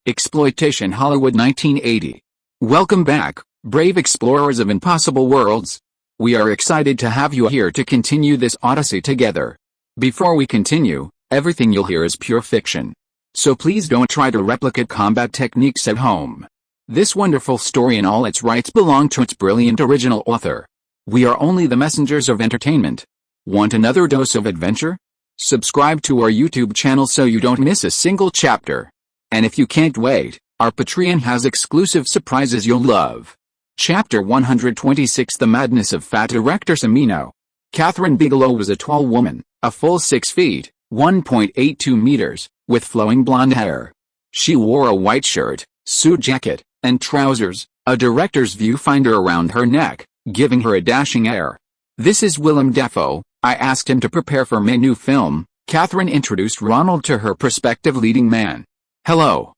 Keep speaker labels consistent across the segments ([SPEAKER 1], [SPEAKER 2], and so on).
[SPEAKER 1] Exploitation Hollywood 1980. Welcome back, brave explorers of impossible worlds. We are excited to have you here to continue this odyssey together. Before we continue, everything you'll hear is pure fiction. So please don't try to replicate combat techniques at home. This wonderful story in all its rights belong to its brilliant original author. We are only the messengers of entertainment. Want another dose of adventure? Subscribe to our YouTube channel so you don't miss a single chapter. And if you can't wait, our Patreon has exclusive surprises you'll love. Chapter 126: The Madness of Fat Director Semino. Kathryn Bigelow was a tall woman, a full 6 feet, 1.82 meters, with flowing blonde hair. She wore a white shirt, suit jacket, and trousers, a director's viewfinder around her neck, giving her a dashing air. "This is Willem Dafoe. I asked him to prepare for my new film." Kathryn introduced Ronald to her prospective leading man. Hello.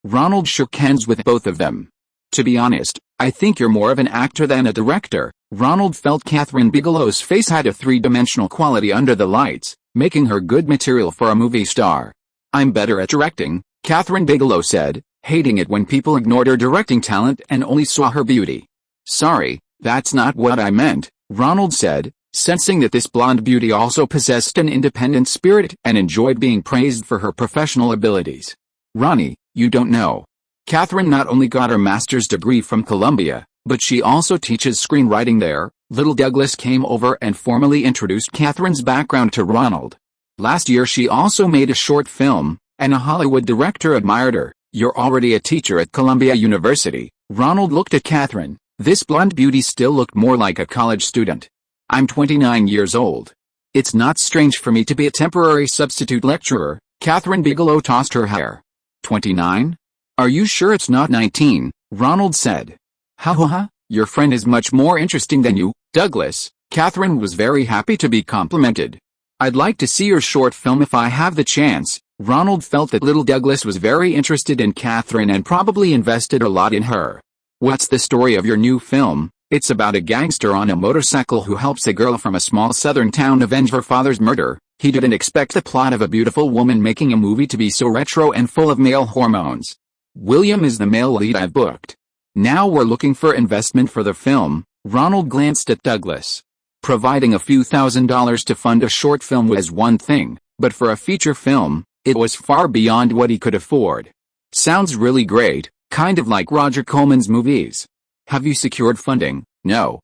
[SPEAKER 1] Ronald shook hands with both of them. "To be honest, I think you're more of an actor than a director." Ronald felt Kathryn Bigelow's face had a three-dimensional quality under the lights, making her good material for a movie star. "I'm better at directing," Kathryn Bigelow said, hating it when people ignored her directing talent and only saw her beauty. "Sorry, that's not what I meant," Ronald said, sensing that this blonde beauty also possessed an independent spirit and enjoyed being praised for her professional abilities. "Ronnie, you don't know. Kathryn not only got her master's degree from Columbia, but she also teaches screenwriting there." Little Douglas came over and formally introduced Kathryn's background to Ronald. "Last year she also made a short film, and a Hollywood director admired her." "You're already a teacher at Columbia University." Ronald looked at Kathryn. This blonde beauty still looked more like a college student. "I'm 29 years old. It's not strange for me to be a temporary substitute lecturer." Kathryn Bigelow tossed her hair. 29? "Are you sure it's not 19? Ronald said. Ha, your friend is much more interesting than you, Douglas." Kathryn was very happy to be complimented. "I'd like to see your short film if I have the chance." Ronald felt that little Douglas was very interested in Kathryn and probably invested a lot in her. "What's the story of your new film?" "It's about a gangster on a motorcycle who helps a girl from a small southern town avenge her father's murder." He didn't expect the plot of a beautiful woman making a movie to be so retro and full of male hormones. "William is the male lead I've booked. Now we're looking for investment for the film." Ronald glanced at Douglas. Providing a few $1,000s to fund a short film was one thing, but for a feature film, it was far beyond what he could afford. "Sounds really great, kind of like Roger Corman's movies." "Have you secured funding?" No,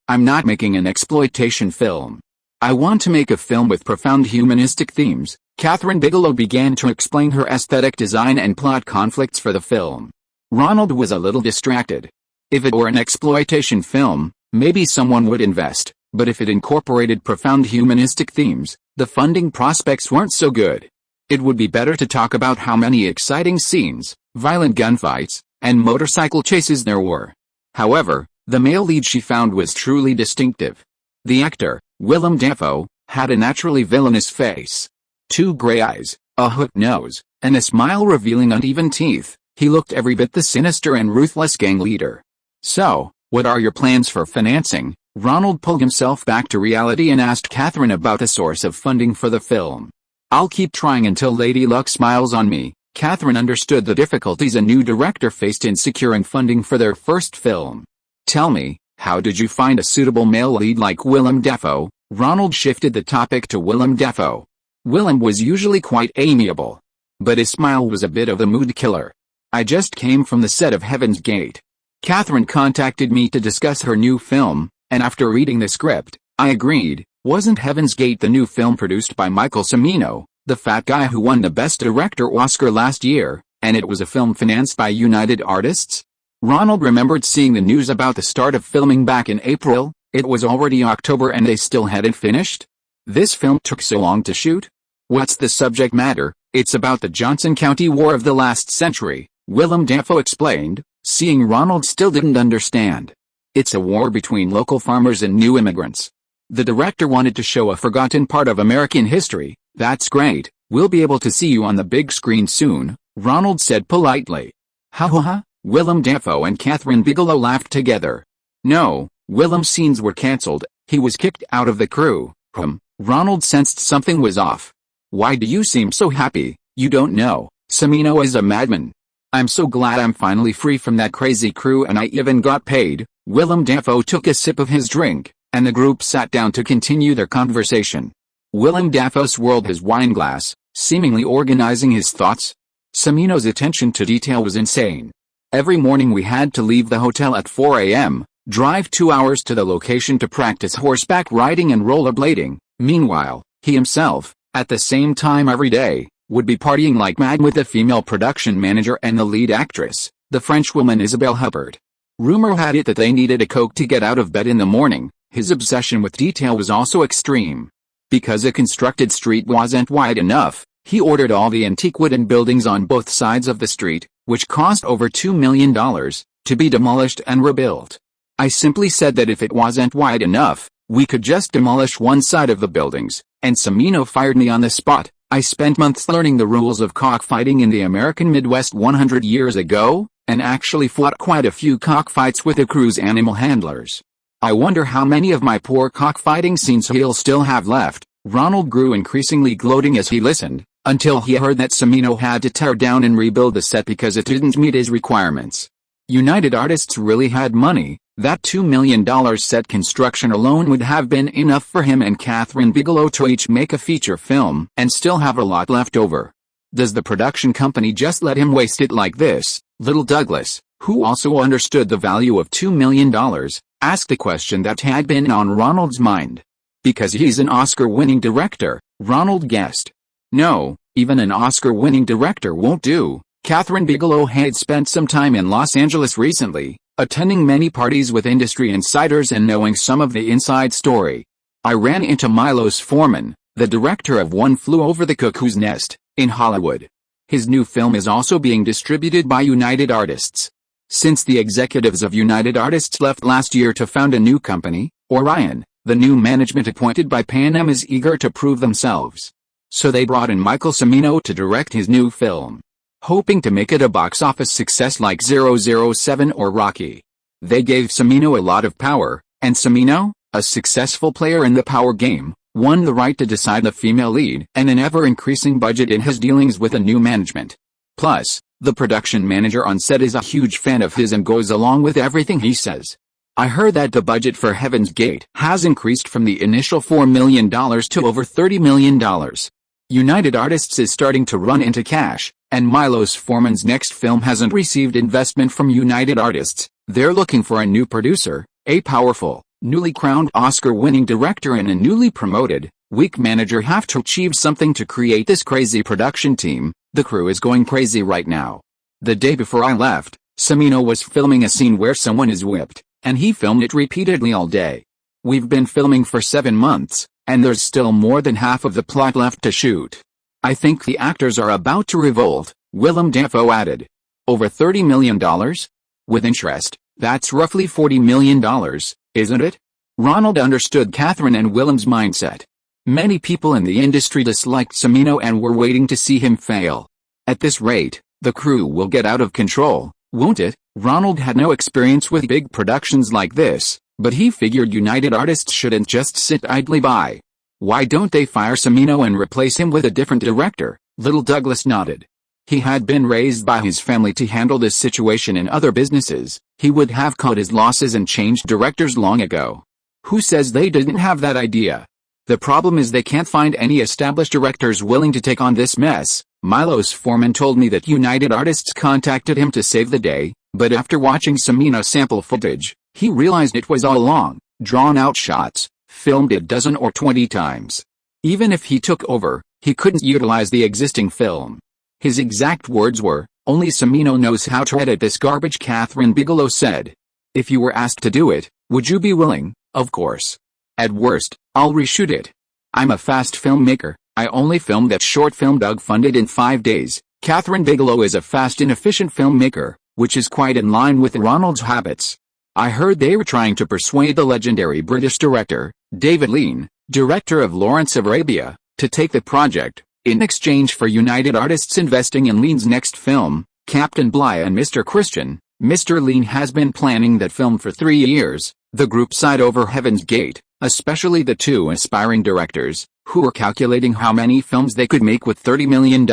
[SPEAKER 1] I'm not making an exploitation film. I want to make a film with profound humanistic themes." Kathryn Bigelow began to explain her aesthetic design and plot conflicts for the film. Ronald was a little distracted. If it were an exploitation film, maybe someone would invest, but if it incorporated profound humanistic themes, the funding prospects weren't so good. It would be better to talk about how many exciting scenes, violent gunfights, and motorcycle chases there were. However, the male lead she found was truly distinctive. The actor, Willem Dafoe, had a naturally villainous face. 2 gray eyes, a hooked nose, and a smile revealing uneven teeth. He looked every bit the sinister and ruthless gang leader. "So, what are your plans for financing?" Ronald pulled himself back to reality and asked Kathryn about the source of funding for the film. "I'll keep trying until Lady Luck smiles on me." Kathryn understood the difficulties a new director faced in securing funding for their first film. "Tell me, how did you find a suitable male lead like Willem Dafoe?" Ronald shifted the topic to Willem Dafoe. Willem was usually quite amiable, but his smile was a bit of a mood killer. "I just came from the set of Heaven's Gate. Kathryn contacted me to discuss her new film, and after reading the script, I agreed." "Wasn't Heaven's Gate the new film produced by Michael Cimino, the fat guy who won the Best Director Oscar last year, and it was a film financed by United Artists?" Ronald remembered seeing the news about the start of filming back in April. It was already October and they still hadn't finished? "This film took so long to shoot?" "What's the subject matter?" "It's about the Johnson County War of the last century," Willem Dafoe explained, seeing Ronald still didn't understand. "It's a war between local farmers and new immigrants. The director wanted to show a forgotten part of American history." "That's great, we'll be able to see you on the big screen soon," Ronald said politely. Ha. Willem Dafoe and Kathryn Bigelow laughed together. "No, Willem's scenes were cancelled, he was kicked out of the crew." Ronald sensed something was off. "Why do you seem so happy?" "You don't know, Cimino is a madman. I'm so glad I'm finally free from that crazy crew and I even got paid." Willem Dafoe took a sip of his drink, and the group sat down to continue their conversation. Willem Dafoe swirled his wine glass, seemingly organizing his thoughts. Cimino's attention to detail was insane. Every morning we had to leave the hotel at 4 a.m., drive 2 hours to the location to practice horseback riding and rollerblading. Meanwhile, he himself, at the same time every day, would be partying like mad with the female production manager and the lead actress, the Frenchwoman Isabelle Huppert. Rumor had it that they needed a Coke to get out of bed in the morning. His obsession with detail was also extreme. Because a constructed street wasn't wide enough, he ordered all the antique wooden buildings on both sides of the street, which cost over $2 million, to be demolished and rebuilt. I simply said that if it wasn't wide enough, we could just demolish one side of the buildings, and Cimino fired me on the spot. I spent months learning the rules of cockfighting in the American Midwest 100 years ago, and actually fought quite a few cockfights with the crew's animal handlers. I wonder how many of my poor cockfighting scenes he'll still have left. Ronald grew increasingly gloating as he listened, until he heard that Cimino had to tear down and rebuild the set because it didn't meet his requirements. United Artists really had money. That $2 million set construction alone would have been enough for him and Catherine Bigelow to each make a feature film and still have a lot left over. Does the production company just let him waste it like this? Little Douglas, who also understood the value of $2 million, asked a question that had been on Ronald's mind. Because he's an Oscar-winning director, Ronald guessed. No, even an Oscar-winning director won't do. Catherine Bigelow had spent some time in Los Angeles recently, attending many parties with industry insiders and knowing some of the inside story. I ran into Milos Forman, the director of One Flew Over the Cuckoo's Nest, in Hollywood. His new film is also being distributed by United Artists. Since the executives of United Artists left last year to found a new company, Orion, the new management appointed by Pan Am is eager to prove themselves. So they brought in Michael Cimino to direct his new film, hoping to make it a box office success like 007 or Rocky. They gave Cimino a lot of power, and Cimino, a successful player in the power game, won the right to decide the female lead and an ever-increasing budget in his dealings with the new management. Plus, the production manager on set is a huge fan of his and goes along with everything he says. I heard that the budget for Heaven's Gate has increased from the initial $4 million to over $30 million. United Artists is starting to run into cash, and Milos Forman's next film hasn't received investment from United Artists. They're looking for a new producer, a powerful, newly crowned Oscar-winning director and a newly promoted, weak manager have to achieve something to create this crazy production team. The crew is going crazy right now. The day before I left, Cimino was filming a scene where someone is whipped, and he filmed it repeatedly all day. We've been filming for 7 months, and there's still more than half of the plot left to shoot. I think the actors are about to revolt, Willem Dafoe added. Over $30 million? With interest, that's roughly $40 million, isn't it? Ronald understood Catherine and Willem's mindset. Many people in the industry disliked Cimino and were waiting to see him fail. At this rate, the crew will get out of control, won't it? Ronald had no experience with big productions like this, but he figured United Artists shouldn't just sit idly by. Why don't they fire Cimino and replace him with a different director? Little Douglas nodded. He had been raised by his family to handle this situation in other businesses. He would have cut his losses and changed directors long ago. Who says they didn't have that idea? The problem is they can't find any established directors willing to take on this mess. Milos Forman told me that United Artists contacted him to save the day, but after watching Cimino sample footage, he realized it was all long, drawn-out shots, filmed a dozen or 20 times. Even if he took over, he couldn't utilize the existing film. His exact words were, "Only Cimino knows how to edit this garbage," Catherine Bigelow said. If you were asked to do it, would you be willing? Of course. At worst, I'll reshoot it. I'm a fast filmmaker. I only filmed that short film Doug funded in 5 days. Catherine Bigelow is a fast and efficient filmmaker, which is quite in line with Ronald's habits. I heard they were trying to persuade the legendary British director, David Lean, director of Lawrence of Arabia, to take the project, in exchange for United Artists investing in Lean's next film, Captain Bligh and Mr. Christian. Mr. Lean has been planning that film for 3 years. The group sighed over Heaven's Gate, especially the two aspiring directors, who were calculating how many films they could make with $30 million.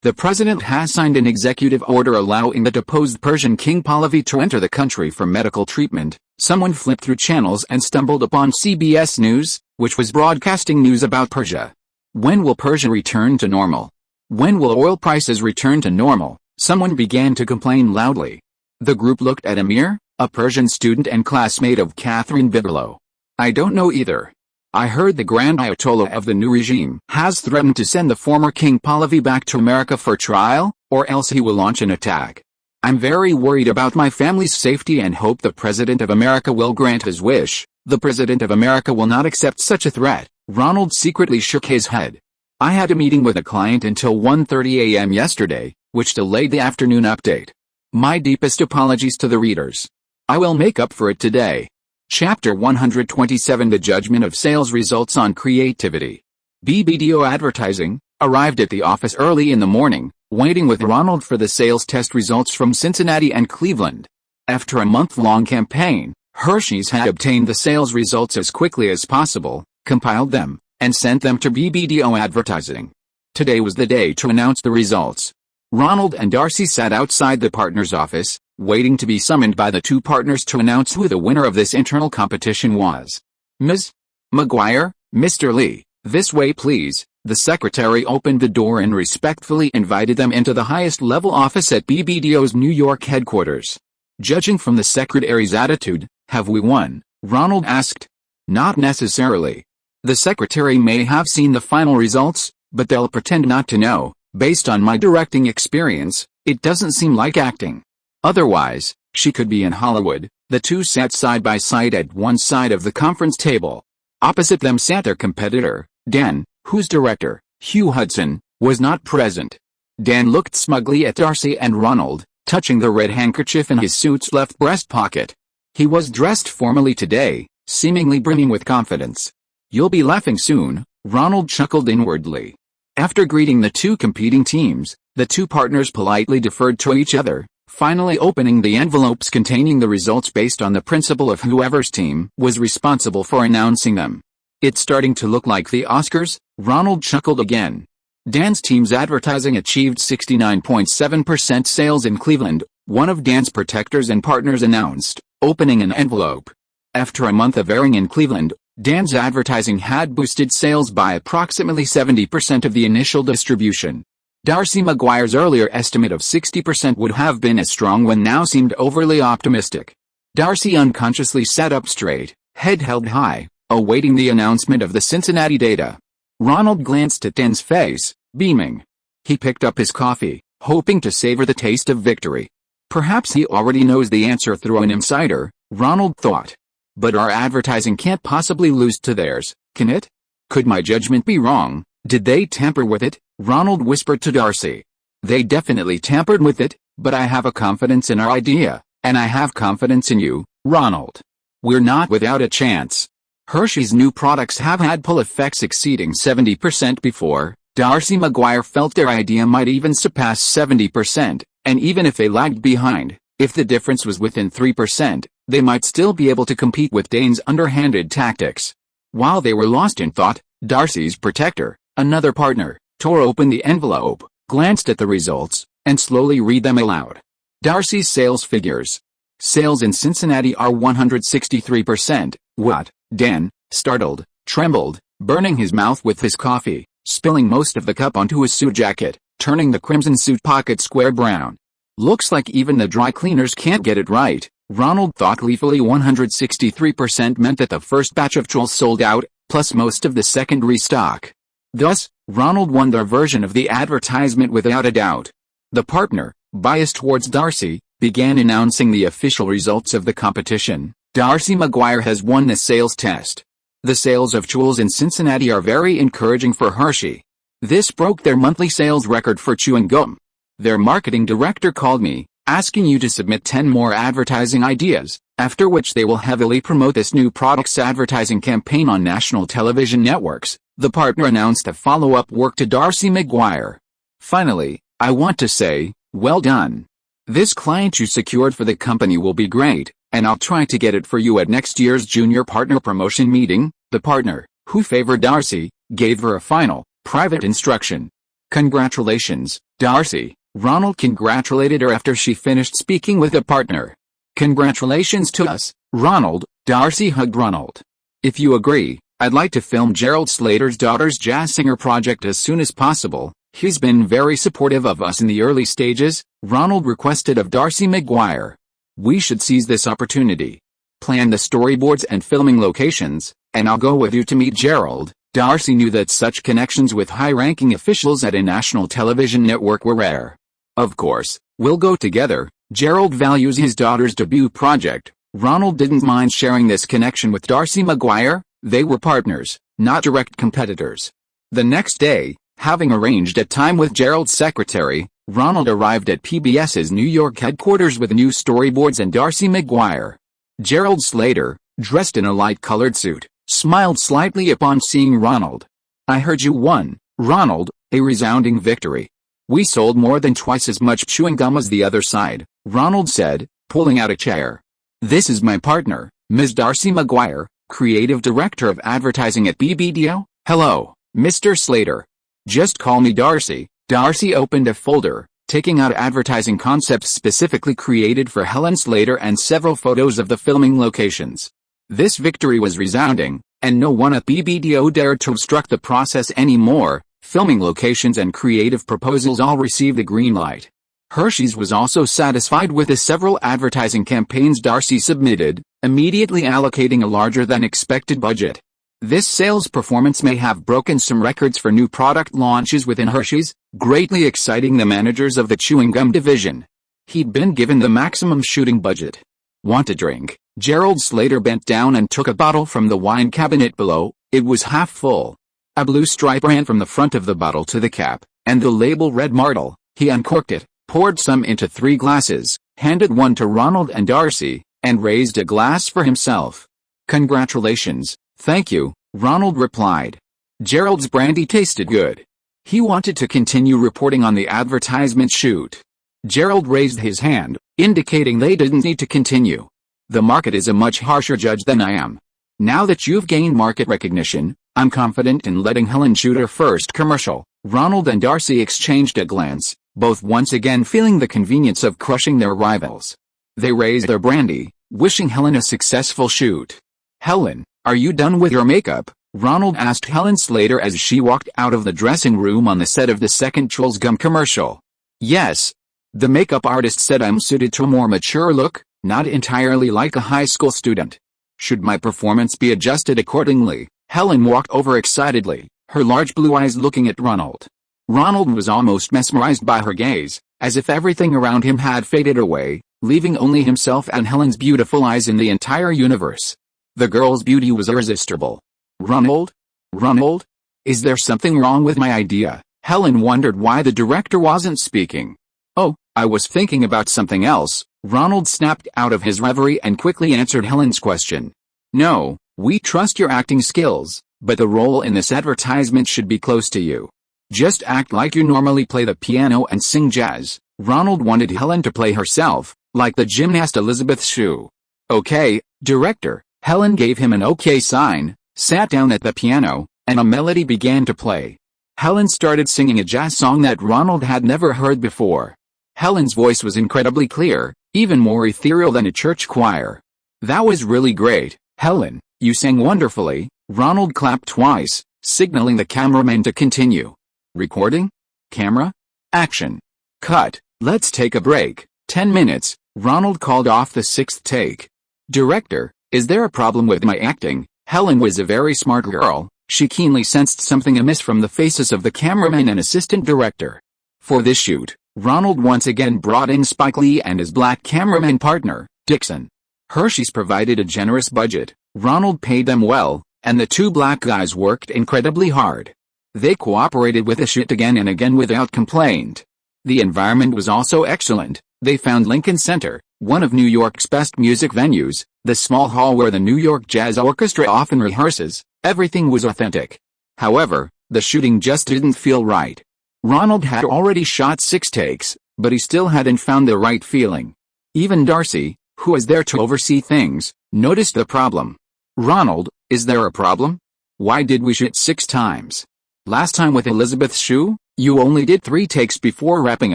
[SPEAKER 1] The president has signed an executive order allowing the deposed Persian King Pahlavi to enter the country for medical treatment. Someone flipped through channels and stumbled upon CBS News, which was broadcasting news about Persia. When will Persia return to normal? When will oil prices return to normal? Someone began to complain loudly. The group looked at Amir, a Persian student and classmate of Catherine Bigelow. I don't know either. I heard the Grand Ayatollah of the new regime has threatened to send the former King Pahlavi back to America for trial, or else he will launch an attack. I'm very worried about my family's safety and hope the President of America will grant his wish. The President of America will not accept such a threat. Ronald secretly shook his head. I had a meeting with a client until 1:30 a.m. yesterday, which delayed the afternoon update. My deepest apologies to the readers. I will make up for it today. Chapter 127 The Judgment of Sales Results on Creativity. BBDO Advertising arrived at the office early in the morning, waiting with Ronald for the sales test results from Cincinnati and Cleveland. After a month-long campaign, Hershey's had obtained the sales results as quickly as possible, compiled them, and sent them to BBDO Advertising. Today was the day to announce the results. Ronald and Darcy sat outside the partner's office, waiting to be summoned by the two partners to announce who the winner of this internal competition was. Ms. McGuire, Mr. Lee, this way please. The secretary opened the door and respectfully invited them into the highest-level office at BBDO's New York headquarters. Judging from the secretary's attitude, have we won? Ronald asked. Not necessarily. The secretary may have seen the final results, but they'll pretend not to know. Based on my directing experience, it doesn't seem like acting. Otherwise, she could be in Hollywood. The two sat side by side at one side of the conference table. Opposite them sat their competitor, Dan, whose director, Hugh Hudson, was not present. Dan looked smugly at Darcy and Ronald, touching the red handkerchief in his suit's left breast pocket. He was dressed formally today, seemingly brimming with confidence. You'll be laughing soon, Ronald chuckled inwardly. After greeting the two competing teams, the two partners politely deferred to each other, finally opening the envelopes containing the results based on the principle of whoever's team was responsible for announcing them. It's starting to look like the Oscars, Ronald chuckled again. Dan's team's advertising achieved 69.7% sales in Cleveland, one of Dan's protectors and partners announced, opening an envelope. After a month of airing in Cleveland, Dan's advertising had boosted sales by approximately 70% of the initial distribution. Darcy McGuire's earlier estimate of 60% would have been as strong when now seemed overly optimistic. Darcy unconsciously sat up straight, head held high, awaiting the announcement of the Cincinnati data. Ronald glanced at Dan's face, beaming. He picked up his coffee, hoping to savor the taste of victory. Perhaps he already knows the answer through an insider, Ronald thought. But our advertising can't possibly lose to theirs, can it? Could my judgment be wrong? Did they tamper with it? Ronald whispered to Darcy. They definitely tampered with it, but I have a confidence in our idea, and I have confidence in you, Ronald. We're not without a chance. Hershey's new products have had pull effects exceeding 70% before. Darcy McGuire felt their idea might even surpass 70%, and even if they lagged behind, if the difference was within 3%, they might still be able to compete with Dane's underhanded tactics. While they were lost in thought, Darcy's protector, another partner, tore open the envelope, glanced at the results, and slowly read them aloud. Darcy's sales figures. Sales in Cincinnati are 163%. What? Dan, startled, trembled, burning his mouth with his coffee, spilling most of the cup onto his suit jacket, turning the crimson suit pocket square brown. Looks like even the dry cleaners can't get it right, Ronald thought gleefully. 163% meant that the first batch of tools sold out, plus most of the second restock. Thus, Ronald won their version of the advertisement without a doubt. The partner, biased towards Darcy, began announcing the official results of the competition. Darcy McGuire has won the sales test. The sales of tools in Cincinnati are very encouraging for Hershey. This broke their monthly sales record for chewing gum. Their marketing director called me, asking you to submit 10 more advertising ideas, after which they will heavily promote this new product's advertising campaign on national television networks. The partner announced a follow-up work to Darcy McGuire. Finally, I want to say, well done. This client you secured for the company will be great, and I'll try to get it for you at next year's junior partner promotion meeting. The partner, who favored Darcy, gave her a final, private instruction. Congratulations, Darcy, Ronald congratulated her after she finished speaking with a partner. Congratulations to us, Ronald, Darcy hugged Ronald. If you agree, I'd like to film Gerald Slater's daughter's jazz singer project as soon as possible. He's been very supportive of us in the early stages, Ronald requested of Darcy McGuire. We should seize this opportunity. Plan the storyboards and filming locations, and I'll go with you to meet Gerald. Darcy knew that such connections with high-ranking officials at a national television network were rare. Of course, we'll go together. Gerald values his daughter's debut project. Ronald didn't mind sharing this connection with Darcy McGuire. They were partners, not direct competitors. The next day, having arranged a time with Gerald's secretary, Ronald arrived at PBS's New York headquarters with new storyboards and Darcy McGuire. Gerald Slater, dressed in a light-colored suit, smiled slightly upon seeing Ronald. I heard you won, Ronald, a resounding victory. We sold more than twice as much chewing gum as the other side, Ronald said, pulling out a chair. This is my partner, Ms. Darcy McGuire, Creative Director of Advertising at BBDO. Hello, Mr. Slater. Just call me Darcy. Darcy opened a folder, taking out advertising concepts specifically created for Helen Slater and several photos of the filming locations. This victory was resounding, and no one at BBDO dared to obstruct the process anymore. Filming locations and creative proposals all received a green light. Hershey's was also satisfied with the several advertising campaigns Darcy submitted, immediately allocating a larger-than-expected budget. This sales performance may have broken some records for new product launches within Hershey's, greatly exciting the managers of the chewing gum division. He'd been given the maximum shooting budget. Want a drink? Gerald Slater bent down and took a bottle from the wine cabinet below. It was half full. A blue stripe ran from the front of the bottle to the cap, and the label read Martel. He uncorked it, poured some into 3 glasses, handed one to Ronald and Darcy, and raised a glass for himself. Congratulations. Thank you, Ronald replied. Gerald's brandy tasted good. He wanted to continue reporting on the advertisement shoot. Gerald raised his hand, indicating they didn't need to continue. The market is a much harsher judge than I am. Now that you've gained market recognition, I'm confident in letting Helen shoot her first commercial. Ronald and Darcy exchanged a glance, both once again feeling the convenience of crushing their rivals. They raised their brandy, wishing Helen a successful shoot. Helen, are you done with your makeup? Ronald asked Helen Slater as she walked out of the dressing room on the set of the second Chew's Gum commercial. Yes. The makeup artist said I'm suited to a more mature look, not entirely like a high school student. Should my performance be adjusted accordingly? Helen walked over excitedly, her large blue eyes looking at Ronald. Ronald was almost mesmerized by her gaze, as if everything around him had faded away, leaving only himself and Helen's beautiful eyes in the entire universe. The girl's beauty was irresistible. Ronald? Ronald? Is there something wrong with my idea? Helen wondered why the director wasn't speaking. Oh, I was thinking about something else. Ronald snapped out of his reverie and quickly answered Helen's question. No, we trust your acting skills, but the role in this advertisement should be close to you. Just act like you normally play the piano and sing jazz. Ronald wanted Helen to play herself, like the gymnast Elizabeth Shue. Okay, director. Helen gave him an okay sign, sat down at the piano, and a melody began to play. Helen started singing a jazz song that Ronald had never heard before. Helen's voice was incredibly clear, even more ethereal than a church choir. That was really great, Helen, you sang wonderfully. Ronald clapped twice, signaling the cameraman to continue. Recording? Camera? Action. Cut. Let's take a break. 10 minutes. Ronald called off the 6th take. Director, is there a problem with my acting? Helen was a very smart girl. She keenly sensed something amiss from the faces of the cameraman and assistant director. For this shoot, Ronald once again brought in Spike Lee and his black cameraman partner, Dixon. Hershey's provided a generous budget. Ronald paid them well, and the 2 black guys worked incredibly hard. They cooperated with the shoot again and again without complaint. The environment was also excellent. They found Lincoln Center, one of New York's best music venues, the small hall where the New York Jazz Orchestra often rehearses. Everything was authentic. However, the shooting just didn't feel right. Ronald had already shot 6 takes, but he still hadn't found the right feeling. Even Darcy, who was there to oversee things, noticed the problem. Ronald, is there a problem? Why did we shoot 6 times? Last time with Elizabeth Shue? You only did 3 takes before wrapping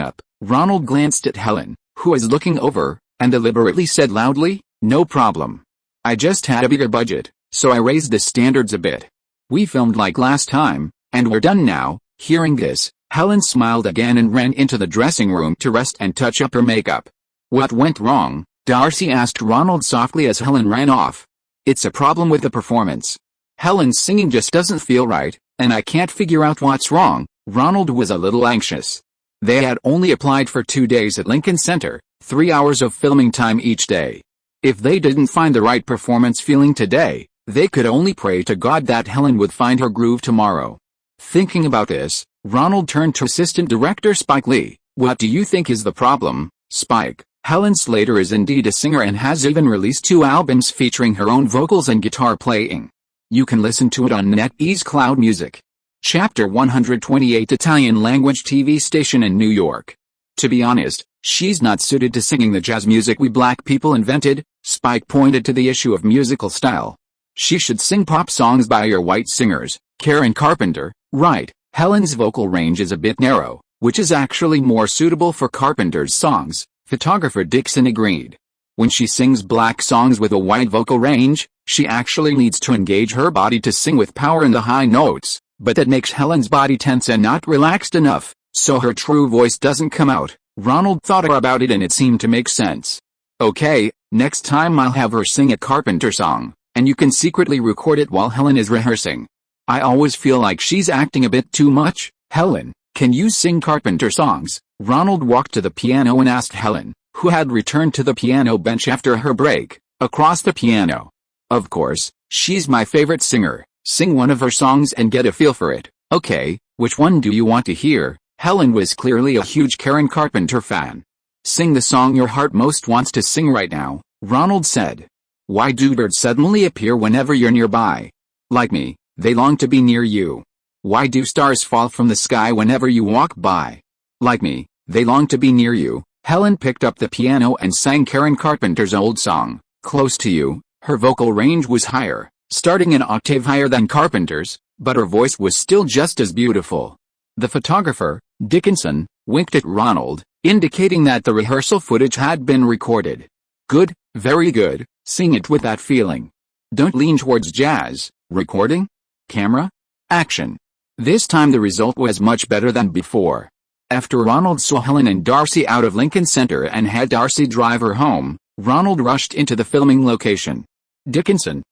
[SPEAKER 1] up." Ronald glanced at Helen, who was looking over, and deliberately said loudly, "No problem. I just had a bigger budget, so I raised the standards a bit. We filmed like last time, and we're done now." Hearing this, Helen smiled again and ran into the dressing room to rest and touch up her makeup. "What went wrong?" Darcy asked Ronald softly as Helen ran off. "It's a problem with the performance. Helen's singing just doesn't feel right, and I can't figure out what's wrong." Ronald was a little anxious. They had only applied for 2 days at Lincoln Center, 3 hours of filming time each day. If they didn't find the right performance feeling today, they could only pray to God that Helen would find her groove tomorrow. Thinking about this, Ronald turned to Assistant Director Spike Lee. "What do you think is the problem, Spike?" Helen Slater is indeed a singer and has even released 2 albums featuring her own vocals and guitar playing. You can listen to it on NetEase Cloud Music. Chapter 128 Italian language TV station in New York. "To be honest, she's not suited to singing the jazz music we black people invented." Spike pointed to the issue of musical style. "She should sing pop songs by your white singers." Karen Carpenter: "Right, Helen's vocal range is a bit narrow, which is actually more suitable for Carpenter's songs." Photographer Dixon agreed. "When she sings black songs with a wide vocal range, she actually needs to engage her body to sing with power in the high notes. But that makes Helen's body tense and not relaxed enough, so her true voice doesn't come out." Ronald thought about it and it seemed to make sense. "Okay, next time I'll have her sing a Carpenter song, and you can secretly record it while Helen is rehearsing. I always feel like she's acting a bit too much." "Helen, can you sing Carpenter songs?" Ronald walked to the piano and asked Helen, who had returned to the piano bench after her break, across the piano. "Of course, she's my favorite singer. Sing one of her songs and get a feel for it." "Okay, which one do you want to hear?" Helen was clearly a huge Karen Carpenter fan. "Sing the song your heart most wants to sing right now," Ronald said. "Why do birds suddenly appear whenever you're nearby? Like me, they long to be near you. Why do stars fall from the sky whenever you walk by? Like me, they long to be near you." Helen picked up the piano and sang Karen Carpenter's old song, "Close to You." Her vocal range was higher, starting an octave higher than Carpenter's, but her voice was still just as beautiful. The photographer, Dickinson, winked at Ronald, indicating that the rehearsal footage had been recorded. "Good, very good, sing it with that feeling. Don't lean towards jazz." Recording? Camera? Action. This time the result was much better than before. After Ronald saw Helen and Darcy out of Lincoln Center and had Darcy drive her home, Ronald rushed into the filming location. Dickinson,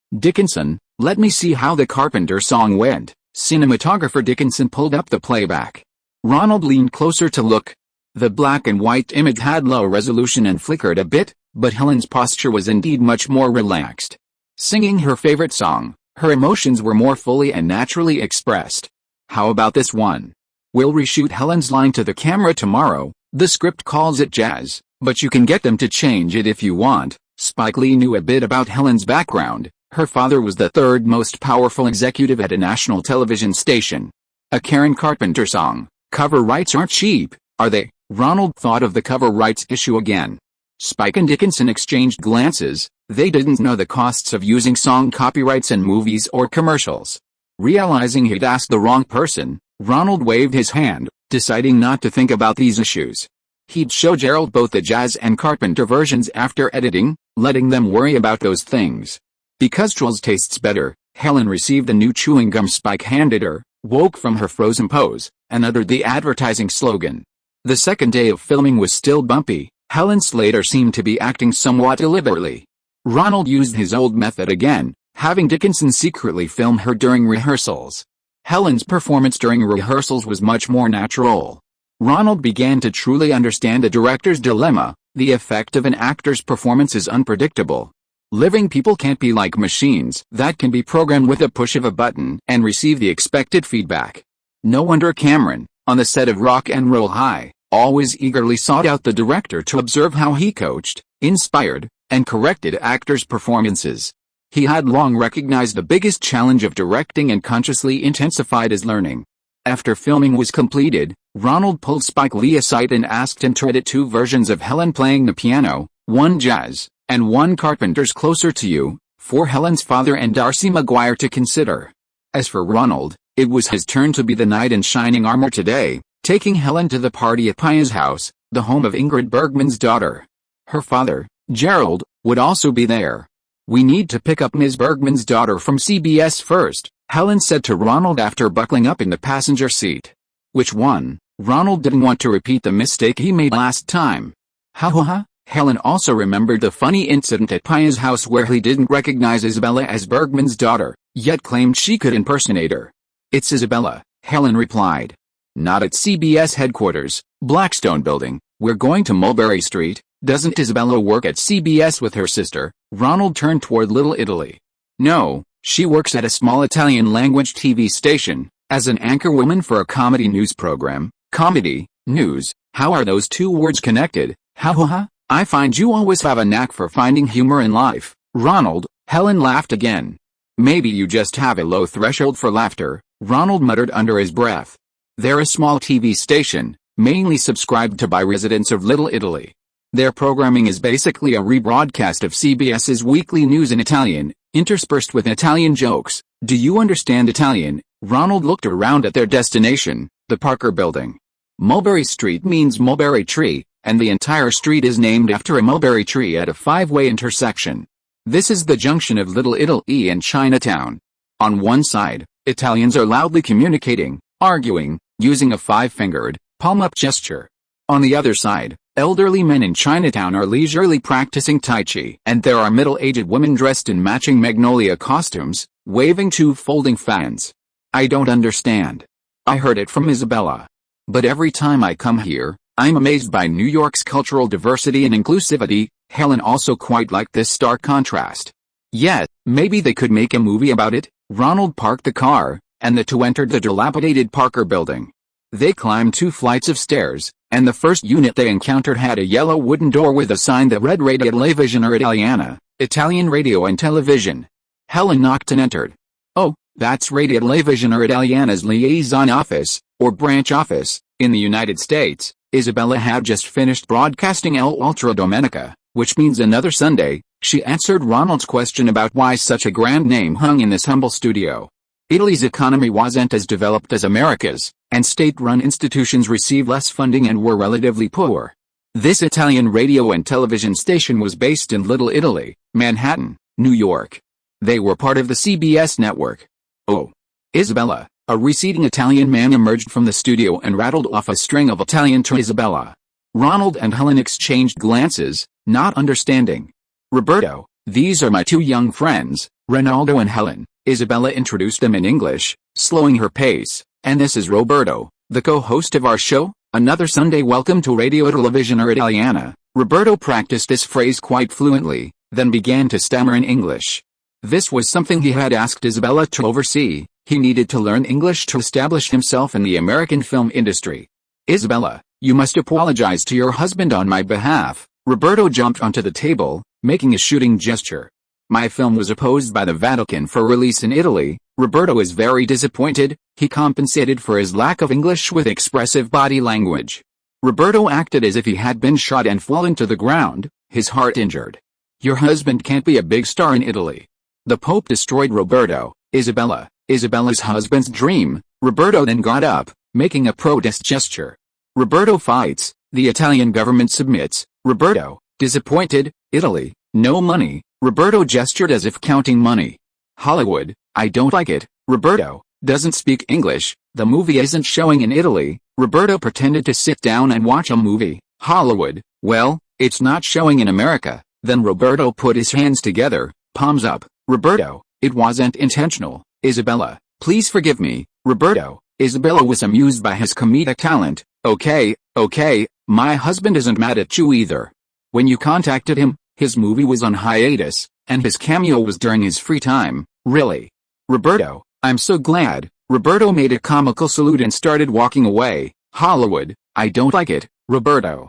[SPEAKER 1] let me see how the Carpenter song went." Cinematographer Dickinson pulled up the playback. Ronald leaned closer to look. The black and white image had low resolution and flickered a bit, but Helen's posture was indeed much more relaxed. Singing her favorite song, her emotions were more fully and naturally expressed. "How about this one? We'll reshoot Helen's line to the camera tomorrow. The script calls it jazz, but you can get them to change it if you want." Spike Lee knew a bit about Helen's background. Her father was the third most powerful executive at a national television station. A Karen Carpenter song. Cover rights aren't cheap, are they? Ronald thought of the cover rights issue again. Spike and Dickinson exchanged glances. They didn't know the costs of using song copyrights in movies or commercials. Realizing he'd asked the wrong person, Ronald waved his hand, deciding not to think about these issues. He'd show Gerald both the jazz and Carpenter versions after editing, letting them worry about those things. Because Trolls tastes better, Helen received a new chewing gum Spike handed her, woke from her frozen pose, and uttered the advertising slogan. The second day of filming was still bumpy. Helen Slater seemed to be acting somewhat deliberately. Ronald used his old method again, having Dickinson secretly film her during rehearsals. Helen's performance during rehearsals was much more natural. Ronald began to truly understand the director's dilemma. The effect of an actor's performance is unpredictable. Living people can't be like machines that can be programmed with a push of a button and receive the expected feedback. No wonder Cameron, on the set of Rock and Roll High, always eagerly sought out the director to observe how he coached, inspired, and corrected actors' performances. He had long recognized the biggest challenge of directing and consciously intensified his learning. After filming was completed, Ronald pulled Spike Lee aside and asked him to edit 2 versions of Helen playing the piano, one jazz, and one Carpenter's Closer to You, for Helen's father and Darcy McGuire to consider. As for Ronald, it was his turn to be the knight in shining armor today. taking Helen to the party at Pia's house, the home of Ingrid Bergman's daughter. Her father, Gerald, would also be there. "We need to pick up Ms. Bergman's daughter from CBS first," Helen said to Ronald after buckling up in the passenger seat. "Which one?" Ronald didn't want to repeat the mistake he made last time. Ha ha ha. Helen also remembered the funny incident at Pia's house where he didn't recognize Isabella as Bergman's daughter, yet claimed she could impersonate her. "It's Isabella," Helen replied. "Not at CBS headquarters, Blackstone Building. We're going to Mulberry Street." "Doesn't Isabella work at CBS with her sister?" Ronald turned toward Little Italy. "No, she works at a small Italian-language TV station, as an anchorwoman for a comedy news program." "Comedy, news, how are those two words connected?" "Ha ha ha, I find you always have a knack for finding humor in life, Ronald." Helen laughed again. "Maybe you just have a low threshold for laughter," Ronald muttered under his breath. "They're a small TV station, mainly subscribed to by residents of Little Italy. Their programming is basically a rebroadcast of CBS's weekly news in Italian, interspersed with Italian jokes." "Do you understand Italian?" Ronald looked around at their destination, the Parker Building. Mulberry Street means mulberry tree, and the entire street is named after a mulberry tree at a five-way intersection. This is the junction of Little Italy and Chinatown. On one side, Italians are loudly communicating, arguing, using a five-fingered, palm-up gesture. On the other side, elderly men in Chinatown are leisurely practicing Tai Chi, and there are middle-aged women dressed in matching magnolia costumes, waving two folding fans. "I don't understand. I heard it from Isabella. But every time I come here, I'm amazed by New York's cultural diversity and inclusivity." Helen also quite liked this stark contrast. "Yet, maybe they could make a movie about it." Ronald parked the car, and the two entered the dilapidated Parker Building. They climbed 2 flights of stairs, and the first unit they encountered had a yellow wooden door with a sign that read Radio Televisione Italiana, Italian radio and television. Helen knocked and entered. "Oh, that's Radio Televisione Italiana's liaison office, or branch office, in the United States." Isabella had just finished broadcasting El Ultra Domenica, which means another Sunday. She answered Ronald's question about why such a grand name hung in this humble studio. Italy's economy wasn't as developed as America's, and state-run institutions received less funding and were relatively poor. This Italian radio and television station was based in Little Italy, Manhattan, New York. They were part of the CBS network. "Oh." Isabella, a receding Italian man, emerged from the studio and rattled off a string of Italian to Isabella. Ronald and Helen exchanged glances, not understanding. "Roberto, these are my 2 young friends, Ronaldo and Helen." Isabella introduced them in English, slowing her pace. "And this is Roberto, the co-host of our show, Another Sunday. Welcome to Radio Televisione Italiana." Roberto practiced this phrase quite fluently, then began to stammer in English. This was something he had asked Isabella to oversee. He needed to learn English to establish himself in the American film industry. "Isabella, you must apologize to your husband on my behalf." Roberto jumped onto the table, making a shooting gesture. "My film was opposed by the Vatican for release in Italy." Roberto is very disappointed. He compensated for his lack of English with expressive body language. Roberto acted as if he had been shot and fallen to the ground, his heart injured. "Your husband can't be a big star in Italy." The Pope destroyed Roberto. Isabella's husband's dream." Roberto then got up, making a protest gesture. Roberto fights. The Italian government submits. Roberto, disappointed. "Italy, no money." Roberto gestured as if counting money. "Hollywood, I don't like it." Roberto doesn't speak English. "The movie isn't showing in Italy." Roberto pretended to sit down and watch a movie. "Hollywood, well, it's not showing in America." Then Roberto put his hands together, palms up. "Roberto, it wasn't intentional." "Isabella, please forgive me." Roberto. Isabella was amused by his comedic talent. Okay, my husband isn't mad at you either. When you contacted him, his movie was on hiatus, and his cameo was during his free time." "Really?" Roberto, "I'm so glad." Roberto made a comical salute and started walking away. "Hollywood, I don't like it." Roberto,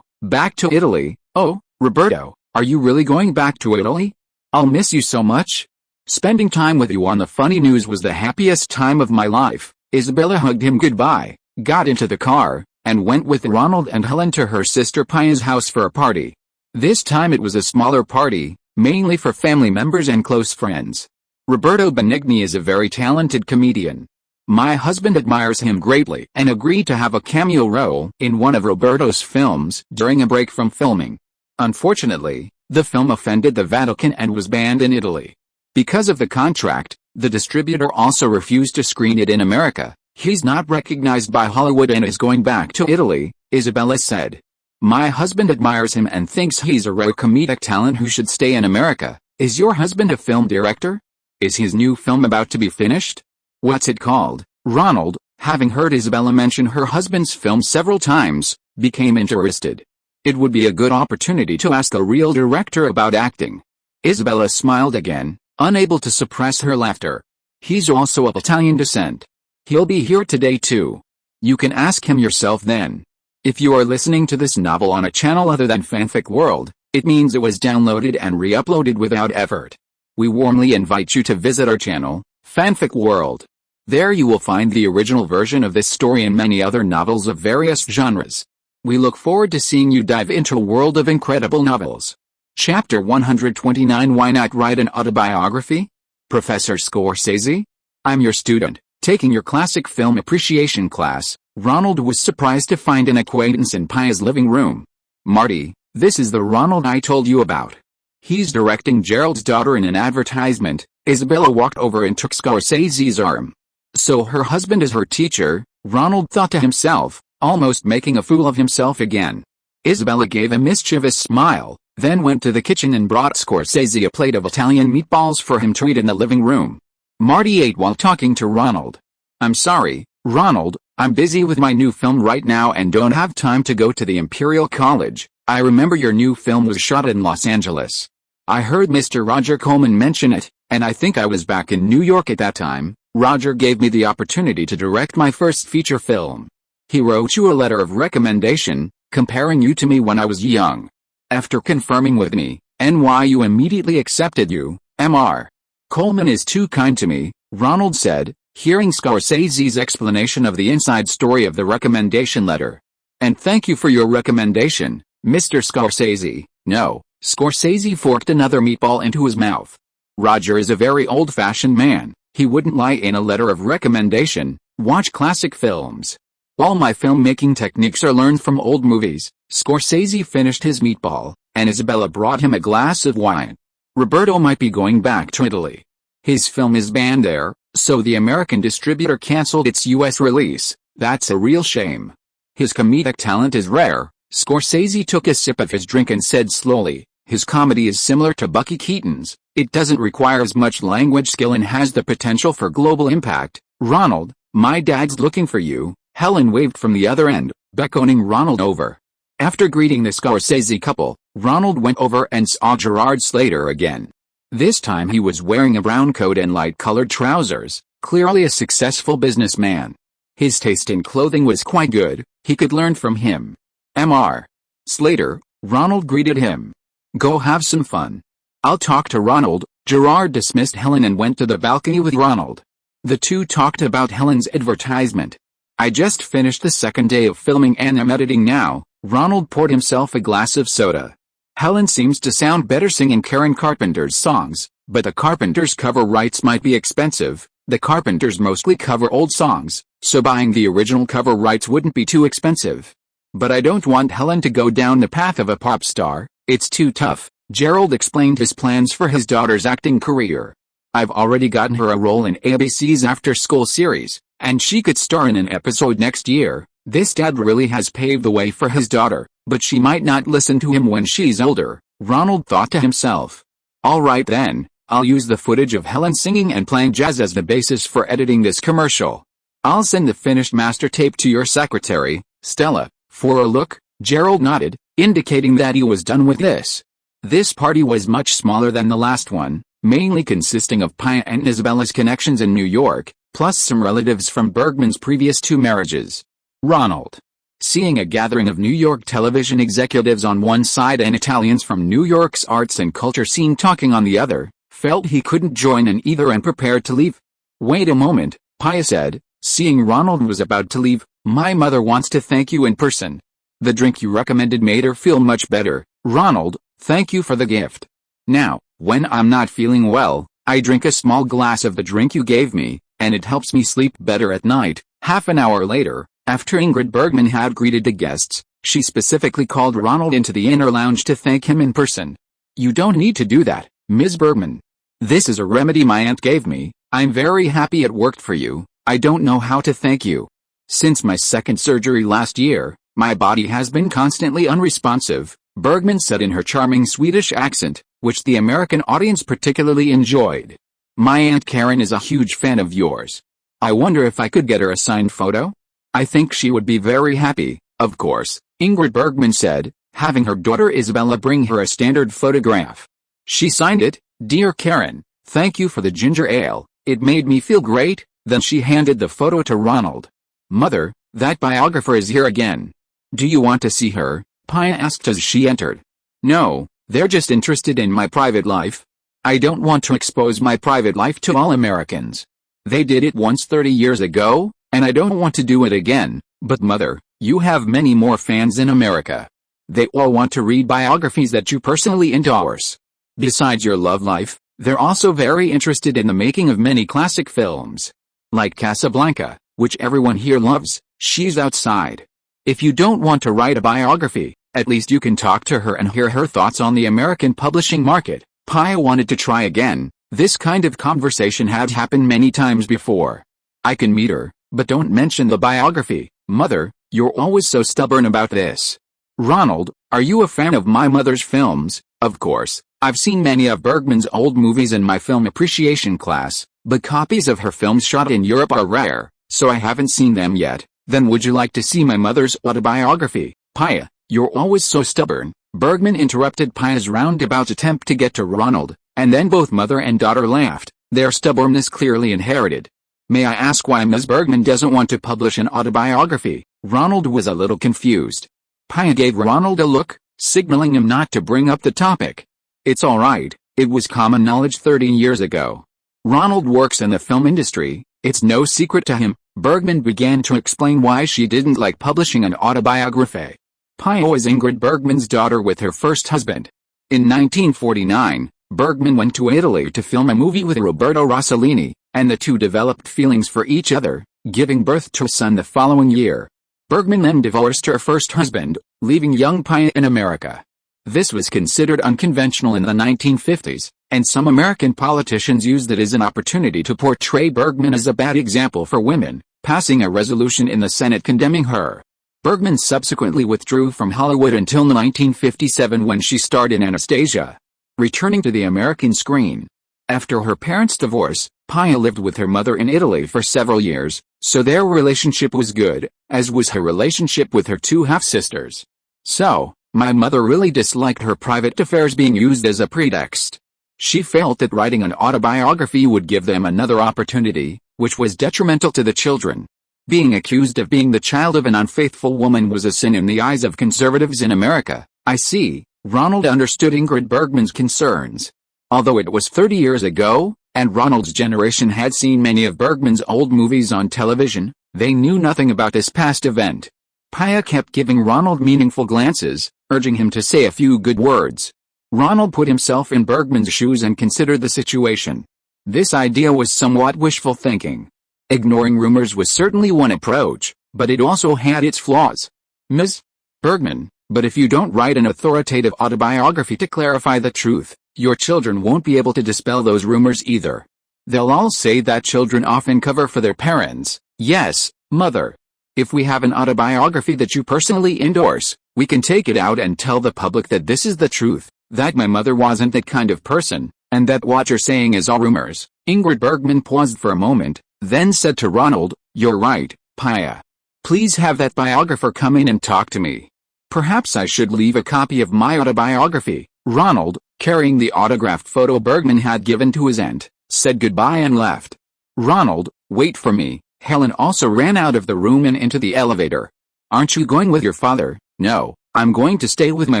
[SPEAKER 1] back to Italy." "Oh, Roberto, are you really going back to Italy? I'll miss you so much. Spending time with you on the funny news was the happiest time of my life." Isabella hugged him goodbye, got into the car, and went with Ronald and Helen to her sister Pia's house for a party. This time it was a smaller party, mainly for family members and close friends. Roberto Benigni is a very talented comedian. My husband admires him greatly and agreed to have a cameo role in one of Roberto's films during a break from filming. Unfortunately, the film offended the Vatican and was banned in Italy. Because of the contract, the distributor also refused to screen it in America. He's not recognized by Hollywood and is going back to Italy, Isabella said. My husband admires him and thinks he's a rare comedic talent who should stay in America. Is your husband a film director? Is his new film about to be finished? What's it called? Ronald, having heard Isabella mention her husband's film several times, became interested. It would be a good opportunity to ask a real director about acting. Isabella smiled again, unable to suppress her laughter. He's also of Italian descent. He'll be here today too. You can ask him yourself then. If you are listening to this novel on a channel other than Fanfic World, it means it was downloaded and re-uploaded without effort. We warmly invite you to visit our channel, Fanfic World. There you will find the original version of this story and many other novels of various genres. We look forward to seeing you dive into a world of incredible novels. Chapter 129 Why not write an autobiography? Professor Scorsese? I'm your student, taking your classic film appreciation class. Ronald was surprised to find an acquaintance in Pia's living room. Marty, this is the Ronald I told you about. He's directing Gerald's daughter in an advertisement. Isabella walked over and took Scorsese's arm. So her husband is her teacher, Ronald thought to himself, almost making a fool of himself again. Isabella gave a mischievous smile, then went to the kitchen and brought Scorsese a plate of Italian meatballs for him to eat in the living room. Marty ate while talking to Ronald. I'm sorry, Ronald, I'm busy with my new film right now and don't have time to go to the Imperial College. I remember your new film was shot in Los Angeles. I heard Mr. Roger Coleman mention it, and I think I was back in New York at that time. Roger gave me the opportunity to direct my first feature film. He wrote you a letter of recommendation, comparing you to me when I was young. After confirming with me, NYU immediately accepted you, Mr. Coleman is too kind to me, Ronald said, hearing Scorsese's explanation of the inside story of the recommendation letter. And thank you for your recommendation, Mr. Scorsese. No, Scorsese forked another meatball into his mouth. Roger is a very old-fashioned man. He wouldn't lie in a letter of recommendation. Watch classic films. All my filmmaking techniques are learned from old movies. Scorsese finished his meatball, and Isabella brought him a glass of wine. Roberto might be going back to Italy. His film is banned there, so the American distributor canceled its US release. That's a real shame. His comedic talent is rare. Scorsese took a sip of his drink and said slowly, his comedy is similar to Bucky Keaton's. It doesn't require as much language skill and has the potential for global impact. Ronald, my dad's looking for you. Helen waved from the other end, beckoning Ronald over. After greeting the Scorsese couple, Ronald went over and saw Gerard Slater again. This time he was wearing a brown coat and light-colored trousers, clearly a successful businessman. His taste in clothing was quite good. He could learn from him. Mr. Slater, Ronald greeted him. Go have some fun. I'll talk to Ronald. Gerard dismissed Helen and went to the balcony with Ronald. The two talked about Helen's advertisement. I just finished the second day of filming and I'm editing now. Ronald poured himself a glass of soda. Helen seems to sound better singing Karen Carpenter's songs, but the Carpenters' cover rights might be expensive. The Carpenters mostly cover old songs, so buying the original cover rights wouldn't be too expensive. But I don't want Helen to go down the path of a pop star. It's too tough. Gerald explained his plans for his daughter's acting career. I've already gotten her a role in ABC's after-school series, and she could star in an episode next year. This dad really has paved the way for his daughter, but she might not listen to him when she's older, Ronald thought to himself. All right then, I'll use the footage of Helen singing and playing jazz as the basis for editing this commercial. I'll send the finished master tape to your secretary, Stella, for a look. Gerald nodded, indicating that he was done with this. This party was much smaller than the last one, mainly consisting of Pia and Isabella's connections in New York, plus some relatives from Bergman's previous two marriages. Ronald, seeing a gathering of New York television executives on one side and Italians from New York's arts and culture scene talking on the other, felt he couldn't join in either and prepared to leave. Wait a moment, Pia said, seeing Ronald was about to leave. My mother wants to thank you in person. The drink you recommended made her feel much better. Ronald, thank you for the gift. Now, when I'm not feeling well, I drink a small glass of the drink you gave me. and it helps me sleep better at night." Half an hour later, after Ingrid Bergman had greeted the guests, she specifically called Ronald into the inner lounge to thank him in person. "You don't need to do that, Ms. Bergman. This is a remedy my aunt gave me. I'm very happy it worked for you. I don't know how to thank you. Since my second surgery last year, my body has been constantly unresponsive," Bergman said in her charming Swedish accent, which the American audience particularly enjoyed. "My Aunt Karen is a huge fan of yours. I wonder if I could get her a signed photo? I think she would be very happy." "Of course," Ingrid Bergman said, having her daughter Isabella bring her a standard photograph. She signed it, "Dear Karen, thank you for the ginger ale, it made me feel great." Then she handed the photo to Ronald. "Mother, that biographer is here again. Do you want to see her?" Pia asked as she entered. "No, they're just interested in my private life. I don't want to expose my private life to all Americans. They did it once 30 years ago, and I don't want to do it again." "But mother, you have many more fans in America. They all want to read biographies that you personally endorse. Besides your love life, they're also very interested in the making of many classic films. Like Casablanca, which everyone here loves." "She's outside. If you don't want to write a biography, at least you can talk to her and hear her thoughts on the American publishing market." Pia wanted to try again. This kind of conversation had happened many times before. "I can meet her, but don't mention the biography, Mother, you're always so stubborn about this." "Ronald, are you a fan of my mother's films?" "Of course, I've seen many of Bergman's old movies in my film appreciation class, but copies of her films shot in Europe are rare, so I haven't seen them yet." "Then would you like to see my mother's autobiography?" "Pia, you're always so stubborn." Bergman interrupted Pia's roundabout attempt to get to Ronald, and then both mother and daughter laughed, their stubbornness clearly inherited. "May I ask why Ms. Bergman doesn't want to publish an autobiography?" Ronald was a little confused. Pia gave Ronald a look, signaling him not to bring up the topic. "It's all right, it was common knowledge 30 years ago. Ronald works in the film industry, it's no secret to him." Bergman began to explain why she didn't like publishing an autobiography. Pia was Ingrid Bergman's daughter with her first husband. In 1949, Bergman went to Italy to film a movie with Roberto Rossellini, and the two developed feelings for each other, giving birth to a son the following year. Bergman then divorced her first husband, leaving young Pia in America. This was considered unconventional in the 1950s, and some American politicians used it as an opportunity to portray Bergman as a bad example for women, passing a resolution in the Senate condemning her. Bergman subsequently withdrew from Hollywood until 1957 when she starred in Anastasia, returning to the American screen. After her parents' divorce, Pia lived with her mother in Italy for several years, so their relationship was good, as was her relationship with her two half-sisters. "So, my mother really disliked her private affairs being used as a pretext. She felt that writing an autobiography would give them another opportunity, which was detrimental to the children. Being accused of being the child of an unfaithful woman was a sin in the eyes of conservatives in America." "I see." Ronald understood Ingrid Bergman's concerns. Although it was 30 years ago, and Ronald's generation had seen many of Bergman's old movies on television, they knew nothing about this past event. Pia kept giving Ronald meaningful glances, urging him to say a few good words. Ronald put himself in Bergman's shoes and considered the situation. This idea was somewhat wishful thinking. Ignoring rumors was certainly one approach, but it also had its flaws. "Ms. Bergman, but if you don't write an authoritative autobiography to clarify the truth, your children won't be able to dispel those rumors either. They'll all say that children often cover for their parents." "Yes, Mother. If we have an autobiography that you personally endorse, we can take it out and tell the public that this is the truth, that my mother wasn't that kind of person, and that what you're saying is all rumors." Ingrid Bergman paused for a moment, then said to Ronald, "You're right, Pia. Please have that biographer come in and talk to me. Perhaps I should leave a copy of my autobiography." Ronald, carrying the autographed photo Bergman had given to his aunt, said goodbye and left. "Ronald, wait for me." Helen also ran out of the room and into the elevator. "Aren't you going with your father?" "No, I'm going to stay with my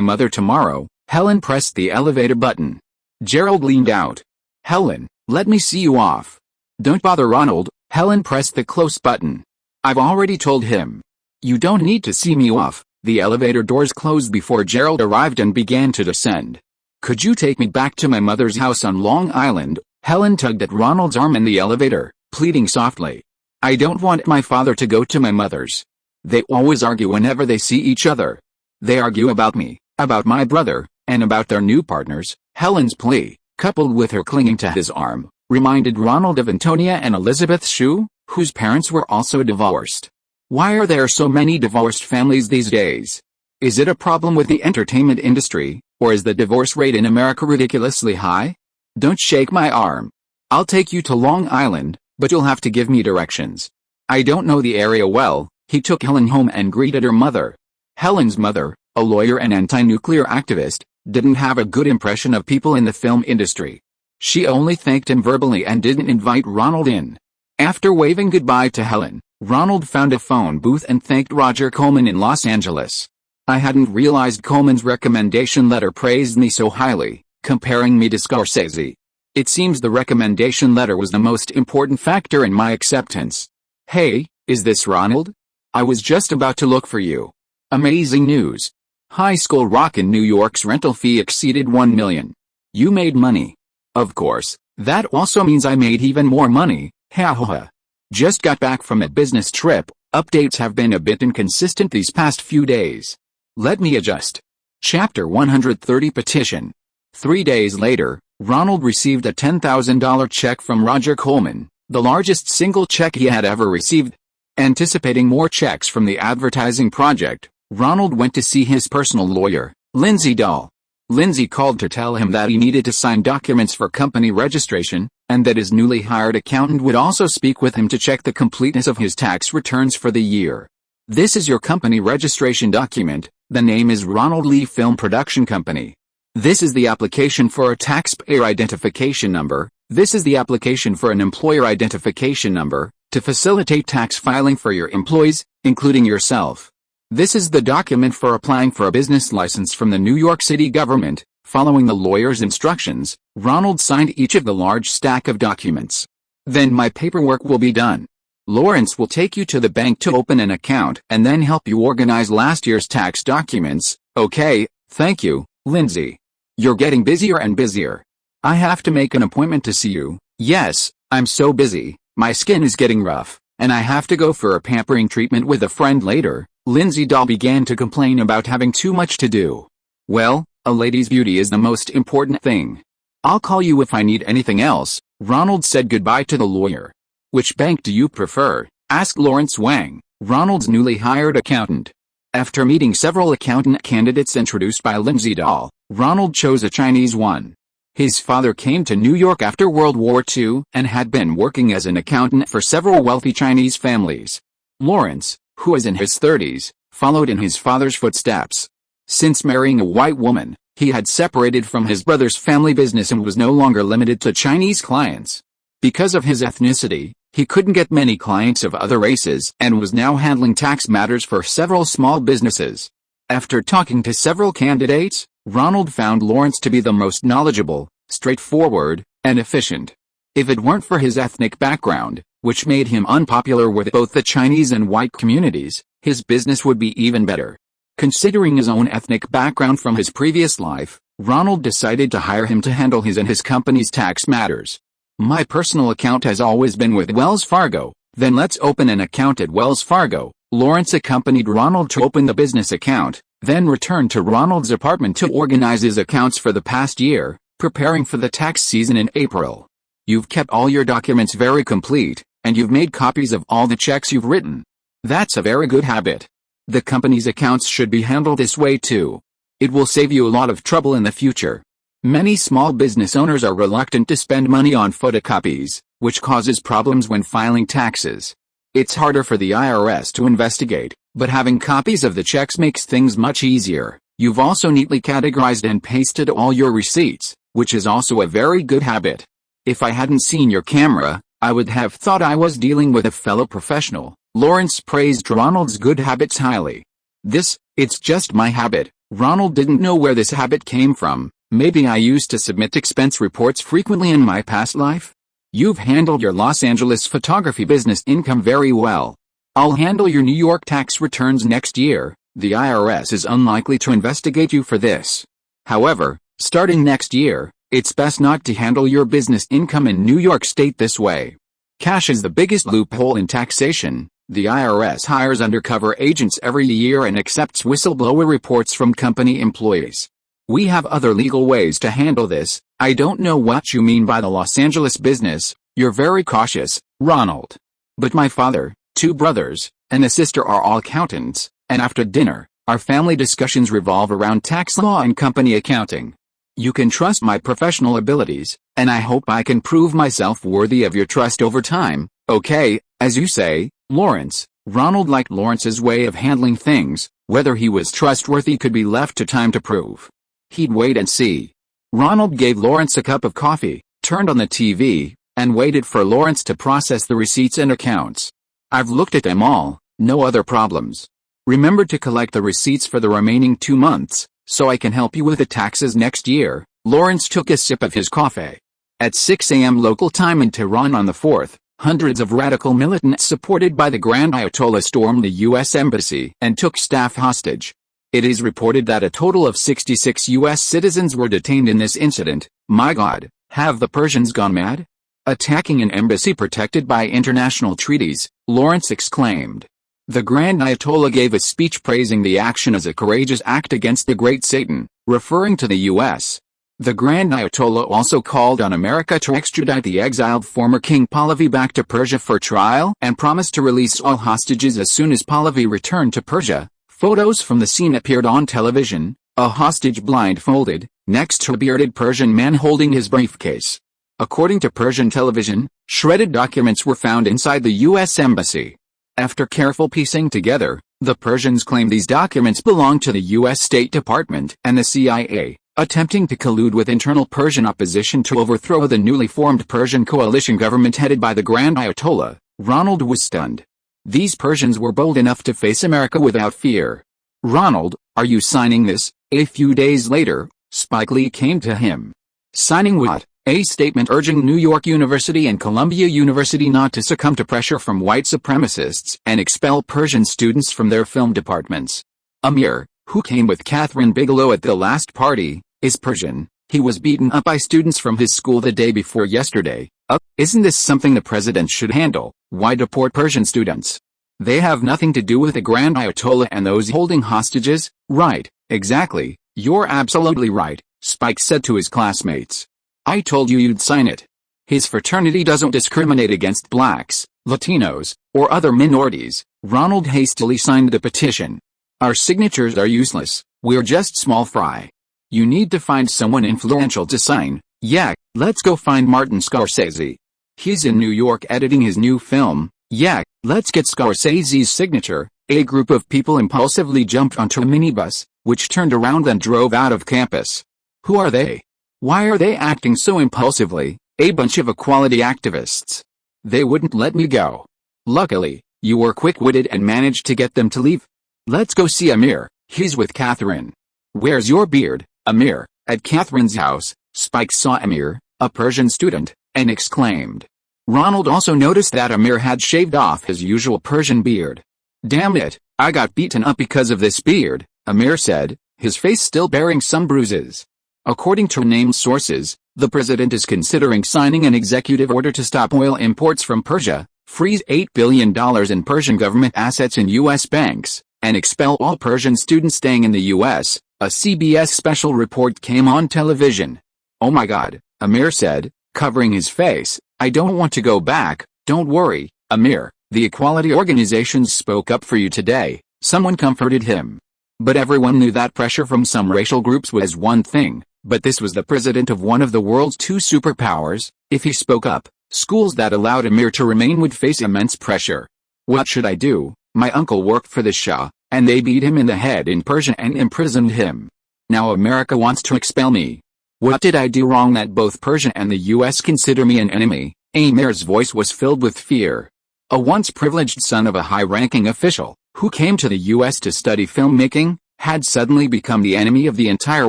[SPEAKER 1] mother tomorrow." Helen pressed the elevator button. Gerald leaned out. "Helen, let me see you off." "Don't bother Ronald." Helen pressed the close button. "I've already told him. You don't need to see me off." The elevator doors closed before Gerald arrived and began to descend. "Could you take me back to my mother's house on Long Island?" Helen tugged at Ronald's arm in the elevator. pleading softly. I don't want my father to go to my mother's. They always argue whenever they see each other. They argue about me, about my brother, and about their new partners. Helen's plea, coupled with her clinging to his arm, reminded Ronald of Antonia and Elizabeth Shue, whose parents were also divorced. Why are there so many divorced families these days? Is it a problem with the entertainment industry, or is the divorce rate in America ridiculously high? Don't shake my arm. I'll take you to Long Island, but you'll have to give me directions. I don't know the area well. He took Helen home and greeted her mother. Helen's mother, a lawyer and anti-nuclear activist, didn't have a good impression of people in the film industry. She only thanked him verbally and didn't invite Ronald in. After waving goodbye to Helen, Ronald found a phone booth and thanked Roger Coleman in Los Angeles. I hadn't realized Coleman's recommendation letter praised me so highly, comparing me to Scorsese. It seems the recommendation letter was the most important factor in my acceptance. Hey, is this Ronald? I was just about to look for you. Amazing news. High School Rock in New York's rental fee exceeded $1 million. You made money. Of course, that also means I made even more money. Ha ha ha. Just got back from a business trip. Updates have been a bit inconsistent these past few days. Let me adjust. Chapter 130 Petition. 3 days later, Ronald received a $10,000 check from Roger Coleman, the largest single check he had ever received. Anticipating more checks from the advertising project, Ronald went to see his personal lawyer, Lindsay Dahl. Lindsay called to tell him that he needed to sign documents for company registration, and that his newly hired accountant would also speak with him to check the completeness of his tax returns for the year. This is your company registration document. The name is Ronald Lee Film Production Company. This is the application for a taxpayer identification number. This is the application for an employer identification number, to facilitate tax filing for your employees, including yourself. This is the document for applying for a business license from the New York City government. Following the lawyer's instructions, Ronald signed each of the large stack of documents. Then my paperwork will be done. Lawrence will take you to the bank to open an account and then help you organize last year's tax documents. Okay, thank you, Lindsay. You're getting busier and busier. I have to make an appointment to see you. Yes, I'm so busy. My skin is getting rough, and I have to go for a pampering treatment with a friend later. Lindsay Dahl began to complain about having too much to do. Well, a lady's beauty is the most important thing. I'll call you if I need anything else. Ronald said goodbye to the lawyer. Which bank do you prefer? Asked Lawrence Wang, Ronald's newly hired accountant. After meeting several accountant candidates introduced by Lindsay Dahl, Ronald chose a Chinese one. His father came to New York after World War II and had been working as an accountant for several wealthy Chinese families. Lawrence, who was in his 30s, followed in his father's footsteps. Since marrying a white woman, he had separated from his brother's family business and was no longer limited to Chinese clients. Because of his ethnicity, he couldn't get many clients of other races and was now handling tax matters for several small businesses. After talking to several candidates, Ronald found Lawrence to be the most knowledgeable, straightforward, and efficient. If it weren't for his ethnic background, which made him unpopular with both the Chinese and white communities, his business would be even better. Considering his own ethnic background from his previous life, Ronald decided to hire him to handle his and his company's tax matters. My personal account has always been with Wells Fargo. Then let's open an account at Wells Fargo. Lawrence accompanied Ronald to open the business account, then returned to Ronald's apartment to organize his accounts for the past year, preparing for the tax season in April. You've kept all your documents very complete, and you've made copies of all the checks you've written. That's a very good habit. The company's accounts should be handled this way too. It will save you a lot of trouble in the future. Many small business owners are reluctant to spend money on photocopies, which causes problems when filing taxes. It's harder for the IRS to investigate, but having copies of the checks makes things much easier. You've also neatly categorized and pasted all your receipts, which is also a very good habit. If I hadn't seen your camera, I would have thought I was dealing with a fellow professional. Lawrence praised Ronald's good habits highly. It's just my habit. Ronald didn't know where this habit came from. Maybe I used to submit expense reports frequently in my past life? You've handled your Los Angeles photography business income very well. I'll handle your New York tax returns next year. The IRS is unlikely to investigate you for this. However, starting next year, it's best not to handle your business income in New York State this way. Cash is the biggest loophole in taxation. The IRS hires undercover agents every year and accepts whistleblower reports from company employees. We have other legal ways to handle this. I don't know what you mean by the Los Angeles business. You're very cautious, Ronald. But my father, 2 brothers, and a sister are all accountants, and after dinner, our family discussions revolve around tax law and company accounting. You can trust my professional abilities, and I hope I can prove myself worthy of your trust over time. Okay, as you say, Lawrence. Ronald liked Lawrence's way of handling things. Whether he was trustworthy could be left to time to prove. He'd wait and see. Ronald gave Lawrence a cup of coffee, turned on the TV, and waited for Lawrence to process the receipts and accounts. I've looked at them all, no other problems. Remember to collect the receipts for the remaining 2 months, so I can help you with the taxes next year. Lawrence took a sip of his coffee. At 6 a.m. local time in Tehran on the 4th, hundreds of radical militants supported by the Grand Ayatollah stormed the U.S. Embassy and took staff hostage. It is reported that a total of 66 U.S. citizens were detained in this incident. My God, have the Persians gone mad? Attacking an embassy protected by international treaties, Lawrence exclaimed. The Grand Ayatollah gave a speech praising the action as a courageous act against the Great Satan, referring to the U.S. The Grand Ayatollah also called on America to extradite the exiled former King Pahlavi back to Persia for trial and promised to release all hostages as soon as Pahlavi returned to Persia. Photos from the scene appeared on television, a hostage blindfolded, next to a bearded Persian man holding his briefcase. According to Persian television, shredded documents were found inside the U.S. Embassy. After careful piecing together, the Persians claim these documents belong to the U.S. State Department and the CIA, attempting to collude with internal Persian opposition to overthrow the newly formed Persian coalition government headed by the Grand Ayatollah. Ronald was stunned. These Persians were bold enough to face America without fear. Ronald, are you signing this? A few days later, Spike Lee came to him. Signing what? A statement urging New York University and Columbia University not to succumb to pressure from white supremacists and expel Persian students from their film departments. Amir, who came with Catherine Bigelow at the last party, is Persian. He was beaten up by students from his school the day before yesterday. Isn't this something the president should handle? Why deport Persian students? They have nothing to do with the Grand Ayatollah and those holding hostages. Right, exactly, you're absolutely right, Spike said to his classmates. I told you you'd sign it. His fraternity doesn't discriminate against blacks, Latinos, or other minorities. Ronald hastily signed the petition. Our signatures are useless, we're just small fry. You need to find someone influential to sign. Yeah, let's go find Martin Scorsese. He's in New York editing his new film. Yeah, let's get Scorsese's signature. A group of people impulsively jumped onto a minibus, which turned around and drove out of campus. Who are they? Why are they acting so impulsively? A bunch of equality activists. They wouldn't let me go. Luckily, you were quick-witted and managed to get them to leave. Let's go see Amir. He's with Catherine. Where's your beard, Amir? At Catherine's house, Spike saw Amir, a Persian student, and exclaimed. Ronald also noticed that Amir had shaved off his usual Persian beard. Damn it, I got beaten up because of this beard, Amir said, his face still bearing some bruises. According to named sources, the president is considering signing an executive order to stop oil imports from Persia, freeze $8 billion in Persian government assets in U.S. banks, and expel all Persian students staying in the U.S., a CBS special report came on television. Oh my God, Amir said, covering his face, I don't want to go back. Don't worry, Amir, the equality organizations spoke up for you today, someone comforted him. But everyone knew that pressure from some racial groups was one thing, but this was the president of one of the world's 2 superpowers. If he spoke up, schools that allowed Amir to remain would face immense pressure. What should I do? My uncle worked for the Shah, and they beat him in the head in Persia and imprisoned him. Now America wants to expel me. What did I do wrong that both Persia and the U.S. consider me an enemy? Amir's voice was filled with fear. A once privileged son of a high-ranking official, who came to the U.S. to study filmmaking, had suddenly become the enemy of the entire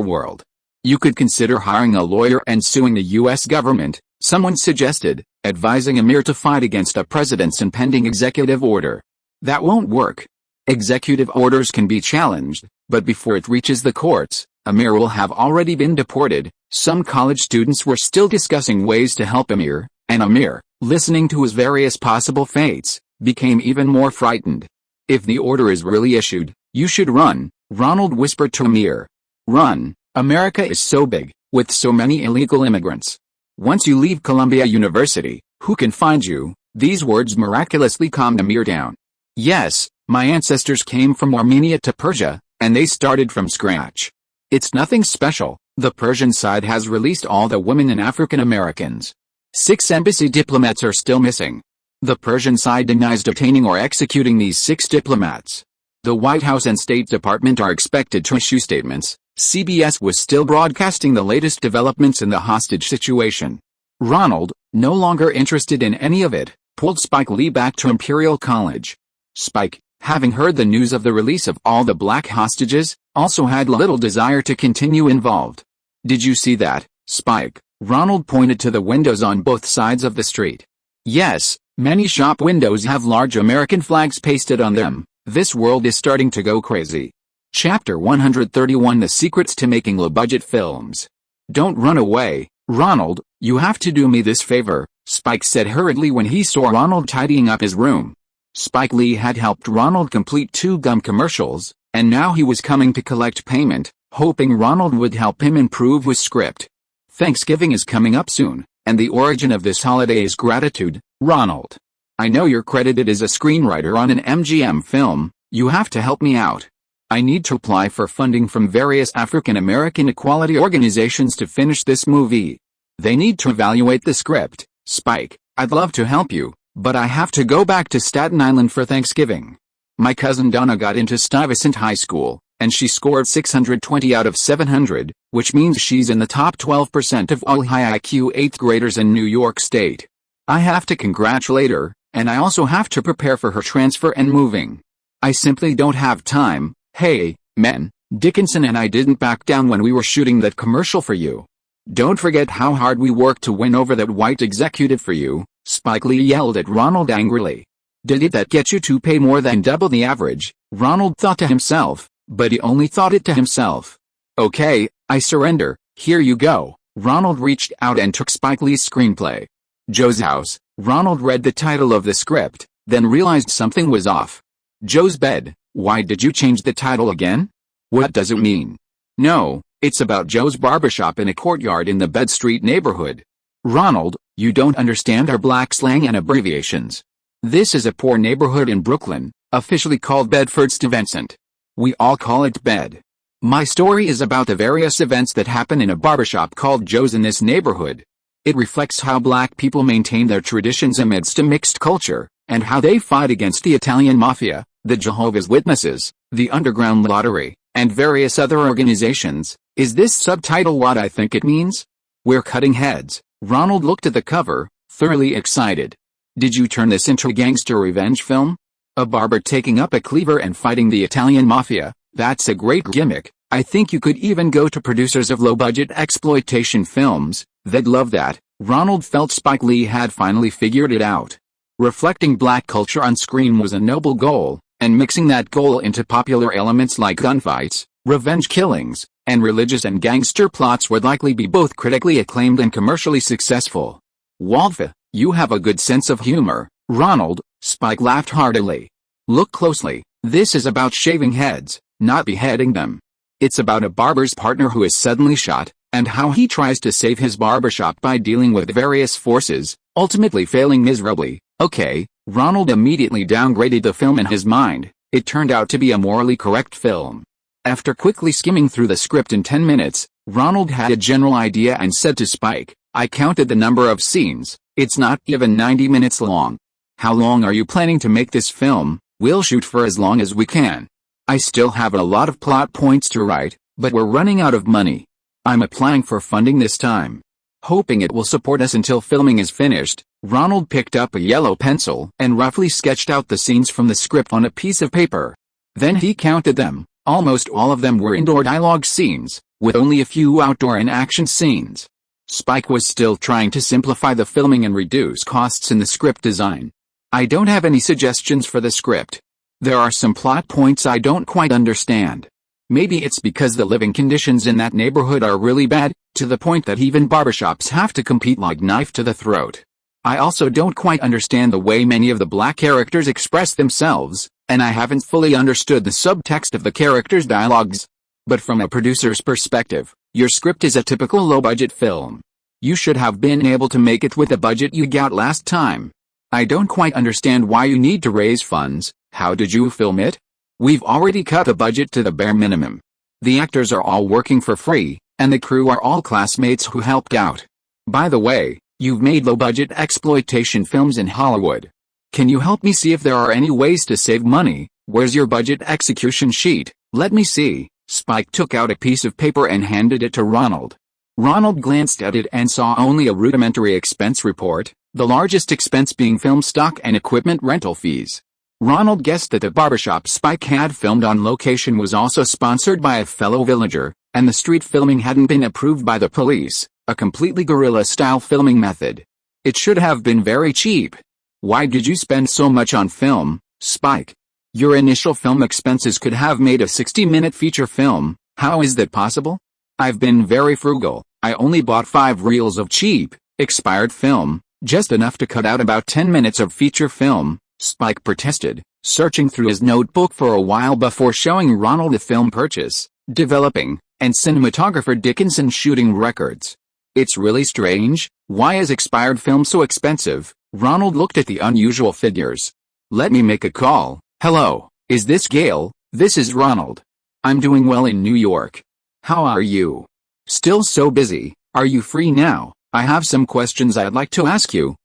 [SPEAKER 1] world. You could consider hiring a lawyer and suing the U.S. government, someone suggested, advising Amir to fight against a president's impending executive order. That won't work. Executive orders can be challenged, but before it reaches the courts, Amir will have already been deported. Some college students were still discussing ways to help Amir, and Amir, listening to his various possible fates, became even more frightened. "If the order is really issued, you should run," Ronald whispered to Amir. "Run. America is so big, with so many illegal immigrants. Once you leave Columbia University, who can find you?" These words miraculously calmed Amir down. "Yes, my ancestors came from Armenia to Persia, and they started from scratch. It's nothing special. The Persian side has released all the women and African Americans. 6 embassy diplomats are still missing. The Persian side denies detaining or executing these 6 diplomats. The White House and State Department are expected to issue statements." CBS was still broadcasting the latest developments in the hostage situation. Ronald, no longer interested in any of it, pulled Spike Lee back to Imperial College. Spike, having heard the news of the release of all the black hostages, also had little desire to continue involved. "Did you see that, Spike?" Ronald pointed to the windows on both sides of the street. "Yes, many shop windows have large American flags pasted on them. This world is starting to go crazy." Chapter 131: The Secrets to Making Low-Budget Films. "Don't run away, Ronald, you have to do me this favor," Spike said hurriedly when he saw Ronald tidying up his room. Spike Lee had helped Ronald complete 2 gum commercials, and now he was coming to collect payment, hoping Ronald would help him improve his script. "Thanksgiving is coming up soon, and the origin of this holiday is gratitude, Ronald. I know you're credited as a screenwriter on an MGM film. You have to help me out. I need to apply for funding from various African American equality organizations to finish this movie. They need to evaluate the script. Spike, I'd love to help you, but I have to go back to Staten Island for Thanksgiving. My cousin Donna got into Stuyvesant High School, and she scored 620 out of 700, which means she's in the top 12% of all high IQ 8th graders in New York State. I have to congratulate her, and I also have to prepare for her transfer and moving. I simply don't have time." "Hey, man, Dickinson and I didn't back down when we were shooting that commercial for you. Don't forget how hard we worked to win over that white executive for you," Spike Lee yelled at Ronald angrily. "Did that get you to pay more than double the average?" Ronald thought to himself, but he only thought it to himself. "Okay, I surrender, here you go." Ronald reached out and took Spike Lee's screenplay. "Joe's House." Ronald read the title of the script, then realized something was off. "Joe's Bed. Why did you change the title again? What does it mean?" "No, it's about Joe's barbershop in a courtyard in the Bed Street neighborhood." "Ronald, you don't understand our black slang and abbreviations. This is a poor neighborhood in Brooklyn, officially called Bedford-Stuyvesant. We all call it Bed. My story is about the various events that happen in a barbershop called Joe's in this neighborhood. It reflects how black people maintain their traditions amidst a mixed culture, and how they fight against the Italian Mafia, the Jehovah's Witnesses, the Underground Lottery, and various other organizations. Is this subtitle what I think it means? We're cutting heads." Ronald looked at the cover, thoroughly excited. "Did you turn this into a gangster revenge film? A barber taking up a cleaver and fighting the Italian Mafia? That's a great gimmick. I think you could even go to producers of low-budget exploitation films. They'd love that." Ronald felt Spike Lee had finally figured it out. Reflecting black culture on screen was a noble goal, and mixing that goal into popular elements like gunfights, revenge killings, and religious and gangster plots would likely be both critically acclaimed and commercially successful. "Walfa, you have a good sense of humor, Ronald," Spike laughed heartily. "Look closely, this is about shaving heads, not beheading them. It's about a barber's partner who is suddenly shot, and how he tries to save his barbershop by dealing with various forces, ultimately failing miserably." Okay, Ronald immediately downgraded the film in his mind. It turned out to be a morally correct film. After quickly skimming through the script in 10 minutes, Ronald had a general idea and said to Spike, "I counted the number of scenes, it's not even 90 minutes long. How long are you planning to make this film?" "We'll shoot for as long as we can. I still have a lot of plot points to write, but we're running out of money. I'm applying for funding this time. Hoping it will support us until filming is finished." Ronald picked up a yellow pencil and roughly sketched out the scenes from the script on a piece of paper. Then he counted them. Almost all of them were indoor dialogue scenes, with only a few outdoor and action scenes. Spike was still trying to simplify the filming and reduce costs in the script design. "I don't have any suggestions for the script. There are some plot points I don't quite understand. Maybe it's because the living conditions in that neighborhood are really bad, to the point that even barbershops have to compete like knife to the throat. I also don't quite understand the way many of the black characters express themselves, and I haven't fully understood the subtext of the characters' dialogues. But from a producer's perspective, your script is a typical low-budget film. You should have been able to make it with the budget you got last time. I don't quite understand why you need to raise funds. How did you film it? We've already cut the budget to the bare minimum. The actors are all working for free, and the crew are all classmates who helped out. By the way, you've made low-budget exploitation films in Hollywood. Can you help me see if there are any ways to save money? Where's your budget execution sheet? Let me see. Spike took out a piece of paper and handed it to Ronald. Ronald glanced at it and saw only a rudimentary expense report, the largest expense being film stock and equipment rental fees. Ronald guessed that the barbershop Spike had filmed on location was also sponsored by a fellow villager, and the street filming hadn't been approved by the police, a completely guerrilla-style filming method. It should have been very cheap. Why did you spend so much on film, Spike? Your initial film expenses could have made a 60-minute feature film. How is that possible? I've been very frugal. I only bought 5 reels of cheap, expired film, just enough to cut out about 10 minutes of feature film, Spike protested, searching through his notebook for a while before showing Ronald the film purchase, developing, and cinematographer Dickinson shooting records. It's really strange. Why is expired film so expensive? Ronald looked at the unusual figures. Let me make a call. Hello, is this Gail? This is Ronald. I'm doing well in New York. How are you? Still so busy. Are you free now? I have some questions I'd like to ask you,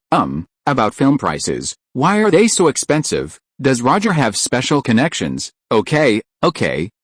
[SPEAKER 1] about film prices. Why are they so expensive? Does Roger have special connections? Okay,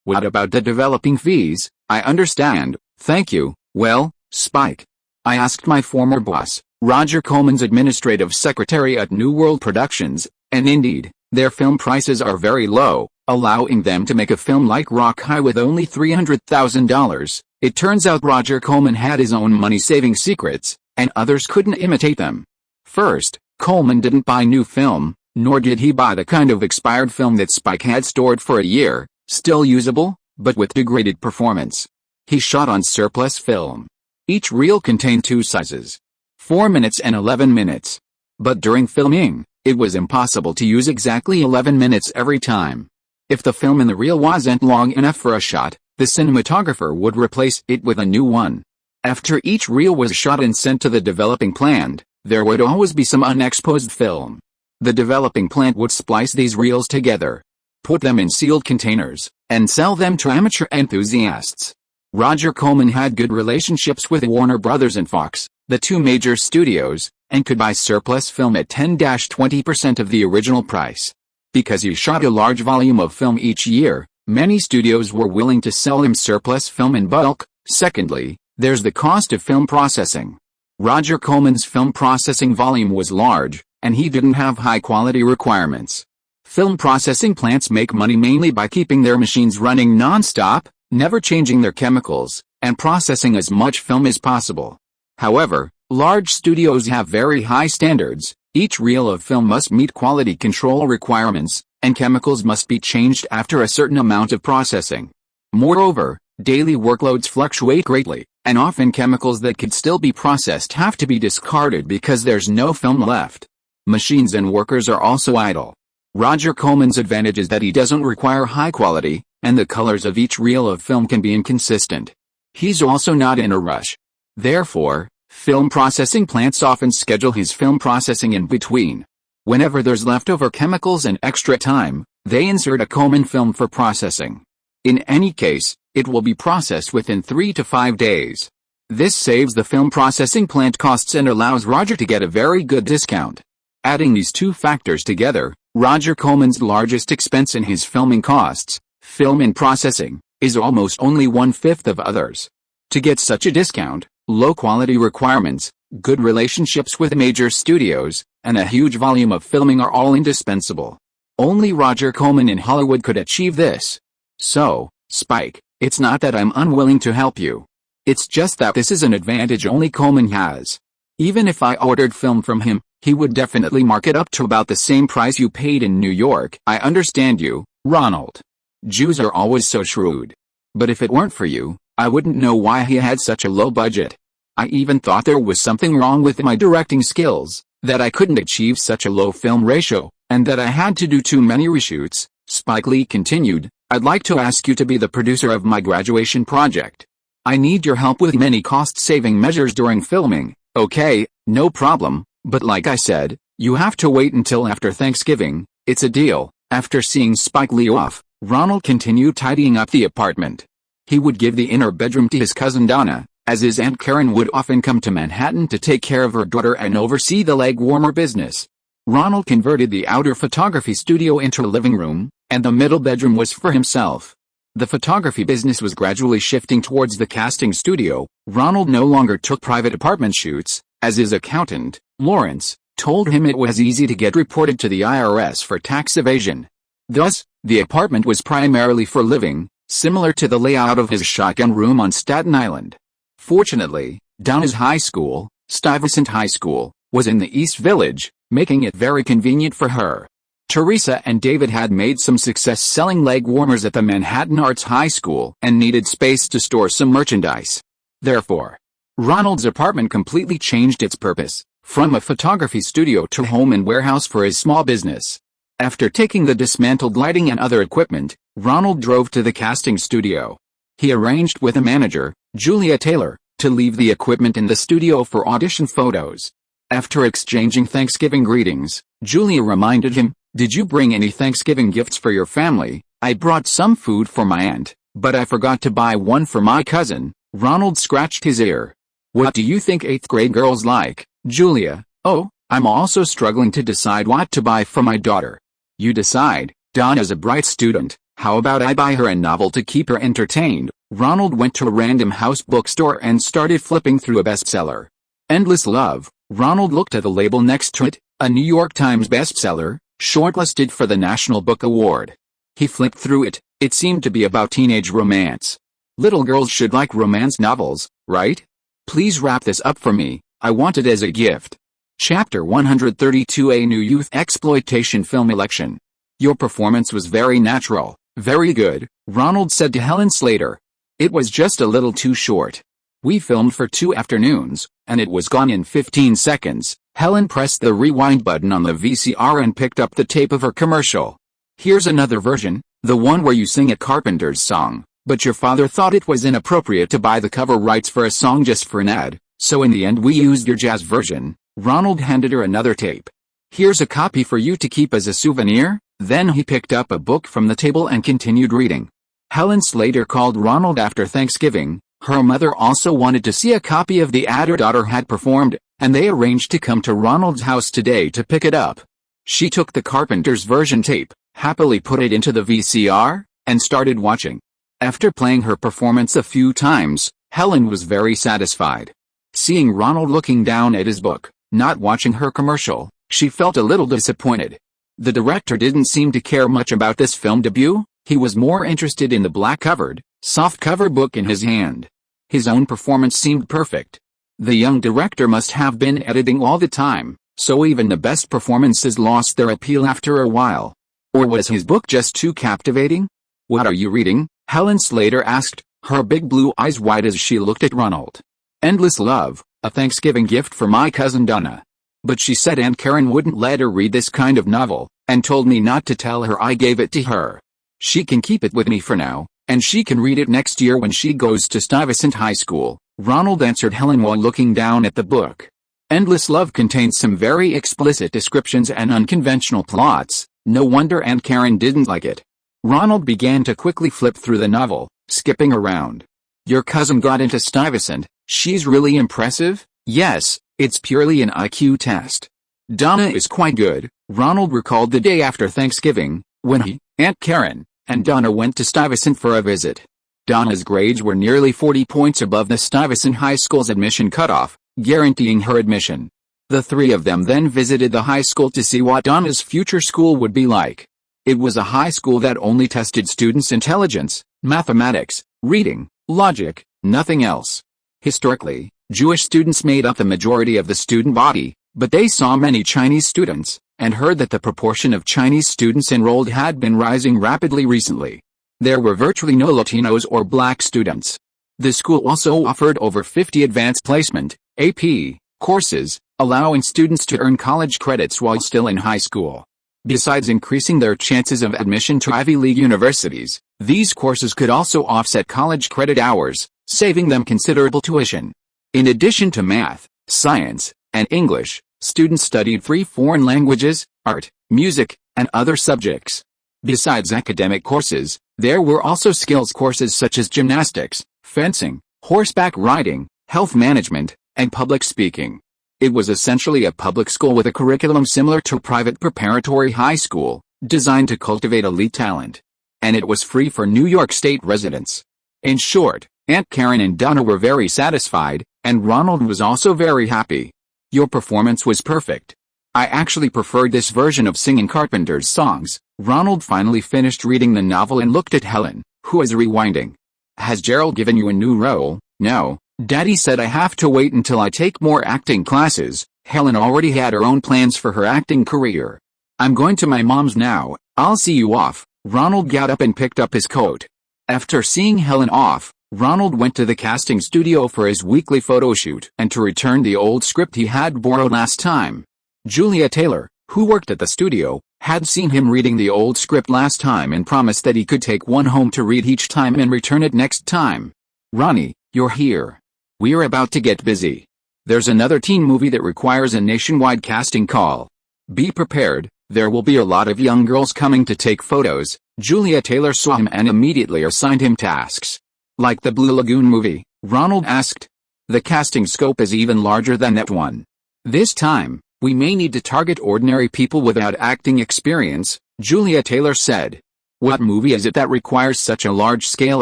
[SPEAKER 1] what about the developing fees? I understand, thank you. Well, Spike. I asked my former boss, Roger Coleman's administrative secretary at New World Productions, and indeed, their film prices are very low, allowing them to make a film like Rock High with only $300,000. It turns out Roger Coleman had his own money-saving secrets, and others couldn't imitate them. First, Coleman didn't buy new film, nor did he buy the kind of expired film that Spike had stored for a year, still usable, but with degraded performance. He shot on surplus film. Each reel contained 2 sizes, 4 minutes and 11 minutes. But during filming, it was impossible to use exactly 11 minutes every time. If the film in the reel wasn't long enough for a shot, the cinematographer would replace it with a new one. After each reel was shot and sent to the developing plant, there would always be some unexposed film. The developing plant would splice these reels together, put them in sealed containers, and sell them to amateur enthusiasts. Roger Coleman had good relationships with Warner Brothers and Fox, the 2 major studios, and could buy surplus film at 10–20% of the original price. Because he shot a large volume of film each year, many studios were willing to sell him surplus film in bulk. Secondly, there's the cost of film processing. Roger Coleman's film processing volume was large, and he didn't have high-quality requirements. Film processing plants make money mainly by keeping their machines running non-stop, never changing their chemicals, and processing as much film as possible. However, large studios have very high standards. Each reel of film must meet quality control requirements, and chemicals must be changed after a certain amount of processing. Moreover, daily workloads fluctuate greatly, and often chemicals that could still be processed have to be discarded because there's no film left. Machines and workers are also idle. Roger Coleman's advantage is that he doesn't require high quality, and the colors of each reel of film can be inconsistent. He's also not in a rush. Therefore, film processing plants often schedule his film processing in between. Whenever there's leftover chemicals and extra time, they insert a Coleman film for processing. In any case, it will be processed within 3 to 5 days. This saves the film processing plant costs and allows Roger to get a very good discount. Adding these 2 factors together, Roger Coleman's largest expense in his filming costs, film and processing, is almost only 1/5 of others. To get such a discount, low quality requirements, good relationships with major studios, and a huge volume of filming are all indispensable. Only Roger Coleman in Hollywood could achieve this. So, Spike, it's not that I'm unwilling to help you. It's just that this is an advantage only Coleman has. Even if I ordered film from him, he would definitely mark it up to about the same price you paid in New York. I understand you, Ronald. Jews are always so shrewd. But if it weren't for you, I wouldn't know why he had such a low budget. I even thought there was something wrong with my directing skills. That I couldn't achieve such a low film ratio, and that I had to do too many reshoots. Spike Lee continued, I'd like to ask you to be the producer of my graduation project. I need your help with many cost-saving measures during filming. Okay, no problem, but like I said, you have to wait until after Thanksgiving. It's a deal. After seeing Spike Lee off, Ronald continued tidying up the apartment. He would give the inner bedroom to his cousin Donna, as his Aunt Karen would often come to Manhattan to take care of her daughter and oversee the leg warmer business. Ronald converted the outer photography studio into a living room, and the middle bedroom was for himself. The photography business was gradually shifting towards the casting studio. Ronald no longer took private apartment shoots, as his accountant, Lawrence, told him it was easy to get reported to the IRS for tax evasion. Thus, the apartment was primarily for living, similar to the layout of his shotgun room on Staten Island. Fortunately, Donna's high school, Stuyvesant High School, was in the East Village, making it very convenient for her. Teresa and David had made some success selling leg warmers at the Manhattan Arts High School and needed space to store some merchandise. Therefore, Ronald's apartment completely changed its purpose, from a photography studio to home and warehouse for his small business. After taking the dismantled lighting and other equipment, Ronald drove to the casting studio. He arranged with a manager, Julia Taylor, to leave the equipment in the studio for audition photos. After exchanging Thanksgiving greetings, Julia reminded him, Did you bring any Thanksgiving gifts for your family? I brought some food for my aunt, but I forgot to buy one for my cousin. Ronald scratched his ear. What do you think 8th grade girls like, Julia? Oh, I'm also struggling to decide what to buy for my daughter. You decide. Donna's a bright student. How about I buy her a novel to keep her entertained? Ronald went to a Random House bookstore and started flipping through a bestseller. Endless Love. Ronald looked at the label next to it, a New York Times bestseller, shortlisted for the National Book Award. He flipped through it. It seemed to be about teenage romance. Little girls should like romance novels, right? Please wrap this up for me. I want it as a gift. Chapter 132, A New Youth Exploitation Film Election. Your performance was very natural, very good, Ronald said to Helen Slater. It was just a little too short. We filmed for 2 afternoons, and it was gone in 15 seconds. Helen pressed the rewind button on the VCR and picked up the tape of her commercial. Here's another version, the one where you sing a Carpenter's song, but your father thought it was inappropriate to buy the cover rights for a song just for an ad, so in the end we used your jazz version. Ronald handed her another tape. Here's a copy for you to keep as a souvenir. Then he picked up a book from the table and continued reading. Helen Slater called Ronald after Thanksgiving. Her mother also wanted to see a copy of the ad her daughter had performed, and they arranged to come to Ronald's house today to pick it up. She took the Carpenter's version tape, happily put it into the VCR, and started watching. After playing her performance a few times, Helen was very satisfied. Seeing Ronald looking down at his book, not watching her commercial, she felt a little disappointed. The director didn't seem to care much about this film debut. He was more interested in the black-covered, soft-cover book in his hand. His own performance seemed perfect. The young director must have been editing all the time, so even the best performances lost their appeal after a while. Or was his book just too captivating? What are you reading? Helen Slater asked, her big blue eyes wide as she looked at Ronald. Endless Love, a Thanksgiving gift for my cousin Donna. But she said Aunt Karen wouldn't let her read this kind of novel, and told me not to tell her I gave it to her. She can keep it with me for now, and she can read it next year when she goes to Stuyvesant High School, Ronald answered Helen while looking down at the book. Endless Love contains some very explicit descriptions and unconventional plots. No wonder Aunt Karen didn't like it. Ronald began to quickly flip through the novel, skipping around. Your cousin got into Stuyvesant. She's really impressive? Yes, it's purely an IQ test. Donna is quite good. Ronald recalled the day after Thanksgiving, when he, Aunt Karen, and Donna went to Stuyvesant for a visit. Donna's grades were nearly 40 points above the Stuyvesant High School's admission cutoff, guaranteeing her admission. The three of them then visited the high school to see what Donna's future school would be like. It was a high school that only tested students' intelligence, mathematics, reading, logic, nothing else. Historically, Jewish students made up the majority of the student body, but they saw many Chinese students, and heard that the proportion of Chinese students enrolled had been rising rapidly recently. There were virtually no Latinos or black students. The school also offered over 50 advanced placement, AP, courses, allowing students to earn college credits while still in high school. Besides increasing their chances of admission to Ivy League universities, these courses could also offset college credit hours, saving them considerable tuition. In addition to math, science, and English, students studied 3 foreign languages, art, music, and other subjects. Besides academic courses, there were also skills courses such as gymnastics, fencing, horseback riding, health management, and public speaking. It was essentially a public school with a curriculum similar to a private preparatory high school, designed to cultivate elite talent. And it was free for New York State residents. In short, Aunt Karen and Donna were very satisfied, and Ronald was also very happy. Your performance was perfect. I actually preferred this version of singing Carpenter's songs. Ronald finally finished reading the novel and looked at Helen, who was rewinding. Has Gerald given you a new role? No, Daddy said I have to wait until I take more acting classes. Helen already had her own plans for her acting career. I'm going to my mom's now, I'll see you off. Ronald got up and picked up his coat. After seeing Helen off, Ronald went to the casting studio for his weekly photo shoot and to return the old script he had borrowed last time. Julia Taylor, who worked at the studio, had seen him reading the old script last time and promised that he could take one home to read each time and return it next time. Ronnie, you're here. We're about to get busy. There's another teen movie that requires a nationwide casting call. Be prepared, there will be a lot of young girls coming to take photos. Julia Taylor saw him and immediately assigned him tasks. Like the Blue Lagoon movie? Ronald asked. The casting scope is even larger than that one. This time, we may need to target ordinary people without acting experience, Julia Taylor said. What movie is it that requires such a large-scale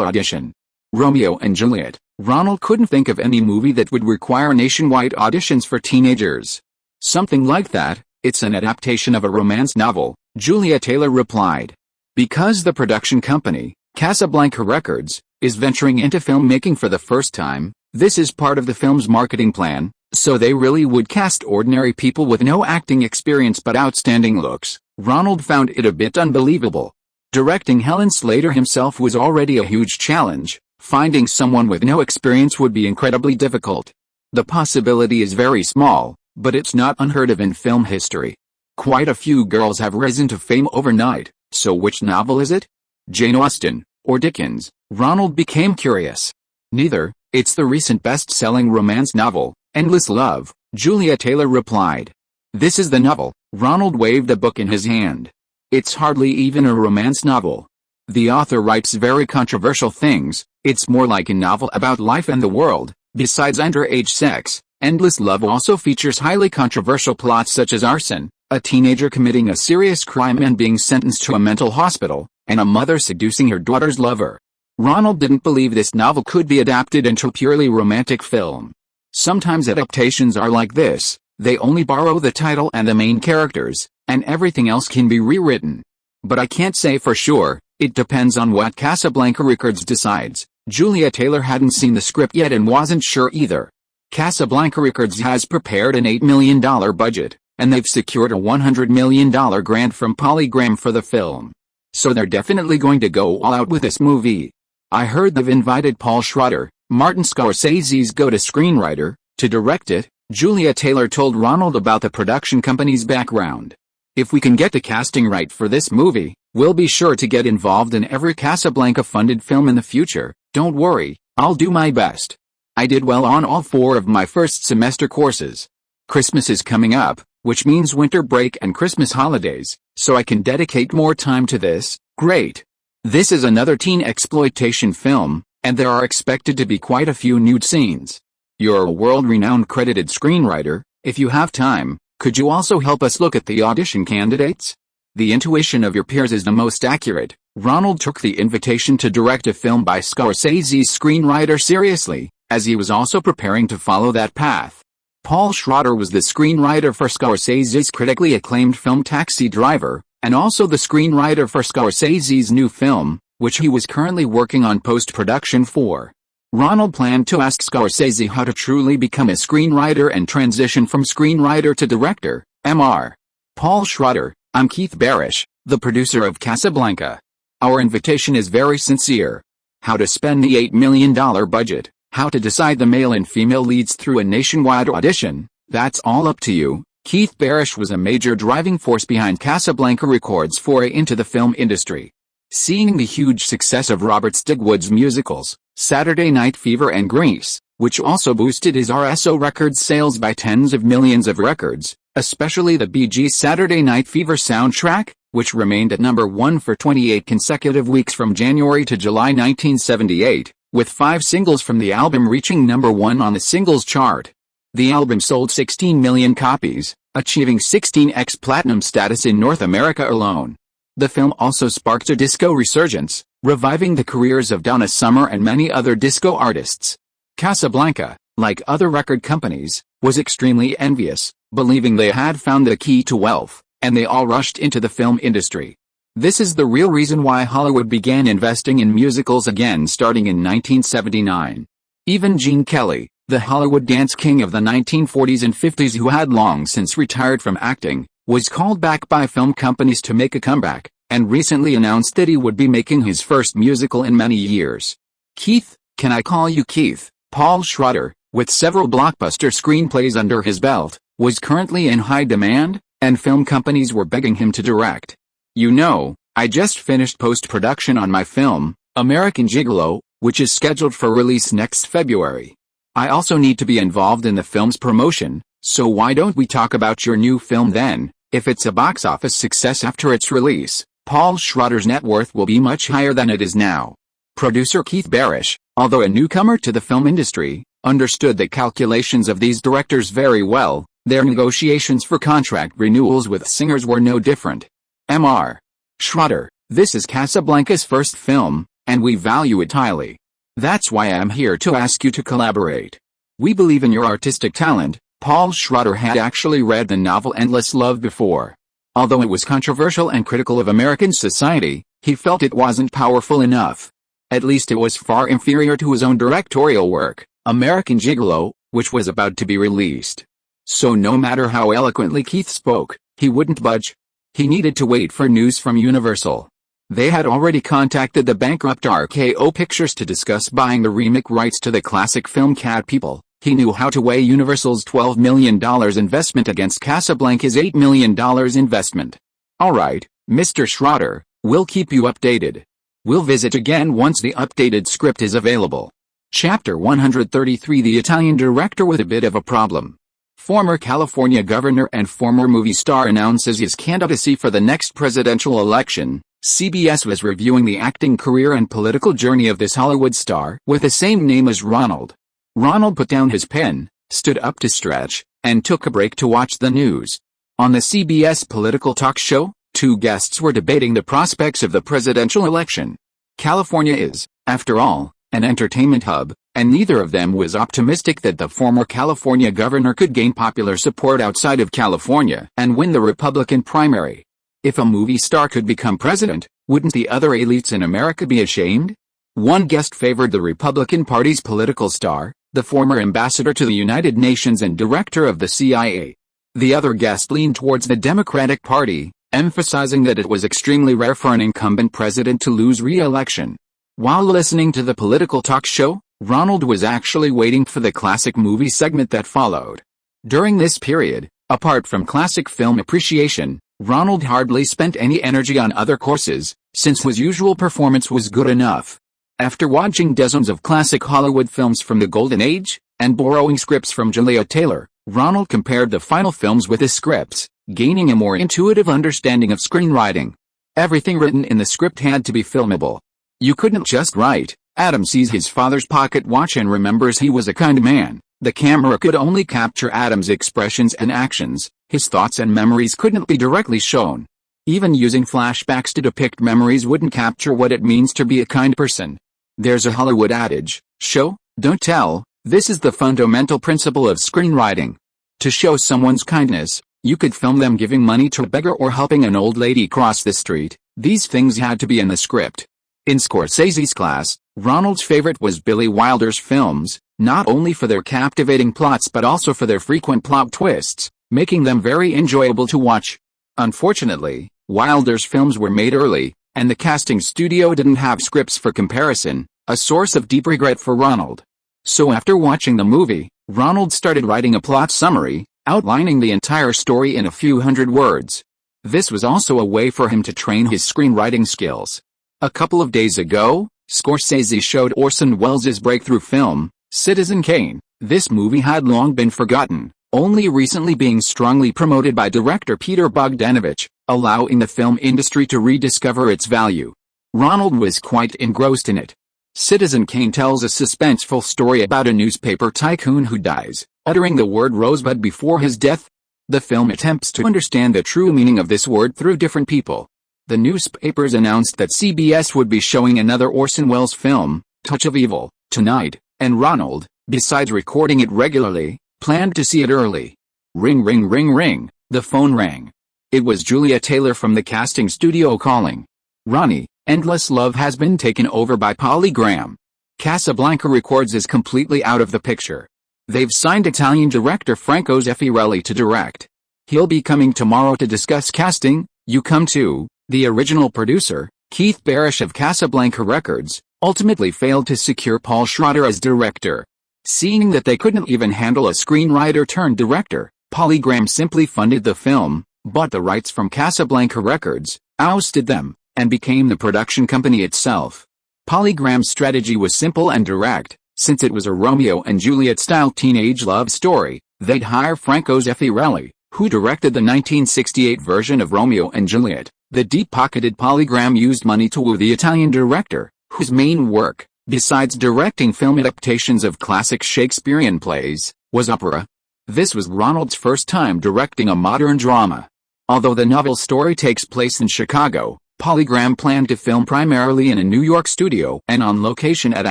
[SPEAKER 1] audition? Romeo and Juliet. Ronald couldn't think of any movie that would require nationwide auditions for teenagers. Something like that, it's an adaptation of a romance novel, Julia Taylor replied. Because the production company, Casablanca Records, is venturing into filmmaking for the first time, this is part of the film's marketing plan, so they really would cast ordinary people with no acting experience but outstanding looks. Ronald found it a bit unbelievable. Directing Helen Slater himself was already a huge challenge. Finding someone with no experience would be incredibly difficult. The possibility is very small, but it's not unheard of in film history. Quite a few girls have risen to fame overnight, so which novel is it? Jane Austen, or Dickens? Ronald became curious. Neither, it's the recent best-selling romance novel, Endless Love, Julia Taylor replied. This is the novel. Ronald waved a book in his hand. It's hardly even a romance novel. The author writes very controversial things. It's more like a novel about life and the world. Besides underage sex, Endless Love also features highly controversial plots such as arson, a teenager committing a serious crime and being sentenced to a mental hospital, and a mother seducing her daughter's lover. Ronald didn't believe this novel could be adapted into a purely romantic film. Sometimes adaptations are like this, they only borrow the title and the main characters, and everything else can be rewritten. But I can't say for sure, it depends on what Casablanca Records decides. Julia Taylor hadn't seen the script yet and wasn't sure either. Casablanca Records has prepared an $8 million budget, and they've secured a $100 million grant from Polygram for the film. So they're definitely going to go all out with this movie. I heard they've invited Paul Schrader, Martin Scorsese's go-to screenwriter, to direct it. Julia Taylor told Ronald about the production company's background. If we can get the casting right for this movie, we'll be sure to get involved in every Casablanca-funded film in the future. Don't worry, I'll do my best. I did well on all 4 of my first semester courses. Christmas is coming up, which means winter break and Christmas holidays, so I can dedicate more time to this. Great. This is another teen exploitation film, and there are expected to be quite a few nude scenes. You're a world-renowned credited screenwriter. If you have time, could you also help us look at the audition candidates? The intuition of your peers is the most accurate. Ronald took the invitation to direct a film by Scorsese's screenwriter seriously, as he was also preparing to follow that path. Paul Schrader was the screenwriter for Scorsese's critically acclaimed film Taxi Driver, and also the screenwriter for Scorsese's new film, which he was currently working on post-production for. Ronald planned to ask Scorsese how to truly become a screenwriter and transition from screenwriter to director. Mr. Paul Schrader, I'm Keith Barish, the producer of Casablanca. Our invitation is very sincere. How to spend the $8 million budget, how to decide the male and female leads through a nationwide audition, That's all up to you. Keith Barish was a major driving force behind Casablanca Records' foray into the film industry. Seeing the huge success of Robert Stigwood's musicals, Saturday Night Fever and Grease, which also boosted his RSO Records sales by tens of millions of records, especially the Bee Gees' Saturday Night Fever soundtrack, which remained at number 1 for 28 consecutive weeks from January to July 1978, with 5 singles from the album reaching number 1 on the singles chart. The album sold 16 million copies, achieving 16x platinum status in North America alone. The film also sparked a disco resurgence, reviving the careers of Donna Summer and many other disco artists. Casablanca, like other record companies, was extremely envious, believing they had found the key to wealth, and they all rushed into the film industry. This is the real reason why Hollywood began investing in musicals again starting in 1979. Even Gene Kelly, the Hollywood dance king of the 1940s and 50s who had long since retired from acting, was called back by film companies to make a comeback, and recently announced that he would be making his first musical in many years. Keith, Can I Call You Keith, Paul Schrader, with several blockbuster screenplays under his belt, was currently in high demand, and film companies were begging him to direct. You know, I just finished post-production on my film, American Gigolo, which is scheduled for release next February. I also need to be involved in the film's promotion, so why don't we talk about your new film then? If it's a box office success after its release, Paul Schrader's net worth will be much higher than it is now. Producer Keith Barish, although a newcomer to the film industry, understood the calculations of these directors very well. Their negotiations for contract renewals with singers were no different. Mr. Schrader, this is Casablanca's first film, and we value it highly. That's why I'm here to ask you to collaborate. We believe in your artistic talent. Paul Schrader had actually read the novel Endless Love before. Although it was controversial and critical of American society, he felt it wasn't powerful enough. At least it was far inferior to his own directorial work, American Gigolo, which was about to be released. So no matter how eloquently Keith spoke, he wouldn't budge. He needed to wait for news from Universal. They had already contacted the bankrupt RKO Pictures to discuss buying the remake rights to the classic film Cat People. He knew how to weigh Universal's $12 million investment against Casablanca's $8 million investment. Alright, Mr. Schrader, we'll keep you updated. We'll visit again once the updated script is available. Chapter 133. The Italian director with a bit of a problem. Former California governor and former movie star announces his candidacy for the next presidential election. CBS was reviewing the acting career and political journey of this Hollywood star with the same name as Ronald. Ronald put down his pen, stood up to stretch, and took a break to watch the news. On the CBS political talk show, two guests were debating the prospects of the presidential election. California is, after all, an entertainment hub, and neither of them was optimistic that the former California governor could gain popular support outside of California and win the Republican primary. If a movie star could become president, wouldn't the other elites in America be ashamed? One guest favored the Republican Party's political star, the former ambassador to the United Nations and director of the CIA. The other guest leaned towards the Democratic Party, emphasizing that it was extremely rare for an incumbent president to lose re-election. While listening to the political talk show, Ronald was actually waiting for the classic movie segment that followed. During this period, apart from classic film appreciation, Ronald hardly spent any energy on other courses, since his usual performance was good enough. After watching dozens of classic Hollywood films from the Golden Age, and borrowing scripts from Julia Taylor, Ronald compared the final films with his scripts, gaining a more intuitive understanding of screenwriting. Everything written in the script had to be filmable. You couldn't just write, Adam sees his father's pocket watch and remembers he was a kind man. The camera could only capture Adam's expressions and actions. His thoughts and memories couldn't be directly shown. Even using flashbacks to depict memories wouldn't capture what it means to be a kind person. There's a Hollywood adage, show, don't tell. This is the fundamental principle of screenwriting. To show someone's kindness, you could film them giving money to a beggar or helping an old lady cross the street. These things had to be in the script. In Scorsese's class, Ronald's favorite was Billy Wilder's films, not only for their captivating plots but also for their frequent plot twists, making them very enjoyable to watch. Unfortunately, Wilder's films were made early, and the casting studio didn't have scripts for comparison, a source of deep regret for Ronald. So after watching the movie, Ronald started writing a plot summary, outlining the entire story in a few hundred words. This was also a way for him to train his screenwriting skills. A couple of days ago, Scorsese showed Orson Welles' breakthrough film, Citizen Kane. This movie had long been forgotten, only recently being strongly promoted by director Peter Bogdanovich, allowing the film industry to rediscover its value. Ronald was quite engrossed in it. Citizen Kane tells a suspenseful story about a newspaper tycoon who dies, uttering the word rosebud before his death. The film attempts to understand the true meaning of this word through different people. The newspapers announced that CBS would be showing another Orson Welles film, Touch of Evil, tonight, and Ronald, besides recording it regularly, planned to see it early. Ring ring ring ring, the phone rang. It was Julia Taylor from the casting studio calling. Ronnie, Endless Love has been taken over by Polygram. Casablanca Records is completely out of the picture. They've signed Italian director Franco Zeffirelli to direct. He'll be coming tomorrow to discuss casting. You come too. The original producer, Keith Barish of Casablanca Records, ultimately failed to secure Paul Schrader as director. Seeing that they couldn't even handle a screenwriter-turned-director, Polygram simply funded the film, bought the rights from Casablanca Records, ousted them, and became the production company itself. Polygram's strategy was simple and direct. Since it was a Romeo and Juliet-style teenage love story, they'd hire Franco Zeffirelli, who directed the 1968 version of Romeo and Juliet. The deep-pocketed Polygram used money to woo the Italian director, whose main work, besides directing film adaptations of classic Shakespearean plays, was opera. This was Ronald's first time directing a modern drama. Although the novel story takes place in Chicago, Polygram planned to film primarily in a New York studio and on location at a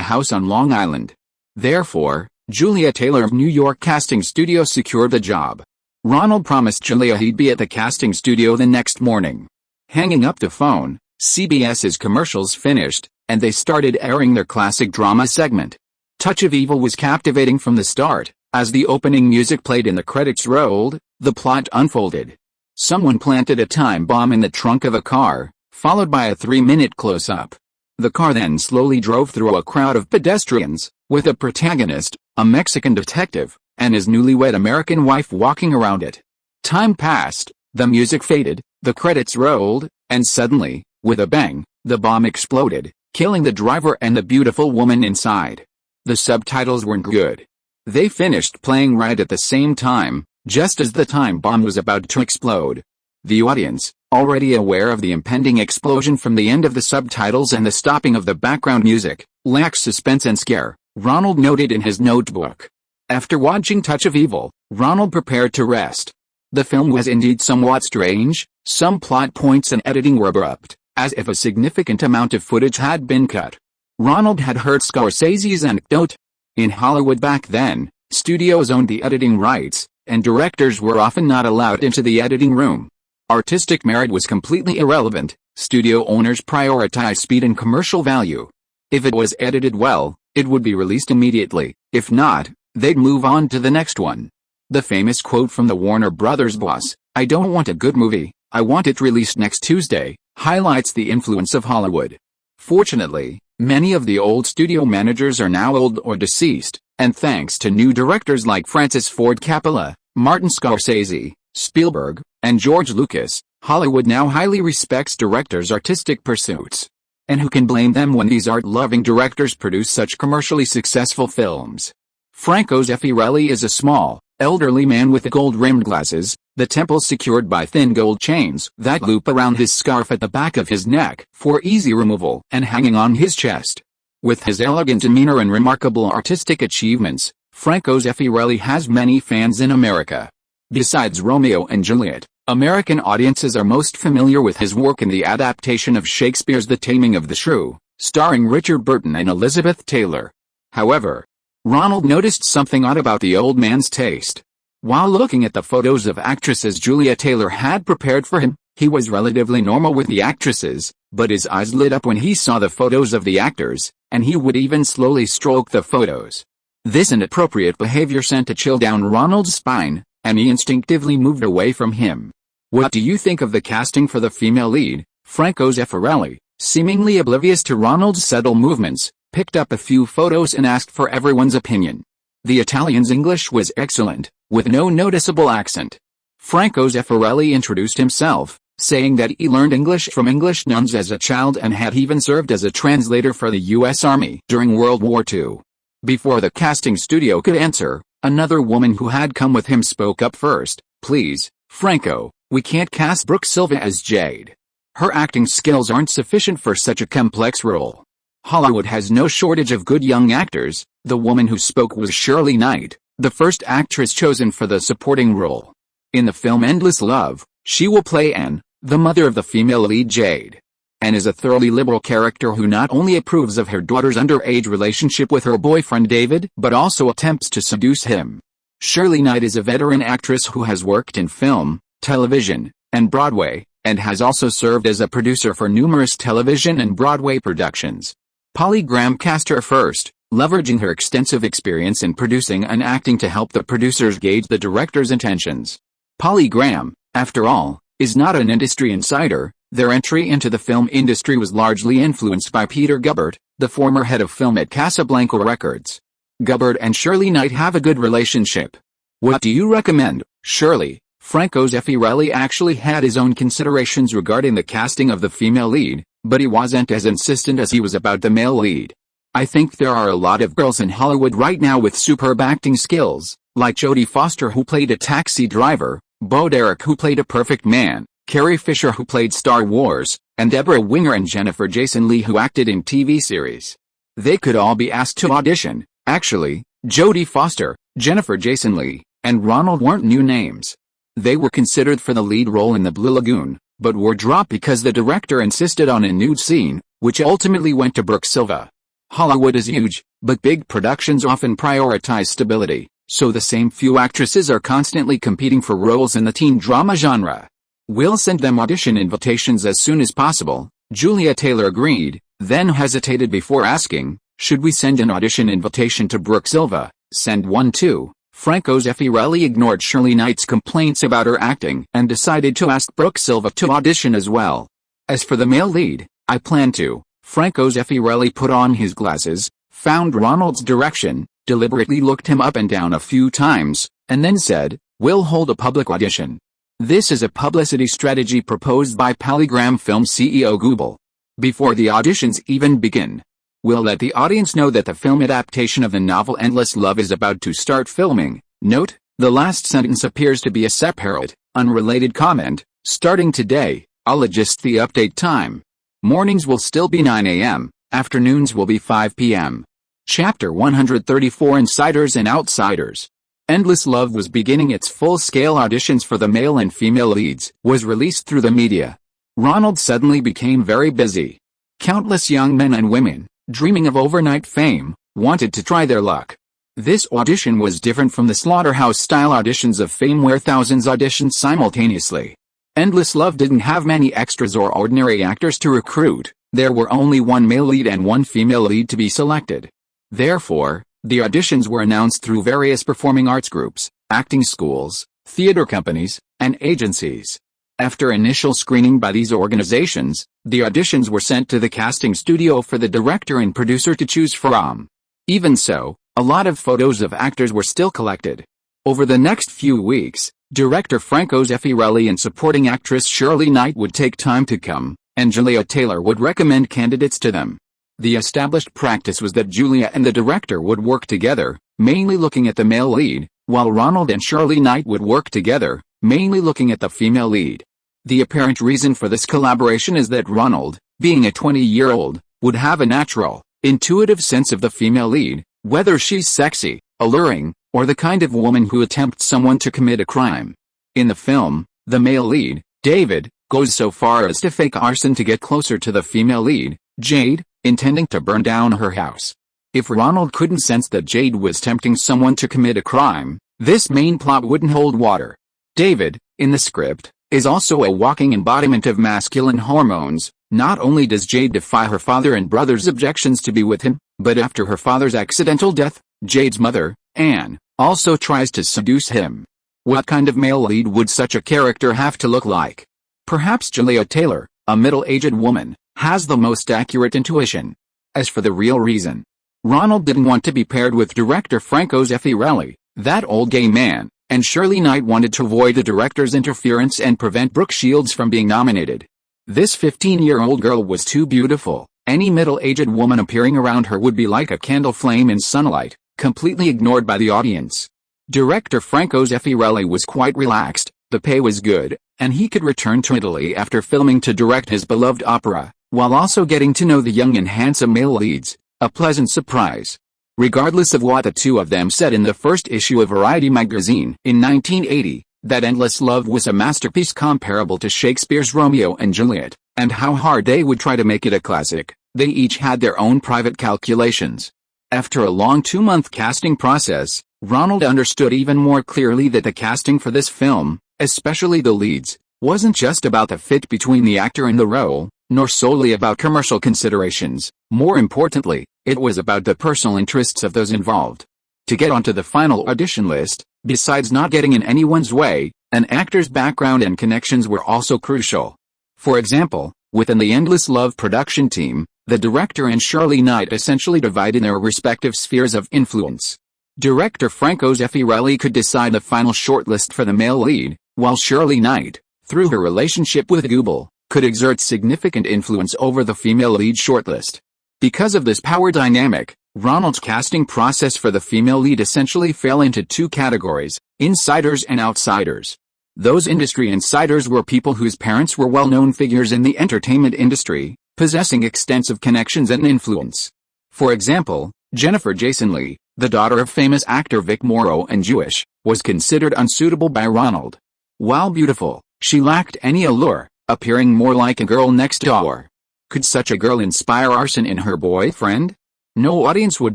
[SPEAKER 1] house on Long Island. Therefore, Julia Taylor of New York casting studio secured the job. Ronald promised Julia he'd be at the casting studio the next morning. Hanging up the phone, CBS's commercials finished, and they started airing their classic drama segment. Touch of Evil was captivating from the start. As the opening music played and the credits rolled, the plot unfolded. Someone planted a time bomb in the trunk of a car, followed by a 3-minute close-up. The car then slowly drove through a crowd of pedestrians, with a protagonist, a Mexican detective, and his newlywed American wife walking around it. Time passed, the music faded, the credits rolled, and suddenly, with a bang, the bomb exploded, killing the driver and the beautiful woman inside. The subtitles weren't good. They finished playing right at the same time, just as the time bomb was about to explode. The audience, already aware of the impending explosion from the end of the subtitles and the stopping of the background music, lacks suspense and scare, Ronald noted in his notebook. After watching Touch of Evil, Ronald prepared to rest. The film was indeed somewhat strange. Some plot points and editing were abrupt, as if a significant amount of footage had been cut. Ronald had heard Scorsese's anecdote. In Hollywood back then, studios owned the editing rights, and directors were often not allowed into the editing room. Artistic merit was completely irrelevant. Studio owners prioritized speed and commercial value. If it was edited well, it would be released immediately. If not, they'd move on to the next one. The famous quote from the Warner Brothers boss, "I don't want a good movie, I want it released next Tuesday," highlights the influence of Hollywood. Fortunately, many of the old studio managers are now old or deceased, and thanks to new directors like Francis Ford Coppola, Martin Scorsese, Spielberg, and George Lucas, Hollywood now highly respects directors' artistic pursuits. And who can blame them when these art-loving directors produce such commercially successful films? Franco Zeffirelli is a small, elderly man with gold-rimmed glasses, the temples secured by thin gold chains that loop around his scarf at the back of his neck for easy removal and hanging on his chest. With his elegant demeanor and remarkable artistic achievements, Franco Zeffirelli has many fans in America. Besides Romeo and Juliet, American audiences are most familiar with his work in the adaptation of Shakespeare's The Taming of the Shrew, starring Richard Burton and Elizabeth Taylor. However, Ronald noticed something odd about the old man's taste. While looking at the photos of actresses Julia Taylor had prepared for him, he was relatively normal with the actresses, but his eyes lit up when he saw the photos of the actors, and he would even slowly stroke the photos. This inappropriate behavior sent a chill down Ronald's spine, and he instinctively moved away from him. What do you think of the casting for the female lead? Franco Zeffirelli, seemingly oblivious to Ronald's subtle movements, picked up a few photos and asked for everyone's opinion. The Italian's English was excellent, with no noticeable accent. Franco Zeffirelli introduced himself, saying that he learned English from English nuns as a child and had even served as a translator for the U.S. Army during World War II. Before the casting studio could answer, another woman who had come with him spoke up first. "Please, Franco, we can't cast Brooke Silva as Jade. Her acting skills aren't sufficient for such a complex role. Hollywood has no shortage of good young actors." The woman who spoke was Shirley Knight, the first actress chosen for the supporting role. In the film Endless Love, she will play Anne, the mother of the female lead Jade. Anne is a thoroughly liberal character who not only approves of her daughter's underage relationship with her boyfriend David, but also attempts to seduce him. Shirley Knight is a veteran actress who has worked in film, television, and Broadway, and has also served as a producer for numerous television and Broadway productions. Polly Graham cast her first, leveraging her extensive experience in producing and acting to help the producers gauge the director's intentions. Polly Graham, after all, is not an industry insider. Their entry into the film industry was largely influenced by Peter Gubbert, the former head of film at Casablanca Records. Gubbert and Shirley Knight have a good relationship. "What do you recommend, Shirley?" Franco Zeffirelli actually had his own considerations regarding the casting of the female lead, but he wasn't as insistent as he was about the male lead. "I think there are a lot of girls in Hollywood right now with superb acting skills, like Jodie Foster who played a taxi driver, Bo Derek who played a perfect man, Carrie Fisher who played Star Wars, and Deborah Winger and Jennifer Jason Leigh who acted in TV series. They could all be asked to audition." Actually, Jodie Foster, Jennifer Jason Leigh, and Ronald weren't new names. They were considered for the lead role in The Blue Lagoon, but were dropped because the director insisted on a nude scene, which ultimately went to Brooke Silva. Hollywood is huge, but big productions often prioritize stability, so the same few actresses are constantly competing for roles in the teen drama genre. "We'll send them audition invitations as soon as possible," Julia Taylor agreed, then hesitated before asking, "Should we send an audition invitation to Brooke Silva?" "Send one too." Franco Zeffirelli ignored Shirley Knight's complaints about her acting and decided to ask Brooke Silva to audition as well. "As for the male lead, I plan to." Franco Zeffirelli put on his glasses, found Ronald's direction, deliberately looked him up and down a few times, and then said, "We'll hold a public audition." This is a publicity strategy proposed by Polly Graham Film CEO Google. "Before the auditions even begin, we'll let the audience know that the film adaptation of the novel Endless Love is about to start filming." Note, the last sentence appears to be a separate, unrelated comment. "Starting today, I'll adjust the update time. Mornings will still be 9 a.m., afternoons will be 5 p.m. Chapter 134 Insiders and Outsiders. Endless Love was beginning its full-scale auditions for the male and female leads, was released through the media. Ronald suddenly became very busy. Countless young men and women, dreaming of overnight fame, wanted to try their luck. This audition was different from the slaughterhouse-style auditions of fame where thousands auditioned simultaneously. Endless Love didn't have many extras or ordinary actors to recruit. There were only one male lead and one female lead to be selected. Therefore, the auditions were announced through various performing arts groups, acting schools, theater companies, and agencies. After initial screening by these organizations, the auditions were sent to the casting studio for the director and producer to choose from. Even so, a lot of photos of actors were still collected. Over the next few weeks, director Franco Zeffirelli and supporting actress Shirley Knight would take time to come, and Julia Taylor would recommend candidates to them. The established practice was that Julia and the director would work together, mainly looking at the male lead, while Ronald and Shirley Knight would work together, mainly looking at the female lead. The apparent reason for this collaboration is that Ronald, being a 20-year-old, would have a natural, intuitive sense of the female lead, whether she's sexy, alluring, or the kind of woman who attempts someone to commit a crime. In the film, the male lead, David, goes so far as to fake arson to get closer to the female lead, Jade, intending to burn down her house. If Ronald couldn't sense that Jade was tempting someone to commit a crime, this main plot wouldn't hold water. David, in the script, is also a walking embodiment of masculine hormones. Not only does Jade defy her father and brother's objections to be with him, but after her father's accidental death, Jade's mother, Anne, also tries to seduce him. What kind of male lead would such a character have to look like? Perhaps Julia Taylor, a middle-aged woman, has the most accurate intuition. As for the real reason, Ronald didn't want to be paired with director Franco Zeffirelli, that old gay man, and Shirley Knight wanted to avoid the director's interference and prevent Brooke Shields from being nominated. This 15-year-old girl was too beautiful. Any middle-aged woman appearing around her would be like a candle flame in sunlight, completely ignored by the audience. Director Franco Zeffirelli was quite relaxed, the pay was good, and he could return to Italy after filming to direct his beloved opera, while also getting to know the young and handsome male leads, a pleasant surprise. Regardless of what the two of them said in the first issue of Variety magazine in 1980, that endless love was a masterpiece comparable to Shakespeare's Romeo and Juliet, and how hard they would try to make it a classic, they each had their own private calculations. After a long 2-month casting process, Ronald understood even more clearly that the casting for this film, especially the leads, wasn't just about the fit between the actor and the role, nor solely about commercial considerations. More importantly, it was about the personal interests of those involved. To get onto the final audition list, besides not getting in anyone's way, an actor's background and connections were also crucial. For example, within the Endless Love production team, the director and Shirley Knight essentially divided their respective spheres of influence. Director Franco Zeffirelli could decide the final shortlist for the male lead, while Shirley Knight, through her relationship with Google, could exert significant influence over the female lead shortlist. Because of this power dynamic, Ronald's casting process for the female lead essentially fell into two categories: insiders and outsiders. Those industry insiders were people whose parents were well-known figures in the entertainment industry, possessing extensive connections and influence. For example, Jennifer Jason Leigh, the daughter of famous actor Vic Morrow and Jewish, was considered unsuitable by Ronald. While beautiful, she lacked any allure, appearing more like a girl next door. Could such a girl inspire arson in her boyfriend? No audience would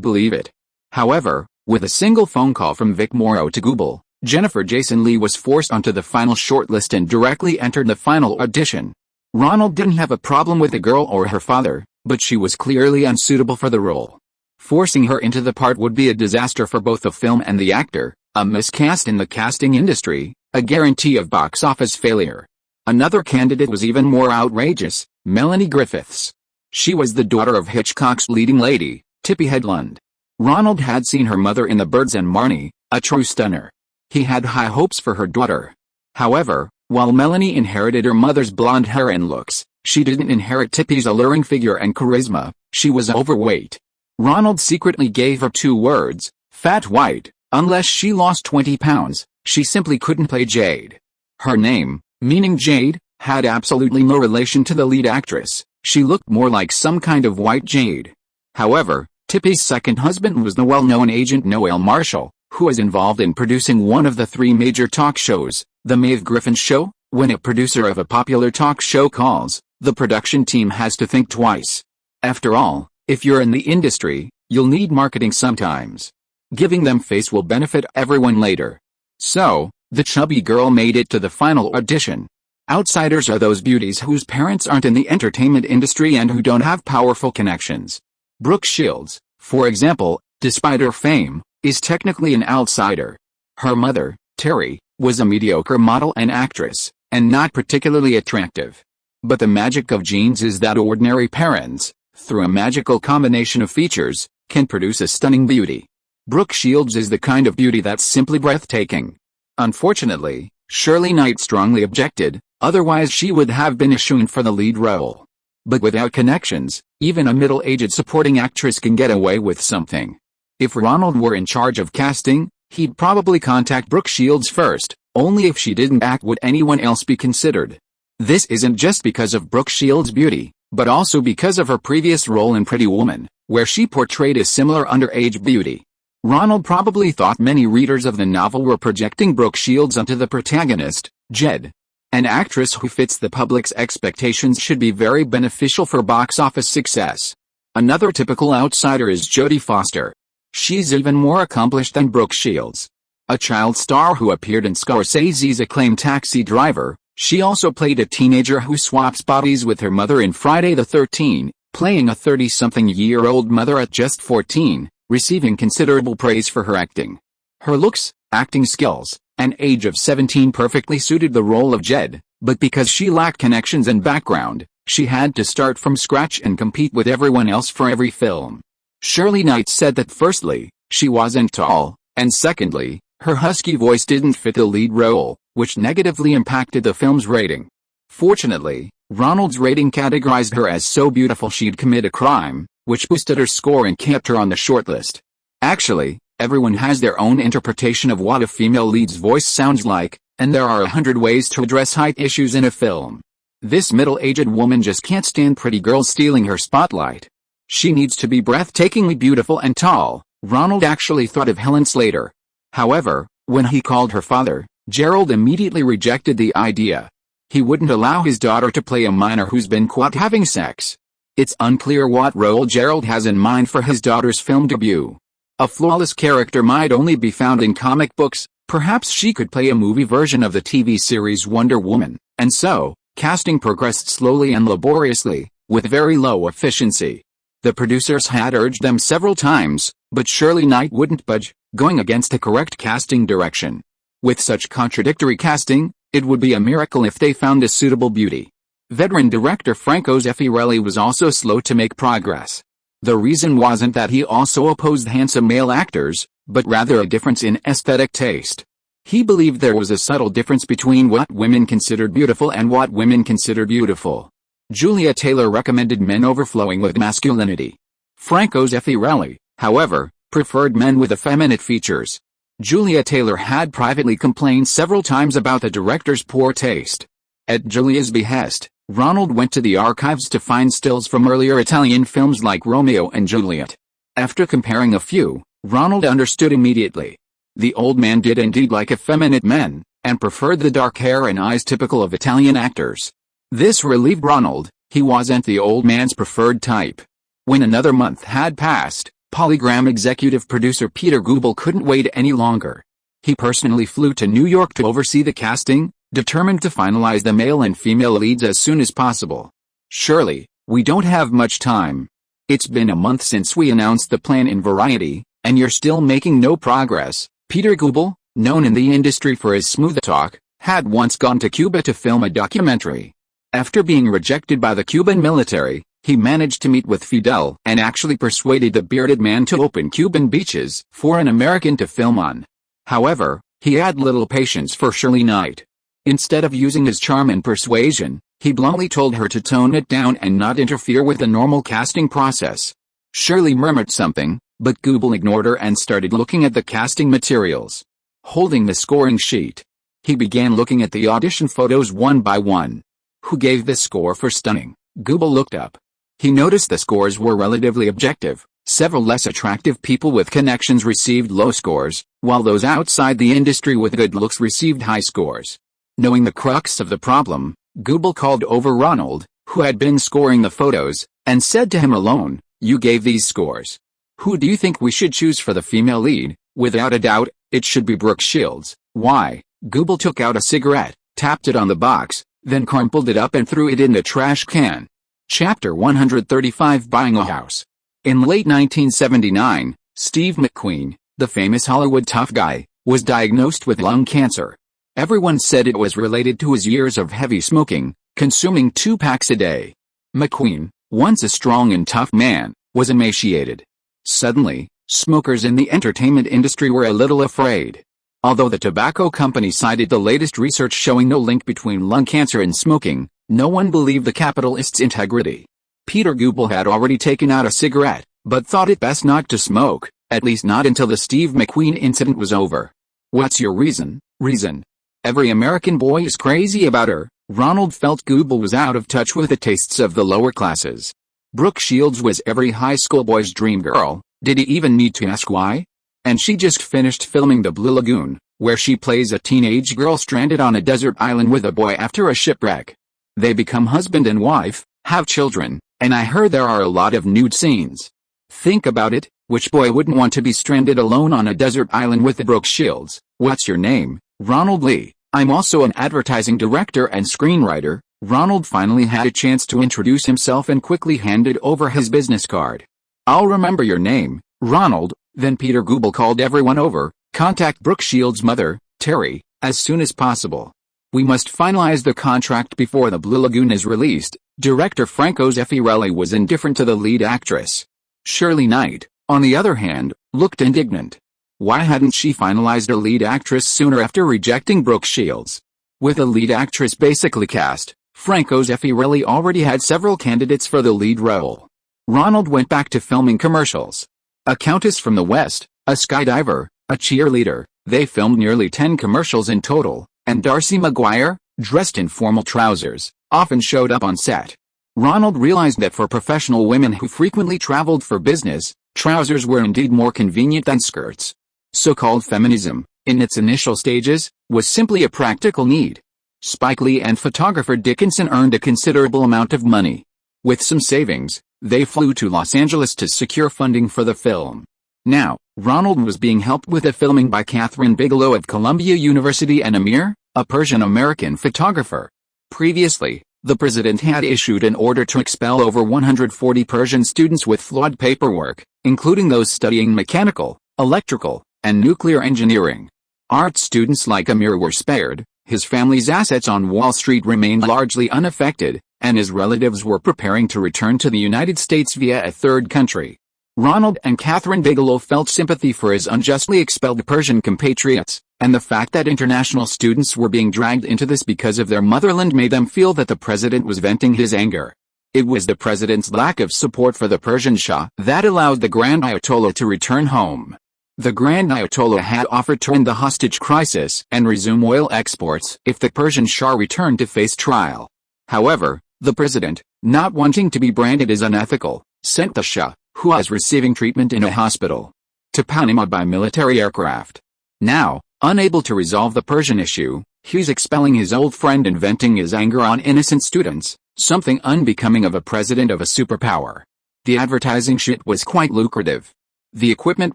[SPEAKER 1] believe it. However, with a single phone call from Vic Morrow to Google, Jennifer Jason Leigh was forced onto the final shortlist and directly entered the final audition. Ronald didn't have a problem with the girl or her father, but she was clearly unsuitable for the role. Forcing her into the part would be a disaster for both the film and the actor, a miscast in the casting industry, a guarantee of box office failure. Another candidate was even more outrageous: Melanie Griffiths. She was the daughter of Hitchcock's leading lady, Tippi Hedlund. Ronald had seen her mother in The Birds and Marnie, a true stunner. He had high hopes for her daughter. However, while Melanie inherited her mother's blonde hair and looks, she didn't inherit Tippi's alluring figure and charisma. She was overweight. Ronald secretly gave her 2 words: fat white. Unless she lost 20 pounds, she simply couldn't play Jade. Her name, meaning Jade, had absolutely no relation to the lead actress. She looked more like some kind of white jade. However, Tippi's second husband was the well-known agent Noel Marshall, who was involved in producing one of the 3 major talk shows, The Maeve Griffin Show. When a producer of a popular talk show calls, the production team has to think twice. After all, if you're in the industry, you'll need marketing sometimes. Giving them face will benefit everyone later. So, the chubby girl made it to the final audition. Outsiders are those beauties whose parents aren't in the entertainment industry and who don't have powerful connections. Brooke Shields, for example, despite her fame, is technically an outsider. Her mother, Terry, was a mediocre model and actress, and not particularly attractive. But the magic of genes is that ordinary parents, through a magical combination of features, can produce a stunning beauty. Brooke Shields is the kind of beauty that's simply breathtaking. Unfortunately, Shirley Knight strongly objected, otherwise she would have been shoo-in for the lead role. But without connections, even a middle-aged supporting actress can get away with something. If Ronald were in charge of casting, he'd probably contact Brooke Shields first. Only if she didn't act would anyone else be considered. This isn't just because of Brooke Shields' beauty, but also because of her previous role in Pretty Woman, where she portrayed a similar underage beauty. Ronald probably thought many readers of the novel were projecting Brooke Shields onto the protagonist, Jed. An actress who fits the public's expectations should be very beneficial for box office success. Another typical outsider is Jodie Foster. She's even more accomplished than Brooke Shields. A child star who appeared in Scorsese's acclaimed Taxi Driver, she also played a teenager who swaps bodies with her mother in Friday the 13th, playing a 30-something-year-old mother at just 14, receiving considerable praise for her acting. Her looks, acting skills, and age of 17 perfectly suited the role of Jed, but because she lacked connections and background, she had to start from scratch and compete with everyone else for every film. Shirley Knight said that firstly, she wasn't tall, and secondly, her husky voice didn't fit the lead role, which negatively impacted the film's rating. Fortunately, Ronald's rating categorized her as so beautiful she'd commit a crime, which boosted her score and kept her on the shortlist. Actually, everyone has their own interpretation of what a female lead's voice sounds like, and there are 100 ways to address height issues in a film. This middle-aged woman just can't stand pretty girls stealing her spotlight. She needs to be breathtakingly beautiful and tall. Ronald actually thought of Helen Slater. However, when he called her father, Gerald immediately rejected the idea. He wouldn't allow his daughter to play a minor who's been caught having sex. It's unclear what role Gerald has in mind for his daughter's film debut. A flawless character might only be found in comic books. Perhaps she could play a movie version of the TV series Wonder Woman. And so, casting progressed slowly and laboriously, with very low efficiency. The producers had urged them several times, but Shirley Knight wouldn't budge, going against the correct casting direction. With such contradictory casting, it would be a miracle if they found a suitable beauty. Veteran director Franco Zeffirelli was also slow to make progress. The reason wasn't that he also opposed handsome male actors, but rather a difference in aesthetic taste. He believed there was a subtle difference between what women considered beautiful and what women considered beautiful. Julia Taylor recommended men overflowing with masculinity. Franco Zeffirelli, however, preferred men with effeminate features. Julia Taylor had privately complained several times about the director's poor taste. At Julia's behest, Ronald went to the archives to find stills from earlier Italian films like Romeo and Juliet. After comparing a few, Ronald understood immediately. The old man did indeed like effeminate men, and preferred the dark hair and eyes typical of Italian actors. This relieved Ronald. He wasn't the old man's preferred type. When another month had passed, Polygram executive producer Peter Goebel couldn't wait any longer. He personally flew to New York to oversee the casting, determined to finalize the male and female leads as soon as possible. "Shirley, we don't have much time. It's been a month since we announced the plan in Variety, and you're still making no progress." Peter Goebel, known in the industry for his smooth talk, had once gone to Cuba to film a documentary. After being rejected by the Cuban military, he managed to meet with Fidel and actually persuaded the bearded man to open Cuban beaches for an American to film on. However, he had little patience for Shirley Knight. Instead of using his charm and persuasion, he bluntly told her to tone it down and not interfere with the normal casting process. Shirley murmured something, but Goebel ignored her and started looking at the casting materials. Holding the scoring sheet, he began looking at the audition photos one by one. Who gave this score for Stunning? Goebel looked up. He noticed the scores were relatively objective. Several less attractive people with connections received low scores, while those outside the industry with good looks received high scores. Knowing the crux of the problem, Goebel called over Ronald, who had been scoring the photos, and said to him alone, "You gave these scores. Who do you think we should choose for the female lead?" "Without a doubt, it should be Brooke Shields." "Why?" Goebel took out a cigarette, tapped it on the box, then crumpled it up and threw it in the trash can. Chapter 135 Buying a House. In late 1979, Steve McQueen, the famous Hollywood tough guy, was diagnosed with lung cancer. Everyone said it was related to his years of heavy smoking, consuming 2 packs a day. McQueen, once a strong and tough man, was emaciated. Suddenly, smokers in the entertainment industry were a little afraid. Although the tobacco company cited the latest research showing no link between lung cancer and smoking, no one believed the capitalist's integrity. Peter Goebel had already taken out a cigarette, but thought it best not to smoke, at least not until the Steve McQueen incident was over. "What's your reason?" "Reason? Every American boy is crazy about her." Ronald felt Goebel was out of touch with the tastes of the lower classes. Brooke Shields was every high school boy's dream girl. Did he even need to ask why? And she just finished filming The Blue Lagoon, where she plays a teenage girl stranded on a desert island with a boy after a shipwreck. They become husband and wife, have children, and I heard there are a lot of nude scenes. Think about it, which boy wouldn't want to be stranded alone on a desert island with Brooke Shields? "What's your name?" "Ronald Lee. I'm also an advertising director and screenwriter." Ronald finally had a chance to introduce himself and quickly handed over his business card. "I'll remember your name, Ronald." Then Peter Goebel called everyone over. "Contact Brooke Shields' mother, Terry, as soon as possible. We must finalize the contract before The Blue Lagoon is released." Director Franco Zeffirelli was indifferent to the lead actress. Shirley Knight, on the other hand, looked indignant. Why hadn't she finalized a lead actress sooner after rejecting Brooke Shields? With a lead actress basically cast, Franco Zeffirelli already had several candidates for the lead role. Ronald went back to filming commercials. A countess from the West, a skydiver, a cheerleader, they filmed nearly 10 commercials in total, and Darcy Maguire, dressed in formal trousers, often showed up on set. Ronald realized that for professional women who frequently traveled for business, trousers were indeed more convenient than skirts. So-called feminism, in its initial stages, was simply a practical need. Spike Lee and photographer Dickinson earned a considerable amount of money. With some savings, they flew to Los Angeles to secure funding for the film. Now, Ronald was being helped with the filming by Catherine Bigelow of Columbia University and Amir, a Persian-American photographer. Previously, the president had issued an order to expel over 140 Persian students with flawed paperwork, including those studying mechanical, electrical, and nuclear engineering. Art students like Amir were spared, his family's assets on Wall Street remained largely unaffected, and his relatives were preparing to return to the United States via a third country. Ronald and Catherine Bigelow felt sympathy for his unjustly expelled Persian compatriots, and the fact that international students were being dragged into this because of their motherland made them feel that the president was venting his anger. It was the president's lack of support for the Persian Shah that allowed the Grand Ayatollah to return home. The Grand Ayatollah had offered to end the hostage crisis and resume oil exports if the Persian Shah returned to face trial. However, the president, not wanting to be branded as unethical, sent the Shah, who was receiving treatment in a hospital, to Panama by military aircraft. Now, unable to resolve the Persian issue, he's expelling his old friend and venting his anger on innocent students, something unbecoming of a president of a superpower. The advertising shoot was quite lucrative. The equipment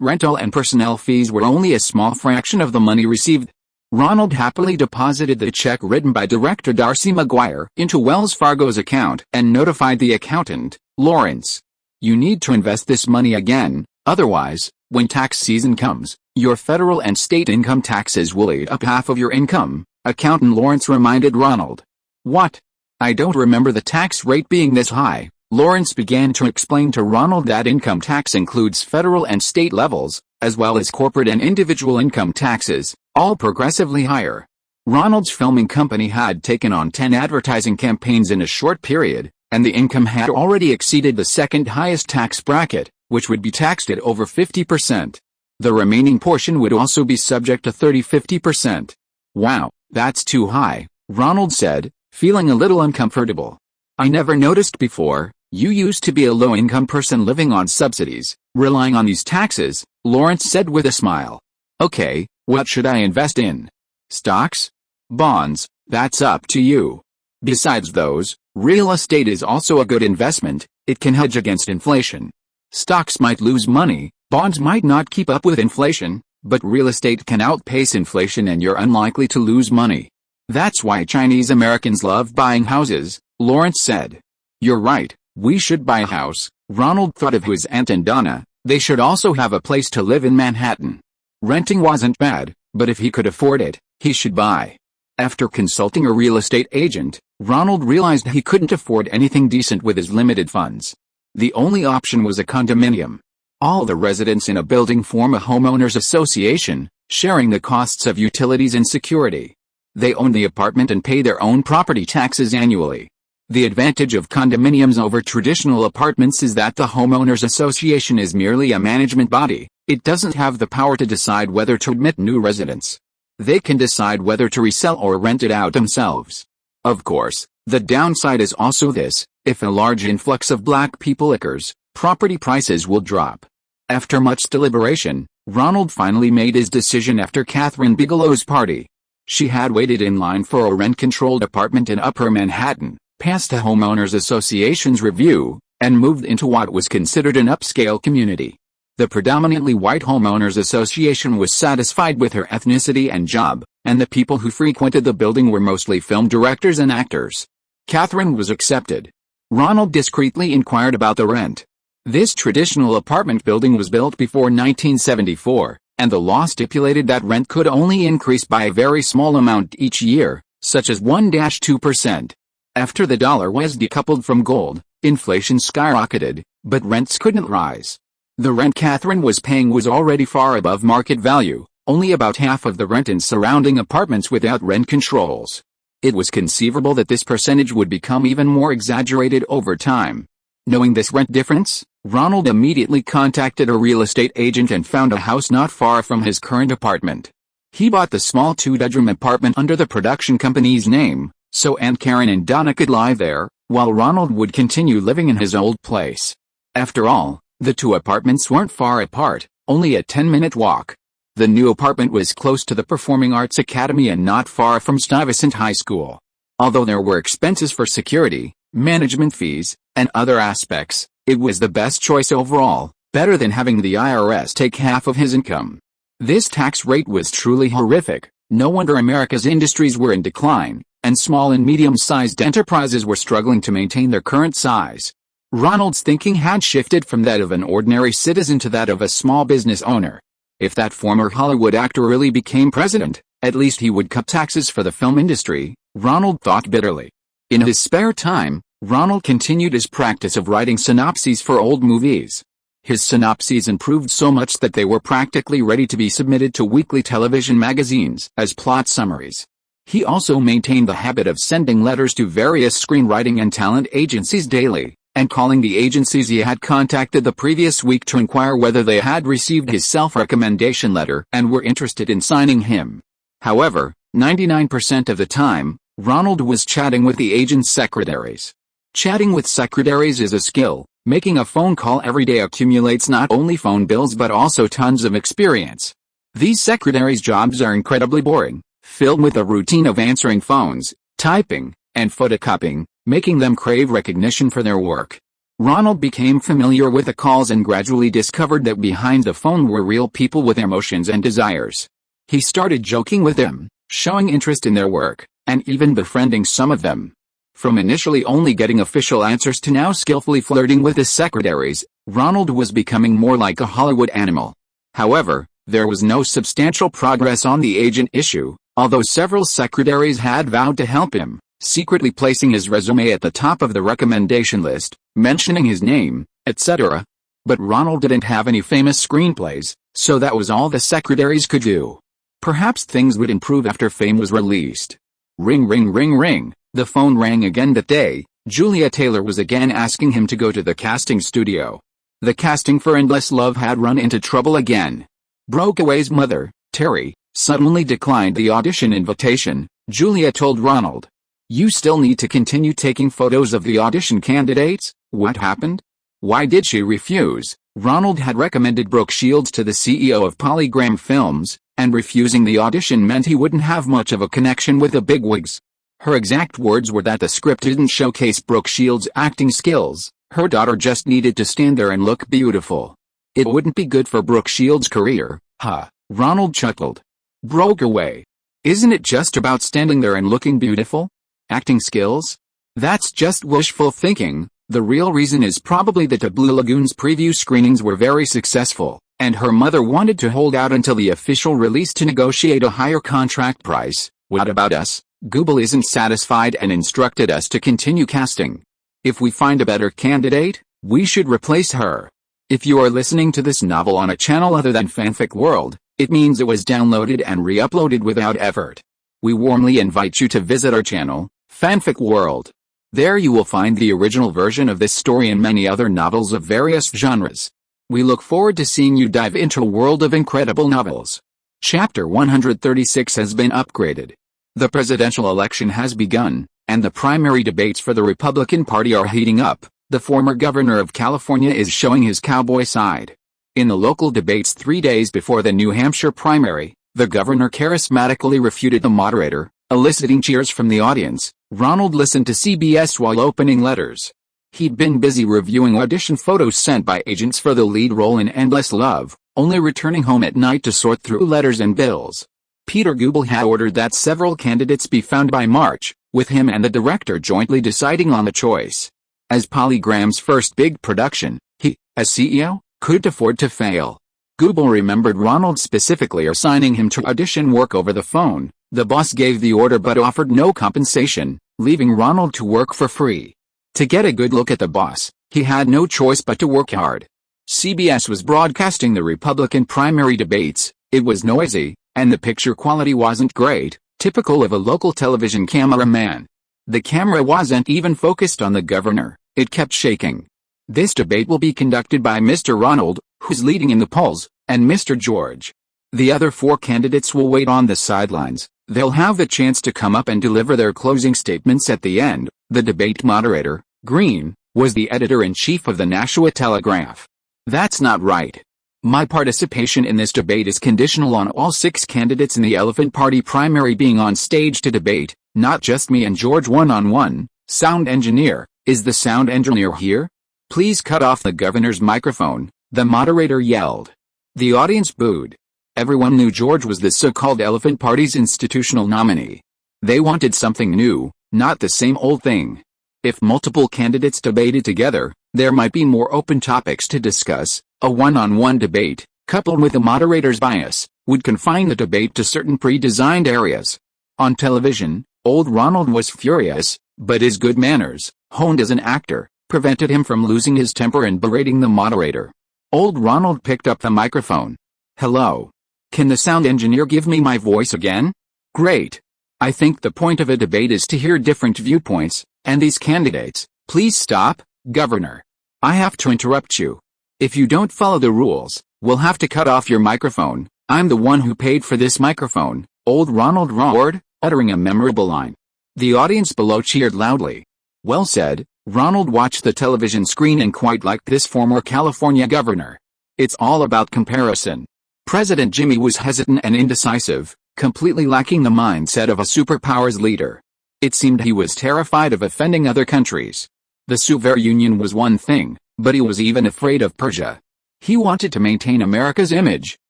[SPEAKER 1] rental and personnel fees were only a small fraction of the money received. Ronald happily deposited the check written by director Darcy Maguire into Wells Fargo's account and notified the accountant, Lawrence. You need to invest this money again, otherwise, when tax season comes, your federal and state income taxes will eat up half of your income, accountant Lawrence reminded Ronald. What? I don't remember the tax rate being this high. Lawrence began to explain to Ronald that income tax includes federal and state levels, as well as corporate and individual income taxes, all progressively higher. Ronald's filming company had taken on 10 advertising campaigns in a short period, and the income had already exceeded the second highest tax bracket, which would be taxed at over 50%. The remaining portion would also be subject to 30–50%. Wow, that's too high, Ronald said, feeling a little uncomfortable. I never noticed before. You used to be a low-income person living on subsidies, relying on these taxes, Lawrence said with a smile. Okay, what should I invest in? Stocks? Bonds? That's up to you. Besides those, real estate is also a good investment, it can hedge against inflation. Stocks might lose money, bonds might not keep up with inflation, but real estate can outpace inflation and you're unlikely to lose money. That's why Chinese Americans love buying houses, Lawrence said. You're right. We should buy a house, Ronald thought of his aunt and Donna, they should also have a place to live in Manhattan. Renting wasn't bad, but if he could afford it, he should buy. After consulting a real estate agent, Ronald realized he couldn't afford anything decent with his limited funds. The only option was a condominium. All the residents in a building form a homeowners association, sharing the costs of utilities and security. They own the apartment and pay their own property taxes annually. The advantage of condominiums over traditional apartments is that the homeowners association is merely a management body. It doesn't have the power to decide whether to admit new residents. They can decide whether to resell or rent it out themselves. Of course, the downside is also this: if a large influx of black people occurs, property prices will drop. After much deliberation, Ronald finally made his decision after Catherine Bigelow's party. She had waited in line for a rent-controlled apartment in Upper Manhattan, passed a homeowners association's review, and moved into what was considered an upscale community. The predominantly white homeowners association was satisfied with her ethnicity and job, and the people who frequented the building were mostly film directors and actors. Catherine was accepted. Ronald discreetly inquired about the rent. This traditional apartment building was built before 1974, and the law stipulated that rent could only increase by a very small amount each year, such as 1–2%. After the dollar was decoupled from gold, inflation skyrocketed, but rents couldn't rise. The rent Catherine was paying was already far above market value, only about half of the rent in surrounding apartments without rent controls. It was conceivable that this percentage would become even more exaggerated over time. Knowing this rent difference, Ronald immediately contacted a real estate agent and found a house not far from his current apartment. He bought the small two-bedroom apartment under the production company's name, so Aunt Karen and Donna could live there, while Ronald would continue living in his old place. After all, the two apartments weren't far apart, only a 10-minute walk. The new apartment was close to the Performing Arts Academy and not far from Stuyvesant High School. Although there were expenses for security, management fees, and other aspects, it was the best choice overall, better than having the IRS take half of his income. This tax rate was truly horrific. No wonder America's industries were in decline, and small and medium-sized enterprises were struggling to maintain their current size. Ronald's thinking had shifted from that of an ordinary citizen to that of a small business owner. If that former Hollywood actor really became president, at least he would cut taxes for the film industry, Ronald thought bitterly. In his spare time, Ronald continued his practice of writing synopses for old movies. His synopses improved so much that they were practically ready to be submitted to weekly television magazines as plot summaries. He also maintained the habit of sending letters to various screenwriting and talent agencies daily, and calling the agencies he had contacted the previous week to inquire whether they had received his self-recommendation letter and were interested in signing him. However, 99% of the time, Ronald was chatting with the agent's secretaries. Chatting with secretaries is a skill. Making a phone call every day accumulates not only phone bills but also tons of experience. These secretaries' jobs are incredibly boring, filled with a routine of answering phones, typing, and photocopying, making them crave recognition for their work. Ronald became familiar with the calls and gradually discovered that behind the phone were real people with emotions and desires. He started joking with them, showing interest in their work, and even befriending some of them. From initially only getting official answers to now skillfully flirting with his secretaries, Ronald was becoming more like a Hollywood animal. However, there was no substantial progress on the agent issue, although several secretaries had vowed to help him, secretly placing his resume at the top of the recommendation list, mentioning his name, etc. But Ronald didn't have any famous screenplays, so that was all the secretaries could do. Perhaps things would improve after Fame was released. Ring ring ring ring. The phone rang again that day. Julia Taylor was again asking him to go to the casting studio. The casting for Endless Love had run into trouble again. Breakaway's mother, Terry, suddenly declined the audition invitation. Julia told Ronald, "You still need to continue taking photos of the audition candidates? What happened? Why did she refuse?" Ronald had recommended Brooke Shields to the CEO of Polygram Films, and refusing the audition meant he wouldn't have much of a connection with the bigwigs. Her exact words were that the script didn't showcase Brooke Shields' acting skills, her daughter just needed to stand there and look beautiful. It wouldn't be good for Brooke Shields' career, huh? Ronald chuckled. Breakaway. Isn't it just about standing there and looking beautiful? Acting skills? That's just wishful thinking. The real reason is probably that the Blue Lagoon's preview screenings were very successful, and her mother wanted to hold out until the official release to negotiate a higher contract price. What about us? Google isn't satisfied and instructed us to continue casting. If we find a better candidate, we should replace her. If you are listening to this novel on a channel other than Fanfic World, it means it was downloaded and re-uploaded without effort. We warmly invite you to visit our channel, Fanfic World. There you will find the original version of this story and many other novels of various genres. We look forward to seeing you dive into a world of incredible novels. Chapter 136 has been upgraded. The presidential election has begun, and the primary debates for the Republican Party are heating up. The former governor of California is showing his cowboy side. In the local debates 3 days before the New Hampshire primary, the governor charismatically refuted the moderator, eliciting cheers from the audience. Ronald listened to CBS while opening letters. He'd been busy reviewing audition photos sent by agents for the lead role in Endless Love, only returning home at night to sort through letters and bills. Peter Guber had ordered that several candidates be found by March, with him and the director jointly deciding on the choice. As Polygram's first big production, he, as CEO, couldn't afford to fail. Guber remembered Ronald specifically assigning him to audition work over the phone. The boss gave the order but offered no compensation, leaving Ronald to work for free. To get a good look at the boss, he had no choice but to work hard. CBS was broadcasting the Republican primary debates. It was noisy, and the picture quality wasn't great, typical of a local television cameraman. The camera wasn't even focused on the governor, it kept shaking. This debate will be conducted by Mr. Ronald, who's leading in the polls, and Mr. George. The other 4 candidates will wait on the sidelines. They'll have the chance to come up and deliver their closing statements at the end. The debate moderator, Green, was the editor-in-chief of the Nashua Telegraph. That's not right. My participation in this debate is conditional on all 6 candidates in the Elephant Party primary being on stage to debate, not just me and George one-on-one. Sound engineer, is the sound engineer here? Please cut off the governor's microphone, the moderator yelled. The audience booed. Everyone knew George was the so-called Elephant Party's institutional nominee. They wanted something new, not the same old thing. If multiple candidates debated together, there might be more open topics to discuss. A one-on-one debate, coupled with a moderator's bias, would confine the debate to certain pre-designed areas. On television, old Ronald was furious, but his good manners, honed as an actor, prevented him from losing his temper and berating the moderator. Old Ronald picked up the microphone. Hello. Can the sound engineer give me my voice again? Great. I think the point of a debate is to hear different viewpoints, and these candidates. Please stop, Governor. I have to interrupt you. If you don't follow the rules, we'll have to cut off your microphone. I'm the one who paid for this microphone, old Ronald roared, uttering a memorable line. The audience below cheered loudly. Well said. Ronald watched the television screen and quite liked this former California governor. It's all about comparison. President Jimmy was hesitant and indecisive, completely lacking the mindset of a superpower's leader. It seemed he was terrified of offending other countries. The Soviet Union was one thing, but he was even afraid of Persia. He wanted to maintain America's image,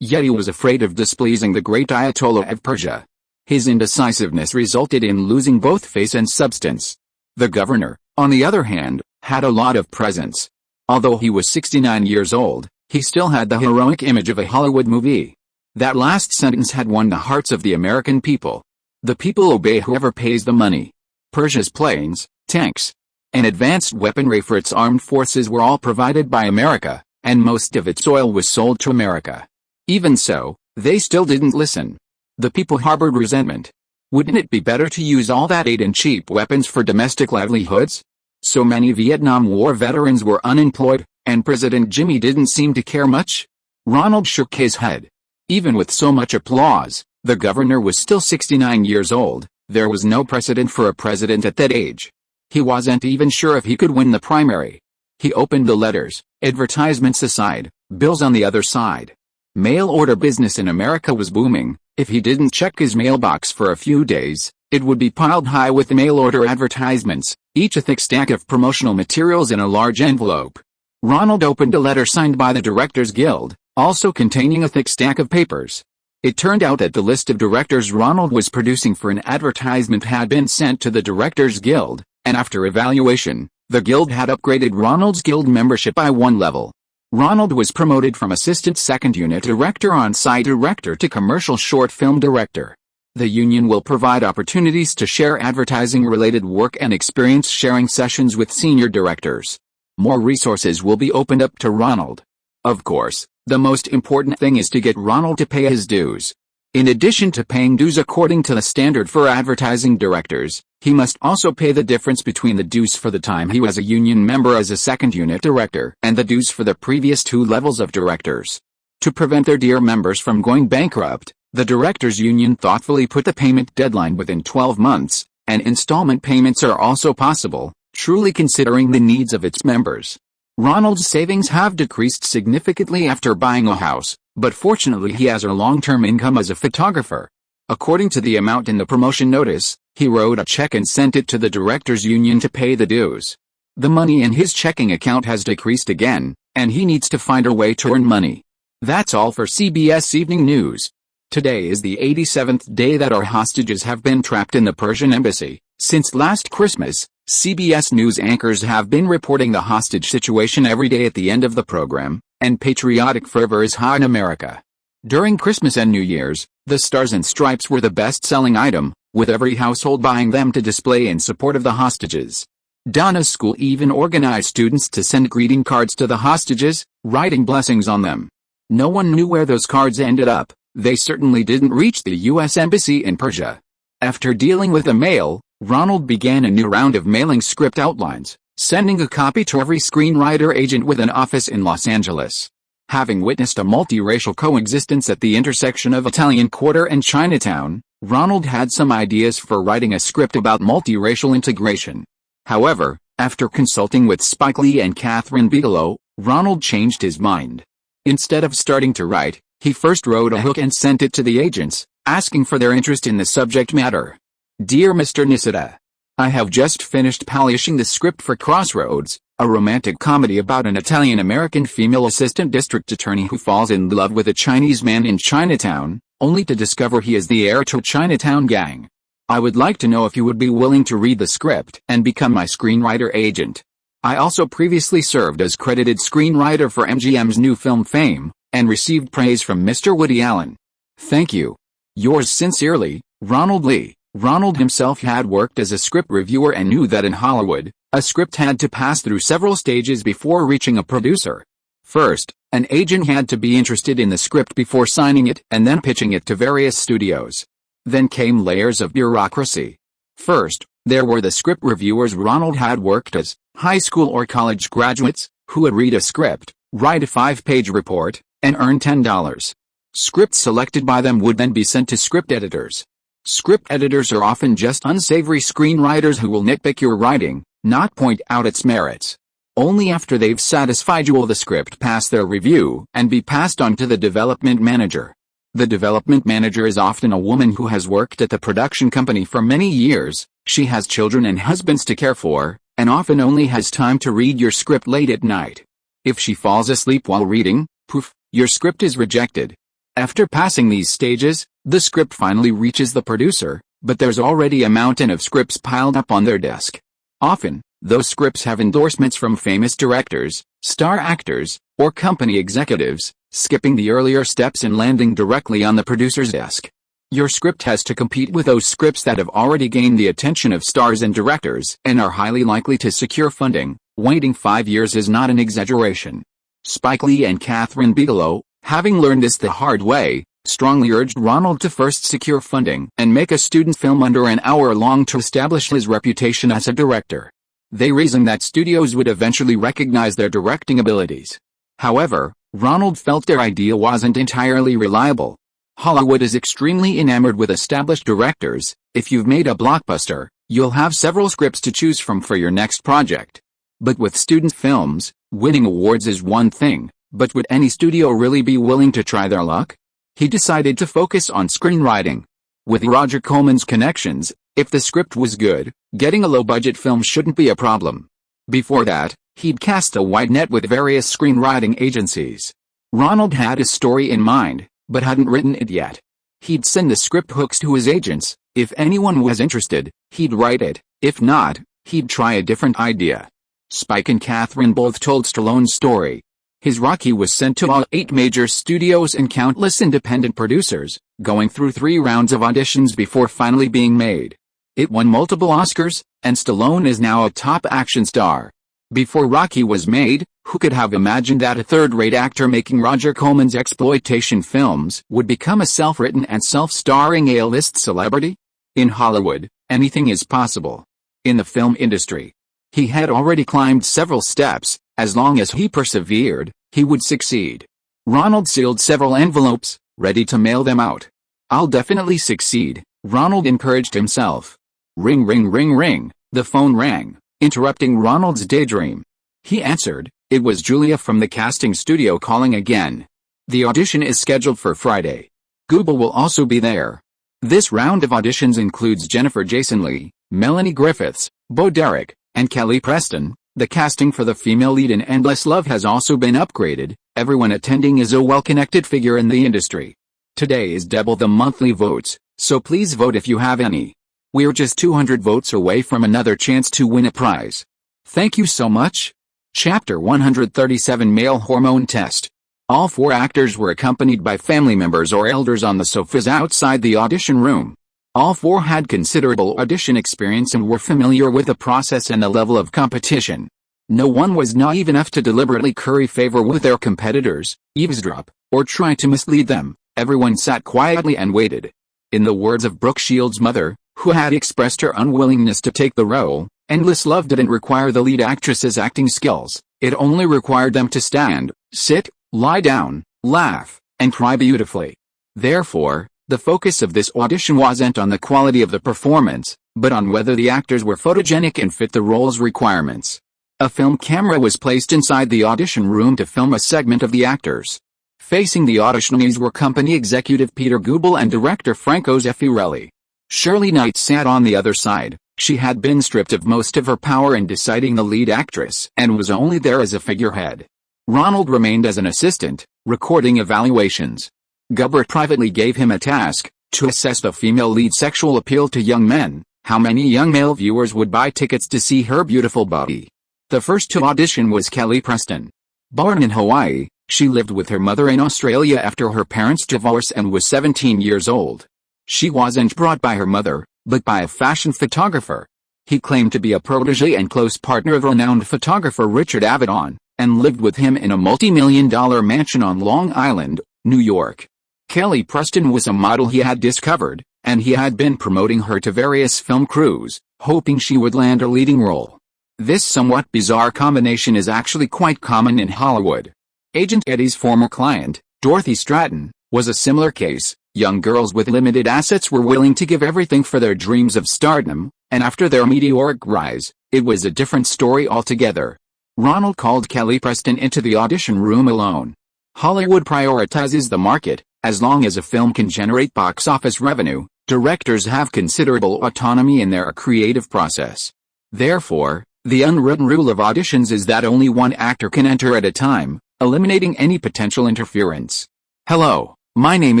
[SPEAKER 1] yet he was afraid of displeasing the great Ayatollah of Persia. His indecisiveness resulted in losing both face and substance. The governor, on the other hand, had a lot of presence. Although he was 69 years old, he still had the heroic image of a Hollywood movie. That last sentence had won the hearts of the American people. The people obey whoever pays the money. Persia's planes, tanks, and advanced weaponry for its armed forces were all provided by America, and most of its oil was sold to America. Even so, they still didn't listen. The people harbored resentment. Wouldn't it be better to use all that aid in cheap weapons for domestic livelihoods? So many Vietnam War veterans were unemployed, and President Jimmy didn't seem to care much? Ronald shook his head. Even with so much applause, the governor was still 69 years old. There was no precedent for a president at that age. He wasn't even sure if he could win the primary. He opened the letters, advertisements aside, bills on the other side. Mail order business in America was booming. If he didn't check his mailbox for a few days, it would be piled high with mail order advertisements, each a thick stack of promotional materials in a large envelope. Ronald opened a letter signed by the Directors Guild, also containing a thick stack of papers. It turned out that the list of directors Ronald was producing for an advertisement had been sent to the Directors Guild, and after evaluation, the guild had upgraded Ronald's guild membership by 1 level. Ronald was promoted from assistant second unit director on-site director to commercial short film director. The union will provide opportunities to share advertising-related work and experience-sharing sessions with senior directors. More resources will be opened up to Ronald. Of course, the most important thing is to get Ronald to pay his dues. In addition to paying dues according to the standard for advertising directors, he must also pay the difference between the dues for the time he was a union member as a second unit director and the dues for the previous 2 levels of directors. To prevent their dear members from going bankrupt, the directors union thoughtfully put the payment deadline within 12 months, and installment payments are also possible, truly considering the needs of its members. Ronald's savings have decreased significantly after buying a house, but fortunately he has a long-term income as a photographer. According to the amount in the promotion notice, he wrote a check and sent it to the directors union to pay the dues. The money in his checking account has decreased again, and he needs to find a way to earn money. That's all for CBS Evening News. Today is the 87th day that our hostages have been trapped in the Persian embassy. Since last Christmas, CBS News anchors have been reporting the hostage situation every day at the end of the program, and patriotic fervor is high in America. During Christmas and New Year's, the Stars and Stripes were the best-selling item, with every household buying them to display in support of the hostages. Donna's school even organized students to send greeting cards to the hostages, writing blessings on them. No one knew where those cards ended up. They certainly didn't reach the U.S. Embassy in Persia. After dealing with the mail, Ronald began a new round of mailing script outlines, sending a copy to every screenwriter agent with an office in Los Angeles. Having witnessed a multiracial coexistence at the intersection of Italian Quarter and Chinatown, Ronald had some ideas for writing a script about multiracial integration. However, after consulting with Spike Lee and Kathryn Bigelow, Ronald changed his mind. Instead of starting to write, he first wrote a hook and sent it to the agents, asking for their interest in the subject matter. Dear Mr. Nisida, I have just finished polishing the script for Crossroads, a romantic comedy about an Italian-American female assistant district attorney who falls in love with a Chinese man in Chinatown, only to discover he is the heir to a Chinatown gang. I would like to know if you would be willing to read the script and become my screenwriter agent. I also previously served as credited screenwriter for MGM's new film Fame, and received praise from Mr. Woody Allen. Thank you. Yours sincerely, Ronald Lee. Ronald himself had worked as a script reviewer and knew that in Hollywood, a script had to pass through several stages before reaching a producer. First, an agent had to be interested in the script before signing it and then pitching it to various studios. Then came layers of bureaucracy. First, there were the script reviewers. Ronald had worked as high school or college graduates who would read a script, write a 5-page report, and earn $10. Scripts selected by them would then be sent to script editors. Script editors are often just unsavory screenwriters who will nitpick your writing, not point out its merits. Only after they've satisfied you will the script pass their review and be passed on to the development manager. The development manager is often a woman who has worked at the production company for many years. She has children and husbands to care for, and often only has time to read your script late at night. If she falls asleep while reading, poof, your script is rejected. After passing these stages, the script finally reaches the producer, but there's already a mountain of scripts piled up on their desk. Often, those scripts have endorsements from famous directors, star actors, or company executives, skipping the earlier steps and landing directly on the producer's desk. Your script has to compete with those scripts that have already gained the attention of stars and directors and are highly likely to secure funding. Waiting 5 years is not an exaggeration. Spike Lee and Kathryn Bigelow, having learned this the hard way, strongly urged Ronald to first secure funding and make a student film under an hour long to establish his reputation as a director. They reasoned that studios would eventually recognize their directing abilities. However, Ronald felt their idea wasn't entirely reliable. Hollywood is extremely enamored with established directors. If you've made a blockbuster, you'll have several scripts to choose from for your next project. But with student films, winning awards is one thing, but would any studio really be willing to try their luck? He decided to focus on screenwriting. With Roger Corman's connections, if the script was good, getting a low-budget film shouldn't be a problem. Before that, he'd cast a wide net with various screenwriting agencies. Ronald had a story in mind, but hadn't written it yet. He'd send the script hooks to his agents. If anyone was interested, he'd write it. If not, he'd try a different idea. Spike and Kathryn both told Stallone's story. His Rocky was sent to all 8 major studios and countless independent producers, going through 3 rounds of auditions before finally being made. It won multiple Oscars, and Stallone is now a top action star. Before Rocky was made, who could have imagined that a third-rate actor making Roger Corman's exploitation films would become a self-written and self-starring A-list celebrity? In Hollywood, anything is possible. In the film industry, he had already climbed several steps. As long as he persevered, he would succeed. Ronald sealed several envelopes, ready to mail them out. I'll definitely succeed, Ronald encouraged himself. Ring ring ring ring, the phone rang, interrupting Ronald's daydream. He answered. It was Julia from the casting studio calling again. The audition is scheduled for Friday. Google will also be there. This round of auditions includes Jennifer Jason Leigh, Melanie Griffiths, Bo Derek, and Kelly Preston. The casting for the female lead in Endless Love has also been upgraded. Everyone attending is a well-connected figure in the industry. Today is double the monthly votes, so please vote if you have any. We're just 200 votes away from another chance to win a prize. Thank you so much. Chapter 137 Male Hormone Test. All 4 actors were accompanied by family members or elders on the sofas outside the audition room. All four had considerable audition experience and were familiar with the process and the level of competition. No one was naive enough to deliberately curry favor with their competitors, eavesdrop, or try to mislead them. Everyone sat quietly and waited. In the words of Brooke Shields' mother, who had expressed her unwillingness to take the role, endless love didn't require the lead actress's acting skills, it only required them to stand, sit, lie down, laugh, and cry beautifully. Therefore, the focus of this audition wasn't on the quality of the performance, but on whether the actors were photogenic and fit the role's requirements. A film camera was placed inside the audition room to film a segment of the actors. Facing the auditionees were company executive Peter Guebel and director Franco Zeffirelli. Shirley Knight sat on the other side. She had been stripped of most of her power in deciding the lead actress and was only there as a figurehead. Ronald remained as an assistant, recording evaluations. Guebel privately gave him a task, to assess the female lead's sexual appeal to young men. How many young male viewers would buy tickets to see her beautiful body? The first to audition was Kelly Preston. Born in Hawaii, she lived with her mother in Australia after her parents' divorce and was 17 years old. She wasn't brought by her mother, but by a fashion photographer. He claimed to be a protege and close partner of renowned photographer Richard Avedon, and lived with him in a multi-million-dollar mansion on Long Island, New York. Kelly Preston was a model he had discovered, and he had been promoting her to various film crews, hoping she would land a leading role. This somewhat bizarre combination is actually quite common in Hollywood. Agent Eddie's former client, Dorothy Stratton, was a similar case. Young girls with limited assets were willing to give everything for their dreams of stardom, and after their meteoric rise, it was a different story altogether. Ronald called Kelly Preston into the audition room alone. Hollywood prioritizes the market. As long as a film can generate box office revenue, directors have considerable autonomy in their creative process. Therefore, the unwritten rule of auditions is that only one actor can enter at a time, eliminating any potential interference. Hello, my name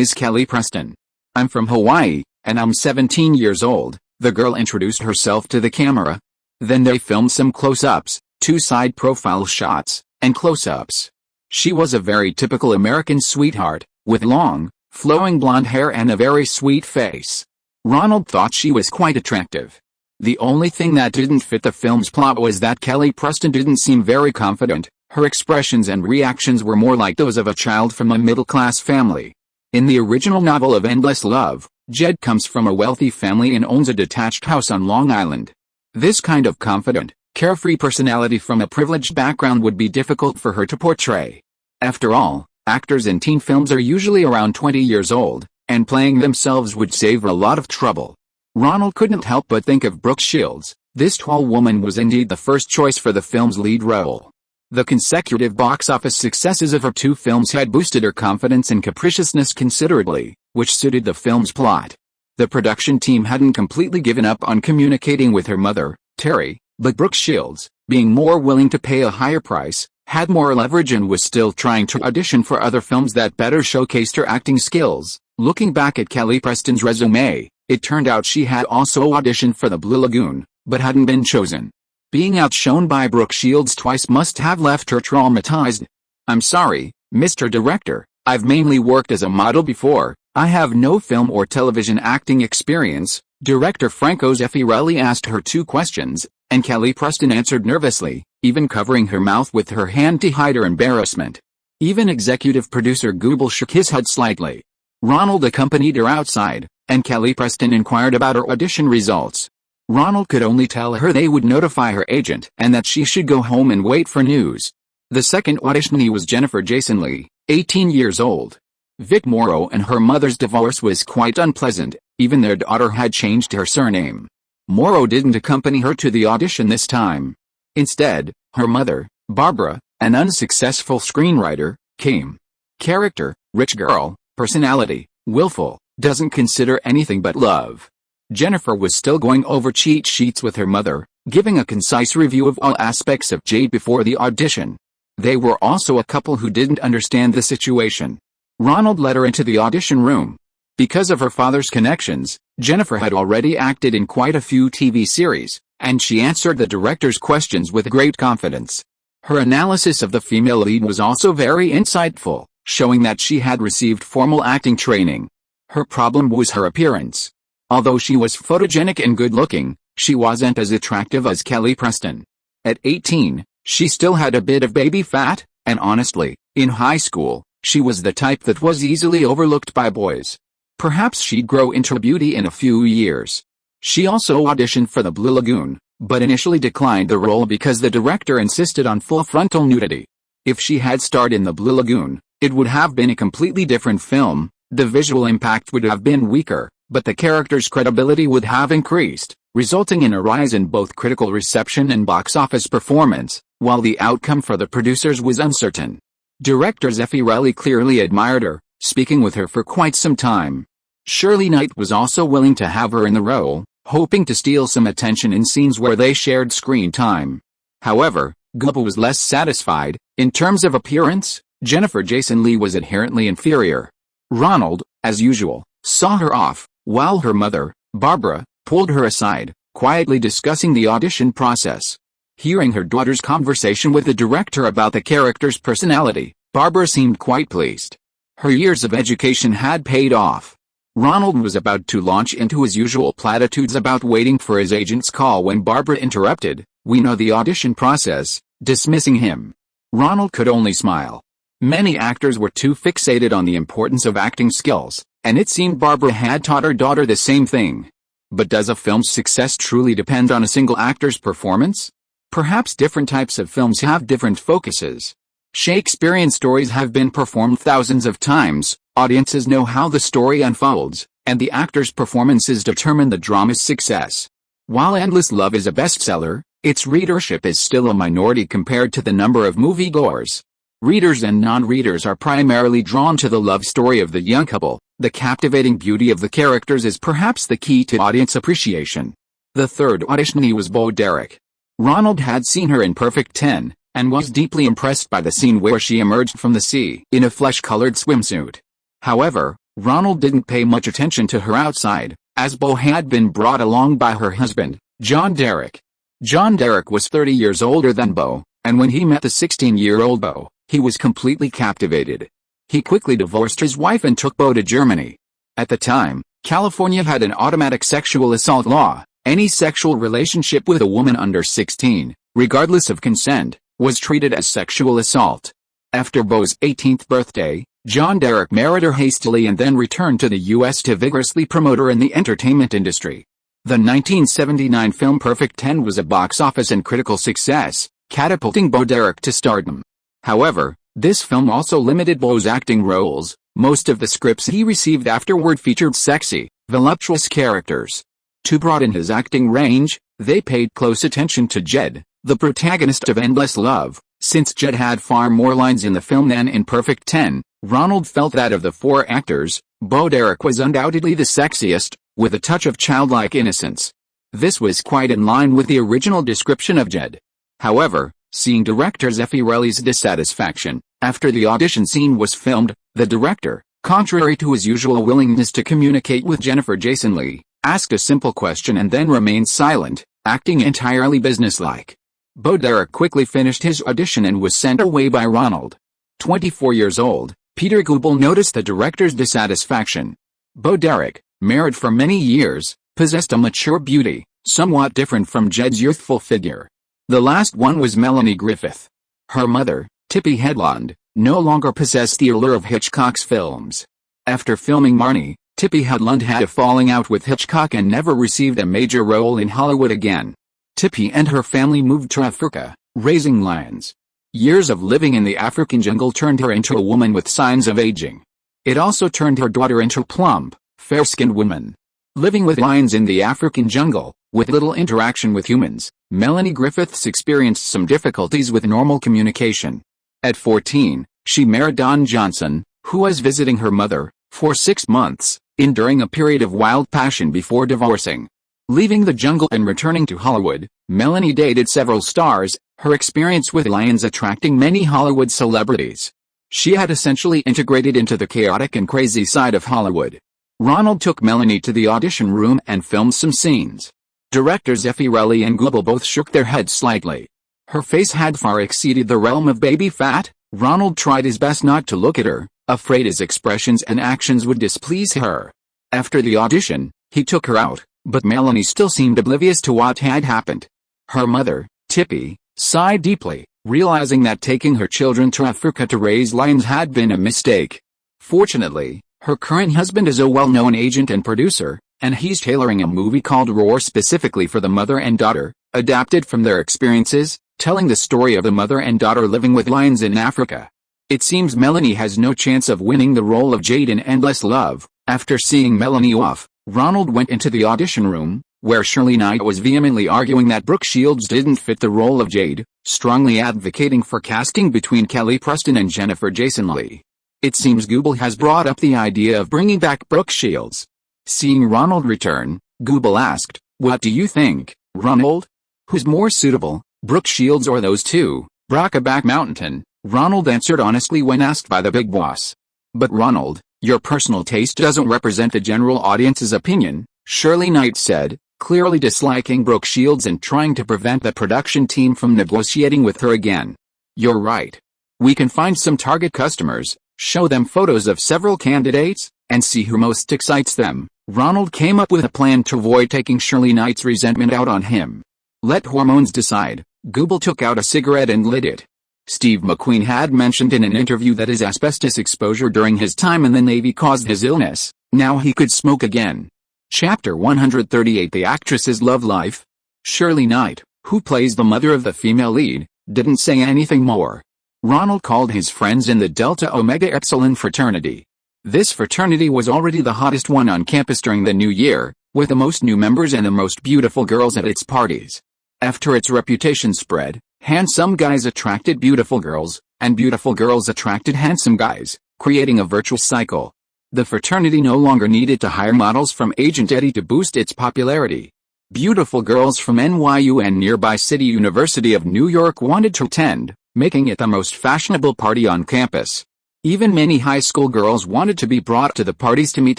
[SPEAKER 1] is Kelly Preston. I'm from Hawaii, and I'm 17 years old, the girl introduced herself to the camera. Then they filmed some close-ups, 2 side profile shots, and close-ups. She was a very typical American sweetheart, with long, flowing blonde hair and a very sweet face. Ronald thought she was quite attractive. The only thing that didn't fit the film's plot was that Kelly Preston didn't seem very confident. Her expressions and reactions were more like those of a child from a middle-class family. In the original novel of Endless Love, Jed comes from a wealthy family and owns a detached house on Long Island. This kind of confident, carefree personality from a privileged background would be difficult for her to portray. After all, actors in teen films are usually around 20 years old, and playing themselves would save a lot of trouble. Ronald couldn't help but think of Brooke Shields. This tall woman was indeed the first choice for the film's lead role. The consecutive box office successes of her 2 films had boosted her confidence and capriciousness considerably, which suited the film's plot. The production team hadn't completely given up on communicating with her mother, Terry, but Brooke Shields, being more willing to pay a higher price, had more leverage and was still trying to audition for other films that better showcased her acting skills. Looking back at Kelly Preston's resume, it turned out she had also auditioned for The Blue Lagoon, but hadn't been chosen. Being outshone by Brooke Shields twice must have left her traumatized. I'm sorry, Mr. Director, I've mainly worked as a model before, I have no film or television acting experience. Director Franco Zeffirelli asked her 2 questions, and Kelly Preston answered nervously, even covering her mouth with her hand to hide her embarrassment. Even executive producer Guebel shook his head slightly. Ronald accompanied her outside, and Kelly Preston inquired about her audition results. Ronald could only tell her they would notify her agent and that she should go home and wait for news. The second auditionee was Jennifer Jason Lee, 18 years old. Vic Morrow and her mother's divorce was quite unpleasant, even their daughter had changed her surname. Morrow didn't accompany her to the audition this time. Instead, her mother, Barbara, an unsuccessful screenwriter, came. Character, rich girl, personality, willful, doesn't consider anything but love. Jennifer was still going over cheat sheets with her mother, giving a concise review of all aspects of Jade before the audition. They were also a couple who didn't understand the situation. Ronald led her into the audition room. Because of her father's connections, Jennifer had already acted in quite a few TV series, and she answered the director's questions with great confidence. Her analysis of the female lead was also very insightful, showing that she had received formal acting training. Her problem was her appearance. Although she was photogenic and good-looking, she wasn't as attractive as Kelly Preston. At 18, she still had a bit of baby fat, and honestly, in high school, she was the type that was easily overlooked by boys. Perhaps she'd grow into beauty in a few years. She also auditioned for The Blue Lagoon, but initially declined the role because the director insisted on full frontal nudity. If she had starred in The Blue Lagoon, it would have been a completely different film. The visual impact would have been weaker, but the character's credibility would have increased, resulting in a rise in both critical reception and box office performance, while the outcome for the producers was uncertain. Director Zeffirelli clearly admired her, speaking with her for quite some time. Shirley Knight was also willing to have her in the role, hoping to steal some attention in scenes where they shared screen time. However, Gubble was less satisfied. In terms of appearance, Jennifer Jason Leigh was inherently inferior. Ronald, as usual, saw her off, while her mother, Barbara, pulled her aside, quietly discussing the audition process. Hearing her daughter's conversation with the director about the character's personality, Barbara seemed quite pleased. Her years of education had paid off. Ronald was about to launch into his usual platitudes about waiting for his agent's call when Barbara interrupted, "We know the audition process," dismissing him. Ronald could only smile. Many actors were too fixated on the importance of acting skills, and it seemed Barbara had taught her daughter the same thing. But does a film's success truly depend on a single actor's performance? Perhaps different types of films have different focuses. Shakespearean stories have been performed thousands of times, audiences know how the story unfolds, and the actors' performances determine the drama's success. While Endless Love is a bestseller, its readership is still a minority compared to the number of moviegoers. Readers and non-readers are primarily drawn to the love story of the young couple. The captivating beauty of the characters is perhaps the key to audience appreciation. The third auditionee was Bo Derek. Ronald had seen her in Perfect 10, and was deeply impressed by the scene where she emerged from the sea in a flesh-colored swimsuit. However, Ronald didn't pay much attention to her outside, as Bo had been brought along by her husband, John Derek. John Derek was 30 years older than Bo, and when he met the 16-year-old Bo, he was completely captivated. He quickly divorced his wife and took Bo to Germany. At the time, California had an automatic sexual assault law. Any sexual relationship with a woman under 16, regardless of consent, was treated as sexual assault. After Bo's 18th birthday, John Derek married her hastily and then returned to the U.S. to vigorously promote her in the entertainment industry. The 1979 film Perfect 10 was a box office and critical success, catapulting Bo Derek to stardom. However, this film also limited Bo's acting roles. Most of the scripts he received afterward featured sexy, voluptuous characters. To broaden his acting range, they paid close attention to Jed, the protagonist of Endless Love. Since Jed had far more lines in the film than in Perfect 10, Ronald felt that of the four actors, Bo Derek was undoubtedly the sexiest, with a touch of childlike innocence. This was quite in line with the original description of Jed. However, seeing director Zeffirelli's dissatisfaction, after the audition scene was filmed, the director, contrary to his usual willingness to communicate with Jennifer Jason Leigh, asked a simple question and then remained silent, acting entirely businesslike. Bo Derek quickly finished his audition and was sent away by Ronald. 24 years old, Peter Gubble noticed the director's dissatisfaction. Bo Derek, married for many years, possessed a mature beauty, somewhat different from Jed's youthful figure. The last one was Melanie Griffith. Her mother, Tippi Hedlund, no longer possessed the allure of Hitchcock's films. After filming Marnie, Tippi Hedlund had a falling out with Hitchcock and never received a major role in Hollywood again. Tippi and her family moved to Africa, raising lions. Years of living in the African jungle turned her into a woman with signs of aging. It also turned her daughter into a plump, fair-skinned woman. Living with lions in the African jungle, with little interaction with humans, Melanie Griffiths experienced some difficulties with normal communication. At 14, she married Don Johnson, who was visiting her mother, for 6 months, enduring a period of wild passion before divorcing. Leaving the jungle and returning to Hollywood, Melanie dated several stars, her experience with lions attracting many Hollywood celebrities. She had essentially integrated into the chaotic and crazy side of Hollywood. Ronald took Melanie to the audition room and filmed some scenes. Directors Zeffirelli and Gubble both shook their heads slightly. Her face had far exceeded the realm of baby fat. Ronald tried his best not to look at her, afraid his expressions and actions would displease her. After the audition, He took her out, but Melanie still seemed oblivious to what had happened. Her mother, Tippy, sighed deeply, realizing that taking her children to Africa to raise lions had been a mistake. Fortunately, her current husband is a well-known agent and producer, and he's tailoring a movie called Roar specifically for the mother and daughter, adapted from their experiences, telling the story of the mother and daughter living with lions in Africa. It seems Melanie has no chance of winning the role of Jade in Endless Love. After seeing Melanie off, Ronald went into the audition room, where Shirley Knight was vehemently arguing that Brooke Shields didn't fit the role of Jade, strongly advocating for casting between Kelly Preston and Jennifer Jason Leigh. It seems Google has brought up the idea of bringing back Brooke Shields. Seeing Ronald return, Google asked, "What do you think, Ronald? Who's more suitable, Brooke Shields or those two, Brokeback Mountain?" Ronald answered honestly when asked by the big boss. "But Ronald, your personal taste doesn't represent the general audience's opinion," Shirley Knight said, clearly disliking Brooke Shields and trying to prevent the production team from negotiating with her again. "You're right. We can find some target customers, show them photos of several candidates, and see who most excites them." Ronald came up with a plan to avoid taking Shirley Knight's resentment out on him. Let hormones decide. Google took out a cigarette and lit it. Steve McQueen had mentioned in an interview that his asbestos exposure during his time in the Navy caused his illness. Now he could smoke again. Chapter 138 The Actress's Love Life. Shirley Knight, who plays the mother of the female lead, didn't say anything more. Ronald called his friends in the Delta Omega Epsilon fraternity. This fraternity was already the hottest one on campus during the new year, with the most new members and the most beautiful girls at its parties. After its reputation spread, handsome guys attracted beautiful girls, and beautiful girls attracted handsome guys, creating a virtuous cycle. The fraternity no longer needed to hire models from Agent Eddie to boost its popularity. Beautiful girls from NYU and nearby City University of New York wanted to attend, making it the most fashionable party on campus. Even many high school girls wanted to be brought to the parties to meet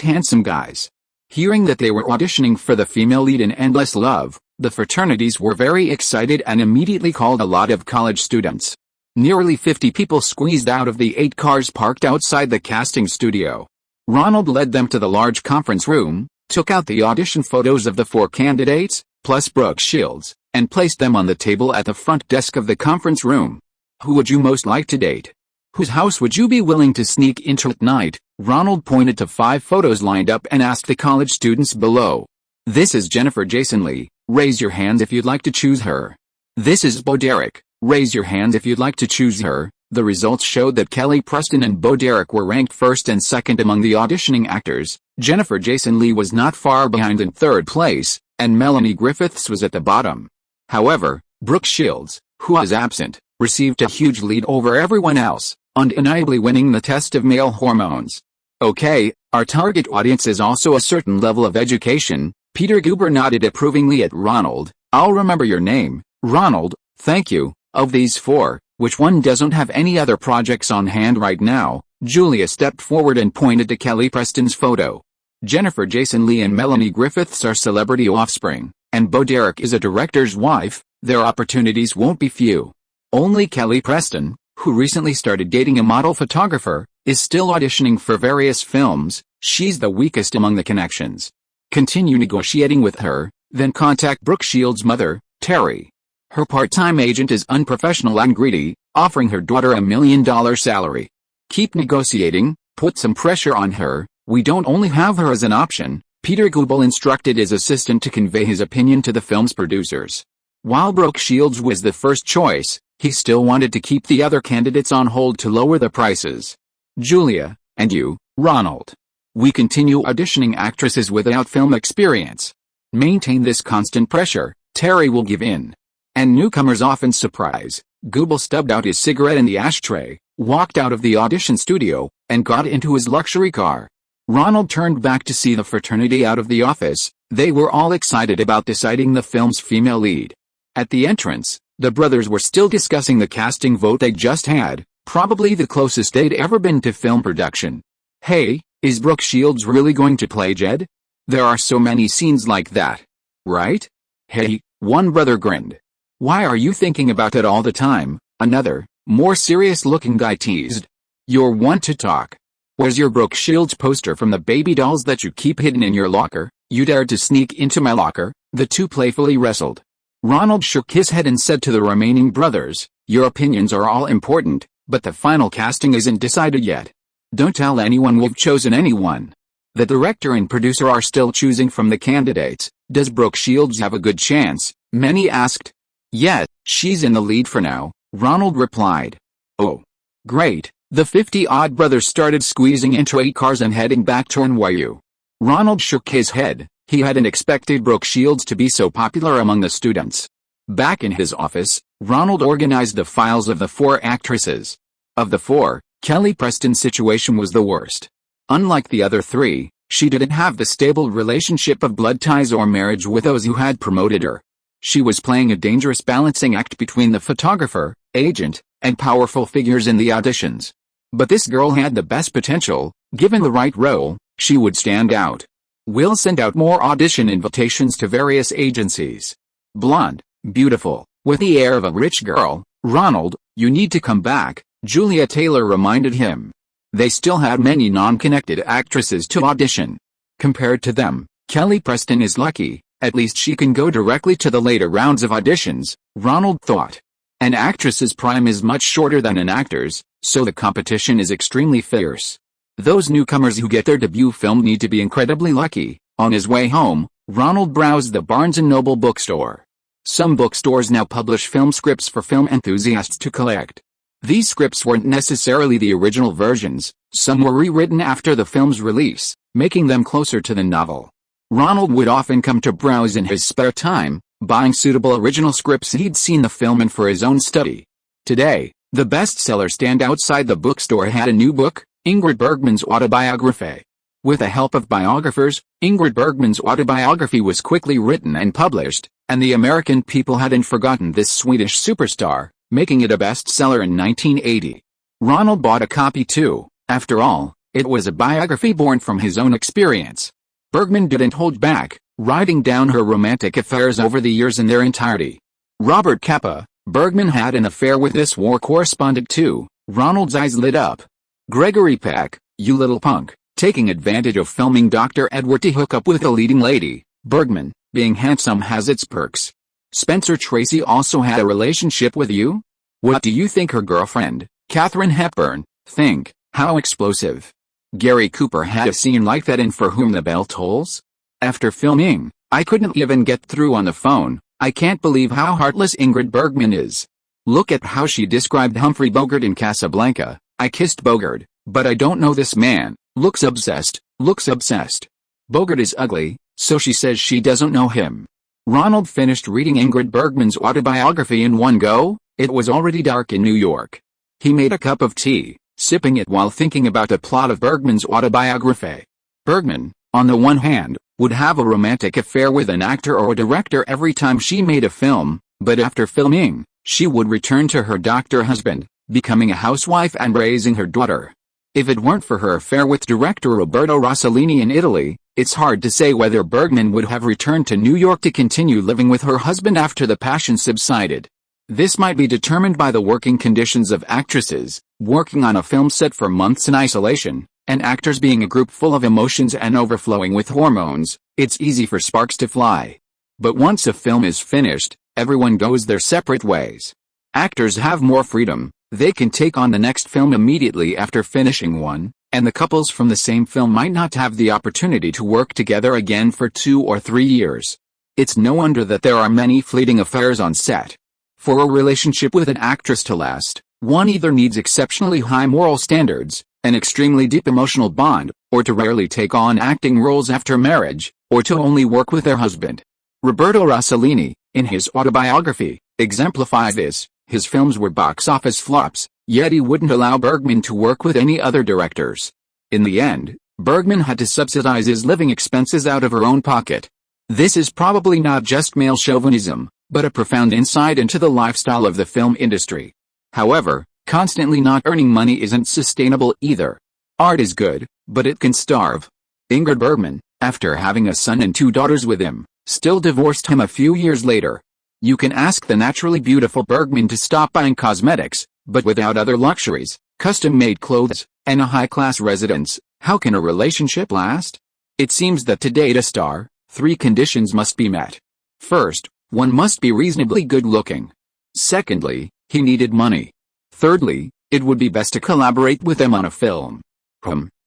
[SPEAKER 1] handsome guys. Hearing that they were auditioning for the female lead in Endless Love, the fraternities were very excited and immediately called a lot of college students. Nearly 50 people squeezed out of the 8 cars parked outside the casting studio. Ronald led them to the large conference room, took out the audition photos of the 4 candidates, plus Brooke Shields, and placed them on the table at the front desk of the conference room. "Who would you most like to date? Whose house would you be willing to sneak into at night?" Ronald pointed to 5 photos lined up and asked the college students below. "This is Jennifer Jason Leigh. Raise your hands if you'd like to choose her. This is Bo Derek. Raise your hands if you'd like to choose her." The results showed that Kelly Preston and Bo Derek were ranked first and second among the auditioning actors. Jennifer Jason Leigh was not far behind in third place, and Melanie Griffiths was at the bottom. However, Brooke Shields, who was absent, received a huge lead over everyone else, undeniably winning the test of male hormones. "Okay, our target audience is also a certain level of education." Peter Guber nodded approvingly at Ronald. "I'll remember your name, Ronald, thank you. Of these 4, which one doesn't have any other projects on hand right now?" Julia stepped forward and pointed to Kelly Preston's photo. "Jennifer Jason Leigh and Melanie Griffiths are celebrity offspring, and Bo Derek is a director's wife. Their opportunities won't be few. Only Kelly Preston, who recently started dating a model photographer, is still auditioning for various films. She's the weakest among the connections. Continue negotiating with her, then contact Brooke Shields' mother, Terry. Her part-time agent is unprofessional and greedy, offering her daughter $1 million salary. Keep negotiating, put some pressure on her. We don't only have her as an option." Peter Guber instructed his assistant to convey his opinion to the film's producers. While Brooke Shields was the first choice, he still wanted to keep the other candidates on hold to lower the prices. "Julia, and you, Ronald. We continue auditioning actresses without film experience. Maintain this constant pressure, Terry will give in. And newcomers often surprise." Guber stubbed out his cigarette in the ashtray, walked out of the audition studio, and got into his luxury car. Ronald turned back to see the fraternity out of the office. They were all excited about deciding the film's female lead. At the entrance, the brothers were still discussing the casting vote they just had, probably the closest they'd ever been to film production. "Hey, is Brooke Shields really going to play Jed? There are so many scenes like that. Right?" "Hey," one brother grinned. "Why are you thinking about it all the time?" another, more serious-looking guy teased. "You're one to talk." Where's your Brooke Shields poster from the baby dolls that you keep hidden in your locker? You dared to sneak into my locker." The two playfully wrestled. Ronald shook his head and said to the remaining brothers, "Your opinions are all important, but the final casting isn't decided yet. Don't tell anyone we've chosen anyone. The director and producer are still choosing from the candidates. Does Brooke Shields have a good chance?" many asked. "Yeah, she's in the lead for now," Ronald replied. "Oh, great." The 50-odd brothers started squeezing into 8 cars and heading back to NYU. Ronald shook his head. He hadn't expected Brooke Shields to be so popular among the students. Back in his office, Ronald organized the files of the 4 actresses. Of the 4, Kelly Preston's situation was the worst. Unlike the other 3, she didn't have the stable relationship of blood ties or marriage with those who had promoted her. She was playing a dangerous balancing act between the photographer, agent, and powerful figures in the auditions. But this girl had the best potential. Given the right role, she would stand out. We'll send out more audition invitations to various agencies. Blonde, beautiful, with the air of a rich girl. "Ronald, you need to come back," Julia Taylor reminded him. They still had many non-connected actresses to audition. Compared to them, Kelly Preston is lucky. At least she can go directly to the later rounds of auditions, Ronald thought. An actress's prime is much shorter than an actor's, so the competition is extremely fierce. Those newcomers who get their debut film need to be incredibly lucky. On his way home, Ronald browsed the Barnes & Noble bookstore. Some bookstores now publish film scripts for film enthusiasts to collect. These scripts weren't necessarily the original versions. Some were rewritten after the film's release, making them closer to the novel. Ronald would often come to browse in his spare time, buying suitable original scripts he'd seen the film in for his own study. Today, the bestseller stand outside the bookstore had a new book, Ingrid Bergman's autobiography. With the help of biographers, Ingrid Bergman's autobiography was quickly written and published, and the American people hadn't forgotten this Swedish superstar, making it a bestseller in 1980. Ronald bought a copy too. After all, it was a biography born from his own experience. Bergman didn't hold back, writing down her romantic affairs over the years in their entirety. Robert Capa, Bergman had an affair with this war correspondent too. Ronald's eyes lit up. Gregory Peck, you little punk, taking advantage of filming Dr. Edward to hook up with a leading lady. Bergman, being handsome has its perks. Spencer Tracy also had a relationship with you? What do you think her girlfriend, Katharine Hepburn, think? How explosive. Gary Cooper had a scene like that in For Whom the Bell Tolls? After filming, I couldn't even get through on the phone. I can't believe how heartless Ingrid Bergman is. Look at how she described Humphrey Bogart in Casablanca. I kissed Bogart, but I don't know this man. Looks obsessed, looks obsessed. Bogart is ugly, so she says she doesn't know him. Ronald finished reading Ingrid Bergman's autobiography in one go. It was already dark in New York. He made a cup of tea, sipping it while thinking about the plot of Bergman's autobiography. Bergman, on the one hand, would have a romantic affair with an actor or a director every time she made a film, but after filming, she would return to her doctor husband, becoming a housewife and raising her daughter. If it weren't for her affair with director Roberto Rossellini in Italy, it's hard to say whether Bergman would have returned to New York to continue living with her husband after the passion subsided. This might be determined by the working conditions of actresses, working on a film set for months in isolation, and actors being a group full of emotions and overflowing with hormones. It's easy for sparks to fly. But once a film is finished, everyone goes their separate ways. Actors have more freedom. They can take on the next film immediately after finishing one, and the couples from the same film might not have the opportunity to work together again for 2 or 3 years. It's no wonder that there are many fleeting affairs on set. For a relationship with an actress to last, one either needs exceptionally high moral standards, an extremely deep emotional bond, or to rarely take on acting roles after marriage, or to only work with their husband. Roberto Rossellini, in his autobiography, exemplifies this. His films were box office flops, yet he wouldn't allow Bergman to work with any other directors. In the end, Bergman had to subsidize his living expenses out of her own pocket. This is probably not just male chauvinism, but a profound insight into the lifestyle of the film industry. However, constantly not earning money isn't sustainable either. Art is good, but it can starve. Ingrid Bergman, after having a son and 2 daughters with him, still divorced him a few years later. You can ask the naturally beautiful Bergman to stop buying cosmetics, but without other luxuries, custom-made clothes, and a high-class residence. How can a relationship last? It seems that to date a star, 3 conditions must be met. First, one must be reasonably good-looking. Secondly, he needed money. Thirdly, it would be best to collaborate with them on a film.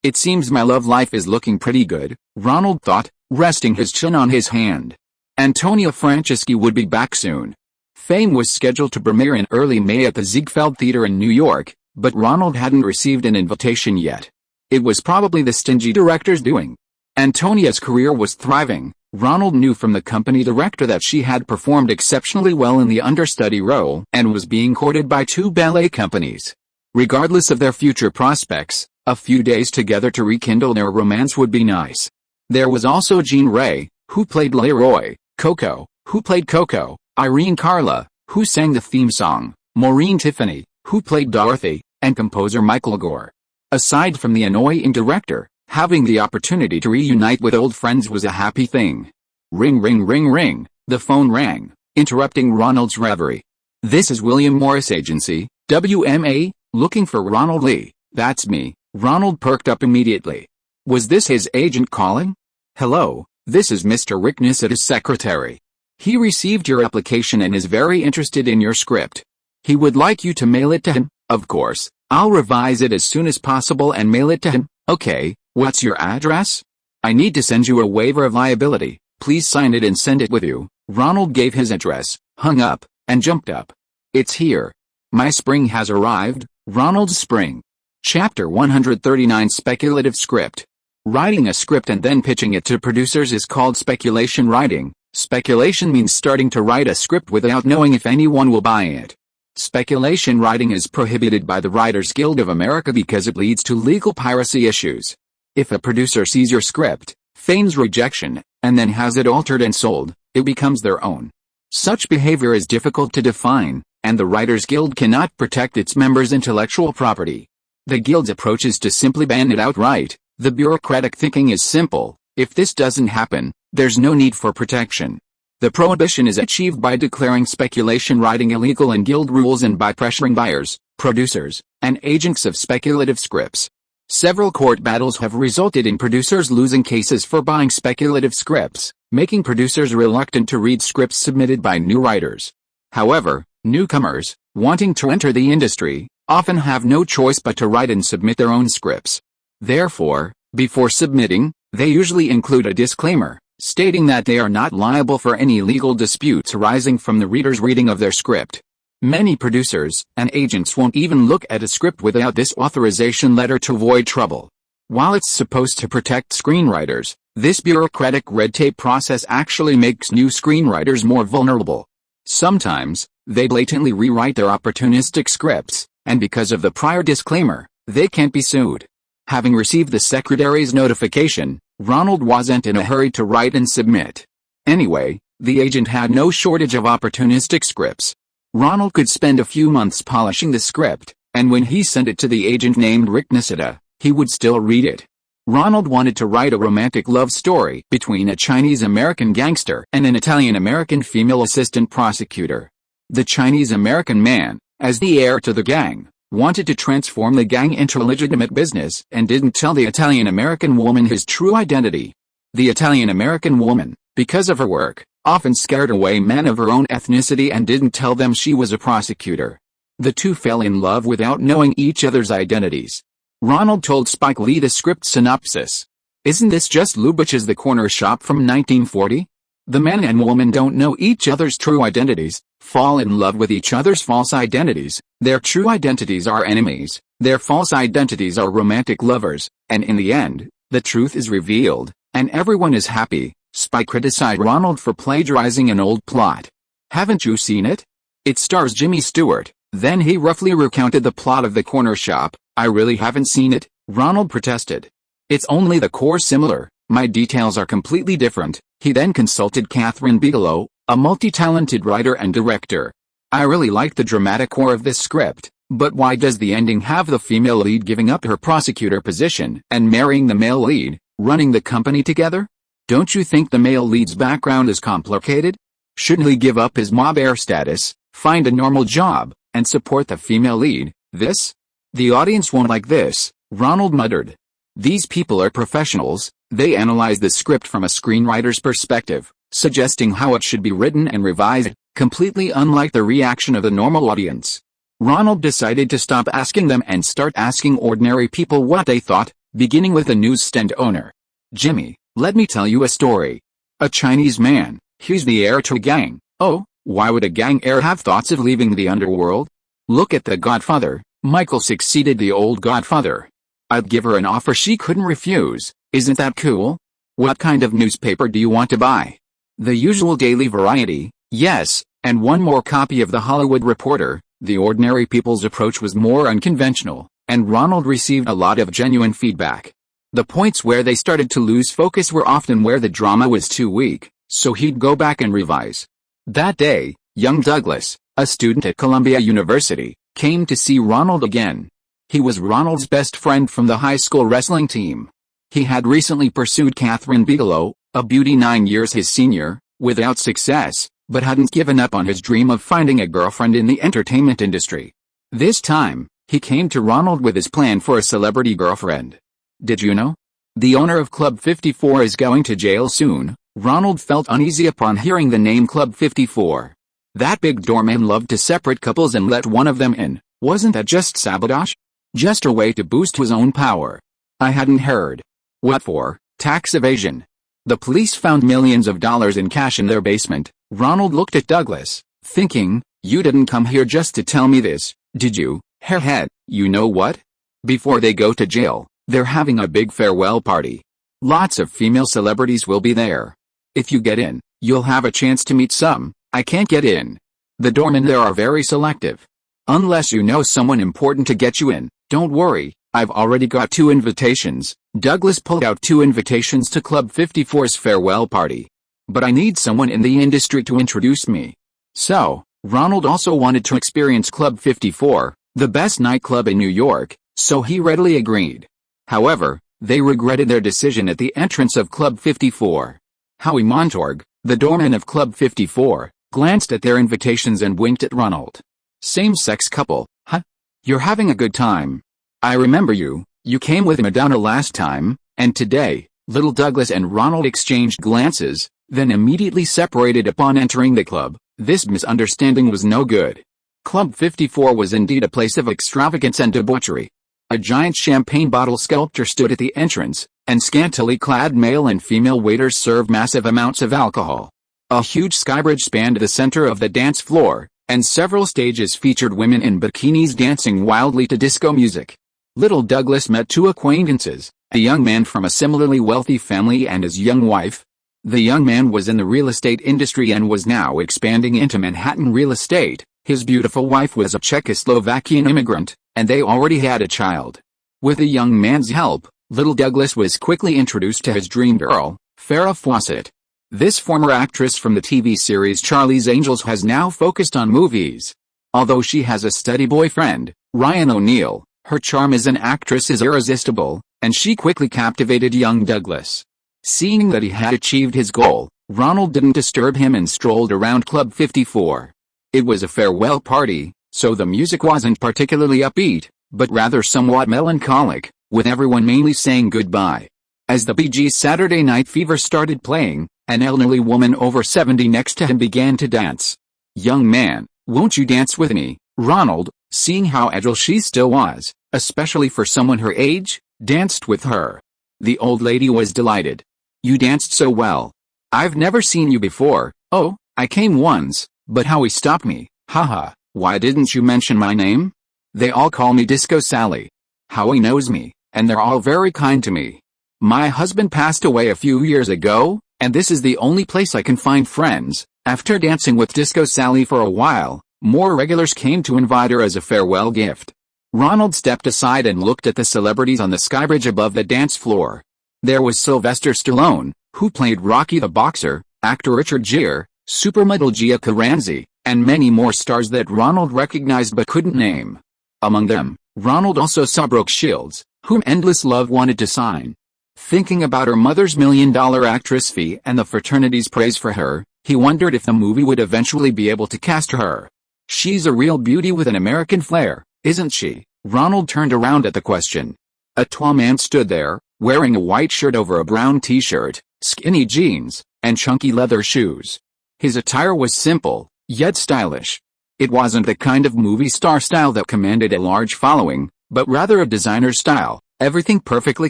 [SPEAKER 1] It seems my love life is looking pretty good, Ronald thought, resting his chin on his hand. Antonia Francisci would be back soon. Fame was scheduled to premiere in early May at the Ziegfeld Theater in New York, but Ronald hadn't received an invitation yet. It was probably the stingy director's doing. Antonia's career was thriving. Ronald knew from the company director that she had performed exceptionally well in the understudy role and was being courted by 2 ballet companies. Regardless of their future prospects, a few days together to rekindle their romance would be nice. There was also Jean Ray, who played Leroy, Coco, who played Coco, Irene Carla, who sang the theme song, Maureen Tiffany, who played Dorothy, and composer Michael Gore. Aside from the annoying director, having the opportunity to reunite with old friends was a happy thing. Ring ring ring ring, the phone rang, interrupting Ronald's reverie. This is William Morris Agency, WMA, looking for Ronald Lee. That's me. Ronald perked up immediately. Was this his agent calling? Hello, this is Mr. Rick Nisita's secretary. He received your application and is very interested in your script. He would like you to mail it to him, of course. I'll revise it as soon as possible and mail it to him. Okay, what's your address? I need to send you a waiver of liability. Please sign it and send it with you. Ronald gave his address, hung up, and jumped up. It's here. My spring has arrived, Ronald's spring. Chapter 139 Speculative Script. Writing a script and then pitching it to producers is called speculation writing. Speculation means starting to write a script without knowing if anyone will buy it. Speculation writing is prohibited by the Writers Guild of America because it leads to legal piracy issues. If a producer sees your script, feigns rejection, and then has it altered and sold, it becomes their own. Such behavior is difficult to define, and the Writers Guild cannot protect its members' intellectual property. The Guild's approach is to simply ban it outright. The bureaucratic thinking is simple: if this doesn't happen, there's no need for protection. The prohibition is achieved by declaring speculation writing illegal in Guild rules and by pressuring buyers, producers, and agents of speculative scripts. Several court battles have resulted in producers losing cases for buying speculative scripts, making producers reluctant to read scripts submitted by new writers. However, newcomers, wanting to enter the industry, often have no choice but to write and submit their own scripts. Therefore, before submitting, they usually include a disclaimer, stating that they are not liable for any legal disputes arising from the reader's reading of their script. Many producers and agents won't even look at a script without this authorization letter to avoid trouble. While it's supposed to protect screenwriters, this bureaucratic red tape process actually makes new screenwriters more vulnerable. Sometimes, they blatantly rewrite their opportunistic scripts, and because of the prior disclaimer, they can't be sued. Having received the secretary's notification, Ronald wasn't in a hurry to write and submit. Anyway, the agent had no shortage of opportunistic scripts. Ronald could spend a few months polishing the script, and when he sent it to the agent named Rick Nisita, he would still read it. Ronald wanted to write a romantic love story between a Chinese-American gangster and an Italian-American female assistant prosecutor. The Chinese-American man, as the heir to the gang, wanted to transform the gang into a legitimate business and didn't tell the Italian-American woman his true identity. The Italian-American woman, because of her work, often scared away men of her own ethnicity and didn't tell them she was a prosecutor. The two fell in love without knowing each other's identities. Ronald told Spike Lee the script synopsis. Isn't this just Lubitsch's The Corner Shop from 1940? The man and woman don't know each other's true identities, fall in love with each other's false identities, their true identities are enemies, their false identities are romantic lovers, and in the end, the truth is revealed, and everyone is happy. Spike criticized Ronald for plagiarizing an old plot. Haven't you seen it? It stars Jimmy Stewart. Then he roughly recounted the plot of The Corner Shop. I really haven't seen it, Ronald protested. It's only the core similar, my details are completely different. He then consulted Catherine Bigelow, a multi-talented writer and director. I really like the dramatic core of this script, but why does the ending have the female lead giving up her prosecutor position and marrying the male lead, running the company together? Don't you think the male lead's background is complicated? Shouldn't he give up his mob heir status, find a normal job, and support the female lead? This The audience won't like this, Ronald muttered. These people are professionals, they analyze the script from a screenwriter's perspective, suggesting how it should be written and revised, completely unlike the reaction of the normal audience. Ronald decided to stop asking them and start asking ordinary people what they thought, beginning with a newsstand owner. Jimmy, let me tell you a story. A Chinese man, he's the heir to a gang. Oh, why would a gang heir have thoughts of leaving the underworld? Look at The Godfather. Michael succeeded the old Godfather. I'd give her an offer she couldn't refuse. Isn't that cool? What kind of newspaper do you want to buy? The usual daily Variety, yes, and one more copy of The Hollywood Reporter. The ordinary people's approach was more unconventional, and Ronald received a lot of genuine feedback. The points where they started to lose focus were often where the drama was too weak, so he'd go back and revise. That day, young Douglas, a student at Columbia University, came to see Ronald again. He was Ronald's best friend from the high school wrestling team. He had recently pursued Catherine Bigelow, a beauty 9 years his senior, without success, but hadn't given up on his dream of finding a girlfriend in the entertainment industry. This time, he came to Ronald with his plan for a celebrity girlfriend. Did you know? The owner of Club 54 is going to jail soon. Ronald felt uneasy upon hearing the name Club 54. That big doorman loved to separate couples and let one of them in. Wasn't that just sabotage? Just a way to boost his own power. I hadn't heard. What for? Tax evasion. The police found millions of dollars in cash in their basement. Ronald looked at Douglas, thinking, you didn't come here just to tell me this, did you? Hairhead, you know what? Before they go to jail, they're having a big farewell party. Lots of female celebrities will be there. If you get in, you'll have a chance to meet some. I can't get in. The doormen there are very selective. Unless you know someone important to get you in, don't worry, I've already got 2 invitations. Douglas pulled out 2 invitations to Club 54's farewell party. But I need someone in the industry to introduce me. So, Ronald also wanted to experience Club 54, the best nightclub in New York, so he readily agreed. However, they regretted their decision at the entrance of Club 54. Howie Montorg, the doorman of Club 54, glanced at their invitations and winked at Ronald. Same-sex couple, huh? You're having a good time. I remember you came with Madonna last time, and today. Little Douglas and Ronald exchanged glances, then immediately separated upon entering the club. This misunderstanding was no good. Club 54 was indeed a place of extravagance and debauchery. A giant champagne bottle sculpture stood at the entrance, and scantily clad male and female waiters served massive amounts of alcohol. A huge skybridge spanned the center of the dance floor, and several stages featured women in bikinis dancing wildly to disco music. Little Douglas met 2 acquaintances, a young man from a similarly wealthy family and his young wife. The young man was in the real estate industry and was now expanding into Manhattan real estate. His beautiful wife was a Czechoslovakian immigrant, and they already had a child. With the young man's help, little Douglas was quickly introduced to his dream girl, Farrah Fawcett. This former actress from the TV series Charlie's Angels has now focused on movies. Although she has a steady boyfriend, Ryan O'Neal, her charm as an actress is irresistible, and she quickly captivated young Douglas. Seeing that he had achieved his goal, Ronald didn't disturb him and strolled around Club 54. It was a farewell party, so the music wasn't particularly upbeat, but rather somewhat melancholic, with everyone mainly saying goodbye. As the Bee Gees' Saturday Night Fever started playing, an elderly woman over 70 next to him began to dance. Young man, won't you dance with me? Ronald, seeing how agile she still was, especially for someone her age, danced with her. The old lady was delighted. You danced so well. I've never seen you before. Oh, I came once, but Howie stopped me. Haha, why didn't you mention my name? They all call me Disco Sally. Howie knows me, and they're all very kind to me. My husband passed away a few years ago, and this is the only place I can find friends. After dancing with Disco Sally for a while, more regulars came to invite her as a farewell gift. Ronald stepped aside and looked at the celebrities on the skybridge above the dance floor. There was Sylvester Stallone, who played Rocky the Boxer, actor Richard Gere, supermodel Gia Carranzi, and many more stars that Ronald recognized but couldn't name. Among them, Ronald also saw Brooke Shields, whom Endless Love wanted to sign. Thinking about her mother's $1 million actress fee and the fraternity's praise for her, he wondered if the movie would eventually be able to cast her. She's a real beauty with an American flair, isn't she? Ronald turned around at the question. A tall man stood there, wearing a white shirt over a brown t-shirt, skinny jeans, and chunky leather shoes. His attire was simple, yet stylish. It wasn't the kind of movie star style that commanded a large following, but rather a designer style, everything perfectly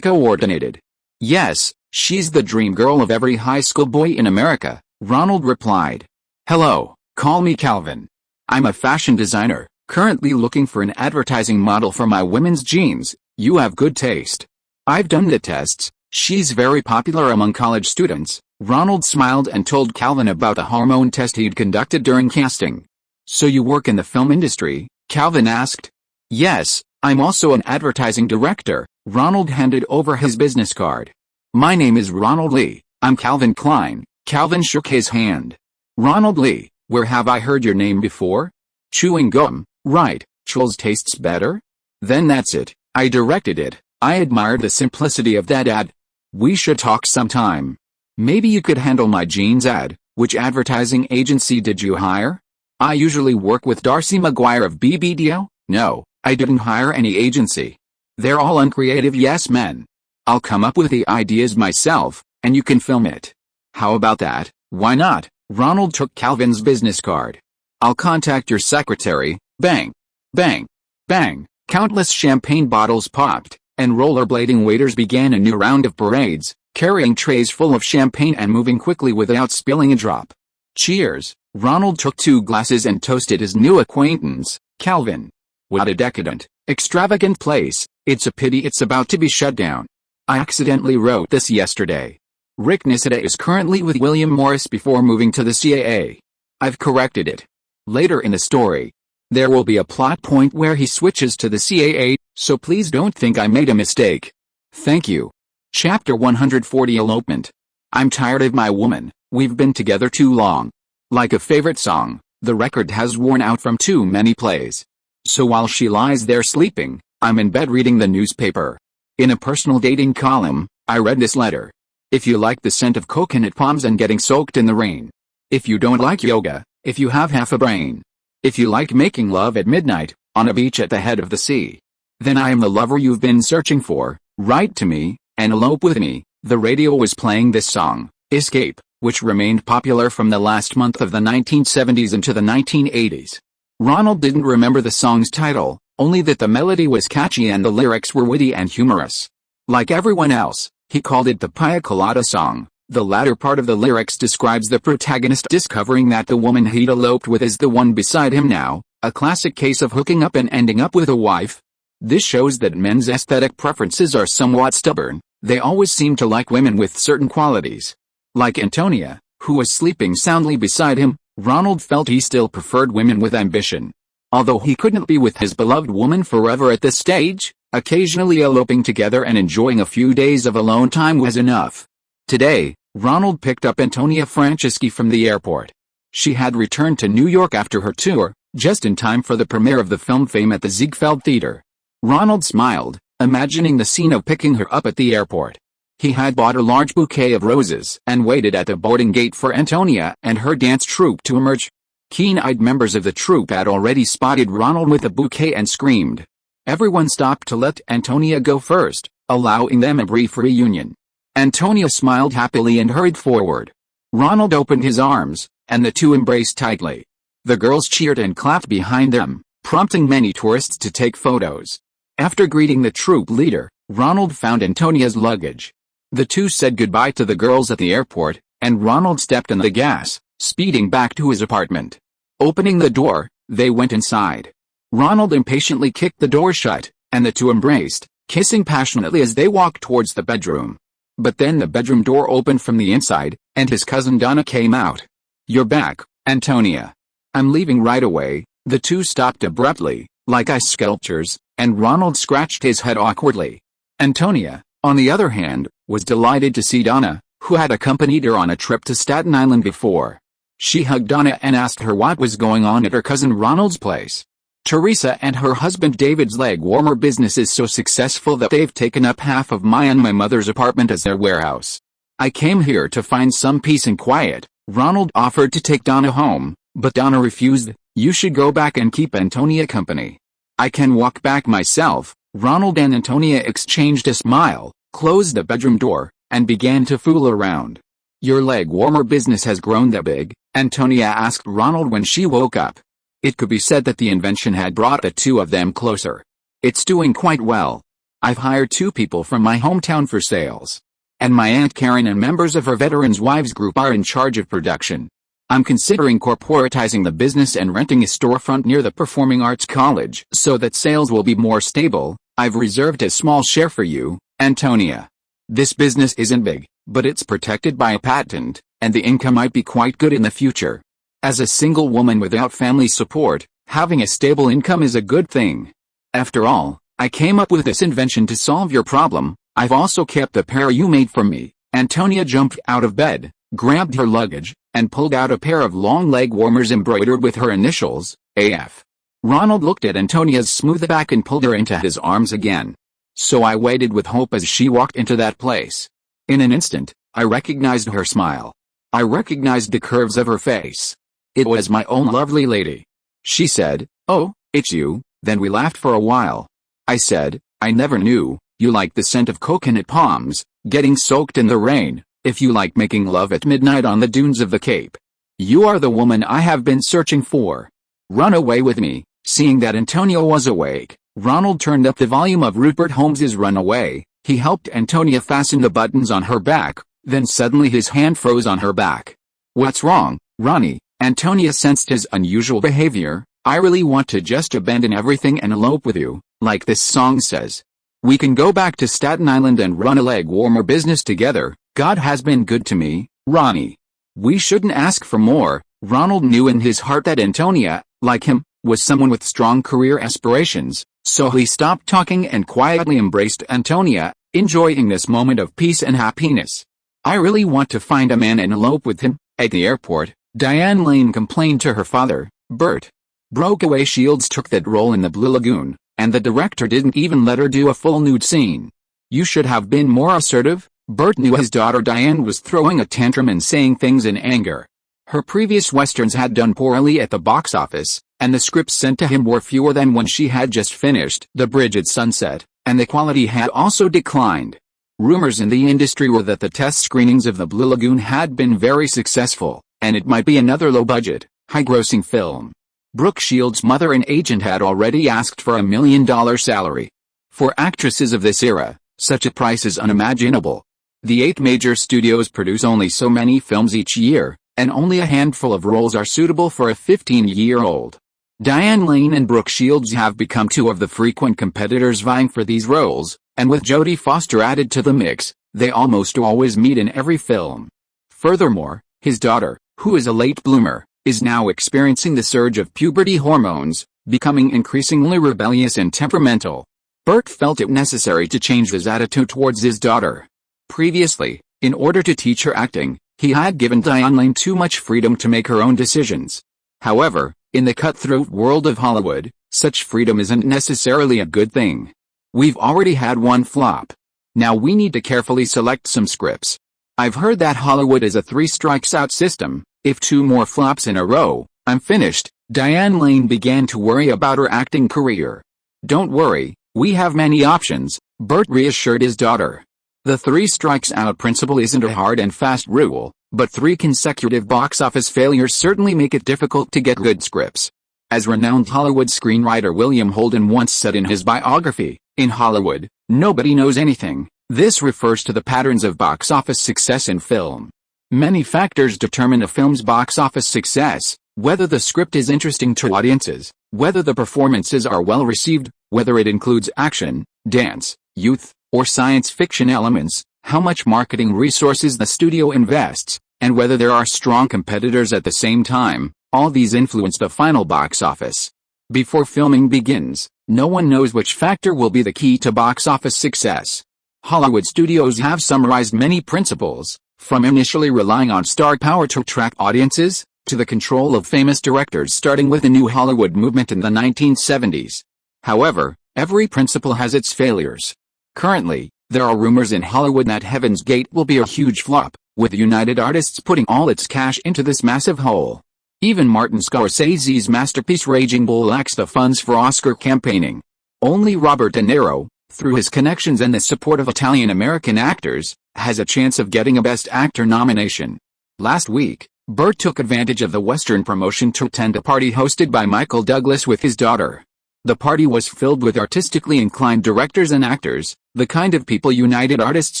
[SPEAKER 1] coordinated. "Yes, she's the dream girl of every high school boy in America," Ronald replied. "Hello, call me Calvin. I'm a fashion designer, currently looking for an advertising model for my women's jeans. You have good taste. I've done the tests. She's very popular among college students." Ronald smiled and told Calvin about the hormone test he'd conducted during casting. "So you work in the film industry?" Calvin asked. "Yes, I'm also an advertising director." Ronald handed over his business card. "My name is Ronald Lee. I'm Calvin Klein." Calvin shook his hand. "Ronald Lee, where have I heard your name before?" "Chewing gum, right? Chew's tastes better?" "Then that's it. I directed it. I admired the simplicity of that ad. We should talk sometime. Maybe you could handle my jeans ad." "Which advertising agency did you hire?" "I usually work with Darcy McGuire of BBDO." "No, I didn't hire any agency. They're all uncreative yes men. I'll come up with the ideas myself, and you can film it." "How about that?" "Why not?" Ronald took Calvin's business card. "I'll contact your secretary." Bang! Bang! Bang! Countless champagne bottles popped, and rollerblading waiters began a new round of parades, carrying trays full of champagne and moving quickly without spilling a drop. "Cheers!" Ronald took 2 glasses and toasted his new acquaintance, Calvin. "What a decadent, extravagant place. It's a pity it's about to be shut down. I accidentally wrote this yesterday. Rick Nisida is currently with William Morris before moving to the CAA. I've corrected it." Later in the story, there will be a plot point where he switches to the CAA, so please don't think I made a mistake. Thank you. Chapter 140 Elopement. "I'm tired of my woman. We've been together too long. Like a favorite song, the record has worn out from too many plays. So while she lies there sleeping, I'm in bed reading the newspaper. In a personal dating column, I read this letter. If you like the scent of coconut palms and getting soaked in the rain. If you don't like yoga, if you have half a brain. If you like making love at midnight, on a beach at the head of the sea. Then I am the lover you've been searching for. Write to me, and elope with me." The radio was playing this song, Escape, which remained popular from the last month of the 1970s into the 1980s. Ronald didn't remember the song's title, only that the melody was catchy and the lyrics were witty and humorous. Like everyone else, he called it the Pina Colada song. The latter part of the lyrics describes the protagonist discovering that the woman he'd eloped with is the one beside him now, a classic case of hooking up and ending up with a wife. This shows that men's aesthetic preferences are somewhat stubborn. They always seem to like women with certain qualities. Like Antonia, who was sleeping soundly beside him, Ronald felt he still preferred women with ambition. Although he couldn't be with his beloved woman forever at this stage, occasionally eloping together and enjoying a few days of alone time was enough. Today, Ronald picked up Antonia Franceschi from the airport. She had returned to New York after her tour, just in time for the premiere of the film Fame at the Ziegfeld Theater. Ronald smiled, imagining the scene of picking her up at the airport. He had bought a large bouquet of roses and waited at the boarding gate for Antonia and her dance troupe to emerge. Keen-eyed members of the troupe had already spotted Ronald with the bouquet and screamed. Everyone stopped to let Antonia go first, allowing them a brief reunion. Antonia smiled happily and hurried forward. Ronald opened his arms, and the two embraced tightly. The girls cheered and clapped behind them, prompting many tourists to take photos. After greeting the troupe leader, Ronald found Antonia's luggage. The two said goodbye to the girls at the airport, and Ronald stepped on the gas, speeding back to his apartment. Opening the door, they went inside. Ronald impatiently kicked the door shut, and the two embraced, kissing passionately as they walked towards the bedroom. But then the bedroom door opened from the inside, and his cousin Donna came out. "You're back, Antonia." "I'm leaving right away." The two stopped abruptly, like ice sculptures, and Ronald scratched his head awkwardly. Antonia, on the other hand, was delighted to see Donna, who had accompanied her on a trip to Staten Island before. She hugged Donna and asked her what was going on at her cousin Ronald's place. "Teresa and her husband David's leg warmer business is so successful that they've taken up half of my and my mother's apartment as their warehouse. I came here to find some peace and quiet." Ronald offered to take Donna home, but Donna refused. "You should go back and keep Antonia company." I can walk back myself." Ronald and Antonia exchanged a smile, closed the bedroom door, and began to fool around. "Your leg warmer business has grown that big?" Antonia asked Ronald when she woke up. It could be said that the invention had brought the two of them closer. "It's doing quite well. I've hired 2 people from my hometown for sales. And my Aunt Karen and members of her Veterans Wives group are in charge of production. I'm considering corporatizing the business and renting a storefront near the Performing Arts College so that sales will be more stable. I've reserved a small share for you, Antonia. This business isn't big, but it's protected by a patent, and the income might be quite good in the future. As a single woman without family support, having a stable income is a good thing. After all, I came up with this invention to solve your problem. I've also kept the pair you made for me." Antonia jumped out of bed, grabbed her luggage, and pulled out a pair of long leg warmers embroidered with her initials, AF. Ronald looked at Antonia's smooth back and pulled her into his arms again. So I waited with hope as she walked into that place. In an instant, I recognized her smile. I recognized the curves of her face. It was my own lovely lady. She said, "Oh, it's you." Then we laughed for a while. I said, "I never knew you liked the scent of coconut palms, getting soaked in the rain, if you like making love at midnight on the dunes of the Cape. You are the woman I have been searching for. Run away with me." Seeing that Antonia was awake, Ronald turned up the volume of Rupert Holmes's Runaway. He helped Antonia fasten the buttons on her back, then suddenly his hand froze on her back. "What's wrong, Ronnie?" Antonia sensed his unusual behavior. "I really want to just abandon everything and elope with you, like this song says. We can go back to Staten Island and run a leg warmer business together. God has been good to me, Ronnie." We shouldn't ask for more. Ronald knew in his heart that Antonia, like him, was someone with strong career aspirations, so he stopped talking and quietly embraced Antonia, enjoying this moment of peace and happiness. "I really want to find a man and elope with him." At the airport, Diane Lane complained to her father, Bert. Breakaway Shields took that role in the Blue Lagoon, and the director didn't even let her do a full nude scene. "You should have been more assertive." Bert knew his daughter Diane was throwing a tantrum and saying things in anger. Her previous westerns had done poorly at the box office, and the scripts sent to him were fewer than when she had just finished The Bridge at Sunset, and the quality had also declined. Rumors in the industry were that the test screenings of the Blue Lagoon had been very successful, and it might be another low-budget, high-grossing film. Brooke Shields' mother and agent had already asked for $1 million salary. For actresses of this era, such a price is unimaginable. The 8 major studios produce only so many films each year, and only a handful of roles are suitable for a 15-year-old. Diane Lane and Brooke Shields have become 2 of the frequent competitors vying for these roles, and with Jodie Foster added to the mix, they almost always meet in every film. Furthermore, his daughter, who is a late bloomer, is now experiencing the surge of puberty hormones, becoming increasingly rebellious and temperamental. Bert felt it necessary to change his attitude towards his daughter. Previously, in order to teach her acting, he had given Diane Lane too much freedom to make her own decisions. However, in the cutthroat world of Hollywood, such freedom isn't necessarily a good thing. We've already had one flop. Now we need to carefully select some scripts. I've heard that Hollywood is a 3 strikes out system. If 2 more flops in a row, I'm finished. Diane Lane began to worry about her acting career. "Don't worry, we have many options," Bert reassured his daughter. The 3 strikes out principle isn't a hard and fast rule, but 3 consecutive box office failures certainly make it difficult to get good scripts. As renowned Hollywood screenwriter William Holden once said in his biography, "In Hollywood, nobody knows anything." This refers to the patterns of box office success in film. Many factors determine a film's box office success: whether the script is interesting to audiences, whether the performances are well received, whether it includes action, dance, youth, or science fiction elements, how much marketing resources the studio invests, and whether there are strong competitors at the same time. All these influence the final box office. Before filming begins, no one knows which factor will be the key to box office success. Hollywood studios have summarized many principles, from initially relying on star power to attract audiences, to the control of famous directors starting with the New Hollywood movement in the 1970s. However, every principle has its failures. Currently, there are rumors in Hollywood that Heaven's Gate will be a huge flop, with United Artists putting all its cash into this massive hole. Even Martin Scorsese's masterpiece Raging Bull lacks the funds for Oscar campaigning. Only Robert De Niro, through his connections and the support of Italian-American actors, has a chance of getting a Best Actor nomination. Last week, Burt took advantage of the Western promotion to attend a party hosted by Michael Douglas with his daughter. The party was filled with artistically inclined directors and actors, the kind of people United Artists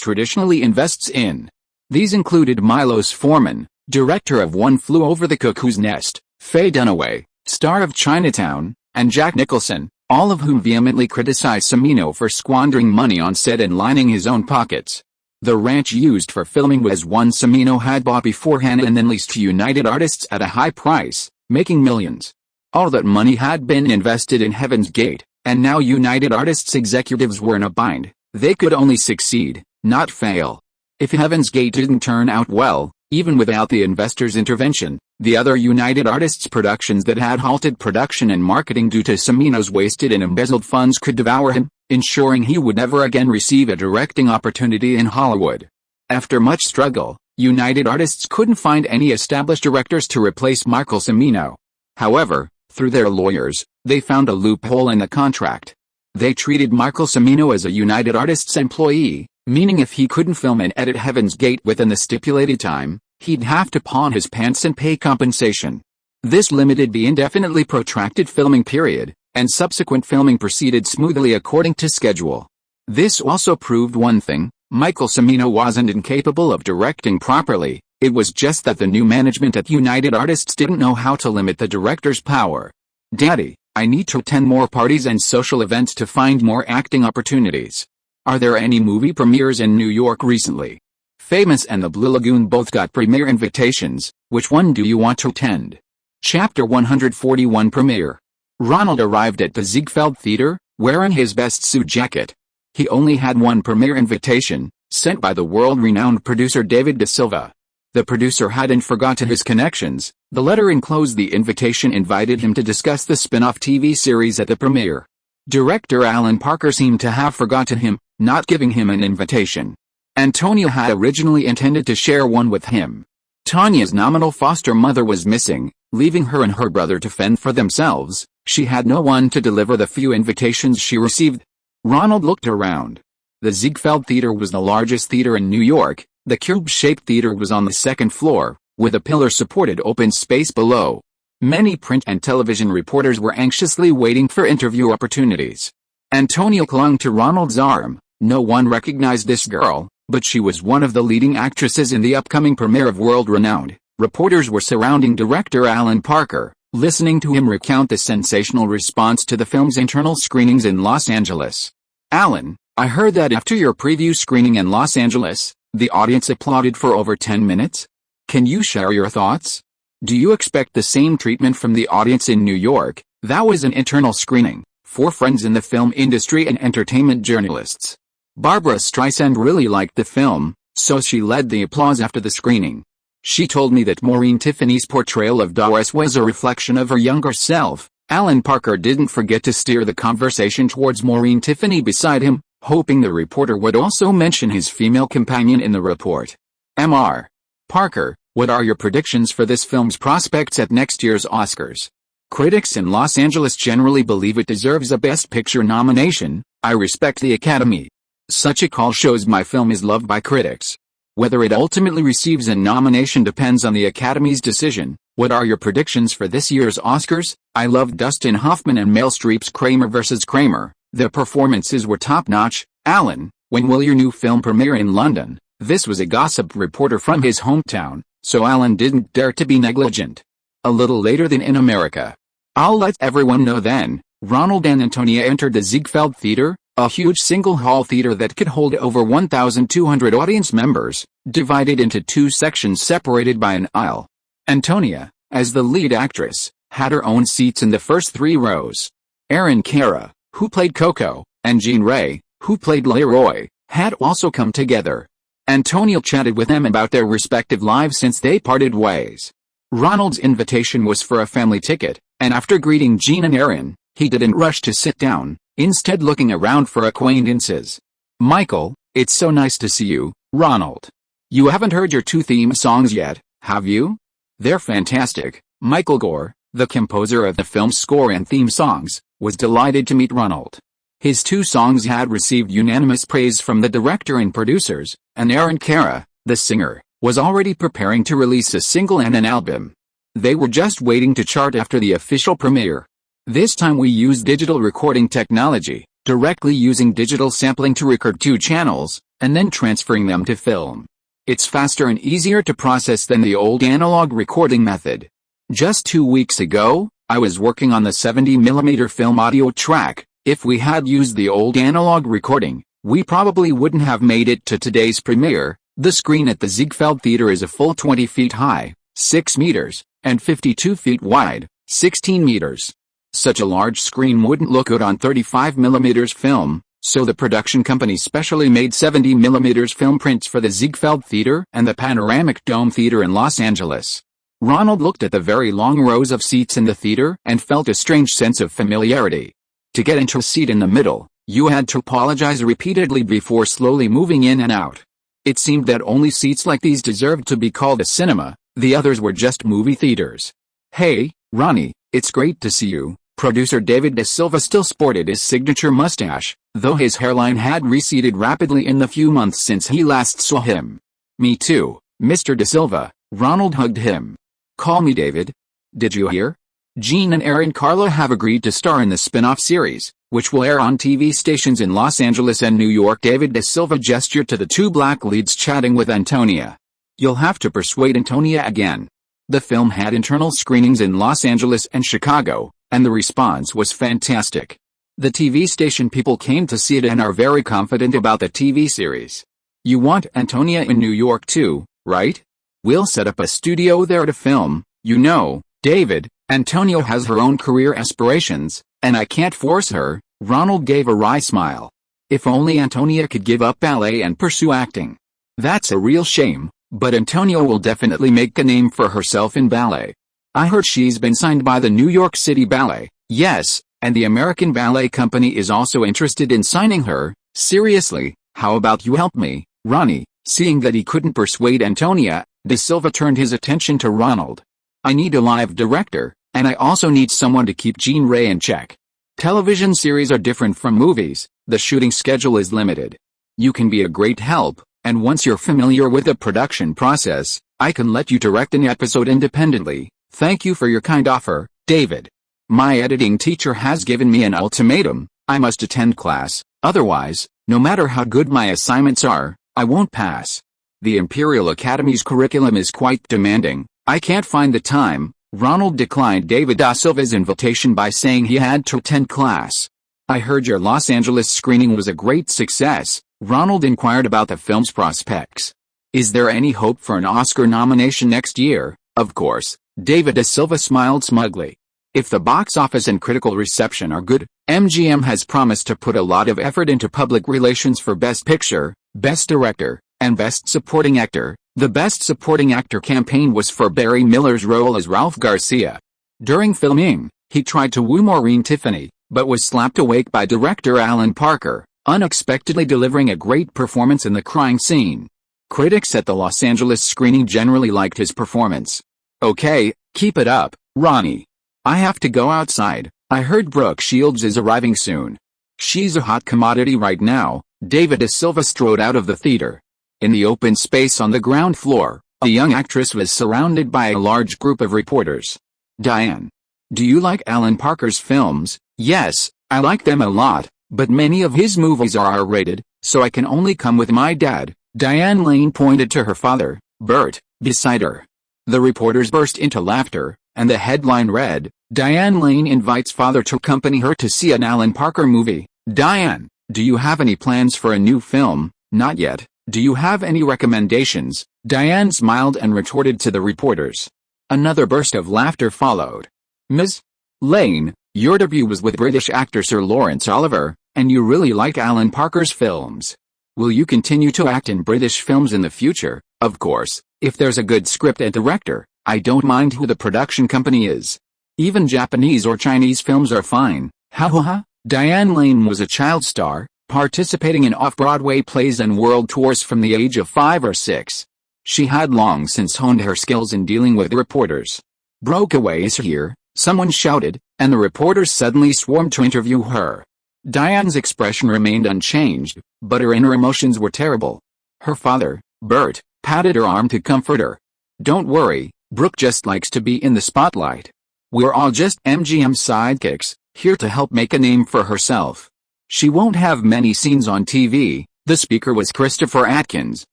[SPEAKER 1] traditionally invests in. These included Milos Forman, director of One Flew Over the Cuckoo's Nest, Faye Dunaway, star of Chinatown, and Jack Nicholson, all of whom vehemently criticized Cimino for squandering money on set and lining his own pockets. The ranch used for filming was one Cimino had bought beforehand and then leased to United Artists at a high price, making millions. All that money had been invested in Heaven's Gate, and now United Artists executives were in a bind. They could only succeed, not fail. If Heaven's Gate didn't turn out well, even without the investors' intervention, the other United Artists productions that had halted production and marketing due to Cimino's wasted and embezzled funds could devour him, ensuring he would never again receive a directing opportunity in Hollywood. After much struggle, United Artists couldn't find any established directors to replace Michael Cimino. However, through their lawyers, they found a loophole in the contract. They treated Michael Cimino as a United Artists employee, meaning if he couldn't film and edit Heaven's Gate within the stipulated time, he'd have to pawn his pants and pay compensation. This limited the indefinitely protracted filming period, and subsequent filming proceeded smoothly according to schedule. This also proved one thing: Michael Cimino wasn't incapable of directing properly, it was just that the new management at United Artists didn't know how to limit the director's power. "Daddy, I need to attend more parties and social events to find more acting opportunities. Are there any movie premieres in New York recently? Famous and The Blue Lagoon both got premiere invitations, which one do you want to attend?" Chapter 141 Premiere. Ronald arrived at the Ziegfeld Theater, wearing his best suit jacket. He only had one premiere invitation, sent by the world-renowned producer David Da Silva. The producer hadn't forgotten his connections. The letter enclosed the invitation invited him to discuss the spin-off TV series at the premiere. Director Alan Parker seemed to have forgotten him, not giving him an invitation. Antonia had originally intended to share one with him. Tanya's nominal foster mother was missing, leaving her and her brother to fend for themselves. She had no one to deliver the few invitations she received. Ronald looked around. The Ziegfeld Theater was the largest theater in New York. The cube-shaped theater was on the second floor, with a pillar-supported open space below. Many print and television reporters were anxiously waiting for interview opportunities. Antonia clung to Ronald's arm. No one recognized this girl, but she was one of the leading actresses in the upcoming premiere of World-Renowned. Reporters were surrounding director Alan Parker, listening to him recount the sensational response to the film's internal screenings in Los Angeles. "Alan, I heard that after your preview screening in Los Angeles, the audience applauded for over 10 minutes? Can you share your thoughts? Do you expect the same treatment from the audience in New York?" That was an internal screening, for friends in the film industry and entertainment journalists. Barbra Streisand really liked the film, so she led the applause after the screening. She told me that Maureen Tiffany's portrayal of Doris was a reflection of her younger self. Alan Parker didn't forget to steer the conversation towards Maureen Tiffany beside him, hoping the reporter would also mention his female companion in the report. Mr. Parker, what are your predictions for this film's prospects at next year's Oscars? Critics in Los Angeles generally believe it deserves a Best Picture nomination. I respect the Academy. Such a call shows my film is loved by critics. Whether it ultimately receives a nomination depends on the Academy's decision. What are your predictions for this year's Oscars? I loved Dustin Hoffman and Meryl Streep's Kramer vs. Kramer. Their performances were top-notch. Alan, when will your new film premiere in London? This was a gossip reporter from his hometown, so Alan didn't dare to be negligent. A little later than in America. I'll let everyone know then. Ronald and Antonia entered the Ziegfeld Theater, a huge single-hall theater that could hold over 1,200 audience members, divided into two sections separated by an aisle. Antonia, as the lead actress, had her own seats in the first 3 rows. Aaron Cara, who played Coco, and Jean Ray, who played Leroy, had also come together. Antonia chatted with them about their respective lives since they parted ways. Ronald's invitation was for a family ticket, and after greeting Jean and Aaron, he didn't rush to sit down, instead looking around for acquaintances. "Michael, it's so nice to see you, Ronald. You haven't heard your 2 theme songs yet, have you? They're fantastic. Michael Gore, the composer of the film's score and theme songs, was delighted to meet Ronald. His 2 songs had received unanimous praise from the director and producers, and Aaron Cara, the singer, was already preparing to release a single and an album. They were just waiting to chart after the official premiere. This time we used digital recording technology, directly using digital sampling to record 2 channels, and then transferring them to film. It's faster and easier to process than the old analog recording method. Just 2 weeks ago, I was working on the 70mm film audio track. If we had used the old analog recording, we probably wouldn't have made it to today's premiere. The screen at the Ziegfeld Theater is a full 20 feet high, 6 meters, and 52 feet wide, 16 meters. Such a large screen wouldn't look good on 35mm film, so the production company specially made 70mm film prints for the Ziegfeld Theater and the Panoramic Dome Theater in Los Angeles. Ronald looked at the very long rows of seats in the theater and felt a strange sense of familiarity. To get into a seat in the middle, you had to apologize repeatedly before slowly moving in and out. It seemed that only seats like these deserved to be called a cinema, the others were just movie theaters. "Hey, Ronnie, it's great to see you." Producer David De Silva still sported his signature mustache, though his hairline had receded rapidly in the few months since he last saw him. "Me too, Mr. De Silva," Ronald hugged him. "Call me David. Did you hear? Gene and Aaron Carla have agreed to star in the spin-off series, which will air on TV stations in Los Angeles and New York." David De Silva gestured to the 2 black leads chatting with Antonia. "You'll have to persuade Antonia again." The film had internal screenings in Los Angeles and Chicago, and the response was fantastic. The TV station people came to see it and are very confident about the TV series. "You want Antonia in New York too, right? We'll set up a studio there to film. You know, David, Antonia has her own career aspirations, and I can't force her." Ronald gave a wry smile. "If only Antonia could give up ballet and pursue acting. That's a real shame, but Antonia will definitely make a name for herself in ballet. I heard she's been signed by the New York City Ballet." "Yes, and the American Ballet Company is also interested in signing her. Seriously, how about you help me, Ronnie?" Seeing that he couldn't persuade Antonia, De Silva turned his attention to Ronald. "I need a live director, and I also need someone to keep Gene Ray in check. Television series are different from movies, the shooting schedule is limited. You can be a great help, and once you're familiar with the production process, I can let you direct an episode independently. Thank you for your kind offer, David. My editing teacher has given me an ultimatum. I must attend class, otherwise, no matter how good my assignments are, I won't pass. The Imperial Academy's curriculum is quite demanding. I can't find the time." Ronald declined David Da Silva's invitation by saying he had to attend class. "I heard your Los Angeles screening was a great success." Ronald inquired about the film's prospects. "Is there any hope for an Oscar nomination next year?" "Of course," David Da Silva smiled smugly. "If the box office and critical reception are good, MGM has promised to put a lot of effort into public relations for Best Picture, Best Director, and Best Supporting Actor." The Best Supporting Actor campaign was for Barry Miller's role as Ralph Garcia. During filming, he tried to woo Maureen Tiffany, but was slapped awake by director Alan Parker, unexpectedly delivering a great performance in the crying scene. Critics at the Los Angeles screening generally liked his performance. "Okay, keep it up, Ronnie. I have to go outside. I heard Brooke Shields is arriving soon. She's a hot commodity right now." David Da Silva strode out of the theater. In the open space on the ground floor, a young actress was surrounded by a large group of reporters. "Diane, do you like Alan Parker's films?" "Yes, I like them a lot, but many of his movies are R-rated, so I can only come with my dad." Diane Lane pointed to her father, Bert, beside her. The reporters burst into laughter, and the headline read, "Diane Lane invites father to accompany her to see an Alan Parker movie." "Diane, do you have any plans for a new film?" "Not yet. Do you have any recommendations?" Diane smiled and retorted to the reporters. Another burst of laughter followed. "Ms. Lane, your debut was with British actor Sir Lawrence Oliver, and you really like Alan Parker's films. Will you continue to act in British films in the future?" "Of course, if there's a good script and director. I don't mind who the production company is. Even Japanese or Chinese films are fine." Ha ha ha. Diane Lane was a child star, participating in off-Broadway plays and world tours from the age of 5 or 6. She had long since honed her skills in dealing with reporters. "Breakaway is here," someone shouted, and the reporters suddenly swarmed to interview her. Diane's expression remained unchanged, but her inner emotions were terrible. Her father, Bert, patted her arm to comfort her. "Don't worry, Brooke just likes to be in the spotlight. We're all just MGM sidekicks, here to help make a name for herself. She won't have many scenes on TV." The speaker was Christopher Atkins,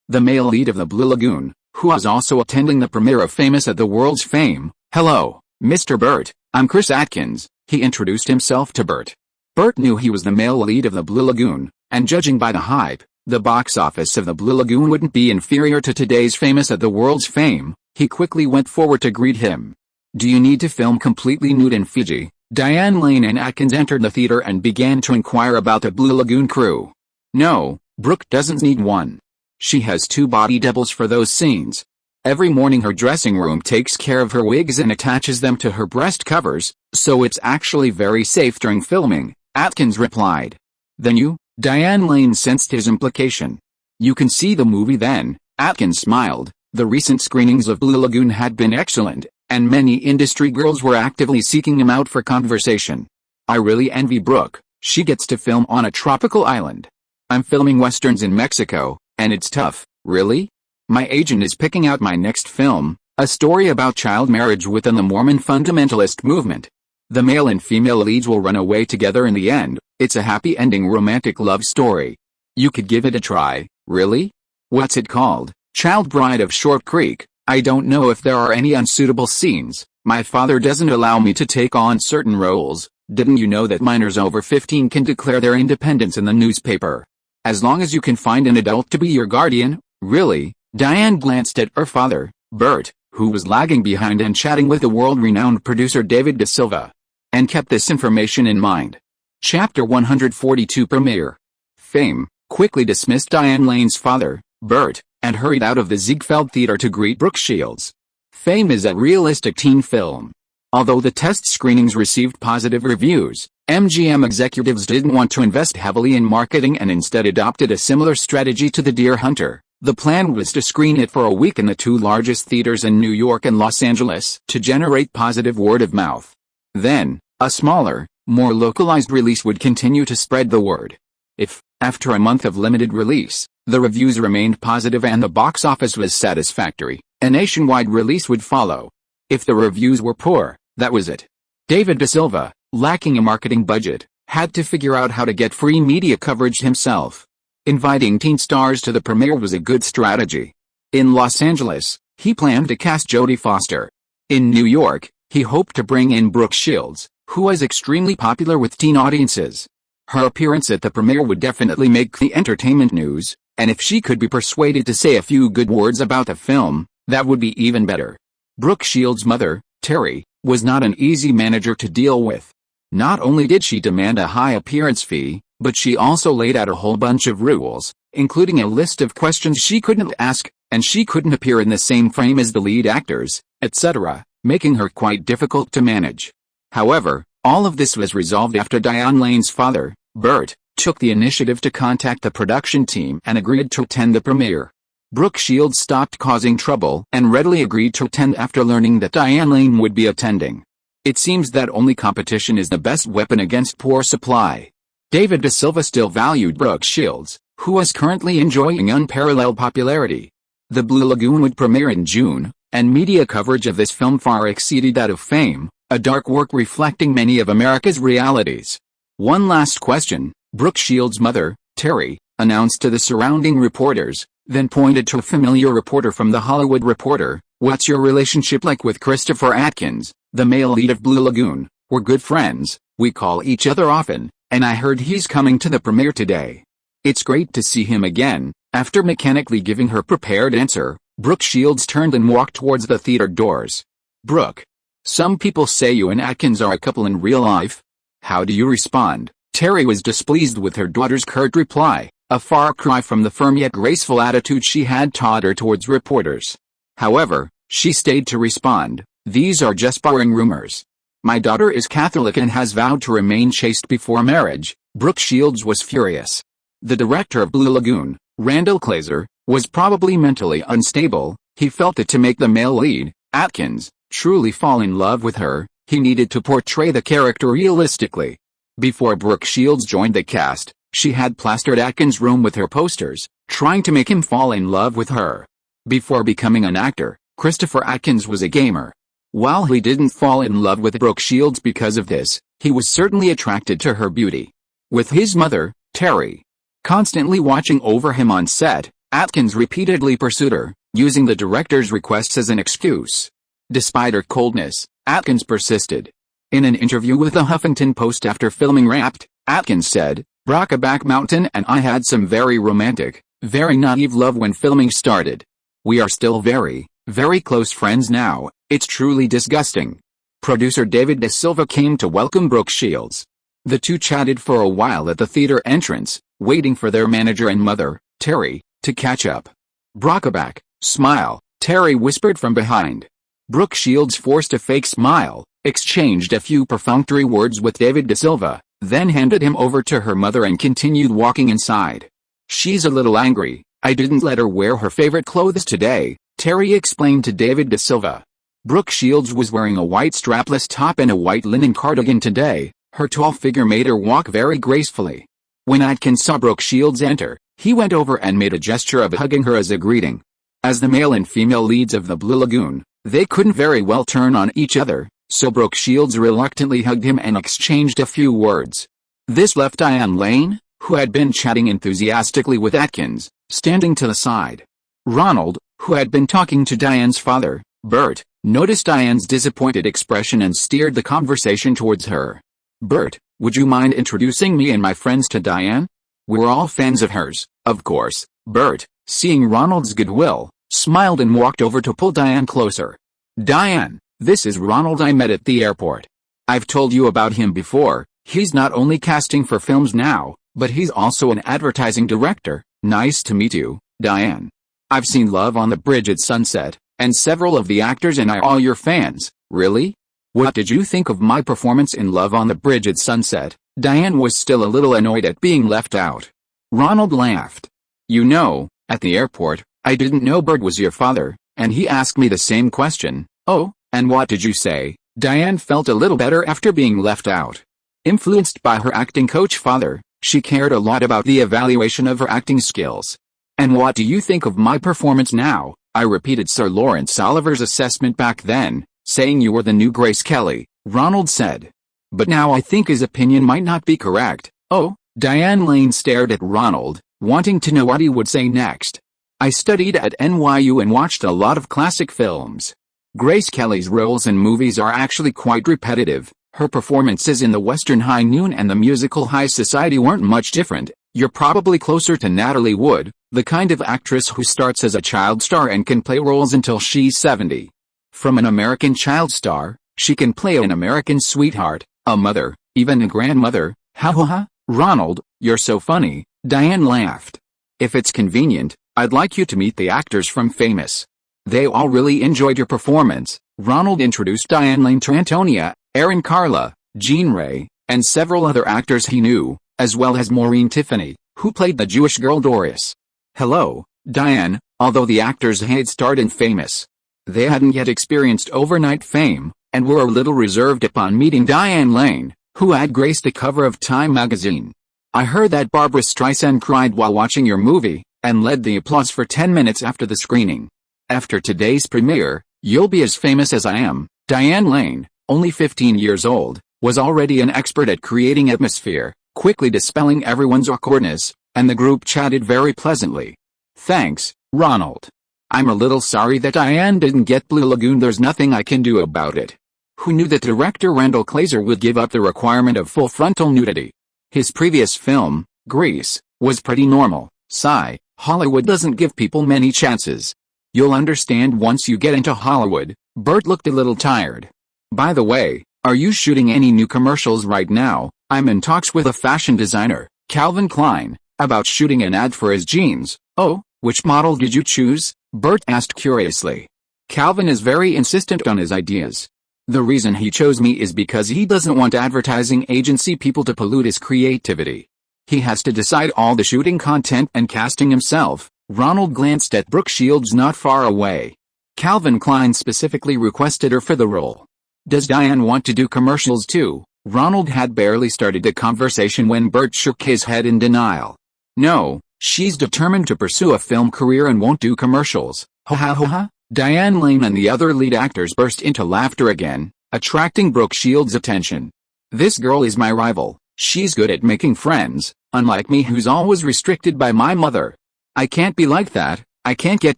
[SPEAKER 1] the male lead of The Blue Lagoon, who was also attending the premiere of Famous at the World's Fame. "Hello, Mr. Bert, I'm Chris Atkins," he introduced himself to Bert. Bert knew he was the male lead of The Blue Lagoon, and judging by the hype, the box office of The Blue Lagoon wouldn't be inferior to today's Famous at the World's Fame. He quickly went forward to greet him. "Do you need to film completely nude in Fiji?" Diane Lane and Atkins entered the theater and began to inquire about the Blue Lagoon crew. "No, Brooke doesn't need one. She has 2 body doubles for those scenes. Every morning her dressing room takes care of her wigs and attaches them to her breast covers, so it's actually very safe during filming," Atkins replied. "Then you?" Diane Lane sensed his implication. "You can see the movie then," Atkins smiled. The recent screenings of Blue Lagoon had been excellent, and many industry girls were actively seeking him out for conversation. "I really envy Brooke. She gets to film on a tropical island. I'm filming westerns in Mexico, and it's tough." "Really? My agent is picking out my next film, a story about child marriage within the Mormon fundamentalist movement. The male and female leads will run away together in the end. It's a happy ending romantic love story. You could give it a try." "Really? What's it called?" "Child Bride of Short Creek." "I don't know if there are any unsuitable scenes. My father doesn't allow me to take on certain roles." "Didn't you know that minors over 15 can declare their independence in the newspaper? As long as you can find an adult to be your guardian." "Really?" Diane glanced at her father, Bert, who was lagging behind and chatting with the world-renowned producer David Da Silva, and kept this information in mind. Chapter 142 Premiere. Fame quickly dismissed Diane Lane's father, Bert, and hurried out of the Ziegfeld Theater to greet Brooke Shields. Fame is a realistic teen film. Although the test screenings received positive reviews, MGM executives didn't want to invest heavily in marketing and instead adopted a similar strategy to The Deer Hunter. The plan was to screen it for a week in the 2 largest theaters in New York and Los Angeles to generate positive word of mouth. Then, a smaller, more localized release would continue to spread the word. If, after a month of limited release, the reviews remained positive and the box office was satisfactory, a nationwide release would follow. If the reviews were poor, that was it. David Da Silva, lacking a marketing budget, had to figure out how to get free media coverage himself. Inviting teen stars to the premiere was a good strategy. In Los Angeles, he planned to cast Jodie Foster. In New York, he hoped to bring in Brooke Shields, who was extremely popular with teen audiences. Her appearance at the premiere would definitely make the entertainment news, and if she could be persuaded to say a few good words about the film, that would be even better. Brooke Shields' mother, Terry, was not an easy manager to deal with. Not only did she demand a high appearance fee, but she also laid out a whole bunch of rules, including a list of questions she couldn't ask, and she couldn't appear in the same frame as the lead actors, etc., making her quite difficult to manage. However, all of this was resolved after Diane Lane's father, Bert, took the initiative to contact the production team and agreed to attend the premiere. Brooke Shields stopped causing trouble and readily agreed to attend after learning that Diane Lane would be attending. It seems that only competition is the best weapon against poor supply. David Da Silva still valued Brooke Shields, who was currently enjoying unparalleled popularity. The Blue Lagoon would premiere in June, and media coverage of this film far exceeded that of Fame, a dark work reflecting many of America's realities. "One last question," Brooke Shields' mother, Terry, announced to the surrounding reporters, then pointed to a familiar reporter from The Hollywood Reporter. "What's your relationship like with Christopher Atkins, the male lead of Blue Lagoon?" "We're good friends, we call each other often, and I heard he's coming to the premiere today." "It's great to see him again." After mechanically giving her prepared answer, Brooke Shields turned and walked towards the theater doors. "Brooke, some people say you and Atkins are a couple in real life. How do you respond?" Terry was displeased with her daughter's curt reply, a far cry from the firm yet graceful attitude she had taught her towards reporters. However, she stayed to respond, "These are just boring rumors. My daughter is Catholic and has vowed to remain chaste before marriage." Brooke Shields was furious. The director of Blue Lagoon, Randall Glazer, was probably mentally unstable. He felt that to make the male lead, Atkins, truly fall in love with her, he needed to portray the character realistically. Before Brooke Shields joined the cast, she had plastered Atkins' room with her posters, trying to make him fall in love with her. Before becoming an actor, Christopher Atkins was a gamer. While he didn't fall in love with Brooke Shields because of this, he was certainly attracted to her beauty. With his mother, Terry, constantly watching over him on set, Atkins repeatedly pursued her, using the director's requests as an excuse. Despite her coldness, Atkins persisted. In an interview with the Huffington Post after filming Wrapped, Atkins said, "Brokeback Mountain and I had some very romantic, very naive love when filming started. We are still very, very close friends now. It's truly disgusting." Producer David De Silva came to welcome Brooke Shields. The two chatted for a while at the theater entrance, waiting for their manager and mother, Terry, to catch up. "Brokeback, smile," Terry whispered from behind. Brooke Shields forced a fake smile, exchanged a few perfunctory words with David De Silva, then handed him over to her mother and continued walking inside. "She's a little angry. I didn't let her wear her favorite clothes today," Terry explained to David De Silva. Brooke Shields was wearing a white strapless top and a white linen cardigan today. Her tall figure made her walk very gracefully. When Atkins saw Brooke Shields enter, he went over and made a gesture of hugging her as a greeting. As the male and female leads of the Blue Lagoon, they couldn't very well turn on each other, so Brooke Shields reluctantly hugged him and exchanged a few words. This left Diane Lane, who had been chatting enthusiastically with Atkins, standing to the side. Ronald, who had been talking to Diane's father, Bert, noticed Diane's disappointed expression and steered the conversation towards her. "Bert, would you mind introducing me and my friends to Diane? We're all fans of hers, of course." Bert, seeing Ronald's goodwill, smiled and walked over to pull Diane closer. "Diane, this is Ronald I met at the airport. I've told you about him before. He's not only casting for films now, but he's also an advertising director. Nice to meet you, Diane. I've seen Love on the Bridge at Sunset, and several of the actors and I are all your fans." "Really? What did you think of my performance in Love on the Bridge at Sunset?" Diane was still a little annoyed at being left out. Ronald laughed. "You know, at the airport, I didn't know Bert was your father, and he asked me the same question." "Oh, and what did you say?" Diane felt a little better after being left out. Influenced by her acting coach father, she cared a lot about the evaluation of her acting skills. "And what do you think of my performance now?" "I repeated Sir Lawrence Oliver's assessment back then, saying you were the new Grace Kelly," Ronald said. "But now I think his opinion might not be correct." "Oh?" Diane Lane stared at Ronald, wanting to know what he would say next. "I studied at NYU and watched a lot of classic films. Grace Kelly's roles in movies are actually quite repetitive. Her performances in the Western High Noon and the musical High Society weren't much different. You're probably closer to Natalie Wood, the kind of actress who starts as a child star and can play roles until she's 70. From an American child star, she can play an American sweetheart, a mother, even a grandmother." "Ha ha ha, Ronald, you're so funny," Diane laughed. "If it's convenient, I'd like you to meet the actors from Famous. They all really enjoyed your performance." Ronald introduced Diane Lane to Antonia, Erin Carla, Jean Ray, and several other actors he knew, as well as Maureen Tiffany, who played the Jewish girl Doris. "Hello, Diane." Although the actors had starred in Famous, they hadn't yet experienced overnight fame, and were a little reserved upon meeting Diane Lane, who had graced the cover of Time magazine. "I heard that Barbra Streisand cried while watching your movie, and led the applause for 10 minutes after the screening. After today's premiere, you'll be as famous as I am." Diane Lane, only 15 years old, was already an expert at creating atmosphere, quickly dispelling everyone's awkwardness, and the group chatted very pleasantly. "Thanks, Ronald. I'm a little sorry that Diane didn't get Blue Lagoon. There's nothing I can do about it." Who knew that director Randall Kleiser would give up the requirement of full frontal nudity? His previous film, Grease, was pretty normal. Sigh, Hollywood doesn't give people many chances. "You'll understand once you get into Hollywood." Bert looked a little tired. "By the way, are you shooting any new commercials right now?" "I'm in talks with a fashion designer, Calvin Klein, about shooting an ad for his jeans." "Oh, which model did you choose?" Bert asked curiously. "Calvin is very insistent on his ideas. The reason he chose me is because he doesn't want advertising agency people to pollute his creativity. He has to decide all the shooting content and casting himself." Ronald glanced at Brooke Shields not far away. Calvin Klein specifically requested her for the role. Does Diane want to do commercials too? Ronald had barely started the conversation when Bert shook his head in denial. No, she's determined to pursue a film career and won't do commercials. Ha ha ha ha. Diane Lane and the other lead actors burst into laughter again, attracting Brooke Shields' attention. This girl is my rival. She's good at making friends, unlike me who's always restricted by my mother. I can't be like that, I can't get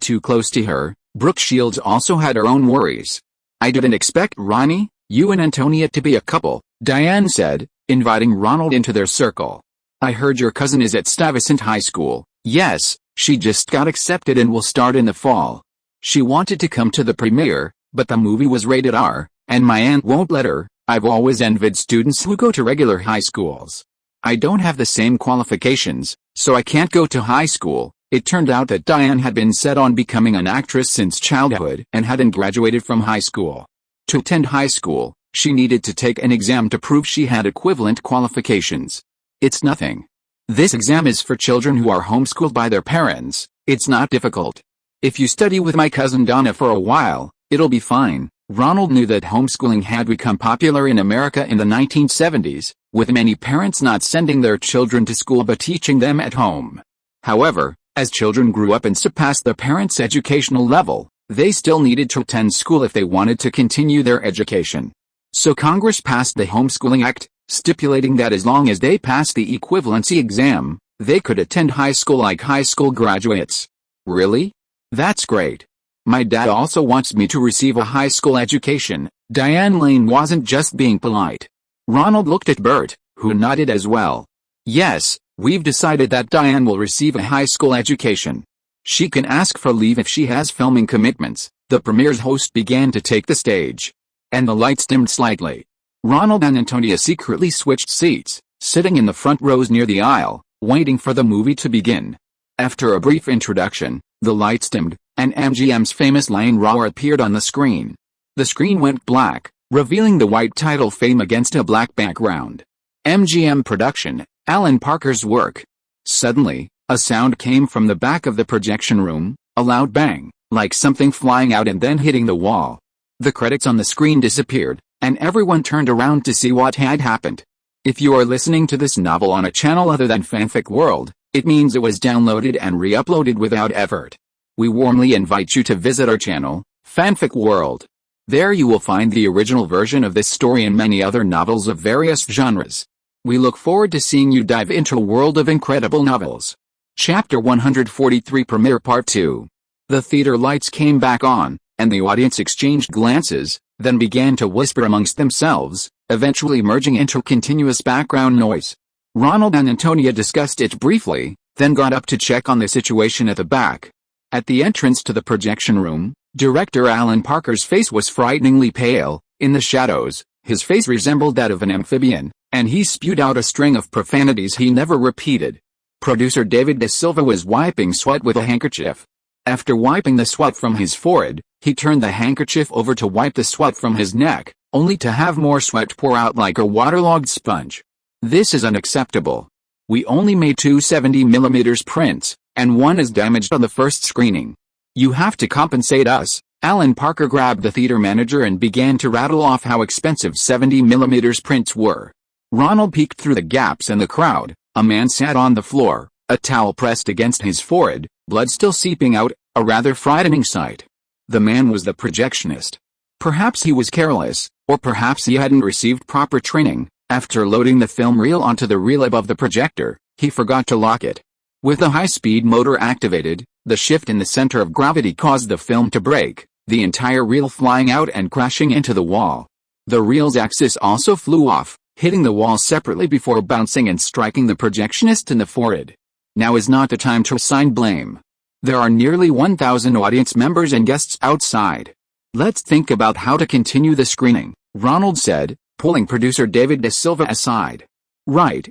[SPEAKER 1] too close to her. Brooke Shields also had her own worries. I didn't expect Ronnie, you and Antonia to be a couple, Diane said, inviting Ronald into their circle. I heard your cousin is at Stuyvesant High School. Yes, she just got accepted and will start in the fall. She wanted to come to the premiere, but the movie was rated R, and my aunt won't let her. I've always envied students who go to regular high schools. I don't have the same qualifications, so I can't go to high school. It turned out that Diane had been set on becoming an actress since childhood and hadn't graduated from high school. To attend high school, she needed to take an exam to prove she had equivalent qualifications. It's nothing. This exam is for children who are homeschooled by their parents. It's not difficult. If you study with my cousin Donna for a while, it'll be fine. Ronald knew that homeschooling had become popular in America in the 1970s, with many parents not sending their children to school but teaching them at home. However, as children grew up and surpassed their parents' educational level, they still needed to attend school if they wanted to continue their education. So Congress passed the Homeschooling Act, stipulating that as long as they passed the equivalency exam, they could attend high school like high school graduates. Really? That's great. My dad also wants me to receive a high school education. Diane Lane wasn't just being polite. Ronald looked at Bert, who nodded as well. Yes, we've decided that Diane will receive a high school education. She can ask for leave if she has filming commitments. The premiere's host began to take the stage. And the lights dimmed slightly. Ronald and Antonia secretly switched seats, sitting in the front rows near the aisle, waiting for the movie to begin. After a brief introduction, the lights dimmed, and MGM's famous line roar appeared on the screen. The screen went black, revealing the white title Fame against a black background. MGM production, Alan Parker's work. Suddenly, a sound came from the back of the projection room, a loud bang, like something flying out and then hitting the wall. The credits on the screen disappeared, and everyone turned around to see what had happened. If you are listening to this novel on a channel other than Fanfic World, it means it was downloaded and re-uploaded without effort. We warmly invite you to visit our channel, Fanfic World. There you will find the original version of this story and many other novels of various genres. We look forward to seeing you dive into a world of incredible novels. Chapter 143 Premiere Part 2. The theater lights came back on, and the audience exchanged glances, then began to whisper amongst themselves, eventually merging into continuous background noise. Ronald and Antonia discussed it briefly, then got up to check on the situation at the back. At the entrance to the projection room, director Alan Parker's face was frighteningly pale. In the shadows, his face resembled that of an amphibian, and he spewed out a string of profanities he never repeated. Producer David De Silva was wiping sweat with a handkerchief. After wiping the sweat from his forehead, he turned the handkerchief over to wipe the sweat from his neck, only to have more sweat pour out like a waterlogged sponge. This is unacceptable. We only made 2 70mm prints, and one is damaged on the first screening. You have to compensate us. Alan Parker grabbed the theater manager and began to rattle off how expensive 70mm prints were. Ronald peeked through the gaps in the crowd. A man sat on the floor, a towel pressed against his forehead, blood still seeping out, a rather frightening sight. The man was the projectionist. Perhaps he was careless, or perhaps he hadn't received proper training. After loading the film reel onto the reel above the projector, he forgot to lock it. With the high-speed motor activated, the shift in the center of gravity caused the film to break, the entire reel flying out and crashing into the wall. The reel's axis also flew off, hitting the wall separately before bouncing and striking the projectionist in the forehead. Now is not the time to assign blame. There are nearly 1,000 audience members and guests outside. Let's think about how to continue the screening, Ronald said, pulling producer David De Silva aside. Right.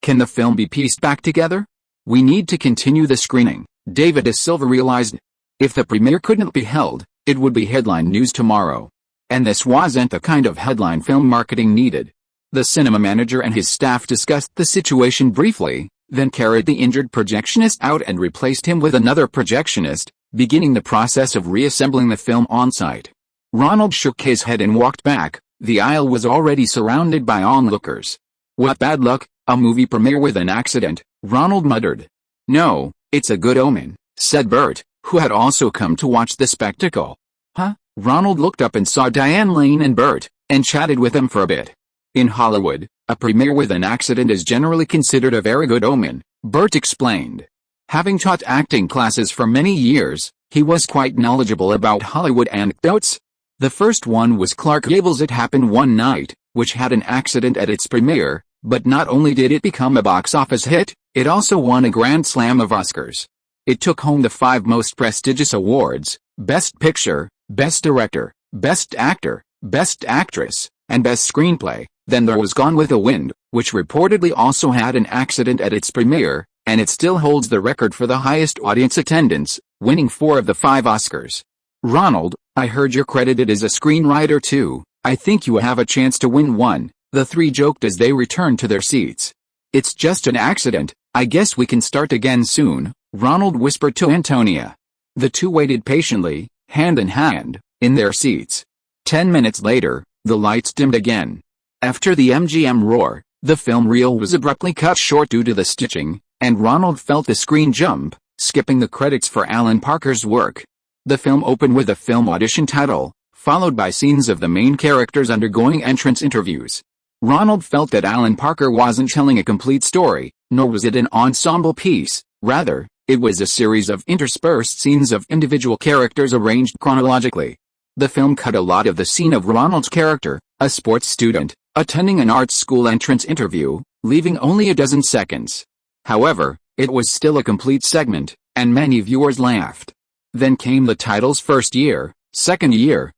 [SPEAKER 1] Can the film be pieced back together? We need to continue the screening, David De Silva realized. If the premiere couldn't be held, it would be headline news tomorrow. And this wasn't the kind of headline film marketing needed. The cinema manager and his staff discussed the situation briefly, then carried the injured projectionist out and replaced him with another projectionist. beginning the process of reassembling the film on-site. Ronald shook his head and walked back. The aisle was already surrounded by onlookers. "What bad luck, a movie premiere with an accident," Ronald muttered. "No, it's a good omen," said Bert, who had also come to watch the spectacle. "Huh?" Ronald looked up and saw Diane Lane and Bert, and chatted with them for a bit. "In Hollywood, a premiere with an accident is generally considered a very good omen," Bert explained. Having taught acting classes for many years, he was quite knowledgeable about Hollywood anecdotes. The first one was Clark Gable's It Happened One Night, which had an accident at its premiere, but not only did it become a box office hit, it also won a grand slam of Oscars. It took home the 5 most prestigious awards: Best Picture, Best Director, Best Actor, Best Actress, and Best Screenplay. Then there was Gone with the Wind, which reportedly also had an accident at its premiere, and it still holds the record for the highest audience attendance, winning 4 of the 5 Oscars. "Ronald, I heard you're credited as a screenwriter too. I think you have a chance to win one," the three joked as they returned to their seats. "It's just an accident, I guess we can start again soon," Ronald whispered to Antonia. The two waited patiently, hand in hand, in their seats. 10 minutes later, the lights dimmed again. After the MGM roar, the film reel was abruptly cut short due to the stitching, and Ronald felt the screen jump, skipping the credits for Alan Parker's work. The film opened with a film audition title, followed by scenes of the main characters undergoing entrance interviews. Ronald felt that Alan Parker wasn't telling a complete story, nor was it an ensemble piece. Rather, it was a series of interspersed scenes of individual characters arranged chronologically. The film cut a lot of the scene of Ronald's character, a sports student, attending an art school entrance interview, leaving only a dozen seconds. However, it was still a complete segment, and many viewers laughed. Then came the titles First Year, Second Year,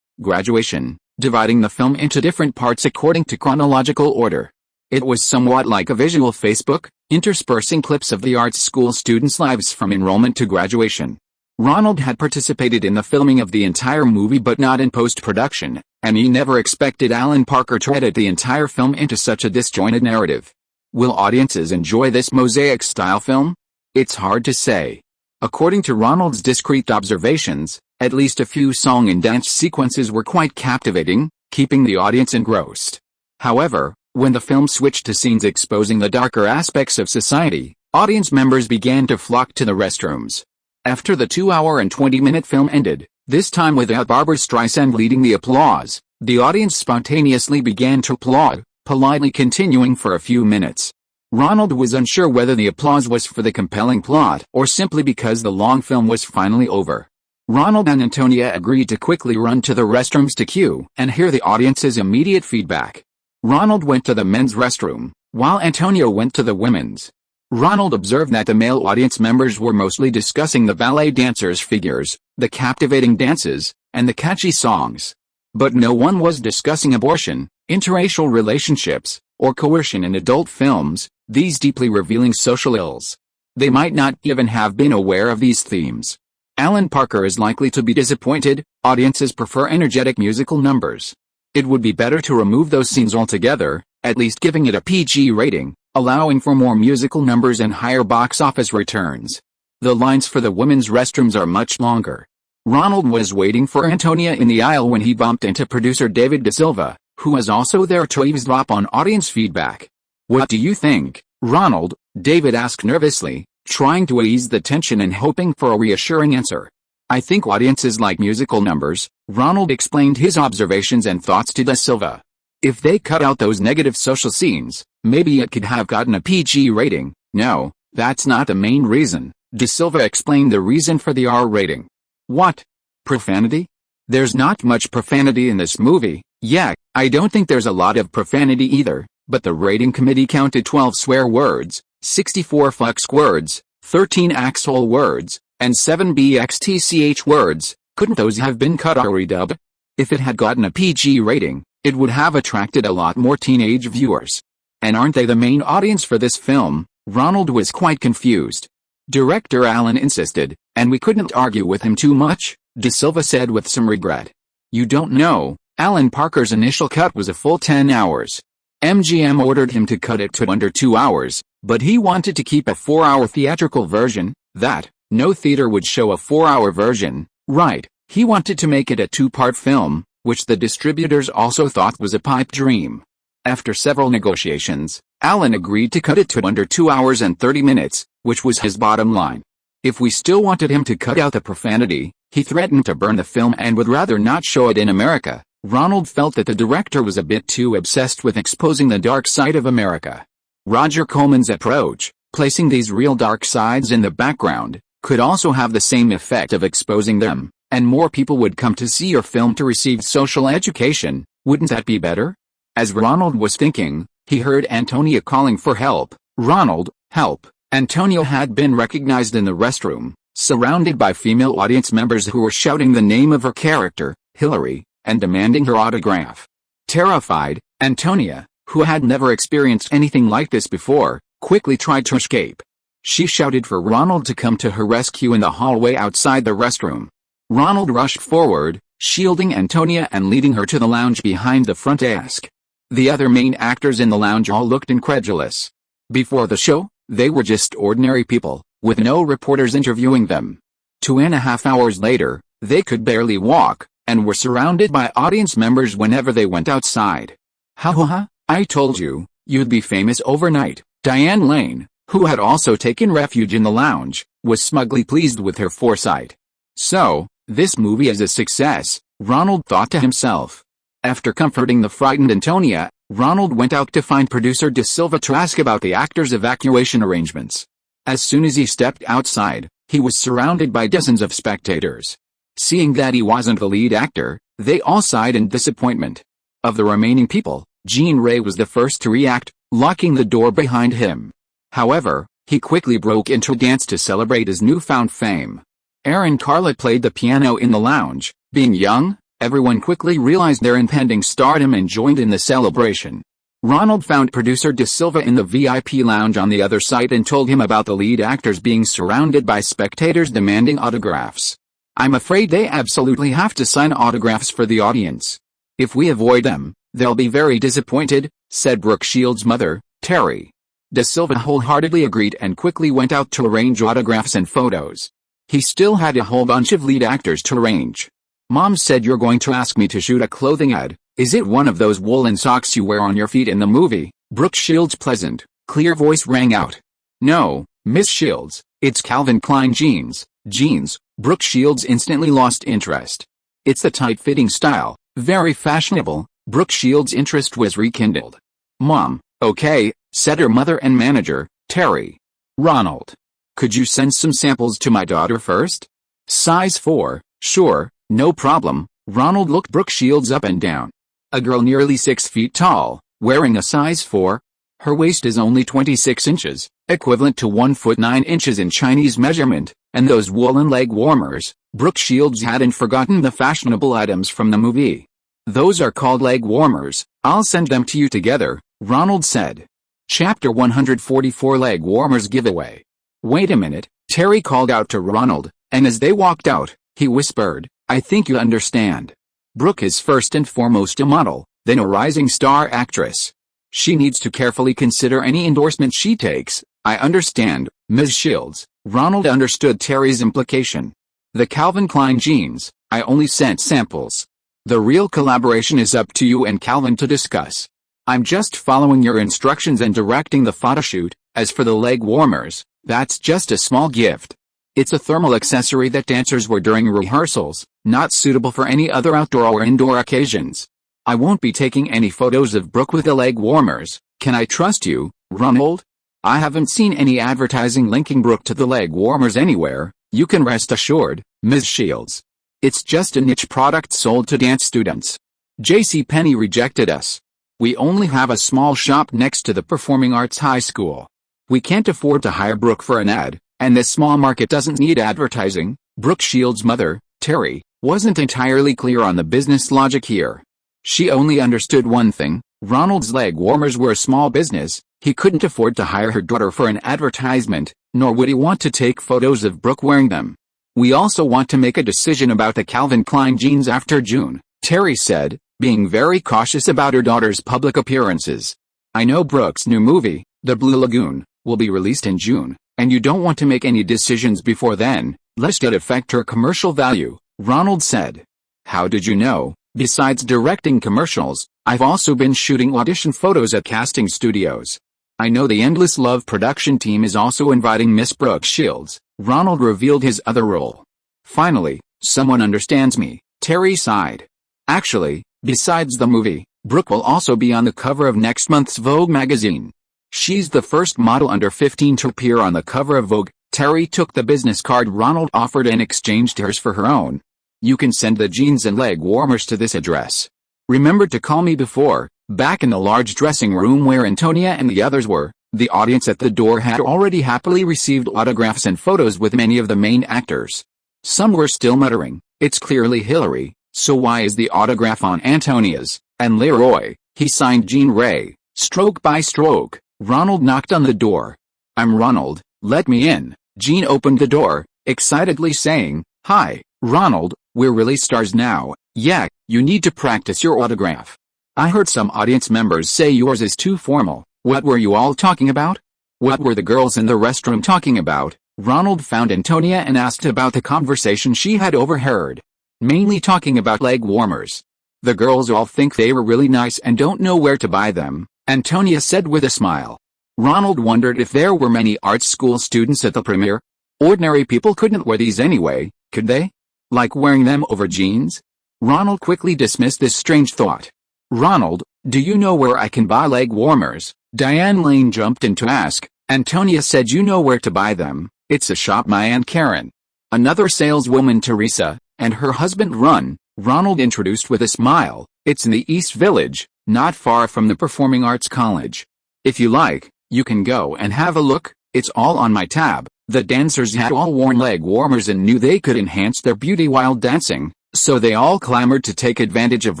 [SPEAKER 1] Graduation, dividing the film into different parts according to chronological order. It was somewhat like a visual Facebook, interspersing clips of the art school students' lives from enrollment to graduation. Ronald had participated in the filming of the entire movie but not in post-production, and he never expected Alan Parker to edit the entire film into such a disjointed narrative. Will audiences enjoy this mosaic-style film? It's hard to say. According to Ronald's discreet observations, at least a few song and dance sequences were quite captivating, keeping the audience engrossed. However, when the film switched to scenes exposing the darker aspects of society, audience members began to flock to the restrooms. After the 2-hour and 20-minute film ended, this time without Barbra Streisand leading the applause, the audience spontaneously began to applaud, politely continuing for a few minutes. Ronald was unsure whether the applause was for the compelling plot or simply because the long film was finally over. Ronald and Antonia agreed to quickly run to the restrooms to cue and hear the audience's immediate feedback. Ronald went to the men's restroom, while Antonia went to the women's. Ronald observed that the male audience members were mostly discussing the ballet dancers' figures, the captivating dances, and the catchy songs. But no one was discussing abortion, interracial relationships, or coercion in adult films, these deeply revealing social ills. They might not even have been aware of these themes. Alan Parker is likely to be disappointed. Audiences prefer energetic musical numbers. It would be better to remove those scenes altogether, at least giving it a PG rating, allowing for more musical numbers and higher box office returns. The lines for the women's restrooms are much longer. Ronald was waiting for Antonia in the aisle when he bumped into producer David Da Silva, who was also there to eavesdrop on audience feedback. "What do you think, Ronald?" David asked nervously, trying to ease the tension and hoping for a reassuring answer. "I think audiences like musical numbers," Ronald explained his observations and thoughts to Da Silva. "If they cut out those negative social scenes, maybe it could have gotten a PG rating." "No, that's not the main reason," Da Silva explained the reason for the R rating. "What? Profanity? There's not much profanity in this movie." "Yeah, I don't think there's a lot of profanity either, but the rating committee counted 12 swear words, 64 fuck words, 13 axhole words, and 7 bxtch words. Couldn't those have been cut or redubbed? If it had gotten a PG rating, it would have attracted a lot more teenage viewers. And aren't they the main audience for this film?" Ronald was quite confused. Director Allen insisted, and we couldn't argue with him too much, Da Silva said with some regret. "You don't know, Alan Parker's initial cut was a full 10 hours. MGM ordered him to cut it to under 2 hours, but he wanted to keep a 4-hour theatrical version. That, No theater would show a 4-hour version, right? He wanted to make it a 2-part film, which the distributors also thought was a pipe dream. After several negotiations, Allen agreed to cut it to under 2 hours and 30 minutes, which was his bottom line. If we still wanted him to cut out the profanity, he threatened to burn the film and would rather not show it in America. Ronald felt that the director was a bit too obsessed with exposing the dark side of America. Roger Corman's approach, placing these real dark sides in the background, could also have the same effect of exposing them, and more people would come to see your film to receive social education. Wouldn't that be better? As Ronald was thinking, he heard Antonia calling for help. Ronald, help! Antonia had been recognized in the restroom, surrounded by female audience members who were shouting the name of her character, Hillary, and demanding her autograph. Terrified, Antonia, who had never experienced anything like this before, quickly tried to escape. She shouted for Ronald to come to her rescue in the hallway outside the restroom. Ronald rushed forward, shielding Antonia and leading her to the lounge behind the front desk. The other main actors in the lounge all looked incredulous. Before the show, they were just ordinary people, with no reporters interviewing them. 2.5 hours later, they could barely walk, and were surrounded by audience members whenever they went outside. Ha ha ha, I told you, you'd be famous overnight. Diane Lane, who had also taken refuge in the lounge, was smugly pleased with her foresight. So, this movie is a success, Ronald thought to himself. After comforting the frightened Antonia, Ronald went out to find producer De Silva to ask about the actors' evacuation arrangements. As soon as he stepped outside, he was surrounded by dozens of spectators. Seeing that he wasn't the lead actor, they all sighed in disappointment. Of the remaining people, Jean Ray was the first to react, locking the door behind him. However, he quickly broke into a dance to celebrate his newfound fame. Aaron Carla played the piano in the lounge. Being young, everyone quickly realized their impending stardom and joined in the celebration. Ronald found producer De Silva in the VIP lounge on the other side and told him about the lead actors being surrounded by spectators demanding autographs. I'm afraid they absolutely have to sign autographs for the audience. If we avoid them, they'll be very disappointed, said Brooke Shields' mother, Terry. De Silva wholeheartedly agreed and quickly went out to arrange autographs and photos. He still had a whole bunch of lead actors to arrange. Mom said you're going to ask me to shoot a clothing ad. Is it one of those woolen socks you wear on your feet in the movie? Brooke Shields' pleasant, clear voice rang out. No, Miss Shields, it's Calvin Klein jeans. Jeans. Brooke Shields instantly lost interest. It's the tight-fitting style, very fashionable. Brooke Shields' interest was rekindled. Mom, okay, said her mother and manager, Terry. Ronald, could you send some samples to my daughter first? Size 4, sure, no problem. Ronald looked Brooke Shields up and down. A girl nearly 6 feet tall, wearing a size 4. Her waist is only 26 inches, equivalent to 1 foot 9 inches in Chinese measurement, and those woolen leg warmers. Brooke Shields hadn't forgotten the fashionable items from the movie. Those are called leg warmers. I'll send them to you together, Ronald said. Chapter 144 Leg Warmers Giveaway. Wait a minute, Terry called out to Ronald, and as they walked out, he whispered, I think you understand. Brooke is first and foremost a model, then a rising star actress. She needs to carefully consider any endorsement she takes. I understand, Ms. Shields. Ronald understood Terry's implication. The Calvin Klein jeans, I only sent samples. The real collaboration is up to you and Calvin to discuss. I'm just following your instructions and directing the photoshoot. As for the leg warmers, that's just a small gift. It's a thermal accessory that dancers wear during rehearsals, not suitable for any other outdoor or indoor occasions. I won't be taking any photos of Brooke with the leg warmers. Can I trust you, Ronald? I haven't seen any advertising linking Brooke to the leg warmers anywhere. You can rest assured, Ms. Shields. It's just a niche product sold to dance students. JCPenney rejected us. We only have a small shop next to the Performing Arts High School. We can't afford to hire Brooke for an ad, and this small market doesn't need advertising. Brooke Shields' mother, Terry, wasn't entirely clear on the business logic here. She only understood one thing: Ronald's leg warmers were a small business. He couldn't afford to hire her daughter for an advertisement, nor would he want to take photos of Brooke wearing them. We also want to make a decision about the Calvin Klein jeans after June, Terry said, being very cautious about her daughter's public appearances. I know Brooke's new movie, The Blue Lagoon, will be released in June, And you don't want to make any decisions before then, lest it affect her commercial value, Ronald said. How did you know? Besides directing commercials, I've also been shooting audition photos at casting studios. I know the Endless Love production team is also inviting Miss Brooke Shields. Ronald revealed his other role. Finally, someone understands me, Terry sighed. Actually, besides the movie, Brooke will also be on the cover of next month's Vogue magazine. She's the first model under 15 to appear on the cover of Vogue. Terry took the business card Ronald offered and exchanged hers for her own. You can send the jeans and leg warmers to this address. Remember to call me before. Back in the large dressing room where Antonia and the others were, the audience at the door had already happily received autographs and photos with many of the main actors. Some were still muttering, "It's clearly Hillary, so why is the autograph on Antonia's?" And Leroy, he signed Jean Ray, stroke by stroke. Ronald knocked on the door. "I'm Ronald, let me in." Jean opened the door, excitedly saying, "Hi, Ronald, we're really stars now. Yeah, you need to practice your autograph. I heard some audience members say yours is too formal." "What were you all talking about?" "What were the girls in the restroom talking about?" Ronald found Antonia and asked about the conversation she had overheard. "Mainly talking about leg warmers. The girls all think they were really nice and don't know where to buy them," Antonia said with a smile. Ronald wondered if there were many art school students at the premiere. Ordinary people couldn't wear these anyway, could they? Like wearing them over jeans? Ronald quickly dismissed this strange thought. "Ronald, do you know where I can buy leg warmers?" Diane Lane jumped in to ask. Antonia said you know where to buy them. "It's a shop my Aunt Karen, another saleswoman Teresa, and her husband run," Ronald introduced with a smile. "It's in the East Village, not far from the Performing Arts College. If you like, you can go and have a look, it's all on my tab." The dancers had all worn leg warmers and knew they could enhance their beauty while dancing, so they all clamored to take advantage of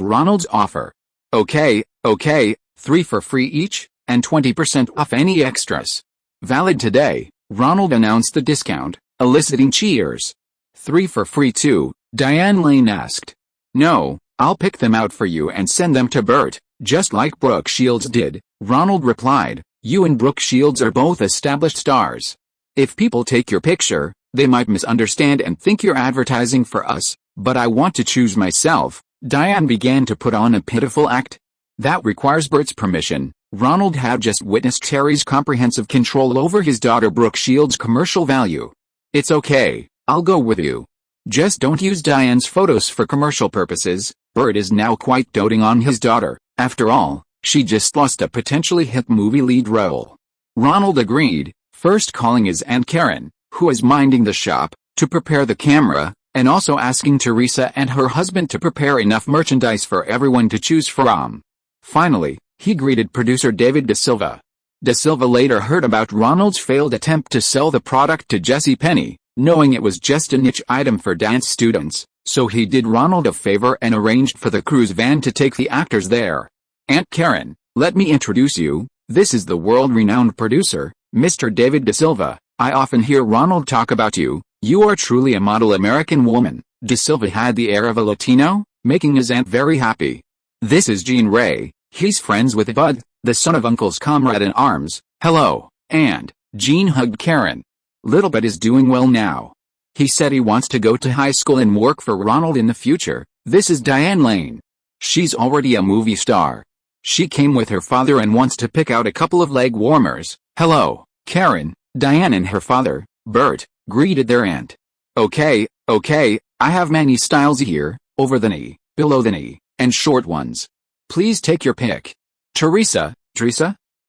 [SPEAKER 1] Ronald's offer. Okay, 3 for free each, and 20% off any extras. Valid today, Ronald announced the discount, eliciting cheers. 3 for free too, Diane Lane asked. "No, I'll pick them out for you and send them to Bert, just like Brooke Shields did," Ronald replied. "You and Brooke Shields are both established stars. If people take your picture, they might misunderstand and think you're advertising for us, but I want to choose myself." Diane began to put on a pitiful act. "That requires Bert's permission." Ronald had just witnessed Terry's comprehensive control over his daughter Brooke Shields' commercial value. "It's okay, I'll go with you. Just don't use Diane's photos for commercial purposes." Bert is now quite doting on his daughter. After all, she just lost a potentially hit movie lead role. Ronald agreed, first calling his Aunt Karen, who was minding the shop, to prepare the camera, and also asking Teresa and her husband to prepare enough merchandise for everyone to choose from. Finally, he greeted producer David Da Silva. Da Silva later heard about Ronald's failed attempt to sell the product to JCPenney, knowing it was just a niche item for dance students, so he did Ronald a favor and arranged for the cruise van to take the actors there. "Aunt Karen, let me introduce you, this is the world-renowned producer, Mr. David Da Silva. I often hear Ronald talk about you. You are truly a model American woman." Da Silva had the air of a Latino, making his aunt very happy. "This is Jean Ray, he's friends with Bud, the son of Uncle's comrade in arms." "Hello, and," Jean hugged Karen. "Little Bud is doing well now. He said he wants to go to high school and work for Ronald in the future." "This is Diane Lane. She's already a movie star. She came with her father and wants to pick out a couple of leg warmers." "Hello, Karen." Diane and her father, Bert, greeted their aunt. Okay, I have many styles here, over the knee, below the knee, and short ones. Please take your pick." Teresa,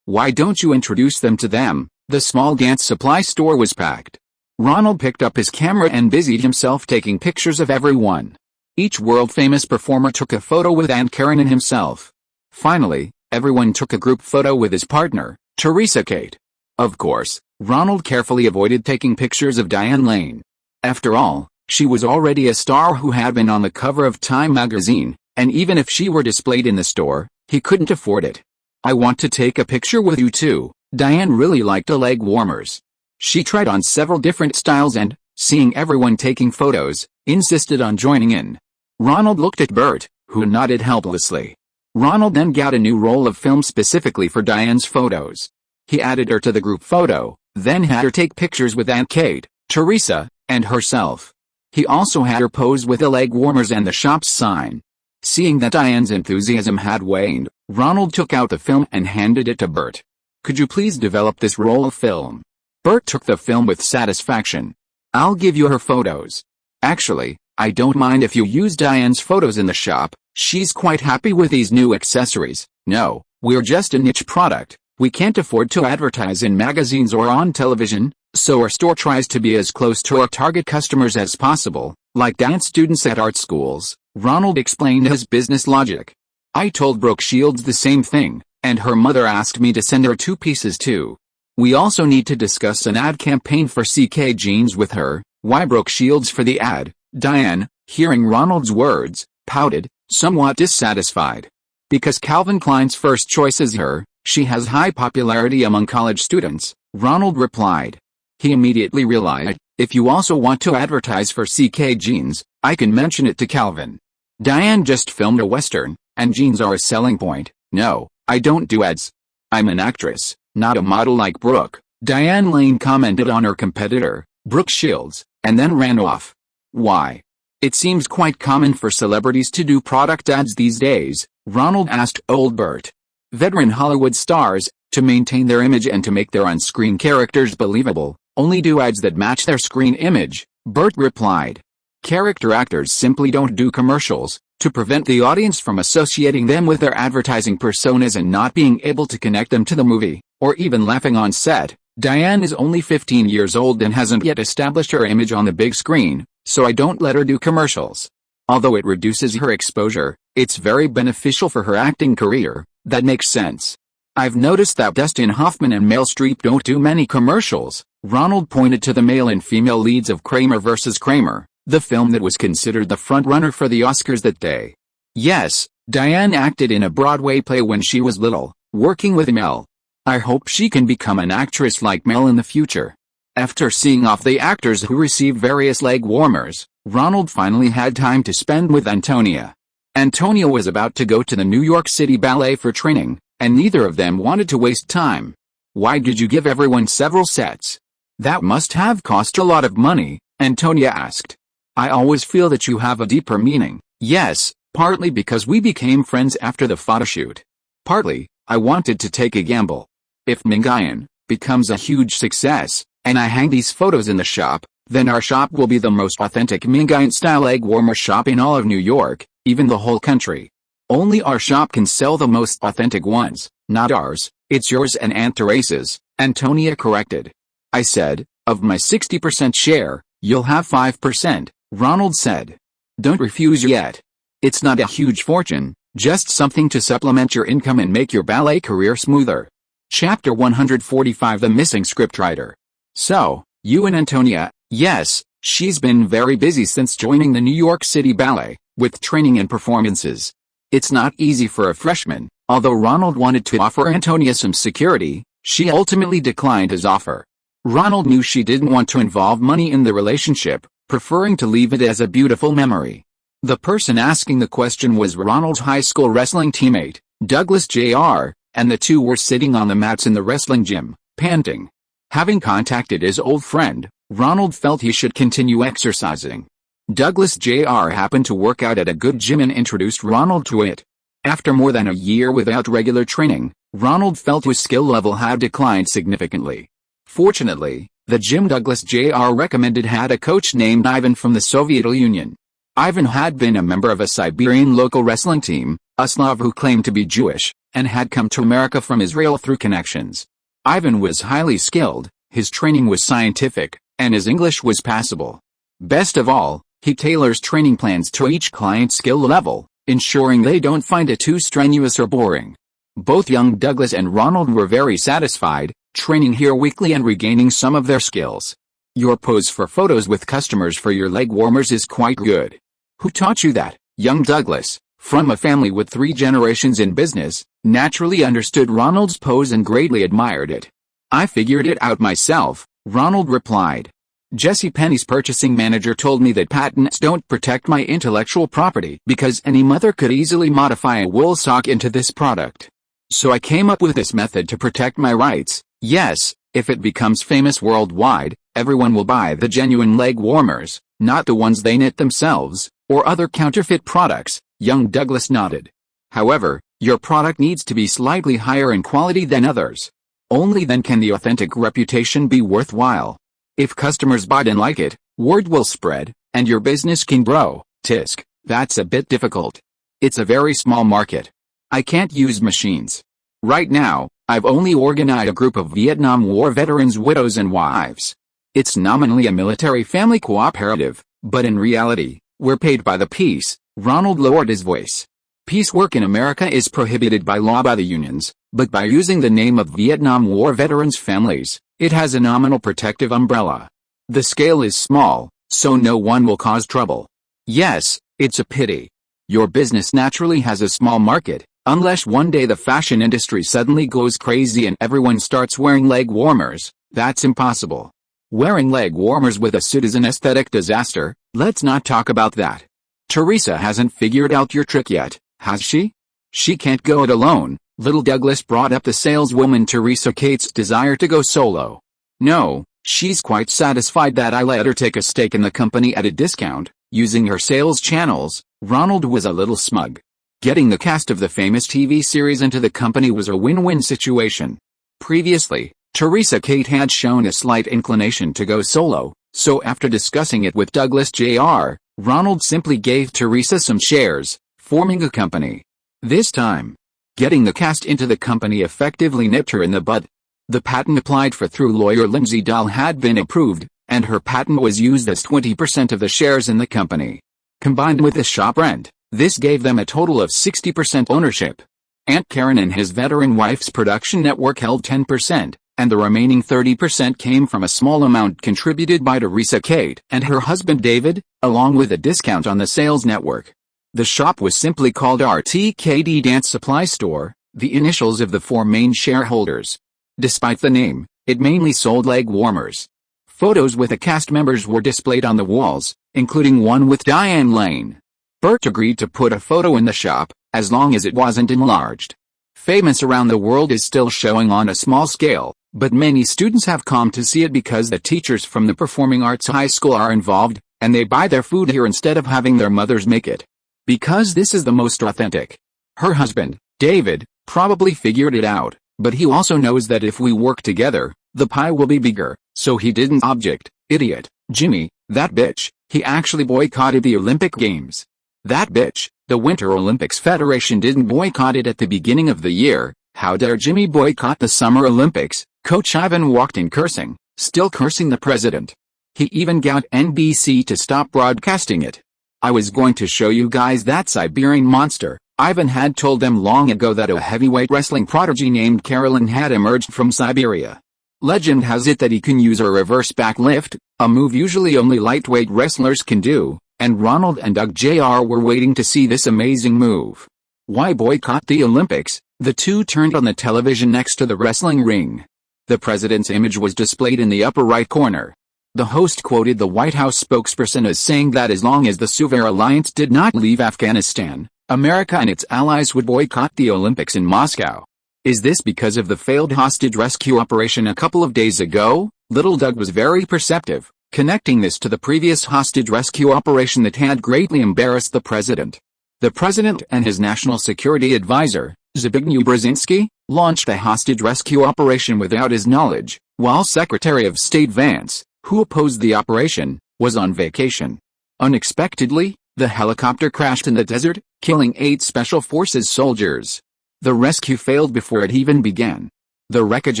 [SPEAKER 1] why don't you introduce them to them?" The small dance supply store was packed. Ronald picked up his camera and busied himself taking pictures of everyone. Each world-famous performer took a photo with Aunt Karen and himself. Finally, everyone took a group photo with his partner, Teresa Kate. Of course, Ronald carefully avoided taking pictures of Diane Lane. After all, she was already a star who had been on the cover of Time magazine, and even if she were displayed in the store, he couldn't afford it. "I want to take a picture with you too." Diane really liked the leg warmers. She tried on several different styles and, seeing everyone taking photos, insisted on joining in. Ronald looked at Bert, who nodded helplessly. Ronald then got a new roll of film specifically for Diane's photos. He added her to the group photo, then had her take pictures with Aunt Kate, Teresa, and herself. He also had her pose with the leg warmers and the shop's sign. Seeing that Diane's enthusiasm had waned, Ronald took out the film and handed it to Bert. "Could you please develop this roll of film?" Bert took the film with satisfaction. "I'll give you her photos. Actually, I don't mind if you use Diane's photos in the shop. She's quite happy with these new accessories." "No, we're just a niche product. We can't afford to advertise in magazines or on television, so our store tries to be as close to our target customers as possible, like dance students at art schools," Ronald explained his business logic. "I told Brooke Shields the same thing, and her mother asked me to send her 2 pieces too. We also need to discuss an ad campaign for CK Jeans with her." "Why Brooke Shields for the ad?" Diane, hearing Ronald's words, pouted, somewhat dissatisfied. "Because Calvin Klein's first choice is her. She has high popularity among college students," Ronald replied. He immediately realized, if you also want to advertise for CK Jeans, I can mention it to Calvin. Diane just filmed a Western, and jeans are a selling point. "No, I don't do ads. I'm an actress, not a model like Brooke," Diane Lane commented on her competitor, Brooke Shields, and then ran off. "Why? It seems quite common for celebrities to do product ads these days," Ronald asked old Bert. "Veteran Hollywood stars, to maintain their image and to make their on-screen characters believable, only do ads that match their screen image," Bert replied. "Character actors simply don't do commercials, to prevent the audience from associating them with their advertising personas and not being able to connect them to the movie, or even laughing on set." Diane is only 15 years old and hasn't yet established her image on the big screen, so I don't let her do commercials. Although it reduces her exposure, it's very beneficial for her acting career. That makes sense. I've noticed that Dustin Hoffman and Meryl Streep don't do many commercials. Ronald pointed to the male and female leads of Kramer vs. Kramer, the film that was considered the front-runner for the Oscars that day. "Yes, Diane acted in a Broadway play when she was little, working with Mel. I hope she can become an actress like Mel in the future." After seeing off the actors who received various leg warmers, Ronald finally had time to spend with Antonia. Antonia was about to go to the New York City Ballet for training, and neither of them wanted to waste time. "Why did you give everyone several sets? That must have cost a lot of money," Antonia asked. "I always feel that you have a deeper meaning." "Yes, partly because we became friends after the photoshoot. Partly, I wanted to take a gamble. If Mingayan becomes a huge success, and I hang these photos in the shop, then our shop will be the most authentic Mingayan-style leg warmer shop in all of New York, even the whole country. Only our shop can sell the most authentic ones, not ours. It's yours and Aunt Teresa's," Antonia corrected. "I said, of my 60% share, you'll have 5%, Ronald said. "Don't refuse yet. It's not a huge fortune, just something to supplement your income and make your ballet career smoother." Chapter 145 The Missing Scriptwriter. "So, you and Antonia?" "Yes, she's been very busy since joining the New York City Ballet, with training and performances. It's not easy for a freshman." Although Ronald wanted to offer Antonia some security, she ultimately declined his offer. Ronald knew she didn't want to involve money in the relationship, preferring to leave it as a beautiful memory. The person asking the question was Ronald's high school wrestling teammate, Douglas Jr., and the two were sitting on the mats in the wrestling gym, panting. Having contacted his old friend, Ronald felt he should continue exercising. Douglas Jr. happened to work out at a good gym and introduced Ronald to it. After more than a year without regular training, Ronald felt his skill level had declined significantly. Fortunately, the gym Douglas Jr. recommended had a coach named Ivan from the Soviet Union. Ivan had been a member of a Siberian local wrestling team, a Slav who claimed to be Jewish, and had come to America from Israel through connections. Ivan was highly skilled, his training was scientific, and his English was passable. Best of all, he tailors training plans to each client's skill level, ensuring they don't find it too strenuous or boring. Both young Douglas and Ronald were very satisfied, training here weekly and regaining some of their skills. "Your pose for photos with customers for your leg warmers is quite good. Who taught you that?" Young Douglas, from a family with 3 generations in business, naturally understood Ronald's pose and greatly admired it. "I figured it out myself," Ronald replied. "Jesse Penny's purchasing manager told me that patents don't protect my intellectual property because any mother could easily modify a wool sock into this product. So I came up with this method to protect my rights. Yes, If it becomes famous worldwide, everyone will buy the genuine leg warmers, not the ones they knit themselves, or other counterfeit products, young Douglas nodded. However, your product needs to be slightly higher in quality than others. Only then can the authentic reputation be worthwhile. If customers buy it and like it, word will spread, and your business can grow. Tisk, that's a bit difficult. It's a very small market. I can't use machines. Right now, I've only organized a group of Vietnam War veterans' widows and wives. It's nominally a military family cooperative, but in reality, we're paid by the piece. Ronald lowered his voice. Piecework in America is prohibited by law by the unions, but by using the name of Vietnam War veterans' families, it has a nominal protective umbrella. The scale is small, so no one will cause trouble. Yes, it's a pity. Your business naturally has a small market, unless one day the fashion industry suddenly goes crazy and everyone starts wearing leg warmers. That's impossible. Wearing leg warmers with a suit is an aesthetic disaster. Let's not talk about that. Teresa hasn't figured out your trick yet, has she? She can't go it alone. Little Douglas brought up the saleswoman Teresa Kate's desire to go solo. No, she's quite satisfied that I let her take a stake in the company at a discount, using her sales channels. Ronald was a little smug. Getting the cast of the famous TV series into the company was a win-win situation. Previously, Teresa Kate had shown a slight inclination to go solo, so after discussing it with Douglas Jr., Ronald simply gave Teresa some shares, forming a company. This time, getting the cast into the company effectively nipped her in the bud. The patent applied for through lawyer Lindsay Dahl had been approved, and her patent was used as 20% of the shares in the company. Combined with the shop rent, this gave them a total of 60% ownership. Aunt Karen and his veteran wife's production network held 10%, and the remaining 30% came from a small amount contributed by Teresa Kate and her husband David, along with a discount on the sales network. The shop was simply called RTKD Dance Supply Store, the initials of the four main shareholders. Despite the name, it mainly sold leg warmers. Photos with the cast members were displayed on the walls, including one with Diane Lane. Bert agreed to put a photo in the shop, as long as it wasn't enlarged. Famous Around the World is still showing on a small scale, but many students have come to see it because the teachers from the Performing Arts High School are involved, and they buy their food here instead of having their mothers make it. Because this is the most authentic. Her husband, David, probably figured it out, but he also knows that if we work together, the pie will be bigger, so he didn't object. Idiot, Jimmy, that bitch, he actually boycotted the Olympic Games. That bitch, the Winter Olympics Federation didn't boycott it at the beginning of the year. How dare Jimmy boycott the Summer Olympics? Coach Ivan walked in cursing, still cursing the president. He even got NBC to stop broadcasting it. I was going to show you guys that Siberian monster. Ivan had told them long ago that a heavyweight wrestling prodigy named Carolyn had emerged from Siberia. Legend has it that he can use a reverse backlift, a move usually only lightweight wrestlers can do, and Ronald and Doug Jr. were waiting to see this amazing move. Why boycott the Olympics? The two turned on the television next to the wrestling ring. The president's image was displayed in the upper right corner. The host quoted the White House spokesperson as saying that as long as the Suvar alliance did not leave Afghanistan, America and its allies would boycott the Olympics in Moscow. Is this because of the failed hostage rescue operation a couple of days ago? Little Doug was very perceptive, connecting this to the previous hostage rescue operation that had greatly embarrassed the president. The president and his national security advisor, Zbigniew Brzezinski, launched the hostage rescue operation without his knowledge, while Secretary of State Vance, who opposed the operation, was on vacation. Unexpectedly, the helicopter crashed in the desert, killing 8 Special Forces soldiers. The rescue failed before it even began. The wreckage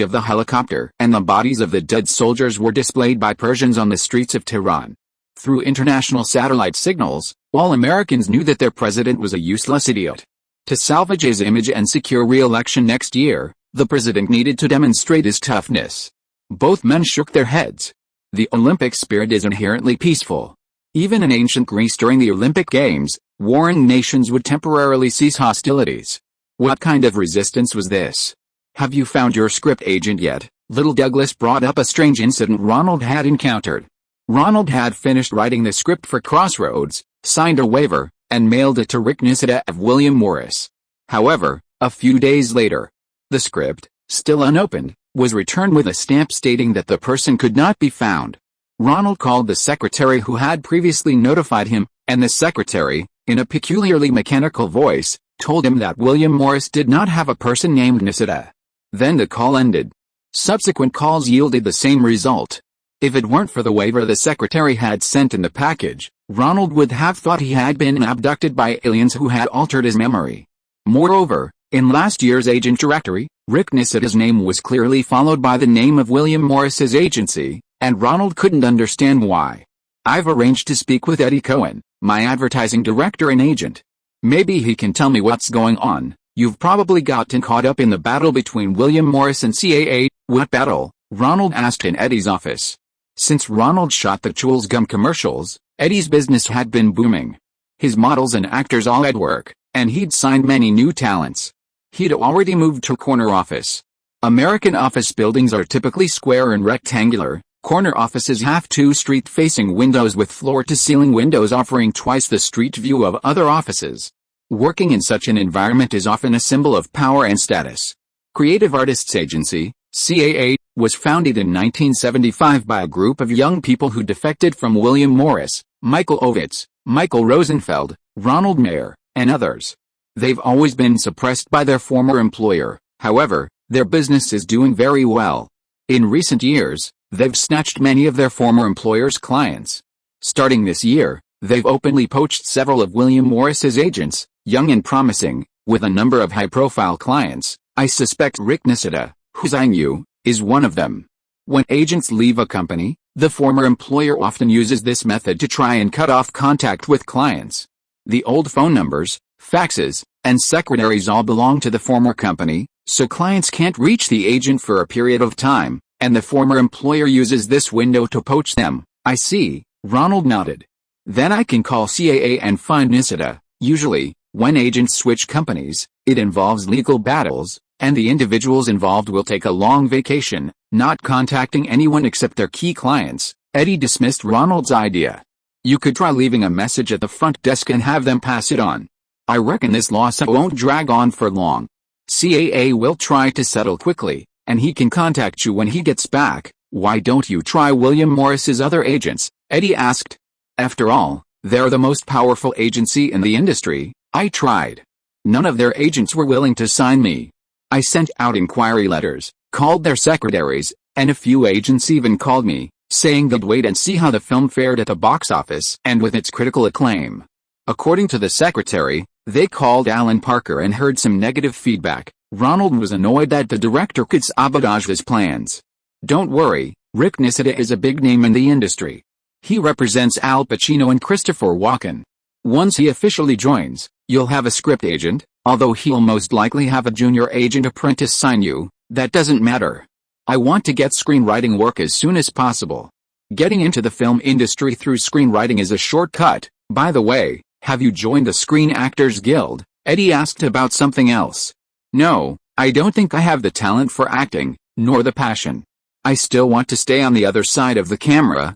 [SPEAKER 1] of the helicopter and the bodies of the dead soldiers were displayed by Persians on the streets of Tehran. Through international satellite signals, all Americans knew that their president was a useless idiot. To salvage his image and secure re-election next year, the president needed to demonstrate his toughness. Both men shook their heads. The Olympic spirit is inherently peaceful. Even in ancient Greece during the Olympic Games, warring nations would temporarily cease hostilities. What kind of resistance was this? Have you found your script agent yet? Little Douglas brought up a strange incident Ronald had encountered. Ronald had finished writing the script for Crossroads, signed a waiver, and mailed it to Rick Nisida of William Morris. However, a few days later, the script, still unopened, was returned with a stamp stating that the person could not be found. Ronald called the secretary who had previously notified him, and the secretary, in a peculiarly mechanical voice, told him that William Morris did not have a person named Nisida. Then the call ended. Subsequent calls yielded the same result. If it weren't for the waiver the secretary had sent in the package, Ronald would have thought he had been abducted by aliens who had altered his memory. Moreover, in last year's agent directory, Rick Nisida's name was clearly followed by the name of William Morris's agency, and Ronald couldn't understand why. I've arranged to speak with Eddie Cohen, my advertising director and agent. Maybe he can tell me what's going on. You've probably gotten caught up in the battle between William Morris and CAA. What battle? Ronald asked in Eddie's office. Since Ronald shot the Chewels Gum commercials, Eddie's business had been booming. His models and actors all had work, and he'd signed many new talents. He'd already moved to a corner office. American office buildings are typically square and rectangular. Corner offices have two street-facing windows with floor-to-ceiling windows offering twice the street view of other offices. Working in such an environment is often a symbol of power and status. Creative Artists Agency, CAA, was founded in 1975 by a group of young people who defected from William Morris, Michael Ovitz, Michael Rosenfeld, Ronald Mayer, and others. They've always been suppressed by their former employer. However, their business is doing very well. In recent years, they've snatched many of their former employer's clients. Starting this year, they've openly poached several of William Morris's agents, young and promising, with a number of high-profile clients. I suspect Rick Nisida, who I knew, is one of them. When agents leave a company, the former employer often uses this method to try and cut off contact with clients. The old phone numbers, faxes, and secretaries all belong to the former company, so clients can't reach the agent for a period of time, and the former employer uses this window to poach them. I see, Ronald nodded. Then I can call CAA and find Nisida. Usually, when agents switch companies, it involves legal battles, and the individuals involved will take a long vacation, not contacting anyone except their key clients. Eddie dismissed Ronald's idea. You could try leaving a message at the front desk and have them pass it on. I reckon this lawsuit won't drag on for long. CAA will try to settle quickly, and he can contact you when he gets back. Why don't you try William Morris's other agents? Eddie asked. After all, they're the most powerful agency in the industry. I tried. None of their agents were willing to sign me. I sent out inquiry letters, called their secretaries, and a few agents even called me, saying they'd wait and see how the film fared at the box office and with its critical acclaim. According to the secretary, they called Alan Parker and heard some negative feedback. Ronald was annoyed that the director could sabotage his plans. Don't worry, Rick Nisida is a big name in the industry. He represents Al Pacino and Christopher Walken. Once he officially joins, you'll have a script agent, although he'll most likely have a junior agent apprentice sign you. That doesn't matter. I want to get screenwriting work as soon as possible. Getting into the film industry through screenwriting is a shortcut. By the way, have you joined the Screen Actors Guild? Eddie asked about something else. No, I don't think I have the talent for acting, nor the passion. I still want to stay on the other side of the camera.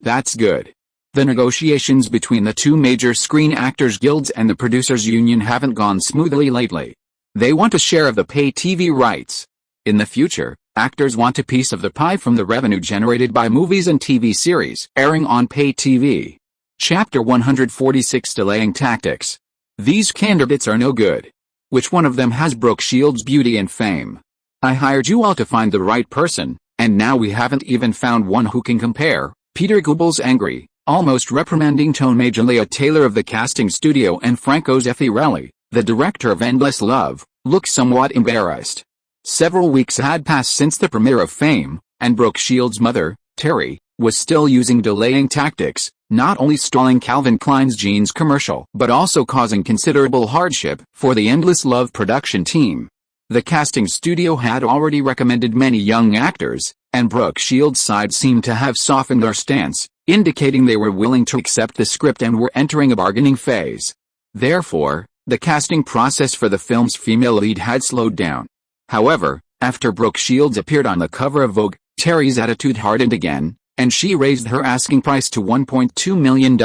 [SPEAKER 1] That's good. The negotiations between the two major Screen Actors Guilds and the Producers Union haven't gone smoothly lately. They want a share of the pay TV rights. In the future, actors want a piece of the pie from the revenue generated by movies and TV series airing on pay TV. Chapter 146 Delaying Tactics. These candidates are no good. Which one of them has Brooke Shields' beauty and fame? I hired you all to find the right person, and now we haven't even found one who can compare. Peter Goebel's angry, almost reprimanding tone made Julia Taylor of the casting studio and Franco Zeffirelli, the director of Endless Love, look somewhat embarrassed. Several weeks had passed since the premiere of Fame, and Brooke Shields' mother, Terry, was still using delaying tactics, not only stalling Calvin Klein's jeans commercial but also causing considerable hardship for the Endless Love production team. The casting studio had already recommended many young actors, and Brooke Shields' side seemed to have softened their stance, indicating they were willing to accept the script and were entering a bargaining phase. Therefore, the casting process for the film's female lead had slowed down. However, after Brooke Shields appeared on the cover of Vogue, Terry's attitude hardened again, and she raised her asking price to $1.2 million.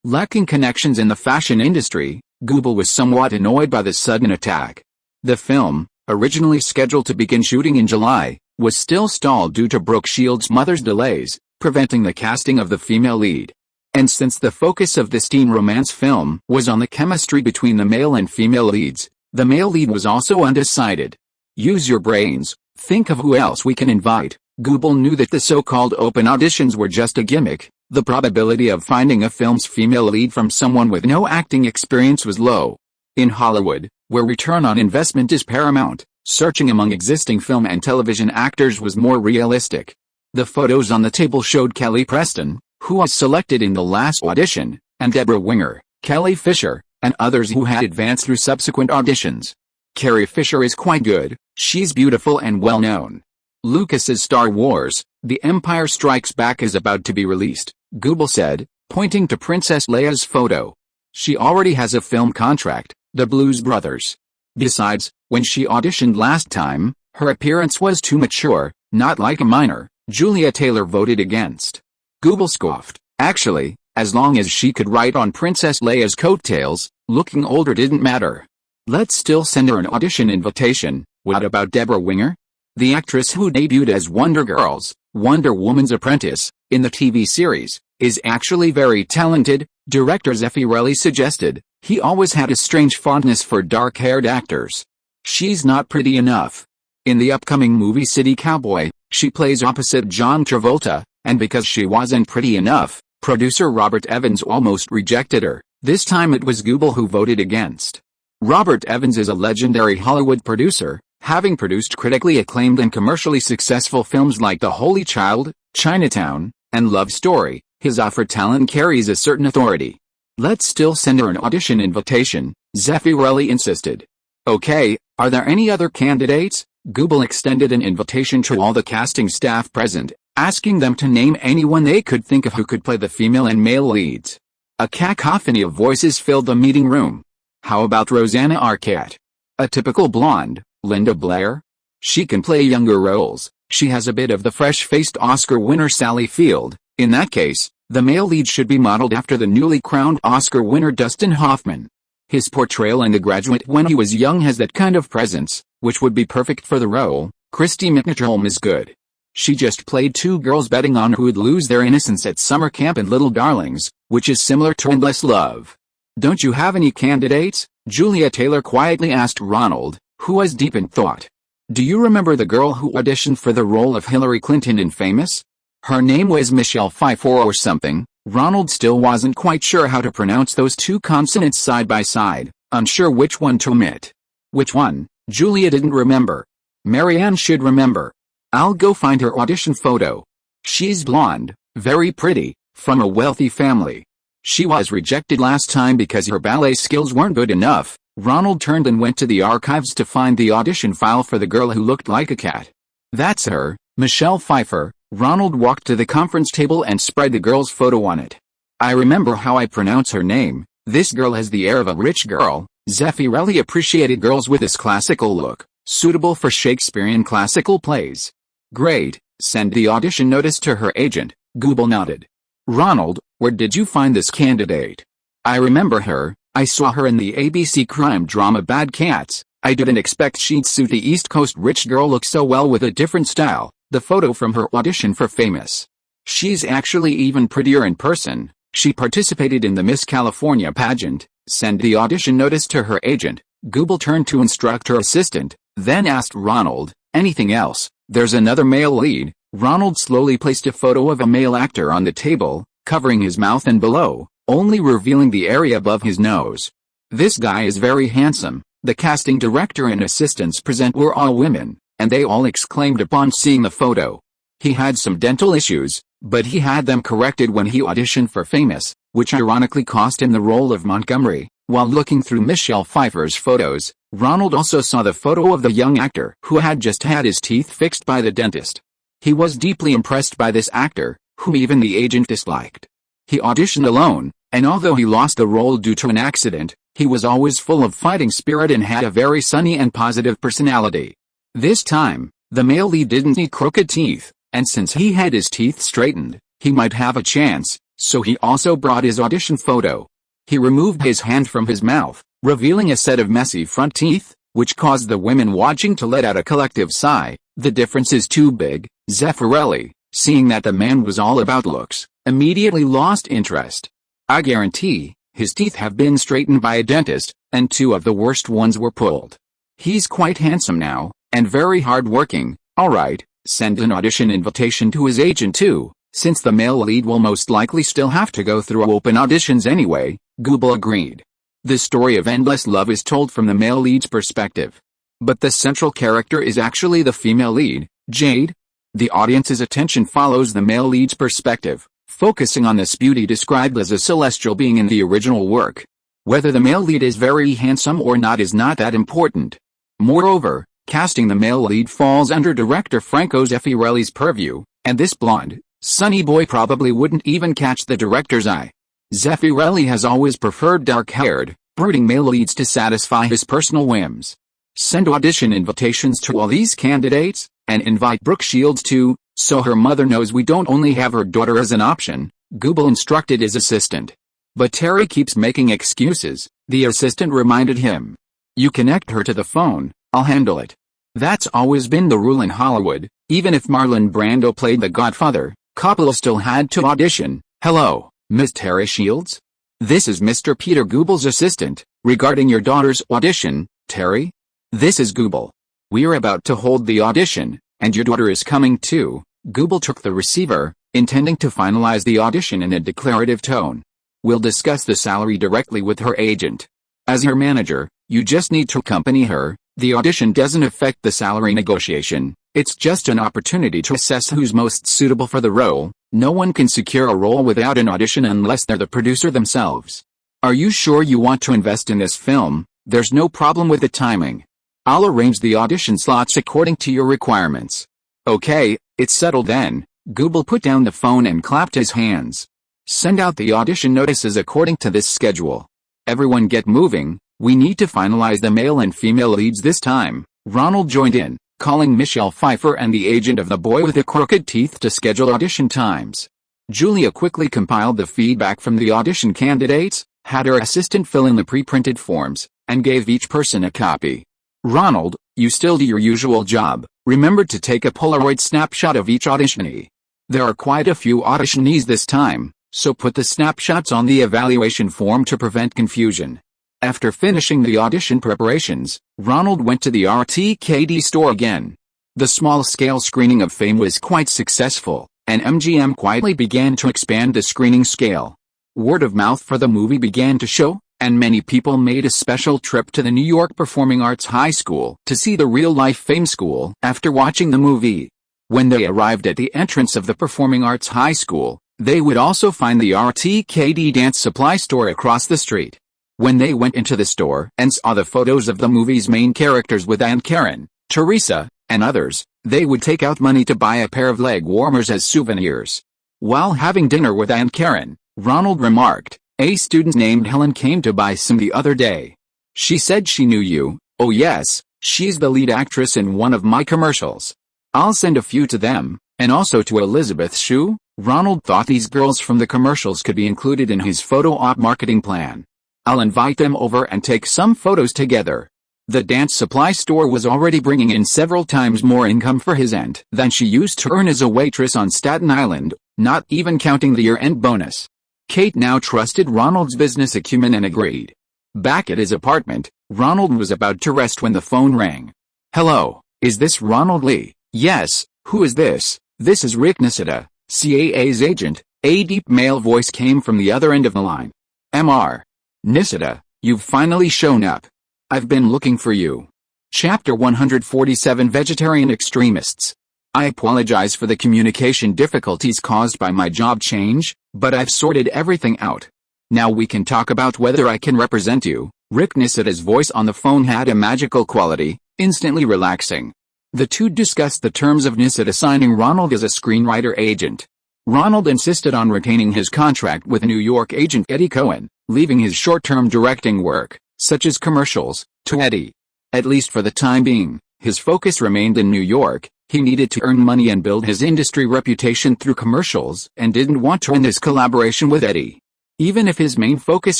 [SPEAKER 1] Lacking connections in the fashion industry, Goebel was somewhat annoyed by the sudden attack. The film, originally scheduled to begin shooting in July, was still stalled due to Brooke Shields' mother's delays, preventing the casting of the female lead. And since the focus of this teen romance film was on the chemistry between the male and female leads, the male lead was also undecided. Use your brains, think of who else we can invite. Google knew that the so-called open auditions were just a gimmick. The probability of finding a film's female lead from someone with no acting experience was low. In Hollywood, where return on investment is paramount, searching among existing film and television actors was more realistic. The photos on the table showed Kelly Preston, who was selected in the last audition, and Deborah Winger, Kelly Fisher, and others who had advanced through subsequent auditions. Carrie Fisher is quite good, she's beautiful and well-known. Lucas's Star Wars, The Empire Strikes Back is about to be released, Google said, pointing to Princess Leia's photo. She already has a film contract, The Blues Brothers. Besides, when she auditioned last time, her appearance was too mature, not like a minor. Julia Taylor voted against. Google scoffed. Actually, as long as she could ride on Princess Leia's coattails, looking older didn't matter. Let's still send her an audition invitation. What about Deborah Winger? The actress who debuted as Wonder Girl's, Wonder Woman's apprentice, in the TV series, is actually very talented, director Zeffirelli suggested. He always had a strange fondness for dark-haired actors. She's not pretty enough. In the upcoming movie City Cowboy, she plays opposite John Travolta, and because she wasn't pretty enough, producer Robert Evans almost rejected her. This time it was Google who voted against. Robert Evans is a legendary Hollywood producer, having produced critically acclaimed and commercially successful films like The Holy Child, Chinatown, and Love Story. His eye for talent carries a certain authority. Let's still send her an audition invitation, Zeffirelli insisted. Okay, are there any other candidates? Google extended an invitation to all the casting staff present, asking them to name anyone they could think of who could play the female and male leads. A cacophony of voices filled the meeting room. How about Rosanna Arquette? A typical blonde, Linda Blair? She can play younger roles. She has a bit of the fresh-faced Oscar winner Sally Field. In that case, the male lead should be modeled after the newly crowned Oscar winner Dustin Hoffman. His portrayal in The Graduate when he was young has that kind of presence, which would be perfect for the role. Christy McNichol is good. She just played two girls betting on who would lose their innocence at summer camp in Little Darlings, which is similar to Endless Love. Don't you have any candidates? Julia Taylor quietly asked Ronald, who was deep in thought. Do you remember the girl who auditioned for the role of Hillary Clinton in Famous? Her name was Michelle Pfeiffer or something. Ronald still wasn't quite sure how to pronounce those two consonants side by side, unsure which one to omit. Which one? Julia didn't remember. Marianne should remember. I'll go find her audition photo. She's blonde, very pretty, from a wealthy family. She was rejected last time because her ballet skills weren't good enough. Ronald turned and went to the archives to find the audition file for the girl who looked like a cat. That's her, Michelle Pfeiffer. Ronald walked to the conference table and spread the girl's photo on it. I remember how I pronounce her name. This girl has the air of a rich girl. Zeffirelli appreciated girls with this classical look, suitable for Shakespearean classical plays. Great, send the audition notice to her agent. Google nodded. Ronald, where did you find this candidate? I remember her. I saw her in the ABC crime drama Bad Cats. I didn't expect she'd suit the East Coast rich girl look so well with a different style. The photo from her audition for Famous. She's actually even prettier in person. She participated in the Miss California pageant. Send the audition notice to her agent. Google turned to instruct her assistant, then asked Ronald, anything else? There's another male lead. Ronald slowly placed a photo of a male actor on the table, covering his mouth and below, only revealing the area above his nose. This guy is very handsome. The casting director and assistants present were all women, and they all exclaimed upon seeing the photo. He had some dental issues, but he had them corrected when he auditioned for Famous, which ironically cost him the role of Montgomery. While looking through Michelle Pfeiffer's photos, Ronald also saw the photo of the young actor who had just had his teeth fixed by the dentist. He was deeply impressed by this actor, whom even the agent disliked. He auditioned alone, and although he lost the role due to an accident, he was always full of fighting spirit and had a very sunny and positive personality. This time, the male lead didn't need crooked teeth, and since he had his teeth straightened, he might have a chance, so he also brought his audition photo. He removed his hand from his mouth, revealing a set of messy front teeth. which caused the women watching to let out a collective sigh. The difference is too big. Zeffirelli, seeing that the man was all about looks, immediately lost interest. I guarantee, his teeth have been straightened by a dentist, and 2 of the worst ones were pulled. He's quite handsome now, and very hard-working. Alright, send an audition invitation to his agent too, since the male lead will most likely still have to go through open auditions anyway. Google agreed. The story of endless love is told from the male lead's perspective. But the central character is actually the female lead, Jade. The audience's attention follows the male lead's perspective, focusing on this beauty described as a celestial being in the original work. Whether the male lead is very handsome or not is not that important. Moreover, casting the male lead falls under director Franco Zeffirelli's purview, and this blonde, sunny boy probably wouldn't even catch the director's eye. Zeffirelli has always preferred dark-haired, brooding male leads to satisfy his personal whims. Send audition invitations to all these candidates, and invite Brooke Shields too, so her mother knows we don't only have her daughter as an option, Google instructed his assistant. But Terry keeps making excuses. The assistant reminded him. You connect her to the phone, I'll handle it. That's always been the rule in Hollywood. Even if Marlon Brando played the Godfather, Coppola still had to audition. Hello, Miss Terry Shields? This is Mr. Peter Google's assistant, regarding your daughter's audition. Terry? This is Google. We're about to hold the audition, and your daughter is coming too. Google took the receiver, intending to finalize the audition in a declarative tone. We'll discuss the salary directly with her agent. As her manager, you just need to accompany her. The audition doesn't affect the salary negotiation. It's just an opportunity to assess who's most suitable for the role. No one can secure a role without an audition unless they're the producer themselves. Are you sure you want to invest in this film? There's no problem with the timing. I'll arrange the audition slots according to your requirements. Okay, it's settled then. Google put down the phone and clapped his hands. Send out the audition notices according to this schedule. Everyone get moving. We need to finalize the male and female leads this time. Ronald joined in, calling Michelle Pfeiffer and the agent of the boy with the crooked teeth to schedule audition times. Julia quickly compiled the feedback from the audition candidates, had her assistant fill in the pre-printed forms, and gave each person a copy. Ronald, you still do your usual job. Remember to take a Polaroid snapshot of each auditionee. There are quite a few auditionees this time, so put the snapshots on the evaluation form to prevent confusion. After finishing the audition preparations, Ronald went to the RTKD store again. The small-scale screening of Fame was quite successful, and MGM quietly began to expand the screening scale. Word of mouth for the movie began to show, and many people made a special trip to the New York Performing Arts High School to see the real-life Fame School after watching the movie. When they arrived at the entrance of the Performing Arts High School, they would also find the RTKD dance supply store across the street. When they went into the store and saw the photos of the movie's main characters with Aunt Karen, Teresa, and others, they would take out money to buy a pair of leg warmers as souvenirs. While having dinner with Aunt Karen, Ronald remarked, "A student named Helen came to buy some the other day. She said she knew you." "Oh yes, she's the lead actress in one of my commercials. I'll send a few to them, and also to Elizabeth Shue." Ronald thought these girls from the commercials could be included in his photo op marketing plan. "I'll invite them over and take some photos together." The dance supply store was already bringing in several times more income for his aunt than she used to earn as a waitress on Staten Island, not even counting the year-end bonus. Kate now trusted Ronald's business acumen and agreed. Back at his apartment, Ronald was about to rest when the phone rang. "Hello, is this Ronald Lee?" "Yes, who is this?" "This is Rick Nisita, CAA's agent." A deep male voice came from the other end of the line. "Mr. Nisita, you've finally shown up. I've been looking for you." Chapter 147 Vegetarian Extremists. I apologize for the communication difficulties caused by my job change, but I've sorted everything out. Now we can talk about whether I can represent you. Rick Nisita's voice on the phone had a magical quality, instantly relaxing. The two discussed the terms of Nisita signing Ronald as a screenwriter agent. Ronald insisted on retaining his contract with New York agent Eddie Cohen, leaving his short-term directing work, such as commercials, to Eddie. At least for the time being, his focus remained in New York. He needed to earn money and build his industry reputation through commercials and didn't want to end his collaboration with Eddie. Even if his main focus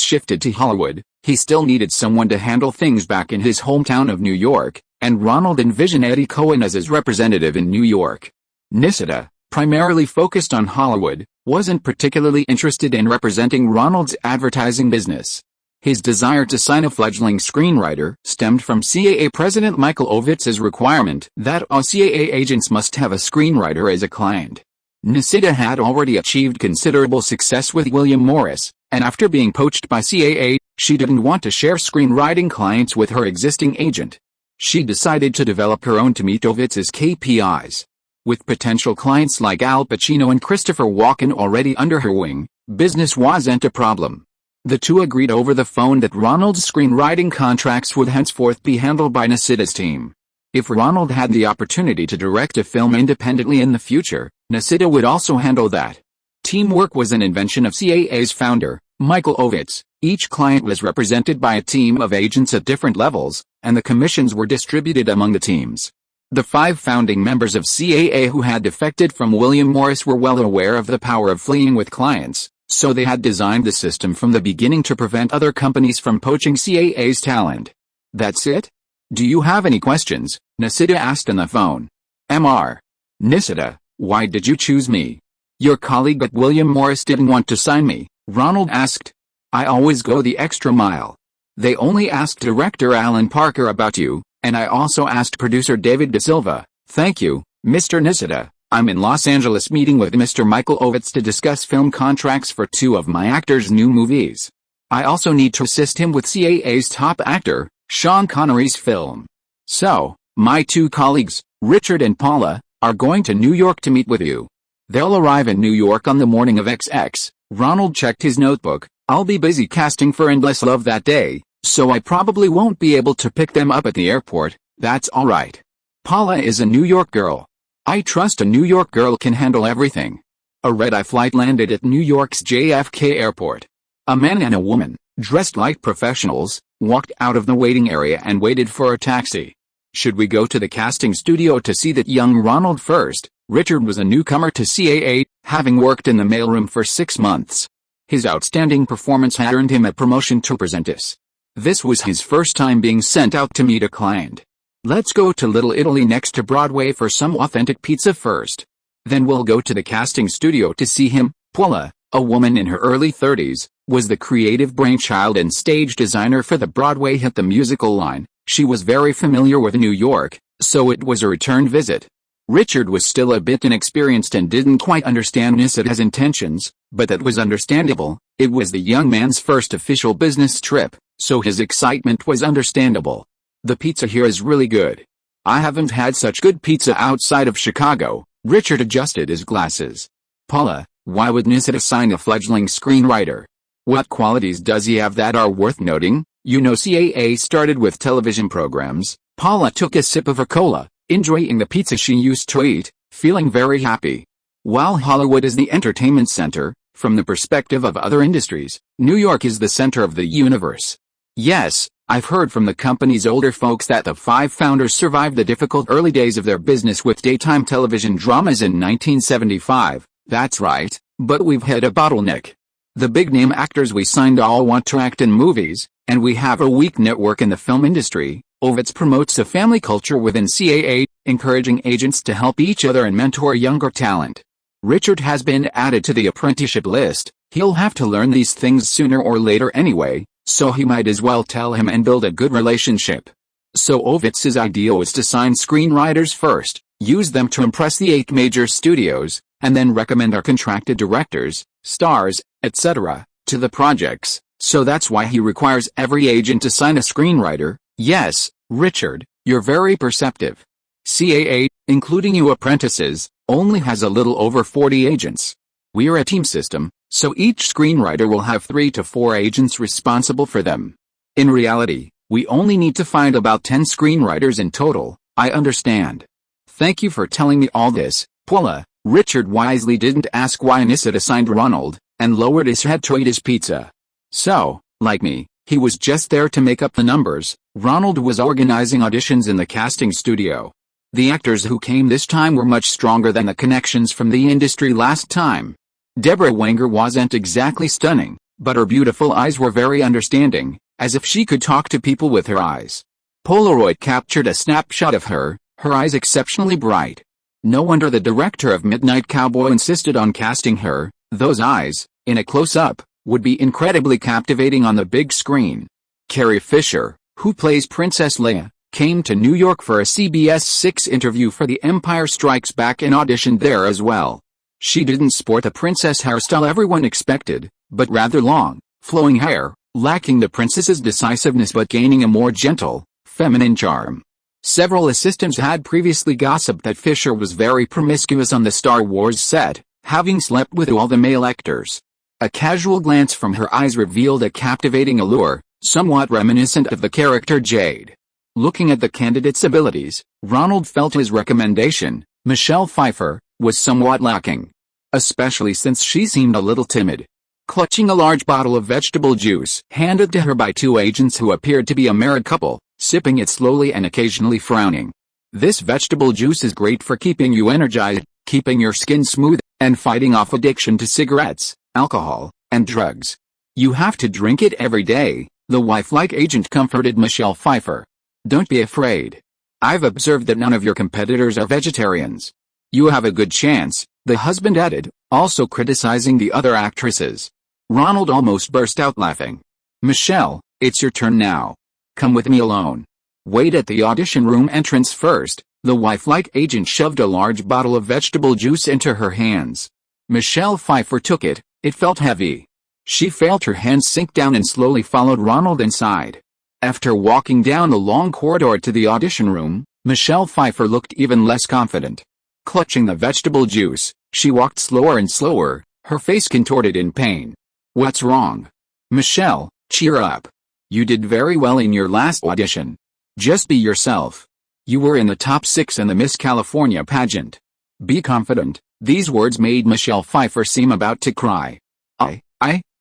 [SPEAKER 1] shifted to Hollywood, He still needed someone to handle things back in his hometown of New York, and Ronald envisioned Eddie Cohen as his representative in New York. Nissida, primarily focused on Hollywood, wasn't particularly interested in representing Ronald's advertising business. His desire to sign a fledgling screenwriter stemmed from CAA President Michael Ovitz's requirement that all CAA agents must have a screenwriter as a client. Nissida had already achieved considerable success with William Morris, and after being poached by CAA, she didn't want to share screenwriting clients with her existing agent. She decided to develop her own to meet Ovitz's KPIs. With potential clients like Al Pacino and Christopher Walken already under her wing, business wasn't a problem. The two agreed over the phone that Ronald's screenwriting contracts would henceforth be handled by Nissida's team. If Ronald had the opportunity to direct a film independently in the future, Nissida would also handle that. Teamwork was an invention of CAA's founder, Michael Ovitz. Each client was represented by a team of agents at different levels, and the commissions were distributed among the teams. The 5 founding members of CAA who had defected from William Morris were well aware of the power of fleeing with clients, so they had designed the system from the beginning to prevent other companies from poaching CAA's talent. That's it? Do you have any questions? Nissida asked on the phone. Mr. Nissida, why did you choose me? Your colleague at William Morris didn't want to sign me, Ronald asked. I always go the extra mile. They only asked director Alan Parker about you, and I also asked producer David De Silva. Thank you, Mr. Nissida. I'm in Los Angeles meeting with Mr. Michael Ovitz to discuss film contracts for 2 of my actors' new movies. I also need to assist him with CAA's top actor, Sean Connery's film. So, my 2 colleagues, Richard and Paula, are going to New York to meet with you. They'll arrive in New York on the morning of XX. Ronald checked his notebook. I'll be busy casting for Endless Love that day, so I probably won't be able to pick them up at the airport. That's alright. Paula is a New York girl. I trust a New York girl can handle everything. A red-eye flight landed at New York's JFK airport. A man and a woman, dressed like professionals, walked out of the waiting area and waited for a taxi. Should we go to the casting studio to see that young Ronald first? Richard was a newcomer to CAA, having worked in the mailroom for 6 months. His outstanding performance had earned him a promotion to apprentice. This was his first time being sent out to meet a client. Let's go to Little Italy next to Broadway for some authentic pizza first. Then we'll go to the casting studio to see him. Paula, a woman in her early 30s, was the creative brainchild and stage designer for the Broadway hit The Musical line. She was very familiar with New York, so it was a return visit. Richard was still a bit inexperienced and didn't quite understand Nissida's intentions, but that was understandable. It was the young man's first official business trip, so his excitement was understandable. The pizza here is really good. I haven't had such good pizza outside of Chicago. Richard adjusted his glasses. Paula, why would Nissida sign a fledgling screenwriter? What qualities does he have that are worth noting? You know, CAA started with television programs. Paula took a sip of her cola, enjoying the pizza she used to eat, feeling very happy. While Hollywood is the entertainment center, from the perspective of other industries, New York is the center of the universe. Yes, I've heard from the company's older folks that the 5 founders survived the difficult early days of their business with daytime television dramas in 1975. That's right, but we've hit a bottleneck. The big-name actors we signed all want to act in movies, and we have a weak network in the film industry. Ovitz promotes a family culture within CAA, encouraging agents to help each other and mentor younger talent. Richard has been added to the apprenticeship list. He'll have to learn these things sooner or later anyway, so he might as well tell him and build a good relationship. So Ovitz's idea was to sign screenwriters first, use them to impress the 8 major studios, and then recommend our contracted directors, stars, etc., to the projects. So that's why he requires every agent to sign a screenwriter. Yes, Richard, you're very perceptive. CAA, including you apprentices, only has a little over 40 agents. We're a team system, so each screenwriter will have 3 to 4 agents responsible for them. In reality, we only need to find about 10 screenwriters in total. I understand. Thank you for telling me all this, Paula. Richard wisely didn't ask why Nissida signed Ronald, and lowered his head to eat his pizza. So, like me, he was just there to make up the numbers. Ronald was organizing auditions in the casting studio. The actors who came this time were much stronger than the connections from the industry last time. Deborah Wenger wasn't exactly stunning, but her beautiful eyes were very understanding, as if she could talk to people with her eyes. Polaroid captured a snapshot of her eyes exceptionally bright. No wonder the director of Midnight Cowboy insisted on casting her. Those eyes, in a close-up, would be incredibly captivating on the big screen. Carrie Fisher, who plays Princess Leia, came to New York for a CBS 6 interview for The Empire Strikes Back and auditioned there as well. She didn't sport the princess hairstyle everyone expected, but rather long, flowing hair, lacking the princess's decisiveness but gaining a more gentle, feminine charm. Several assistants had previously gossiped that Fisher was very promiscuous on the Star Wars set, having slept with all the male actors. A casual glance from her eyes revealed a captivating allure, somewhat reminiscent of the character Jade. Looking at the candidate's abilities, Ronald felt his recommendation, Michelle Pfeiffer, was somewhat lacking. Especially since she seemed a little timid. Clutching a large bottle of vegetable juice handed to her by two agents who appeared to be a married couple, sipping it slowly and occasionally frowning. This vegetable juice is great for keeping you energized, keeping your skin smooth, and fighting off addiction to cigarettes, alcohol, and drugs. You have to drink it every day, the wife-like agent comforted Michelle Pfeiffer. Don't be afraid. I've observed that none of your competitors are vegetarians. You have a good chance, the husband added, also criticizing the other actresses. Ronald almost burst out laughing. Michelle, it's your turn now. Come with me alone. Wait at the audition room entrance first. The wife-like agent shoved a large bottle of vegetable juice into her hands. Michelle Pfeiffer took it. It felt heavy. She felt her hands sink down and slowly followed Ronald inside. After walking down the long corridor to the audition room, Michelle Pfeiffer looked even less confident. Clutching the vegetable juice, she walked slower and slower, her face contorted in pain. What's wrong? Michelle, cheer up. You did very well in your last audition. Just be yourself. You were in the top 6 in the Miss California pageant. Be confident. These words made Michelle Pfeiffer seem about to cry.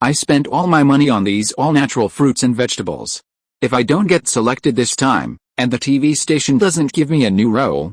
[SPEAKER 1] I spent all my money on these all-natural fruits and vegetables. If I don't get selected this time, and the TV station doesn't give me a new role,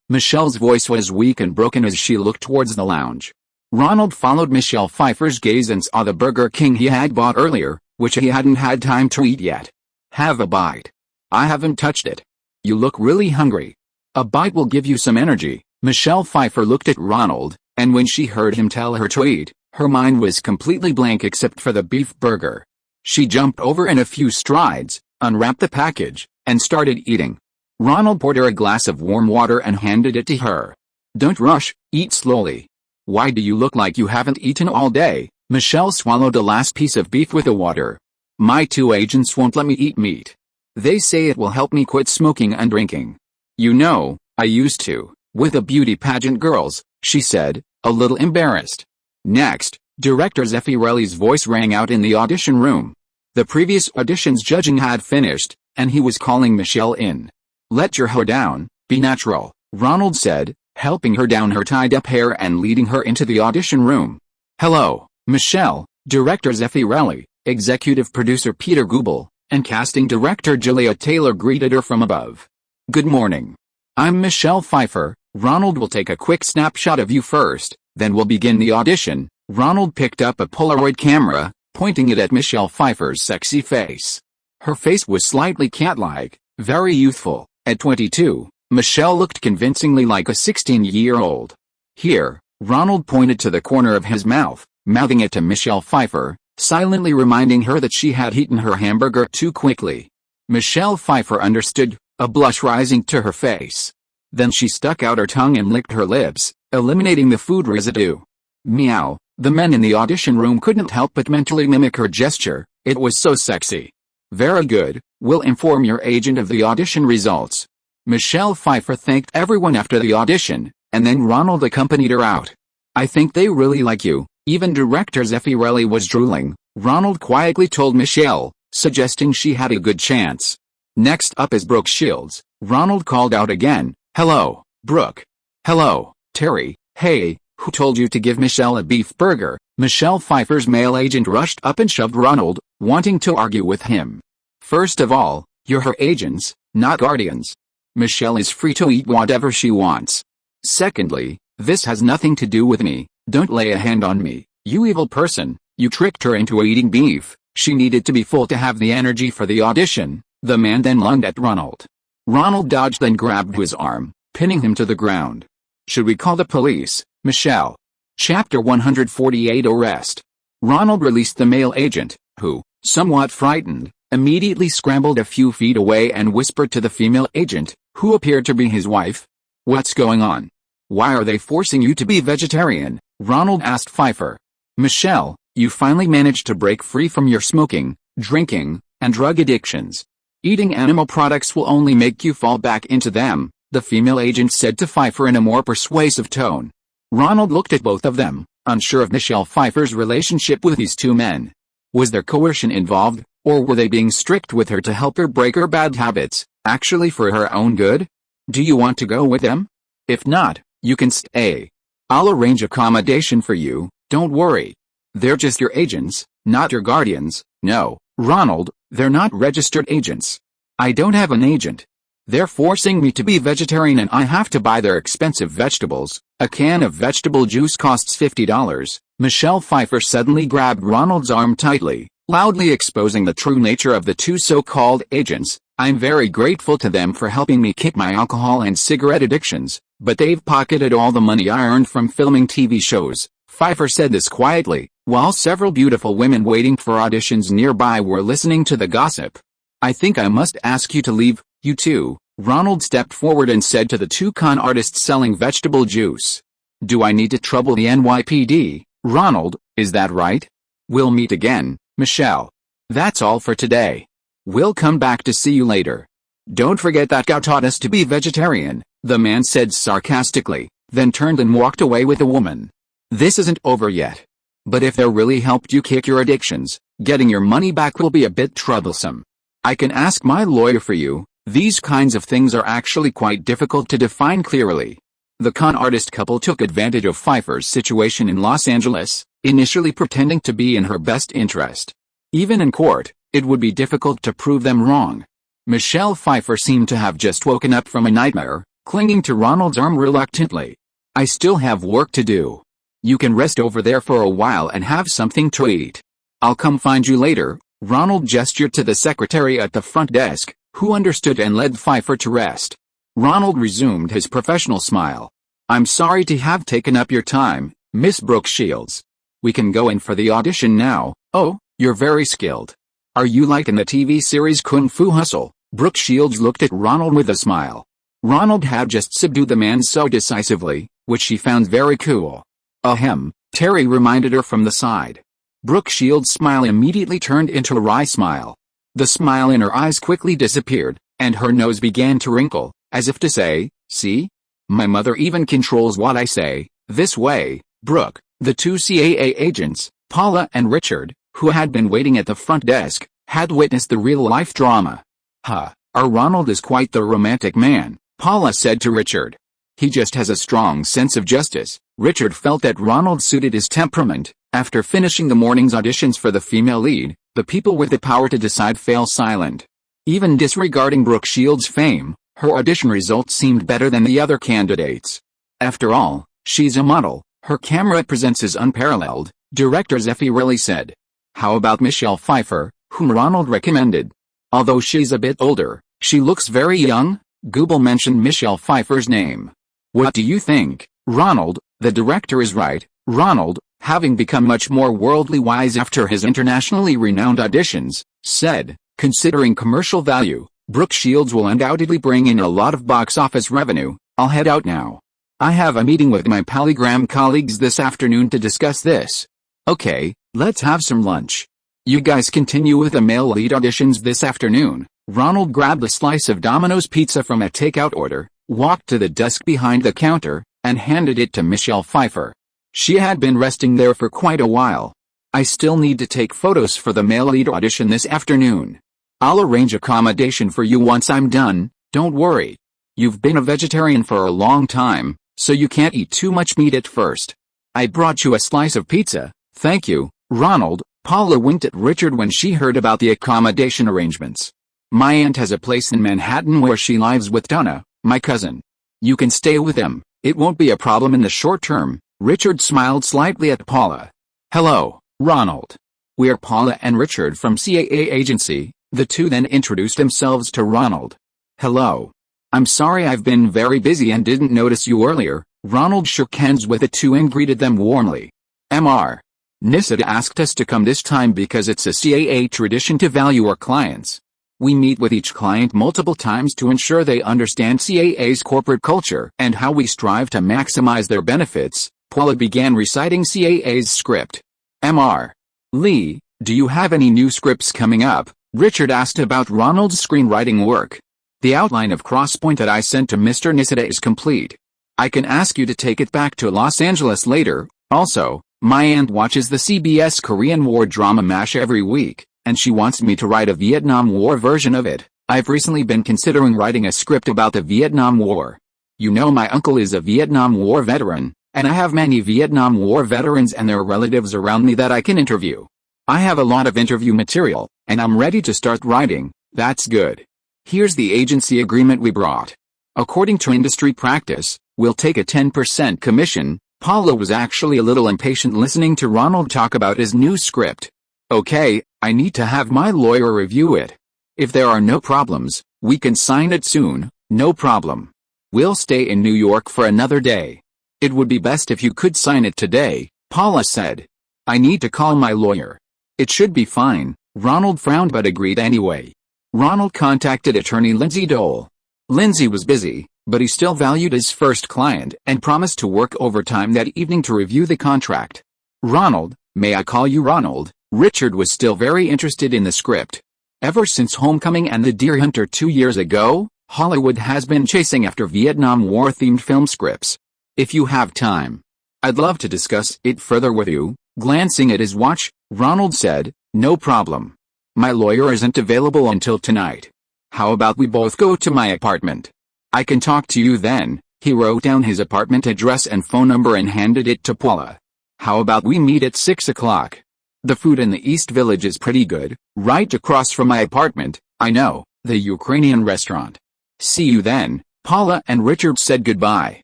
[SPEAKER 1] Michelle's voice was weak and broken as she looked towards the lounge. Ronald followed Michelle Pfeiffer's gaze and saw the Burger King he had bought earlier, which he hadn't had time to eat yet. Have a bite. I haven't touched it. You look really hungry. A bite will give you some energy. Michelle Pfeiffer looked at Ronald, and when she heard him tell her to eat, her mind was completely blank except for the beef burger. She jumped over in a few strides, unwrapped the package, and started eating. Ronald poured her a glass of warm water and handed it to her. Don't rush, eat slowly. Why do you look like you haven't eaten all day? Michelle swallowed the last piece of beef with the water. My two agents won't let me eat meat. They say it will help me quit smoking and drinking. You know, I used to, with the beauty pageant girls, she said, a little embarrassed. Next, director Zeffirelli's voice rang out in the audition room. The previous audition's judging had finished, and he was calling Michelle in. Let your hair down, be natural, Ronald said, helping her down her tied-up hair and leading her into the audition room. Hello, Michelle, director Zeffirelli, executive producer Peter Gubel, and casting director Julia Taylor greeted her from above. Good morning. I'm Michelle Pfeiffer. Ronald will take a quick snapshot of you first, then we'll begin the audition. Ronald picked up a Polaroid camera, pointing it at Michelle Pfeiffer's sexy face. Her face was slightly cat-like, very youthful. At 22, Michelle looked convincingly like a 16-year-old. Here, Ronald pointed to the corner of his mouth, mouthing it to Michelle Pfeiffer, silently reminding her that she had eaten her hamburger too quickly. Michelle Pfeiffer understood, a blush rising to her face. Then she stuck out her tongue and licked her lips, eliminating the food residue. Meow. The men in the audition room couldn't help but mentally mimic her gesture. It was so sexy. Very good, we'll inform your agent of the audition results. Michelle Pfeiffer thanked everyone after the audition, and then Ronald accompanied her out. I think they really like you. Even director Zeffirelli was drooling. Ronald quietly told Michelle, suggesting she had a good chance. Next up is Brooke Shields. Ronald called out again. Hello, Brooke. Hello, Terry. Hey, who told you to give Michelle a beef burger? Michelle Pfeiffer's male agent rushed up and shoved Ronald, wanting to argue with him. First of all, you're her agents, not guardians. Michelle is free to eat whatever she wants. Secondly, this has nothing to do with me. Don't lay a hand on me, you evil person. You tricked her into eating beef. She needed to be full to have the energy for the audition. The man then lunged at Ronald. Ronald dodged and grabbed his arm, pinning him to the ground. Should we call the police, Michelle? Chapter 148 Arrest. Ronald released the male agent, who, somewhat frightened, immediately scrambled a few feet away and whispered to the female agent, who appeared to be his wife. What's going on? Why are they forcing you to be vegetarian? Ronald asked Pfeiffer. Michelle, you finally managed to break free from your smoking, drinking, and drug addictions. Eating animal products will only make you fall back into them, the female agent said to Pfeiffer in a more persuasive tone. Ronald looked at both of them, unsure of Michelle Pfeiffer's relationship with these two men. Was there coercion involved, or were they being strict with her to help her break her bad habits, actually for her own good? Do you want to go with them? If not, you can stay. I'll arrange accommodation for you, don't worry. They're just your agents, not your guardians. No, Ronald, they're not registered agents. I don't have an agent. They're forcing me to be vegetarian and I have to buy their expensive vegetables. A can of vegetable juice costs $50. Michelle Pfeiffer suddenly grabbed Ronald's arm tightly, loudly exposing the true nature of the two so-called agents. I'm very grateful to them for helping me kick my alcohol and cigarette addictions, but they've pocketed all the money I earned from filming TV shows. Pfeiffer said this quietly, while several beautiful women waiting for auditions nearby were listening to the gossip. I think I must ask you to leave, you two. Ronald stepped forward and said to the two con artists selling vegetable juice. Do I need to trouble the NYPD, Ronald, is that right? We'll meet again, Michelle. That's all for today. We'll come back to see you later. Don't forget that guy taught us to be vegetarian, the man said sarcastically, then turned and walked away with the woman. This isn't over yet. But if they really helped you kick your addictions, getting your money back will be a bit troublesome. I can ask my lawyer for you. These kinds of things are actually quite difficult to define clearly. The con artist couple took advantage of Pfeiffer's situation in Los Angeles, initially pretending to be in her best interest. Even in court, it would be difficult to prove them wrong. Michelle Pfeiffer seemed to have just woken up from a nightmare, clinging to Ronald's arm reluctantly. I still have work to do. You can rest over there for a while and have something to eat. I'll come find you later. Ronald gestured to the secretary at the front desk, who understood and led Pfeiffer to rest. Ronald resumed his professional smile. I'm sorry to have taken up your time, Miss Brooke Shields. We can go in for the audition now. Oh, you're very skilled. Are you like in the TV series Kung Fu Hustle? Brooke Shields looked at Ronald with a smile. Ronald had just subdued the man so decisively, which she found very cool. Ahem, Terry reminded her from the side. Brooke Shields' smile immediately turned into a wry smile. The smile in her eyes quickly disappeared, and her nose began to wrinkle, as if to say, see? My mother even controls what I say. This way, Brooke, the two CAA agents, Paula and Richard, who had been waiting at the front desk, had witnessed the real-life drama. Our Ronald is quite the romantic man, Paula said to Richard. He just has a strong sense of justice. Richard felt that Ronald suited his temperament. After finishing the morning's auditions for the female lead, the people with the power to decide fell silent. Even disregarding Brooke Shields' fame, her audition results seemed better than the other candidates. After all, she's a model, her camera presence is unparalleled, director Zeffirelli said. How about Michelle Pfeiffer, whom Ronald recommended? Although she's a bit older, she looks very young. Google mentioned Michelle Pfeiffer's name. What do you think, Ronald? The director is right. Ronald, having become much more worldly wise after his internationally renowned auditions, said, considering commercial value, Brooke Shields will undoubtedly bring in a lot of box office revenue. I'll head out now. I have a meeting with my Polygram colleagues this afternoon to discuss this. Okay, let's have some lunch. You guys continue with the male lead auditions this afternoon. Ronald grabbed a slice of Domino's pizza from a takeout order, walked to the desk behind the counter, and handed it to Michelle Pfeiffer. She had been resting there for quite a while. I still need to take photos for the male lead audition this afternoon. I'll arrange accommodation for you once I'm done, don't worry. You've been a vegetarian for a long time, so you can't eat too much meat at first. I brought you a slice of pizza, thank you, Ronald. Paula winked at Richard when she heard about the accommodation arrangements. My aunt has a place in Manhattan where she lives with Donna, my cousin. You can stay with them, it won't be a problem in the short term. Richard smiled slightly at Paula. Hello, Ronald. "We're Paula and Richard from CAA agency." The two then introduced themselves to Ronald. "Hello. I'm sorry I've been very busy and didn't notice you earlier." Ronald shook hands with the two and greeted them warmly. Mr. Nisida asked us to come this time because it's a CAA tradition to value our clients. We meet with each client multiple times to ensure they understand CAA's corporate culture and how we strive to maximize their benefits. Paula began reciting CAA's script. Mr. Lee, do you have any new scripts coming up? Richard asked about Ronald's screenwriting work. The outline of Crosspoint that I sent to Mr. Nisida is complete. I can ask you to take it back to Los Angeles later. Also, my aunt watches the CBS Korean War drama MASH every week, and she wants me to write a Vietnam War version of it. I've recently been considering writing a script about the Vietnam War. You know, my uncle is a Vietnam War veteran, and I have many Vietnam War veterans and their relatives around me that I can interview. I have a lot of interview material, and I'm ready to start writing." "That's good. Here's the agency agreement we brought. According to industry practice, we'll take a 10% commission." Paula was actually a little impatient listening to Ronald talk about his new script. "Okay, I need to have my lawyer review it. If there are no problems, we can sign it soon." "No problem. We'll stay in New York for another day. It would be best if you could sign it today," Paula said. "I need to call my lawyer." "It should be fine." Ronald frowned but agreed anyway. Ronald contacted attorney Lindsay Dole. Lindsay was busy, but he still valued his first client and promised to work overtime that evening to review the contract. "Ronald, may I call you Ronald?" Richard was still very interested in the script. Ever since Homecoming and The Deer Hunter 2 years ago, Hollywood has been chasing after Vietnam War-themed film scripts. "If you have time, I'd love to discuss it further with you." Glancing at his watch, Ronald said, "No problem. My lawyer isn't available until tonight. How about we both go to my apartment? I can talk to you then." He wrote down his apartment address and phone number and handed it to Paula. "How about we meet at 6 o'clock? The food in the East Village is pretty good, right across from my apartment." "I know, the Ukrainian restaurant." "See you then." Paula and Richard said goodbye.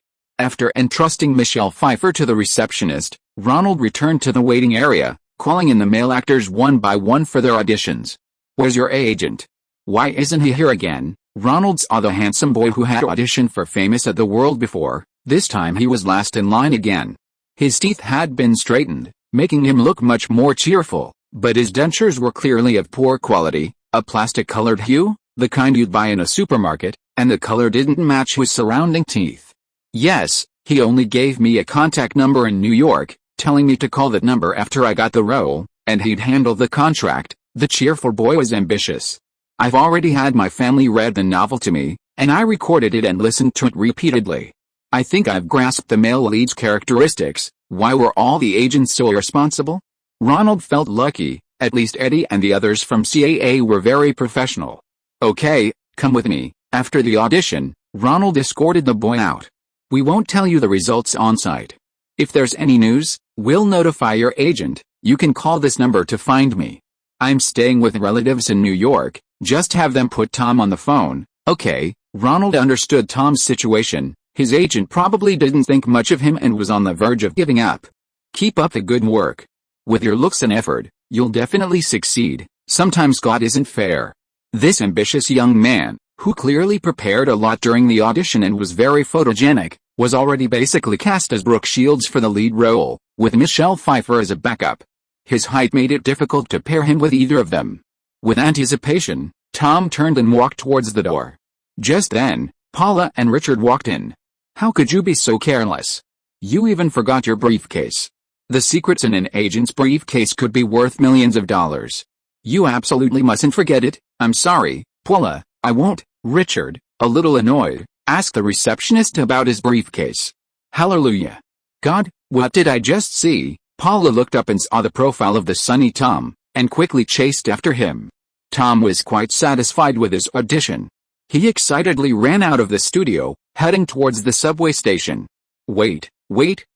[SPEAKER 1] After entrusting Michelle Pfeiffer to the receptionist, Ronald returned to the waiting area, calling in the male actors one by one for their auditions. "Where's your agent? Why isn't he here again?" Ronald saw the handsome boy who had auditioned for Famous at the World before. This time he was last in line again. His teeth had been straightened, making him look much more cheerful, but his dentures were clearly of poor quality, a plastic-colored hue, the kind you'd buy in a supermarket, and the color didn't match his surrounding teeth. "Yes, he only gave me a contact number in New York, telling me to call that number after I got the role, and he'd handle the contract." The cheerful boy was ambitious. "I've already had my family read the novel to me, and I recorded it and listened to it repeatedly. I think I've grasped the male lead's characteristics. Why were all the agents so irresponsible?" Ronald felt lucky, at least Eddie and the others from CAA were very professional. "Okay, come with me." After the audition, Ronald escorted the boy out. "We won't tell you the results on site. If there's any news, we'll notify your agent. You can call this number to find me. I'm staying with relatives in New York, just have them put Tom on the phone." "Okay." Ronald understood Tom's situation. His agent probably didn't think much of him and was on the verge of giving up. "Keep up the good work. With your looks and effort, you'll definitely succeed. Sometimes God isn't fair." This ambitious young man, who clearly prepared a lot during the audition and was very photogenic, was already basically cast as Brooke Shields for the lead role, with Michelle Pfeiffer as a backup. His height made it difficult to pair him with either of them. With anticipation, Tom turned and walked towards the door. Just then, Paula and Richard walked in. "How could you be so careless? You even forgot your briefcase. The secrets in an agent's briefcase could be worth millions of dollars. You absolutely mustn't forget it." "I'm sorry, Paula, I won't." Richard, a little annoyed, asked the receptionist about his briefcase. "Hallelujah. God, what did I just see?" Paula looked up and saw the profile of the sunny Tom, and quickly chased after him. Tom was quite satisfied with his audition. He excitedly ran out of the studio, heading towards the subway station. Wait,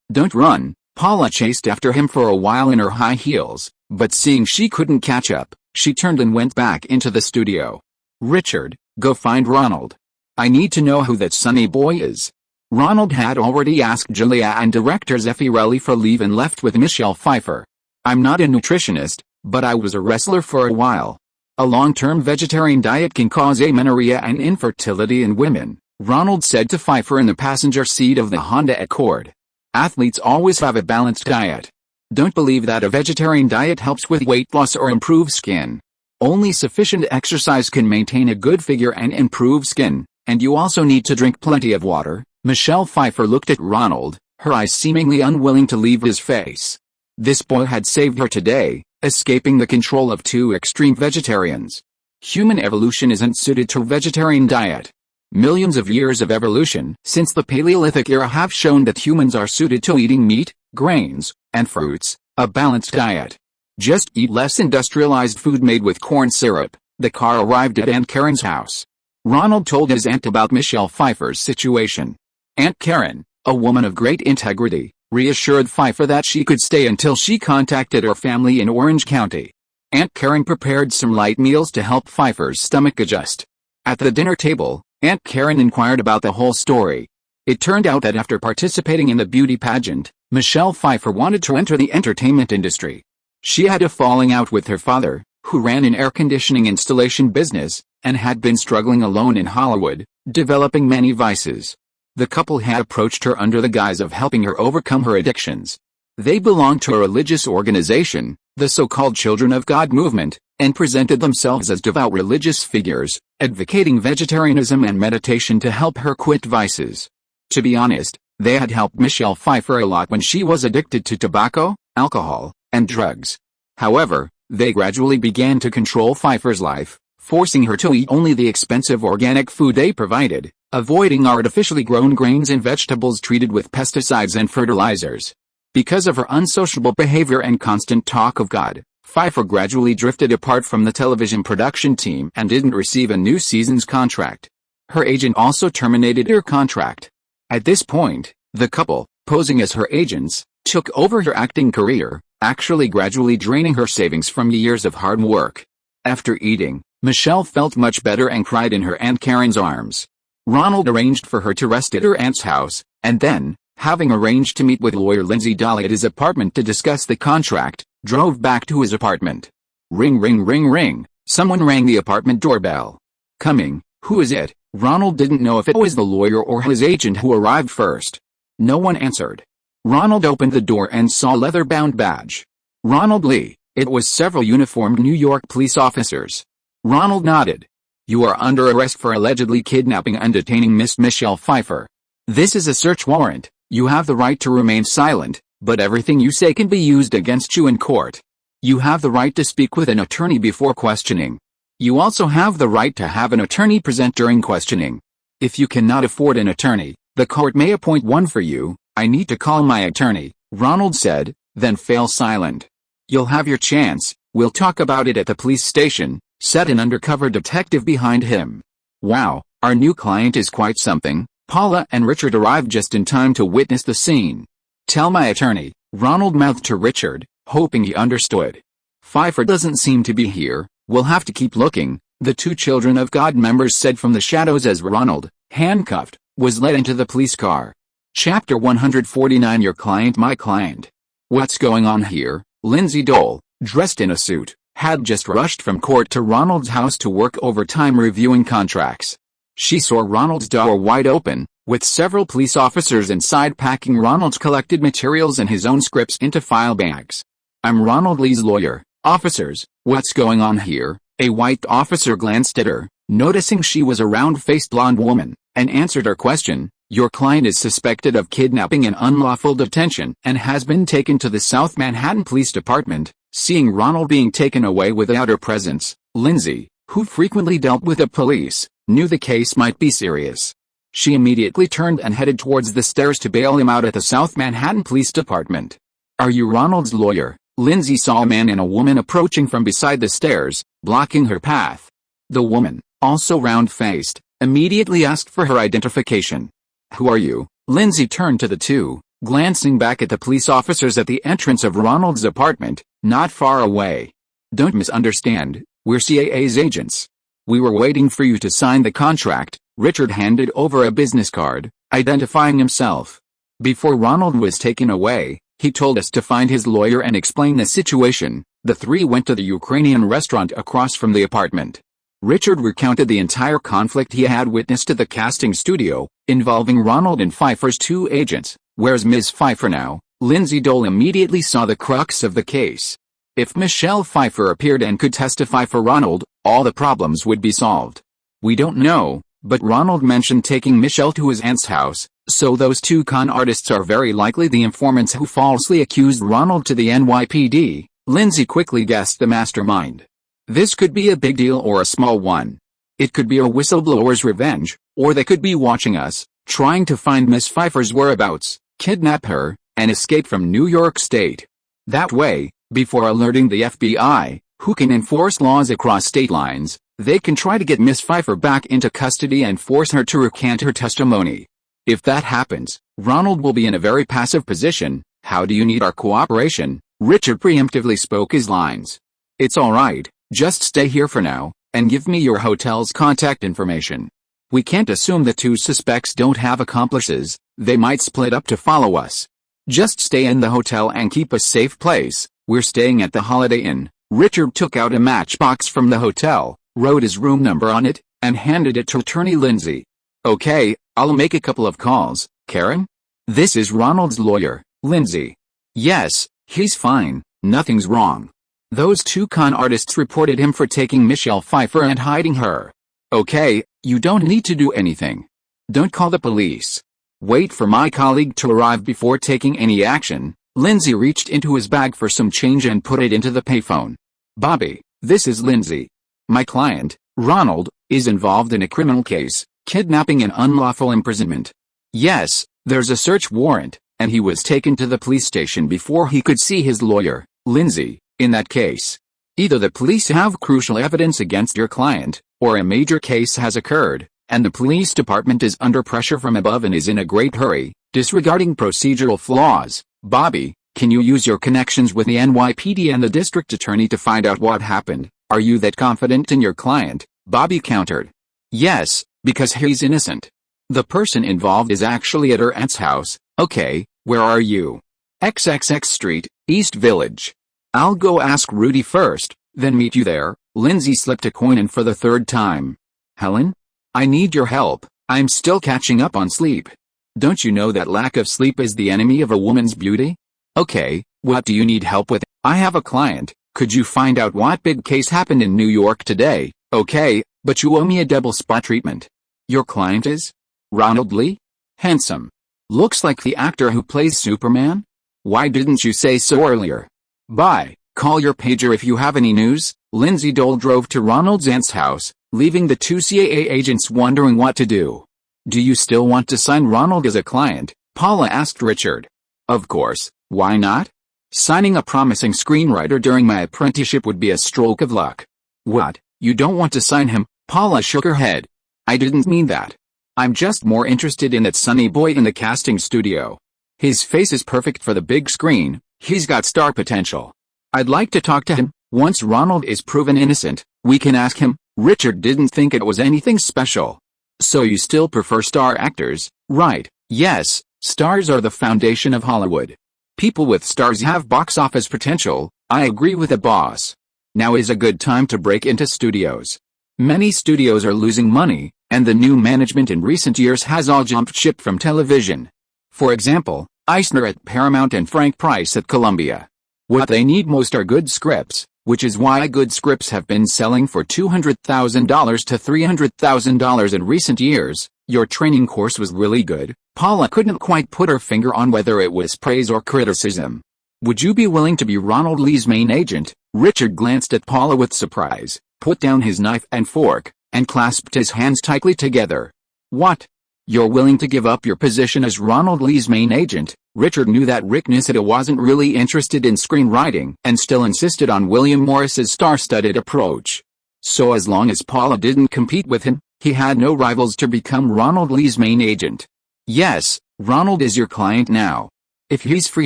[SPEAKER 1] don't run." Paula chased after him for a while in her high heels, but seeing she couldn't catch up, she turned and went back into the studio. "Richard, go find Ronald. I need to know who that sunny boy is." Ronald had already asked Julia and director Zeffirelli for leave and left with Michelle Pfeiffer. "I'm not a nutritionist, but I was a wrestler for a while. A long-term vegetarian diet can cause amenorrhea and infertility in women, Ronald said to Pfeiffer in the passenger seat of the Honda Accord. Athletes always have a balanced diet. Don't believe that a vegetarian diet helps with weight loss or improve skin. Only sufficient exercise can maintain a good figure and improve skin, and you also need to drink plenty of water. Michelle Pfeiffer looked at Ronald, her eyes seemingly unwilling to leave his face. This boy had saved her today, escaping the control of two extreme vegetarians. Human evolution isn't suited to a vegetarian diet. Millions of years of evolution since the Paleolithic era have shown that humans are suited to eating meat, grains, and fruits, a balanced diet. Just eat less industrialized food made with corn syrup. The car arrived at Aunt Karen's house. Ronald told his aunt about Michelle Pfeiffer's situation. Aunt Karen, a woman of great integrity, reassured Pfeiffer that she could stay until she contacted her family in Orange County. Aunt Karen prepared some light meals to help Pfeiffer's stomach adjust. At the dinner table, Aunt Karen inquired about the whole story. It turned out that after participating in the beauty pageant, Michelle Pfeiffer wanted to enter the entertainment industry. She had a falling out with her father, who ran an air conditioning installation business, and had been struggling alone in Hollywood, developing many vices. The couple had approached her under the guise of helping her overcome her addictions. They belonged to a religious organization, the so-called Children of God movement, and presented themselves as devout religious figures, advocating vegetarianism and meditation to help her quit vices. To be honest, they had helped Michelle Pfeiffer a lot when she was addicted to tobacco, alcohol, and drugs. However, they gradually began to control Pfeiffer's life, forcing her to eat only the expensive organic food they provided, avoiding artificially grown grains and vegetables treated with pesticides and fertilizers. Because of her unsociable behavior and constant talk of God, Pfeiffer gradually drifted apart from the television production team and didn't receive a new season's contract. Her agent also terminated her contract. At this point, the couple, posing as her agents, took over her acting career, actually gradually draining her savings from years of hard work. After eating, Michelle felt much better and cried in her Aunt Karen's arms. Ronald arranged for her to rest at her aunt's house, and then, having arranged to meet with lawyer Lindsay Dolly at his apartment to discuss the contract, drove back to his apartment. Ring ring ring ring, someone rang the apartment doorbell. Coming, who is it? Ronald didn't know if it was the lawyer or his agent who arrived first. No one answered. Ronald opened the door and saw a leather-bound badge. Ronald Lee. It was several uniformed New York police officers. Ronald nodded. You are under arrest for allegedly kidnapping and detaining Miss Michelle Pfeiffer. This is a search warrant. You have the right to remain silent, but everything you say can be used against you in court. You have the right to speak with an attorney before questioning. You also have the right to have an attorney present during questioning. If you cannot afford an attorney, the court may appoint one for you. I need to call my attorney, Ronald said, then fell silent. You'll have your chance, we'll talk about it at the police station, said an undercover detective behind him. Wow, our new client is quite something. Paula and Richard arrived just in time to witness the scene. Tell my attorney, Ronald mouthed to Richard, hoping he understood. Pfeiffer doesn't seem to be here, we'll have to keep looking, the two Children of God members said from the shadows as Ronald, handcuffed, was led into the police car. Chapter 149 Your Client My Client. What's going on here? Lindsay Dole, dressed in a suit, had just rushed from court to Ronald's house to work overtime reviewing contracts. She saw Ronald's door wide open, with several police officers inside packing Ronald's collected materials and his own scripts into file bags. I'm Ronald Lee's lawyer, officers, what's going on here? A white officer glanced at her, noticing she was a round-faced blonde woman, and answered her question. Your client is suspected of kidnapping and unlawful detention and has been taken to the South Manhattan Police Department. Seeing Ronald being taken away without her presence, Lindsay, who frequently dealt with the police, knew the case might be serious. She immediately turned and headed towards the stairs to bail him out at the South Manhattan Police Department. Are you Ronald's lawyer? Lindsay saw a man and a woman approaching from beside the stairs, blocking her path. The woman, also round-faced, immediately asked for her identification. Who are you? Lindsay turned to the two, glancing back at the police officers at the entrance of Ronald's apartment, not far away. Don't misunderstand, we're CAA's agents. We were waiting for you to sign the contract. Richard handed over a business card, identifying himself. Before Ronald was taken away, he told us to find his lawyer and explain the situation. The three went to the Ukrainian restaurant across from the apartment. Richard recounted the entire conflict he had witnessed at the casting studio, involving Ronald and Pfeiffer's two agents. Where's Ms. Pfeiffer now? Lindsay Dole immediately saw the crux of the case. If Michelle Pfeiffer appeared and could testify for Ronald, all the problems would be solved. We don't know, but Ronald mentioned taking Michelle to his aunt's house, so those two con artists are very likely the informants who falsely accused Ronald to the NYPD. Lindsay quickly guessed the mastermind. This could be a big deal or a small one. It could be a whistleblower's revenge, or they could be watching us, trying to find Miss Pfeiffer's whereabouts, kidnap her, and escape from New York State. That way, before alerting the FBI, who can enforce laws across state lines, they can try to get Miss Pfeiffer back into custody and force her to recant her testimony. If that happens, Ronald will be in a very passive position. How do you need our cooperation? Richard preemptively spoke his lines. It's all right, just stay here for now, and give me your hotel's contact information. We can't assume the two suspects don't have accomplices, they might split up to follow us. Just stay in the hotel and keep a safe place. We're staying at the Holiday Inn. Richard took out a matchbox from the hotel, wrote his room number on it, and handed it to attorney Lindsay. Okay, I'll make a couple of calls. Karen? This is Ronald's lawyer, Lindsay. Yes, he's fine, nothing's wrong. Those two con artists reported him for taking Michelle Pfeiffer and hiding her. Okay, you don't need to do anything. Don't call the police. Wait for my colleague to arrive before taking any action. Lindsay reached into his bag for some change and put it into the payphone. Bobby, this is Lindsay. My client, Ronald, is involved in a criminal case, kidnapping and unlawful imprisonment. Yes, there's a search warrant, and he was taken to the police station before he could see his lawyer, Lindsay. In that case, either the police have crucial evidence against your client, or a major case has occurred, and the police department is under pressure from above and is in a great hurry, disregarding procedural flaws. Bobby, can you use your connections with the NYPD and the district attorney to find out what happened? Are you that confident in your client? Bobby countered. Yes, because he's innocent. The person involved is actually at her aunt's house. Okay, where are you? XXX Street, East Village. I'll go ask Rudy first, then meet you there. Lindsay slipped a coin in for the third time. Helen? I need your help. I'm still catching up on sleep. Don't you know that lack of sleep is the enemy of a woman's beauty? Okay, what do you need help with? I have a client. Could you find out what big case happened in New York today? Okay, but you owe me a double spot treatment. Your client is? Ronald Lee? Handsome. Looks like the actor who plays Superman? Why didn't you say so earlier? Bye. Call your pager if you have any news. Lindsay Dole drove to Ronald's aunt's house, leaving the two CAA agents wondering what to do. Do you still want to sign Ronald as a client? Paula asked Richard. Of course, why not? Signing a promising screenwriter during my apprenticeship would be a stroke of luck. What, you don't want to sign him? Paula shook her head. I didn't mean that. I'm just more interested in that sunny boy in the casting studio. His face is perfect for the big screen. He's got star potential. I'd like to talk to him. Once Ronald is proven innocent, we can ask him. Richard didn't think it was anything special. So you still prefer star actors, right? Yes, stars are the foundation of Hollywood. People with stars have box office potential. I agree with the boss. Now is a good time to break into studios. Many studios are losing money, and the new management in recent years has all jumped ship from television. For example, Eisner at Paramount and Frank Price at Columbia. What they need most are good scripts, which is why good scripts have been selling for $200,000 to $300,000 in recent years. Your training course was really good. Paula couldn't quite put her finger on whether it was praise or criticism. Would you be willing to be Ronald Lee's main agent? Richard glanced at Paula with surprise, put down his knife and fork, and clasped his hands tightly together. What? You're willing to give up your position as Ronald Lee's main agent? Richard knew that Rick Nisseta wasn't really interested in screenwriting and still insisted on William Morris's star-studded approach. So as long as Paula didn't compete with him, he had no rivals to become Ronald Lee's main agent. Yes, Ronald is your client now. If he's free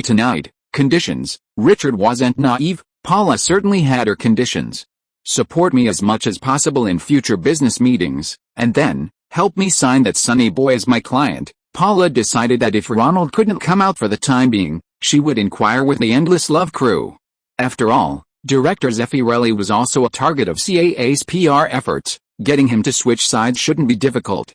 [SPEAKER 1] tonight, conditions. Richard wasn't naive. Paula certainly had her conditions. Support me as much as possible in future business meetings, and then, help me sign that sunny boy as my client. Paula decided that if Ronald couldn't come out for the time being, she would inquire with the Endless Love crew. After all, Director Zeffirelli was also a target of CAA's PR efforts. Getting him to switch sides shouldn't be difficult.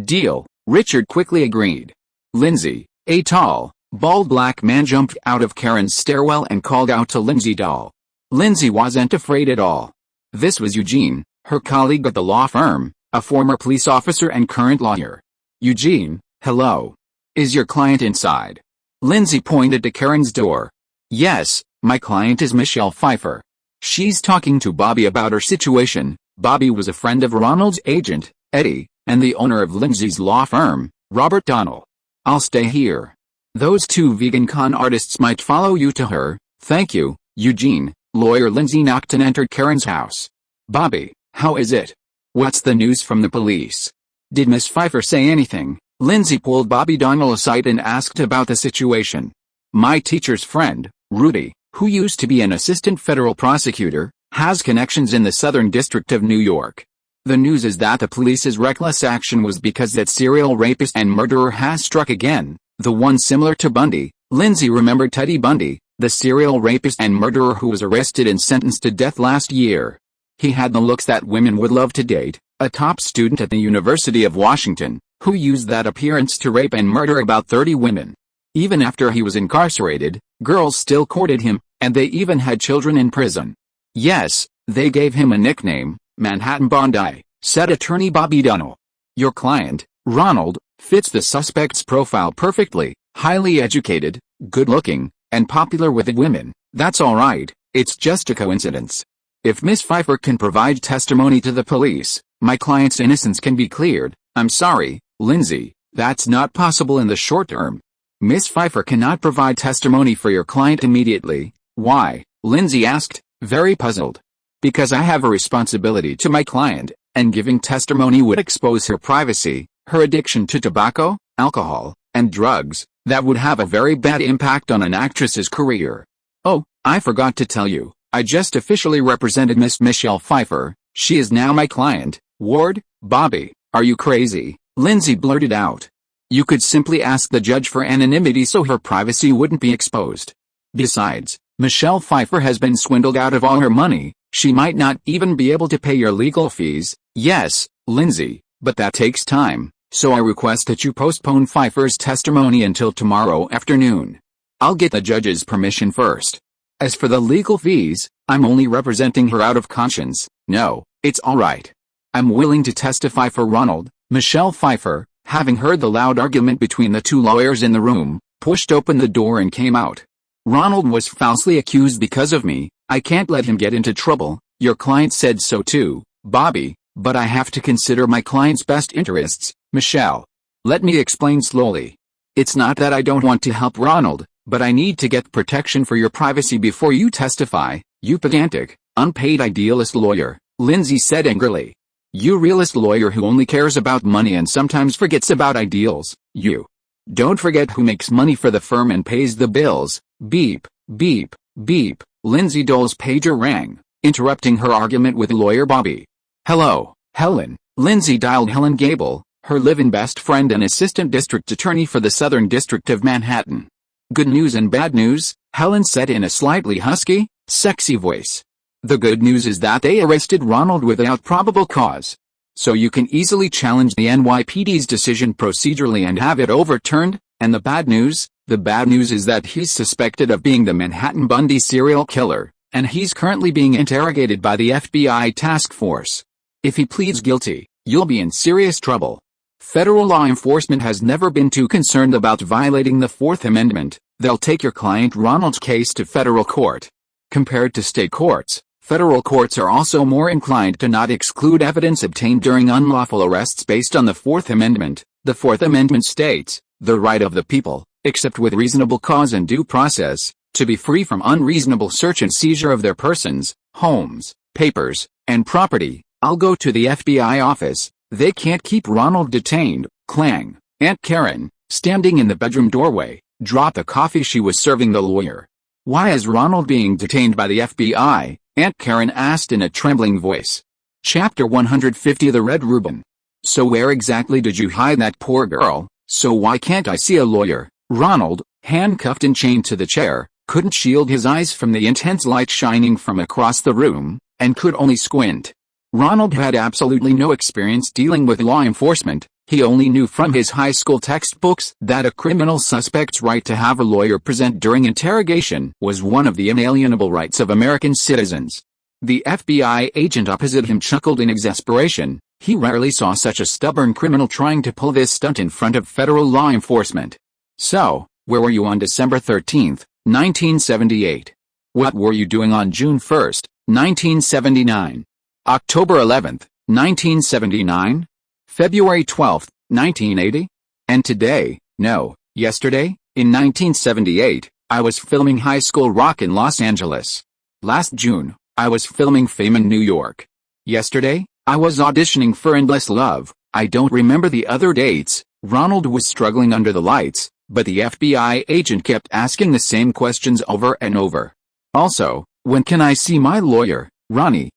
[SPEAKER 1] Deal, Richard quickly agreed. Lindsay, a tall, bald black man jumped out of Karen's stairwell and called out to Lindsay doll. Lindsay wasn't afraid at all. This was Eugene, her colleague at the law firm, a former police officer and current lawyer. Eugene, hello. Is your client inside? Lindsay pointed to Karen's door. Yes, my client is Michelle Pfeiffer. She's talking to Bobby about her situation. Bobby was a friend of Ronald's agent, Eddie, and the owner of Lindsay's law firm, Robert Donnell. I'll stay here. Those two vegan con artists might follow you to her. Thank you, Eugene. Lawyer Lindsay knocked and entered Karen's house. Bobby, how is it? What's the news from the police? Did Miss Pfeiffer say anything? Lindsay pulled Bobby Donnell aside and asked about the situation. My teacher's friend, Rudy, who used to be an assistant federal prosecutor, has connections in the Southern District of New York. The news is that the police's reckless action was because that serial rapist and murderer has struck again, the one similar to Bundy. Lindsay remembered Teddy Bundy, the serial rapist and murderer who was arrested and sentenced to death last year. He had the looks that women would love to date, a top student at the University of Washington, who used that appearance to rape and murder about 30 women. Even after he was incarcerated, girls still courted him, and they even had children in prison. Yes, they gave him a nickname, Manhattan Bondi, said attorney Bobby Donnell. Your client, Ronald, fits the suspect's profile perfectly, highly educated, good-looking, and popular with women. That's all right, it's just a coincidence. If Miss Pfeiffer can provide testimony to the police, my client's innocence can be cleared. I'm sorry, Lindsay, that's not possible in the short term. Miss Pfeiffer cannot provide testimony for your client immediately. Why? Lindsay asked, very puzzled. Because I have a responsibility to my client, and giving testimony would expose her privacy, her addiction to tobacco, alcohol, and drugs. That would have a very bad impact on an actress's career. Oh, I forgot to tell you, I just officially represented Miss Michelle Pfeiffer. She is now my client. Ward, Bobby, are you crazy? Lindsay blurted out. You could simply ask the judge for anonymity so her privacy wouldn't be exposed. Besides, Michelle Pfeiffer has been swindled out of all her money. She might not even be able to pay your legal fees. Yes, Lindsay, but that takes time, so I request that you postpone Pfeiffer's testimony until tomorrow afternoon. I'll get the judge's permission first. As for the legal fees, I'm only representing her out of conscience. No, it's all right. I'm willing to testify for Ronald. Michelle Pfeiffer, having heard the loud argument between the two lawyers in the room, pushed open the door and came out. Ronald was falsely accused because of me. I can't let him get into trouble. Your client said so too, Bobby, but I have to consider my client's best interests. Michelle, let me explain slowly. It's not that I don't want to help Ronald, but I need to get protection for your privacy before you testify, you pedantic, unpaid idealist lawyer, Lindsay said angrily. You realist lawyer who only cares about money and sometimes forgets about ideals, you. Don't forget who makes money for the firm and pays the bills. Beep, beep, beep. Lindsay Dole's pager rang, interrupting her argument with lawyer Bobby. Hello, Helen. Lindsay dialed Helen Gable, her live-in best friend and assistant district attorney for the Southern District of Manhattan. Good news and bad news, Helen said in a slightly husky, sexy voice. The good news is that they arrested Ronald without probable cause. So you can easily challenge the NYPD's decision procedurally and have it overturned, and the bad news is that he's suspected of being the Manhattan Bundy serial killer, and he's currently being interrogated by the FBI task force. If he pleads guilty, you'll be in serious trouble. Federal law enforcement has never been too concerned about violating the Fourth Amendment. They'll take your client Ronald's case to federal court. Compared to state courts, federal courts are also more inclined to not exclude evidence obtained during unlawful arrests based on the Fourth Amendment. The Fourth Amendment states, the right of the people, except with reasonable cause and due process, to be free from unreasonable search and seizure of their persons, homes, papers, and property. I'll go to the FBI office. They can't keep Ronald detained. Clang. Aunt Karen, standing in the bedroom doorway, dropped the coffee she was serving the lawyer. Why is Ronald being detained by the FBI? Aunt Karen asked in a trembling voice. Chapter 150 The Red Ruben. So where exactly did you hide that poor girl? So why can't I see a lawyer? Ronald, handcuffed and chained to the chair, couldn't shield his eyes from the intense light shining from across the room, and could only squint. Ronald had absolutely no experience dealing with law enforcement. He only knew from his high school textbooks that a criminal suspect's right to have a lawyer present during interrogation was one of the inalienable rights of American citizens. The FBI agent opposite him chuckled in exasperation. He rarely saw such a stubborn criminal trying to pull this stunt in front of federal law enforcement. So, where were you on December 13, 1978? What were you doing on June 1, 1979? October 11, 1979? February 12, 1980? And today, no, yesterday, in 1978, I was filming High School Rock in Los Angeles. Last June, I was filming Fame in New York. Yesterday, I was auditioning for Endless Love. I don't remember the other dates. Ronald was struggling under the lights, but the FBI agent kept asking the same questions over and over. Also, when can I see my lawyer? Ronnie,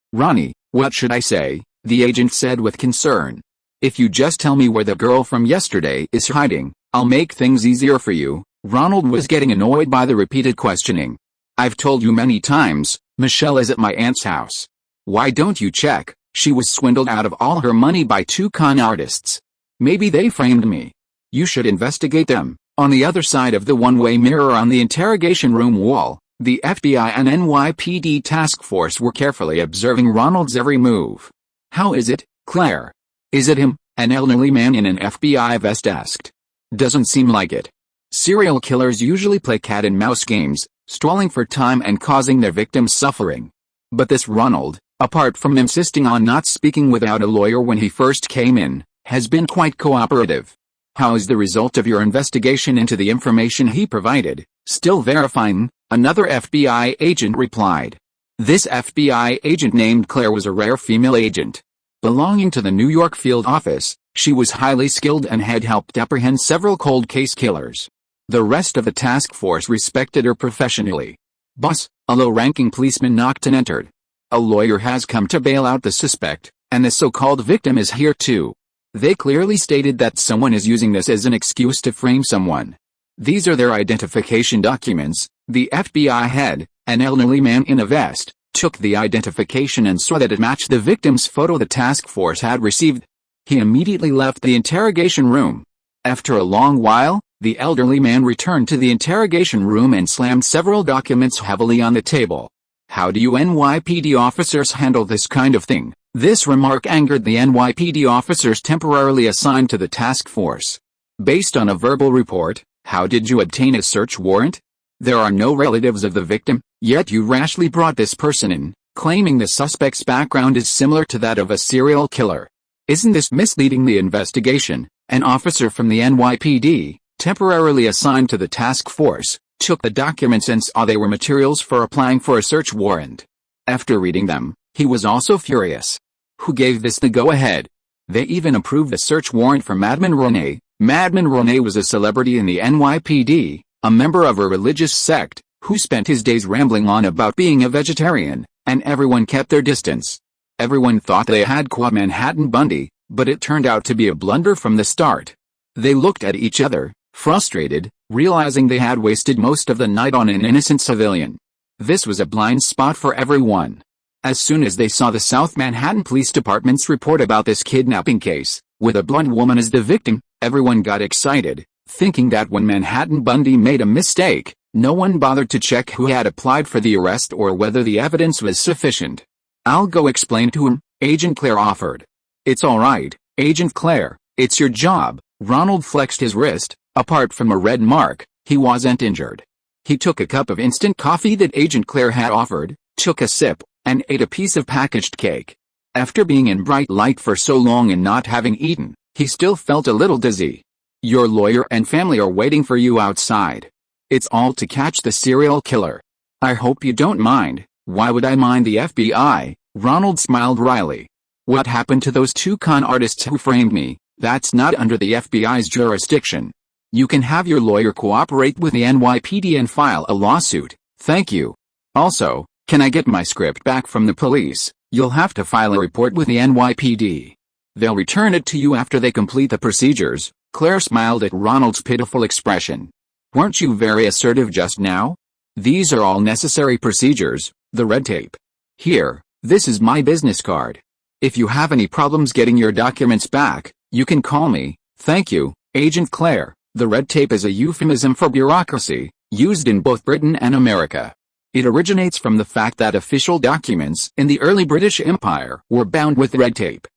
[SPEAKER 1] what should I say? The agent said with concern. If you just tell me where the girl from yesterday is hiding, I'll make things easier for you. Ronald was getting annoyed by the repeated questioning. I've told you many times, Michelle is at my aunt's house. Why don't you check? She was swindled out of all her money by 2 con artists. Maybe they framed me. You should investigate them. On the other side of the one-way mirror on the interrogation room wall, the FBI and NYPD task force were carefully observing Ronald's every move. How is it, Claire? Is it him? An elderly man in an FBI vest asked. Doesn't seem like it. Serial killers usually play cat-and-mouse games, stalling for time and causing their victims suffering. But this Ronald, apart from insisting on not speaking without a lawyer when he first came in, has been quite cooperative. How is the result of your investigation into the information he provided? Still verifying, another FBI agent replied. This FBI agent named Claire was a rare female agent. Belonging to the New York field office, she was highly skilled and had helped apprehend several cold case killers. The rest of the task force respected her professionally. Boss, a low-ranking policeman knocked and entered. A lawyer has come to bail out the suspect, and the so-called victim is here too. They clearly stated that someone is using this as an excuse to frame someone. These are their identification documents. The FBI head, an elderly man in a vest, took the identification and saw that it matched the victim's photo the task force had received. He immediately left the interrogation room. After a long while, the elderly man returned to the interrogation room and slammed several documents heavily on the table. How do you NYPD officers handle this kind of thing? This remark angered the NYPD officers temporarily assigned to the task force. Based on a verbal report, how did you obtain a search warrant? There are no relatives of the victim, yet you rashly brought this person in, claiming the suspect's background is similar to that of a serial killer. Isn't this misleading the investigation? An officer from the NYPD, temporarily assigned to the task force, took the documents and saw they were materials for applying for a search warrant. After reading them, he was also furious. Who gave this the go-ahead? They even approved a search warrant for Madman Ronay. Madman Ronay was a celebrity in the NYPD, a member of a religious sect, who spent his days rambling on about being a vegetarian, and everyone kept their distance. Everyone thought they had caught Manhattan Bundy, but it turned out to be a blunder from the start. They looked at each other, frustrated, realizing they had wasted most of the night on an innocent civilian. This was a blind spot for everyone. As soon as they saw the South Manhattan Police Department's report about this kidnapping case, with a blonde woman as the victim, everyone got excited, thinking that when Manhattan Bundy made a mistake, no one bothered to check who had applied for the arrest or whether the evidence was sufficient. I'll go explain to him, Agent Claire offered. It's all right, Agent Claire, it's your job. Ronald flexed his wrist. Apart from a red mark, he wasn't injured. He took a cup of instant coffee that Agent Claire had offered, took a sip, and ate a piece of packaged cake. After being in bright light for so long and not having eaten, he still felt a little dizzy. Your lawyer and family are waiting for you outside. It's all to catch the serial killer. I hope you don't mind. Why would I mind the FBI? Ronald smiled wryly. What happened to those 2 con artists who framed me? That's not under the FBI's jurisdiction. You can have your lawyer cooperate with the NYPD and file a lawsuit. Thank you. Also, can I get my script back from the police? You'll have to file a report with the NYPD. They'll return it to you after they complete the procedures. Claire smiled at Ronald's pitiful expression. Weren't you very assertive just now? These are all necessary procedures, the red tape. Here, this is my business card. If you have any problems getting your documents back, you can call me. Thank you, Agent Claire. The red tape is a euphemism for bureaucracy, used in both Britain and America. It originates from the fact that official documents in the early British Empire were bound with red tape.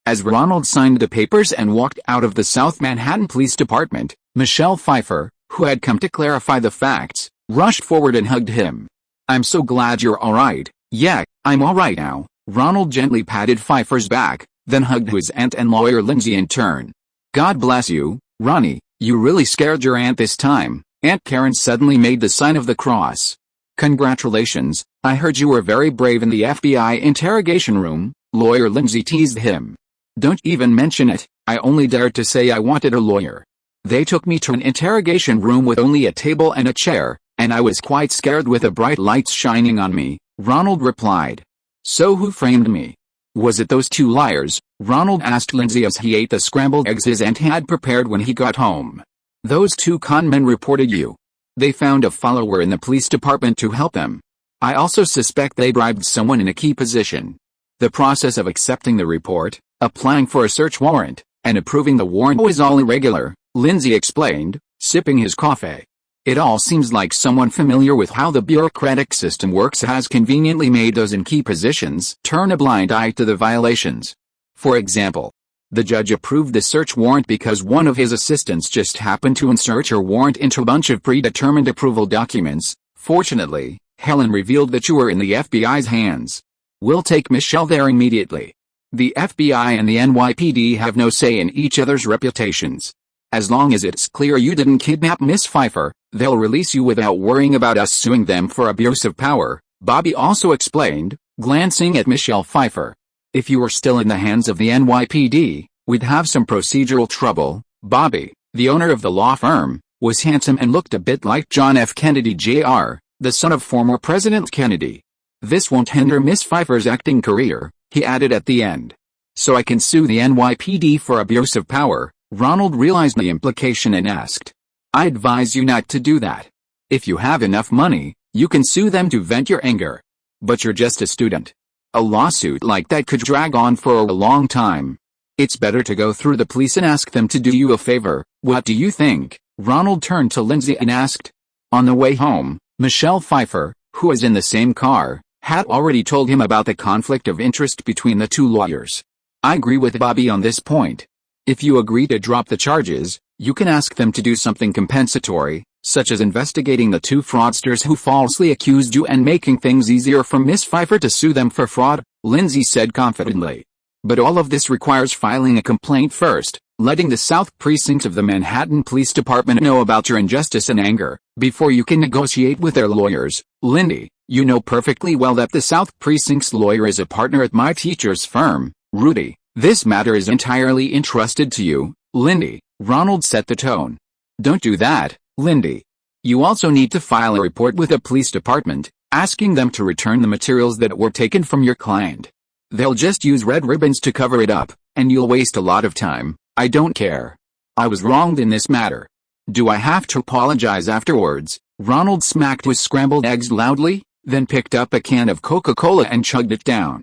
[SPEAKER 1] As Ronald signed the papers and walked out of the South Manhattan Police Department, Michelle Pfeiffer, who had come to clarify the facts, rushed forward and hugged him. "I'm so glad you're alright." "Yeah, I'm alright now." Ronald gently patted Pfeiffer's back, then hugged his aunt and lawyer Lindsay in turn. "God bless you, Ronnie, you really scared your aunt this time." Aunt Karen suddenly made the sign of the cross. "Congratulations, I heard you were very brave in the FBI interrogation room," lawyer Lindsay teased him. "Don't even mention it, I only dared to say I wanted a lawyer. They took me to an interrogation room with only a table and a chair, and I was quite scared with the bright lights shining on me," Ronald replied. "So who framed me?" "Was it those two liars?" Ronald asked Lindsay as he ate the scrambled eggs his aunt had prepared when he got home. "Those two con men reported you. They found a follower in the police department to help them. I also suspect they bribed someone in a key position." The process of accepting the report, applying for a search warrant, and approving the warrant was all irregular, Lindsay explained, sipping his coffee. "It all seems like someone familiar with how the bureaucratic system works has conveniently made those in key positions turn a blind eye to the violations. For example, the judge approved the search warrant because one of his assistants just happened to insert your warrant into a bunch of predetermined approval documents. Fortunately, Helen revealed that you were in the FBI's hands. We'll take Michelle there immediately. The FBI and the NYPD have no say in each other's reputations. As long as it's clear you didn't kidnap Miss Pfeiffer, they'll release you without worrying about us suing them for abuse of power," Bobby also explained, glancing at Michelle Pfeiffer. "If you were still in the hands of the NYPD, we'd have some procedural trouble." Bobby, the owner of the law firm, was handsome and looked a bit like John F. Kennedy Jr., the son of former President Kennedy. "This won't hinder Miss Pfeiffer's acting career," he added at the end. "So I can sue the NYPD for abuse of power?" Ronald realized the implication and asked. "I advise you not to do that. If you have enough money, you can sue them to vent your anger. But you're just a student. A lawsuit like that could drag on for a long time. It's better to go through the police and ask them to do you a favor. What do you think?" Ronald turned to Lindsay and asked. On the way home, Michelle Pfeiffer, who was in the same car, had already told him about the conflict of interest between the two lawyers. "I agree with Bobby on this point. If you agree to drop the charges, you can ask them to do something compensatory, such as investigating the two fraudsters who falsely accused you and making things easier for Miss Pfeiffer to sue them for fraud," Lindsay said confidently. "But all of this requires filing a complaint first, letting the South Precinct of the Manhattan Police Department know about your injustice and anger, before you can negotiate with their lawyers." "Lindy, you know perfectly well that the South Precinct's lawyer is a partner at my teacher's firm, Rudy. This matter is entirely entrusted to you, Lindy." Ronald set the tone. "Don't do that, Lindy. You also need to file a report with the police department, asking them to return the materials that were taken from your client. They'll just use red ribbons to cover it up, and you'll waste a lot of time. I don't care. I was wronged in this matter. Do I have to apologize afterwards?" Ronald smacked his scrambled eggs loudly, then picked up a can of Coca-Cola and chugged it down.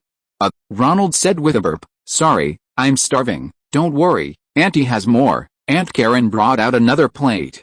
[SPEAKER 1] Ronald said with a burp, "Sorry, I'm starving." "Don't worry, Auntie has more." Aunt Karen brought out another plate.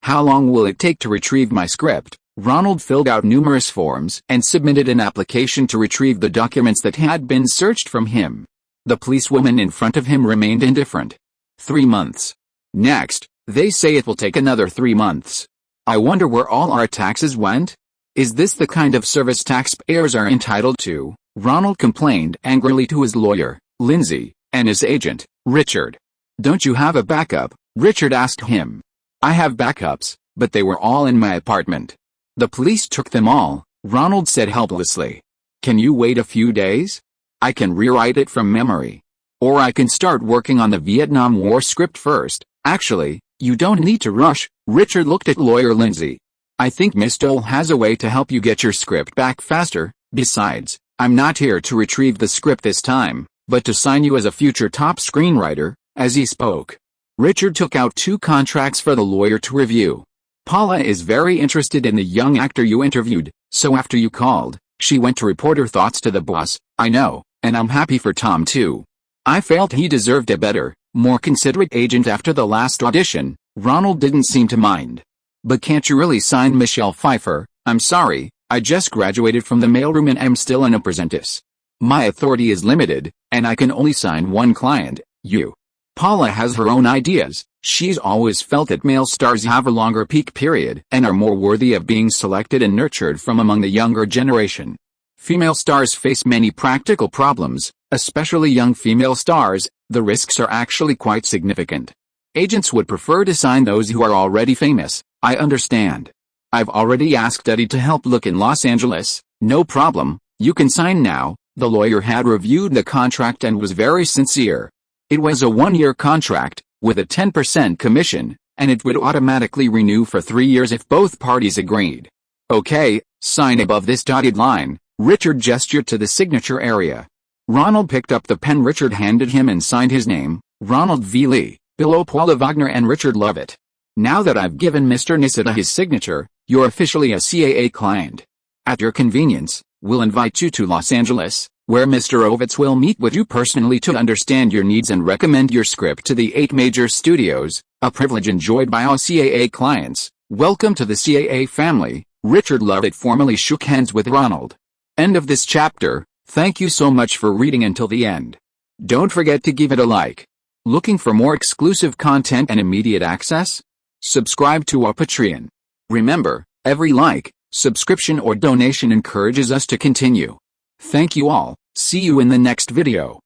[SPEAKER 1] How long will it take to retrieve my script?" Ronald filled out numerous forms and submitted an application to retrieve the documents that had been searched from him. The policewoman in front of him remained indifferent. 3 months. Next, they say it will take another 3 months. I wonder where all our taxes went? Is this the kind of service taxpayers are entitled to? Ronald complained angrily to his lawyer, Lindsay, and his agent, Richard. "Don't you have a backup?" Richard asked him. "I have backups, but they were all in my apartment." "The police took them all," Ronald said helplessly. "Can you wait a few days? I can rewrite it from memory. Or I can start working on the Vietnam War script first." "Actually, you don't need to rush." Richard looked at lawyer Lindsay. "I think Miss Dole has a way to help you get your script back faster. Besides, I'm not here to retrieve the script this time, but to sign you as a future top screenwriter." As he spoke, Richard took out 2 contracts for the lawyer to review. Paula is very interested in the young actor you interviewed, so after you called, she went to report her thoughts to the boss. I know, and I'm happy for Tom too. I felt he deserved a better, more considerate agent after the last audition. Ronald didn't seem to mind. But can't you really sign Michelle Pfeiffer? I'm sorry, I just graduated from the mailroom and am still an apprentice. My authority is limited, and I can only sign one client, you. Paula has her own ideas. She's always felt that male stars have a longer peak period and are more worthy of being selected and nurtured from among the younger generation. Female stars face many practical problems, especially young female stars. The risks are actually quite significant. Agents would prefer to sign those who are already famous. I understand. I've already asked Eddie to help look in Los Angeles. No problem, you can sign now. The lawyer had reviewed the contract and was very sincere. It was a 1-year contract, with a 10% commission, and it would automatically renew for 3 years if both parties agreed. Okay, sign above this dotted line. Richard gestured to the signature area. Ronald picked up the pen Richard handed him and signed his name, Ronald V. Lee, below Paula Wagner and Richard Lovett. Now that I've given Mr. Nisita his signature, you're officially a CAA client. At your convenience, we'll invite you to Los Angeles, where Mr. Ovitz will meet with you personally to understand your needs and recommend your script to the 8 major studios, a privilege enjoyed by all CAA clients. Welcome to the CAA family. Richard Lovett formally shook hands with Ronald. End of this chapter. Thank you so much for reading until the end. Don't forget to give it a like. Looking for more exclusive content and immediate access? Subscribe to our Patreon. Remember, every like, subscription or donation encourages us to continue. Thank you all. See you in the next video.